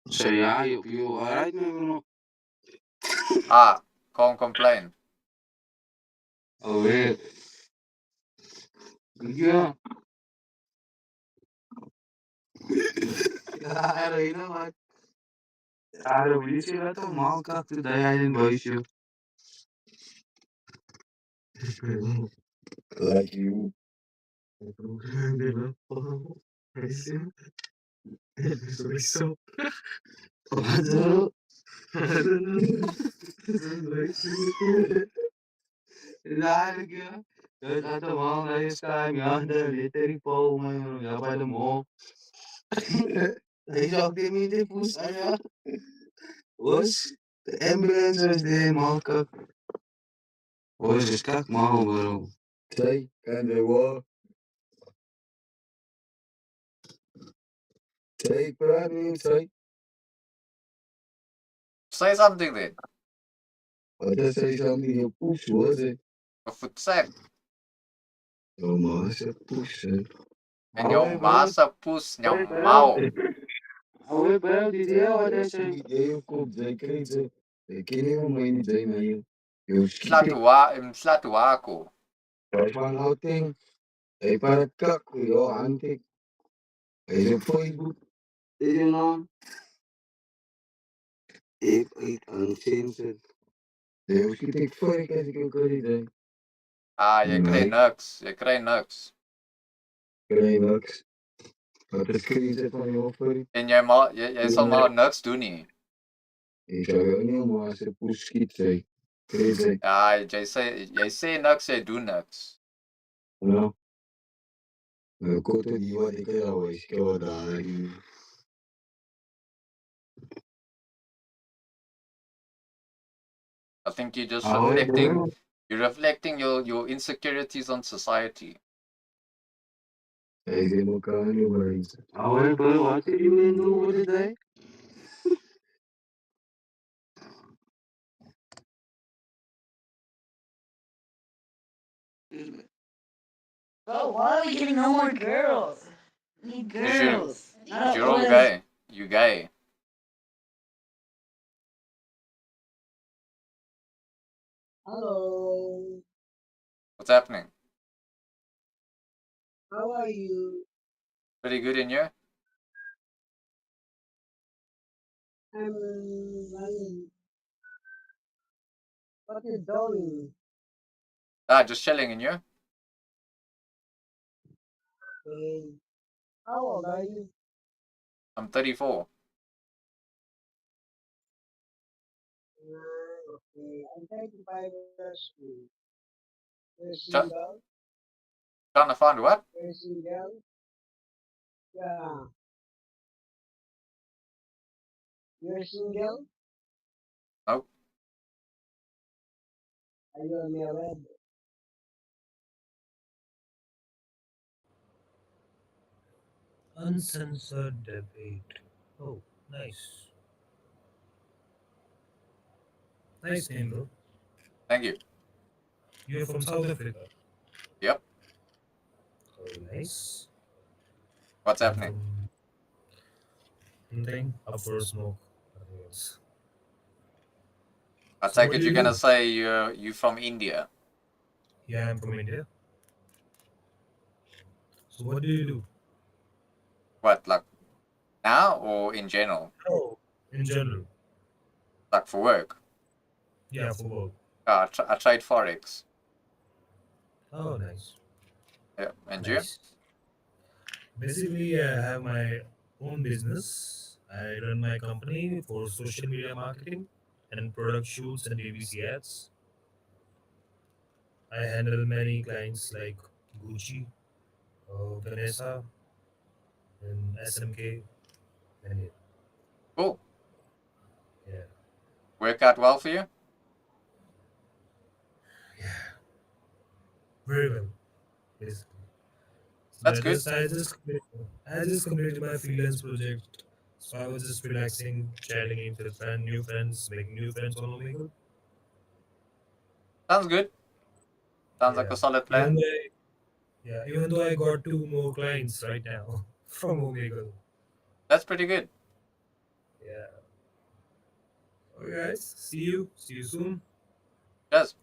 Say ja, you alright, man, bro? Ah, can't complain. Oh, yeah. Ja. Ja, you know what? Ja, dat weet je wat normaal kak today I didn't voice you. Like you. Sowieso. Wat zo? Eigenlijk, ja. Dat gaat normaal naar je staan, ja, de litteripo, man, ja, bij de mall. Hij zag die niet in poes, ja. Was? De ambulance was there, man, kak. Was is kak, man, bro. Twee, kan de war. Twee, praat niet, twee. Say something then. Wat is say something in poes, was it? Of het zeg. Oh, man, is een poes, hè. En jouw massa poes, jouw mouw. Hou bro, die deel wat is er? Die deel komt, zeker niet, hè. Ik ken hem, maar niet zijn, maar joh. Joh, schiet. Mslatuwako. Hij van outing. Hij para kak, joh, antik. Hij is op Facebook. Is je naam? Ik uncensored. Joh, schiet ik voor ik als ik een curry zei. Ah, je krijgt niks. Je krijgt niks. Krijg niks. Wat is curry van je curry? En jij zal maar niks doen nie. Ik zou jou niet maar als een poes schiet zei. Crazy. Ja, jy sê niks, jy doen niks. Ja. Nou, kote die wat ik er al is, ik wil daar. I think you're just Oh, reflecting your insecurities on society. Hij zit elkaar niet eens. Oh, bro, what did you mean do for the day? Bro, why are we getting no more girls? We need girls. Not You're all always. gay. You gay. Hello. What's happening? How are you? Pretty good in you? I'm running. What you doing? Ah, just chilling in you? Okay. How old are you? I'm 34. Okay. I'm 35 years old. You're Try- single? Trying to find what? You're single? Yeah. You're single? Nope. Are you married? Uncensored debate. Oh, nice. Nice name, bro. Thank you. You're from South Africa. Yep. Very nice. What's happening? Nothing. Up for a smoke. Nothing else. I So take what it do you're you gonna do? say you from India. Yeah, I'm from India. So what do you do? What, like now or in general? Oh, in general. Like for work? Yeah, for work. I trade forex. Oh, nice. Yeah, and you? Nice. Basically, I have my own business. I run my company for social media marketing and product shoots and BBC ads. I handle many clients like Gucci, Vanessa, and SMK, and Cool. yeah, Work out well for you? yeah, very well, basically. So That's good. I just completed my freelance project. So I was just relaxing, chatting in with new friends, making new friends on Omegle. Sounds good. Sounds like Yeah, a solid even plan. though even though I got two more clients right now from Omegle. That's pretty good. Yeah. Okay, guys. See you. See you soon. Yes.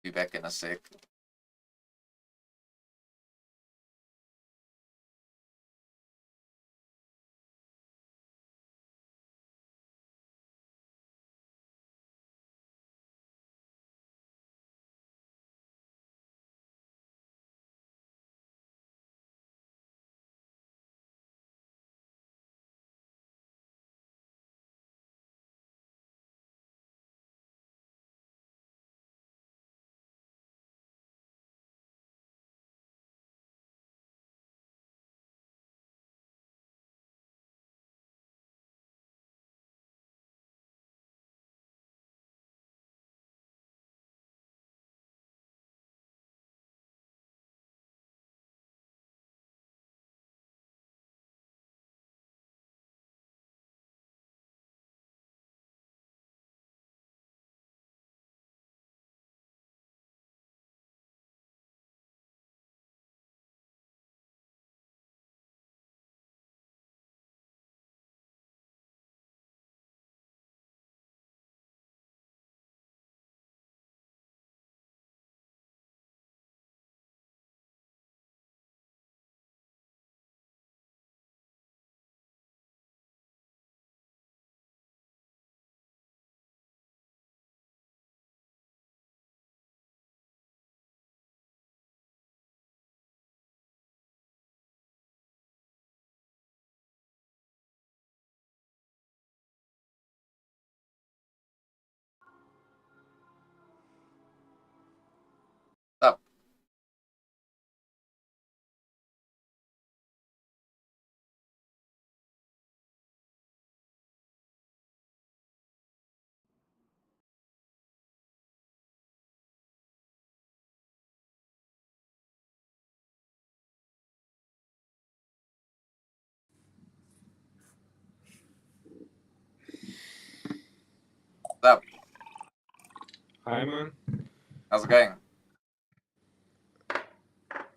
Be back in a sec. Up. Up. Hi, man. How's it going?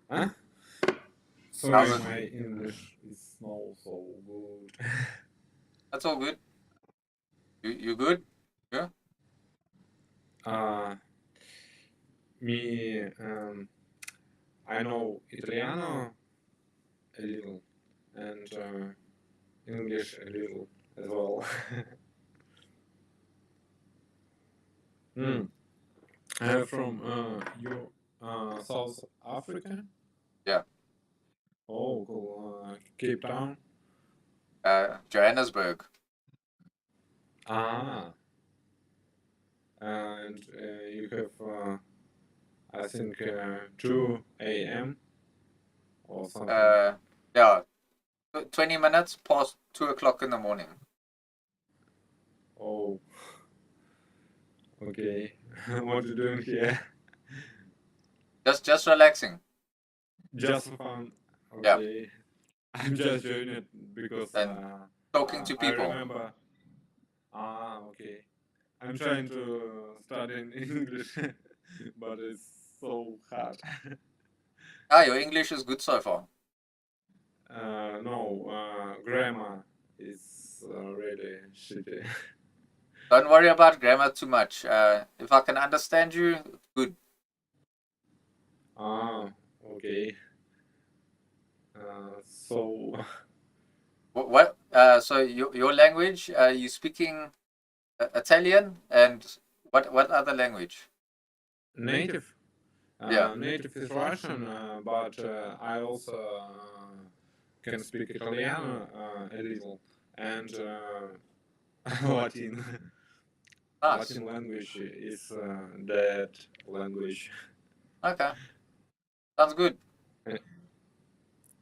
Huh? How's Sorry, it? my English is not so good. That's all good. You good? Yeah. uh, me, I know Italiano a little and English a little as well. Hmm. I'm from South Africa. Yeah. Oh, cool. Cape Town. Johannesburg. Ah, and you have, I think, 2 a.m. or something. Uh, yeah. 20 minutes past 2 o'clock in the morning. Oh, okay. What you doing here? Just relaxing. Just for fun. Yeah. Okay. I'm just doing it because And talking to I people. remember. Ah, okay. I'm trying to study in English, but it's so hard. Ah, your English is good so far. No, grammar is really shitty. Don't worry about grammar too much. If I can understand you, good. Ah, okay. So What? So your language? You speaking Italian and what other language? Native. Yeah. Native is Russian, but I also can speak Italiano a little and Latin. Nice. Latin language is that language. Okay. Sounds good.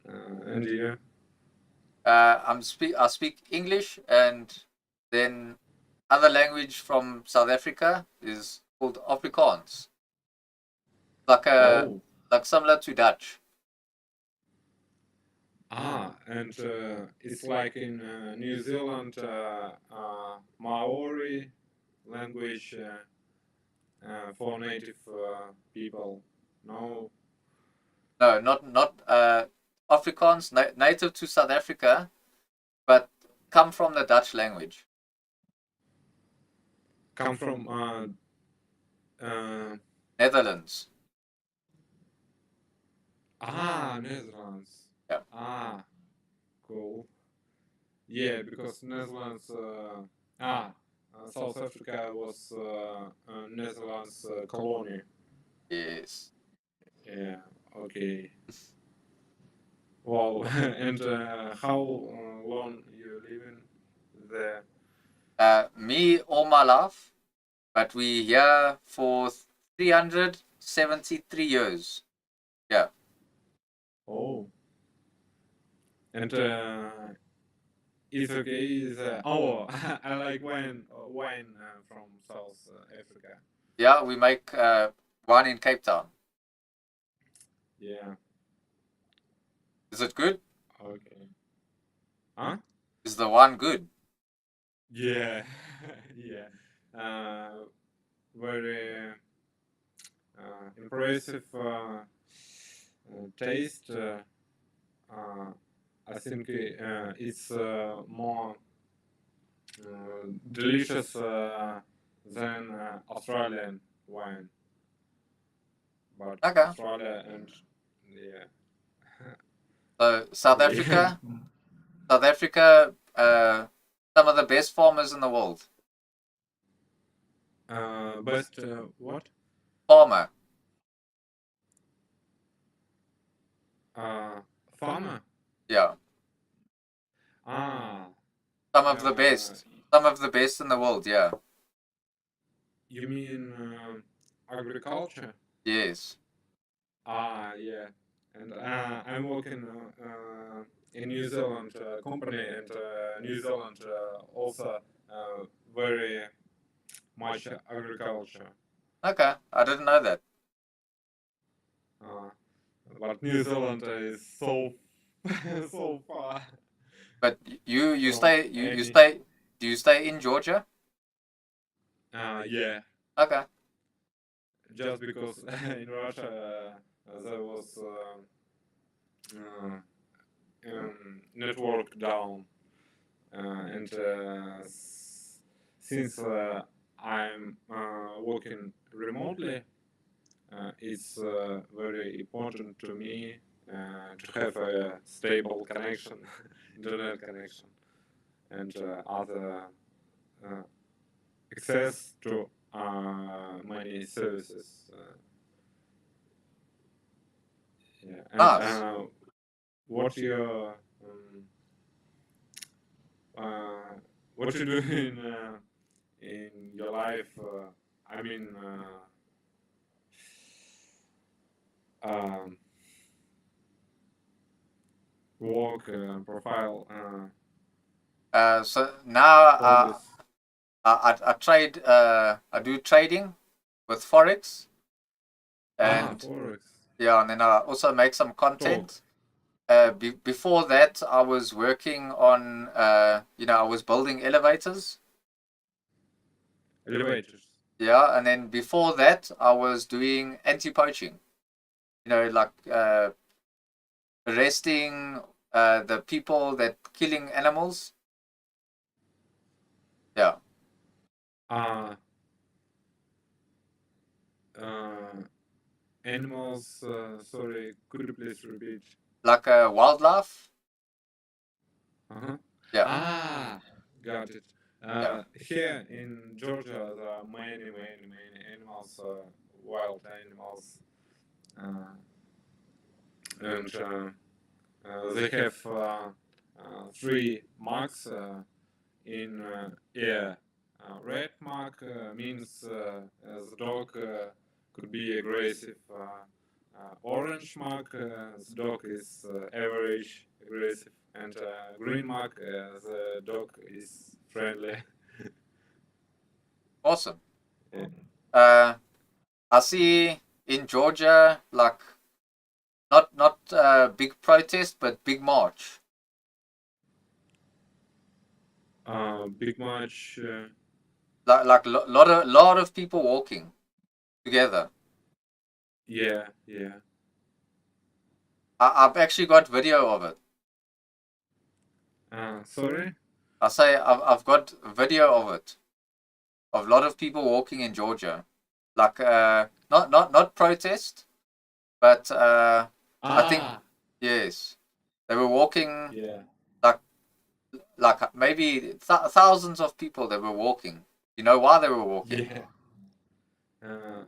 And you? I speak English and then other language from South Africa is called Afrikaans. Like Oh. like similar to Dutch. And it's like in New Zealand, Maori language for native people. No. No, not Afrikaans, native to South Africa, but come from the Dutch language. Come from Netherlands. Netherlands. Yeah. Cool. Yeah, because Netherlands. South Africa was Netherlands colony. Yes. Yeah. Okay. Wow. And how long you living there? Me all my life, but we here for 373 years. Yeah. Oh. And it's okay. Is I like wine from South Africa. Yeah, we make wine in Cape Town. Yeah. Is it good? Okay. Huh? Is the wine good? Yeah. Yeah. Very impressive taste. I think it's more delicious than Australian wine. But Okay. Australia and yeah. So South Africa, some of the best farmers in the world. Best what? Farmer. Farmer. Yeah. Some of the best. Some of the best in the world. Yeah. You mean agriculture? Yes. Yeah. And I'm working in New Zealand company, and New Zealand also very much agriculture. Okay, I didn't know that. But New Zealand is so so far. But you from stay any. stay. Do you stay in Georgia? Yeah. Okay. Just because in Russia there was network down, and since I'm working remotely, it's very important to me to have a stable connection, internet connection, and other access to many services. Yeah. And Nice. what you what you do in your life? I mean, um, work profile. So now Hobbies. I trade. I do trading with forex, and Forex. yeah, and then I also make some content. Before that, I was working on. I was building elevators. Elevators. Yeah, and then before that, I was doing anti-poaching. Like arresting the people that killing animals. Yeah. Animals. Sorry, could you please repeat? Like wildlife. Uh-huh. Yeah. Got it. Yeah. Here in Georgia, there are many animals, wild animals, uh, and they have three marks in ear. Red mark means the dog could be aggressive. Orange mark, the dog is average aggressive, and green mark, the dog is friendly. Awesome. Yeah. I see in Georgia, like not big protest, but big march. Big much. Like lot of people walking together. Yeah, yeah. I've actually got video of it. Sorry. I say I've got video of it, of a lot of people walking in Georgia, like not protest, but I think yes, they were walking Yeah. like maybe thousands of people that were walking. You know why they were walking? Yeah.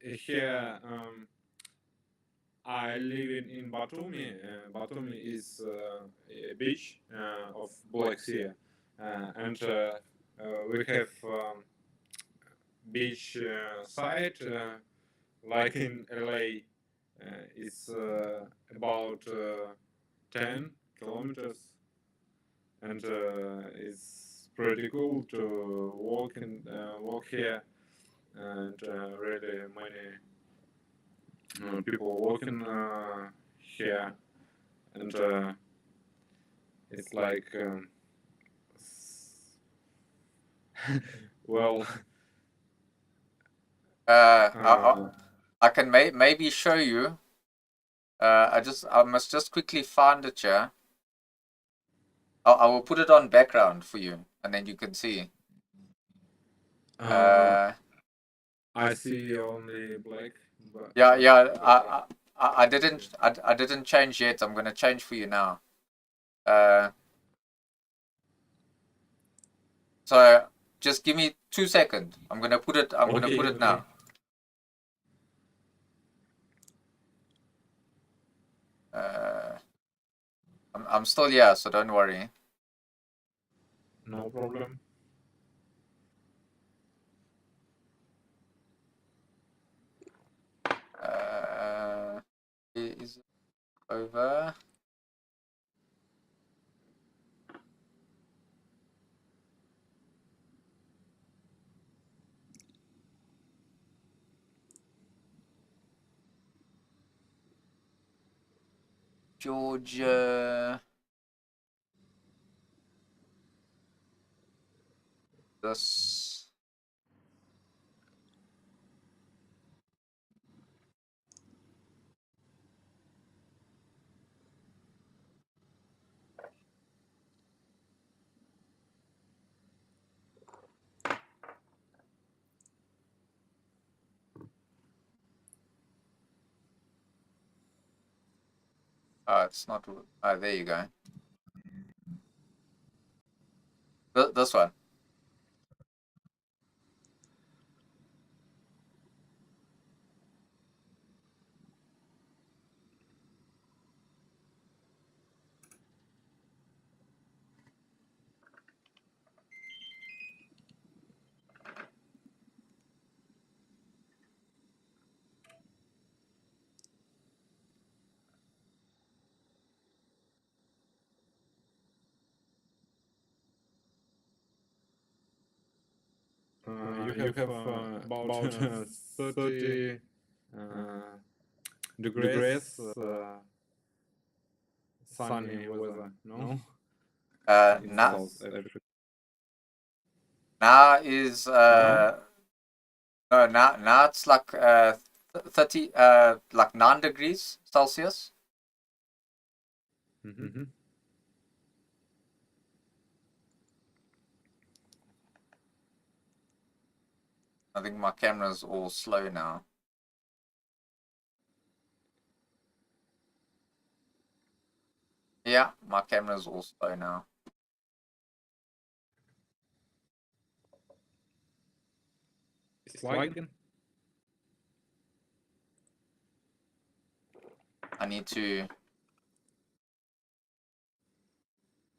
Here, I live in Batumi. Batumi is a beach of Black Sea, and we have beach side like in LA. It's about 10 kilometers, and it's pretty cool to walk here, and really many people walking here, and it's like well, I can maybe show you. I must just quickly find it here. I will put it on background for you, and then you can see. I see only black. Yeah, yeah. I didn't change yet. I'm gonna change for you now. So just give me 2 seconds. I'm gonna put it. I'm gonna put it Okay. now. I'm still here, so don't worry. No problem. Is it over? Georgia. This. It's not. There you go. This one. You have about 30 degrees sunny weather, no? In South Africa. Now is Now? no, now it's like 30 like 9 degrees Celsius. Mm-hmm. I think my camera's all slow now. . Yeah, my camera's all slow now. It's lagging. I need to.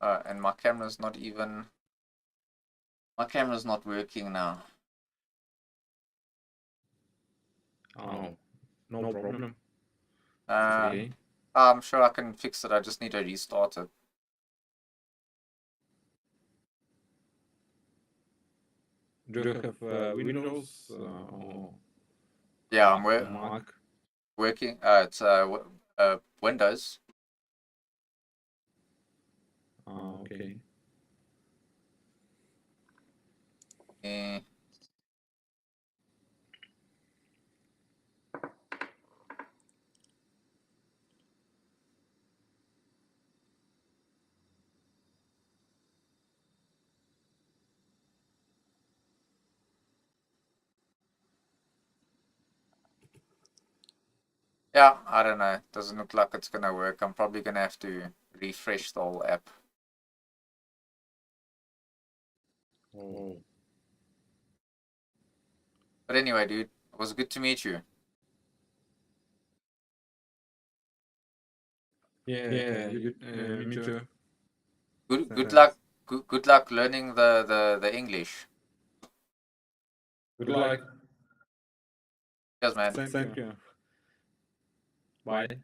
And my camera's not even. My camera's not working now. Oh, no problem. Uh, Okay. I'm sure I can fix it. I just need to restart it. Do you have Windows or Yeah, I'm Mac? working. It's Windows. Okay. Eh, Yeah, I don't know. Doesn't look like it's gonna work. I'm probably gonna have to refresh the whole app. Oh. But anyway, dude, it was good to meet you. Yeah, good. Me too. Good luck. Good luck learning the English. Good luck. Cheers, man. Thank you. Bye.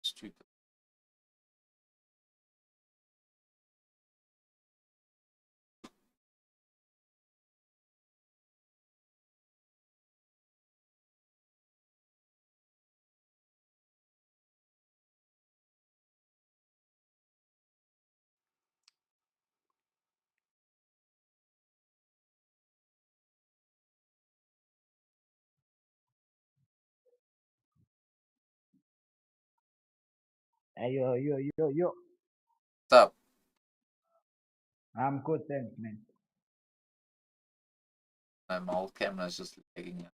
Stupid. Hey, yo. What's up? I'm good, thanks, man. My old camera's just lagging.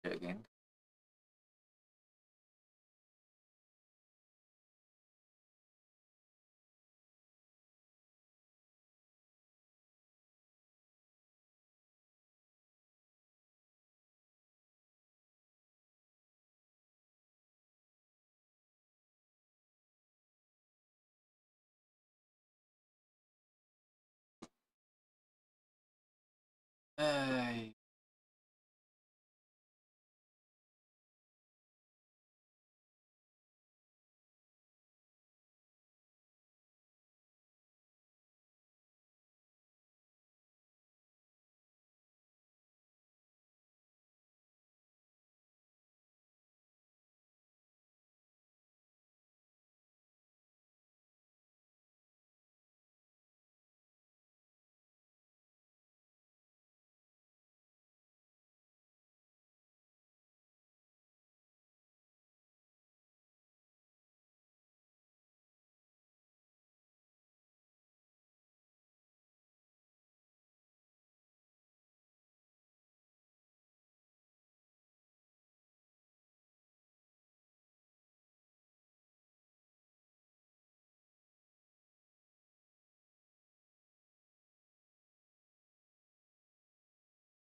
Again. Hey.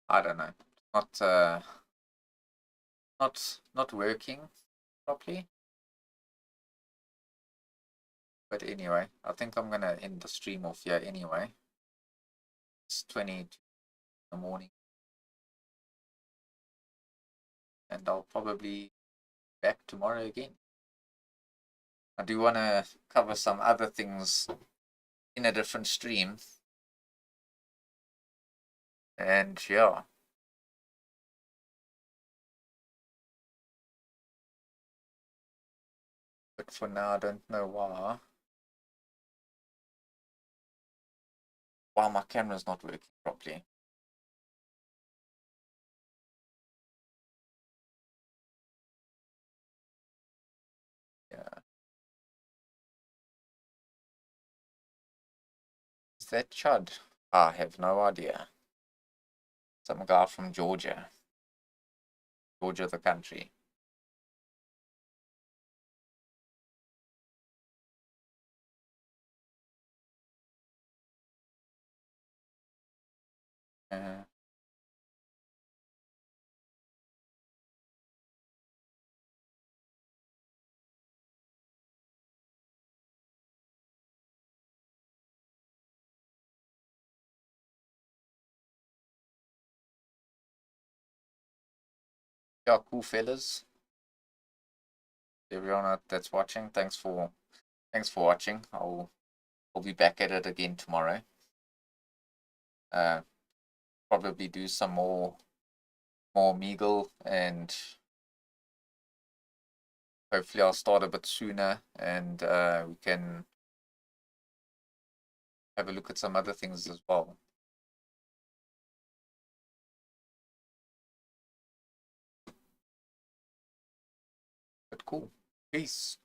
I don't know. Not not working properly. But anyway, I think I'm gonna end the stream off here anyway. It's 20 in the morning. and I'll probably be back tomorrow again. I do want to cover some other things in a different stream. And yeah. But for now, I don't know why. Why my camera's not working properly. Yeah. Is that Chud? I have no idea. Some guy from Georgia. Georgia, the country. Uh, yeah, cool fellas. Everyone that's watching, thanks for watching. I'll be back at it again tomorrow. Probably do some more Omegle, and hopefully I'll start a bit sooner, and we can have a look at some other things as well. But cool. Peace.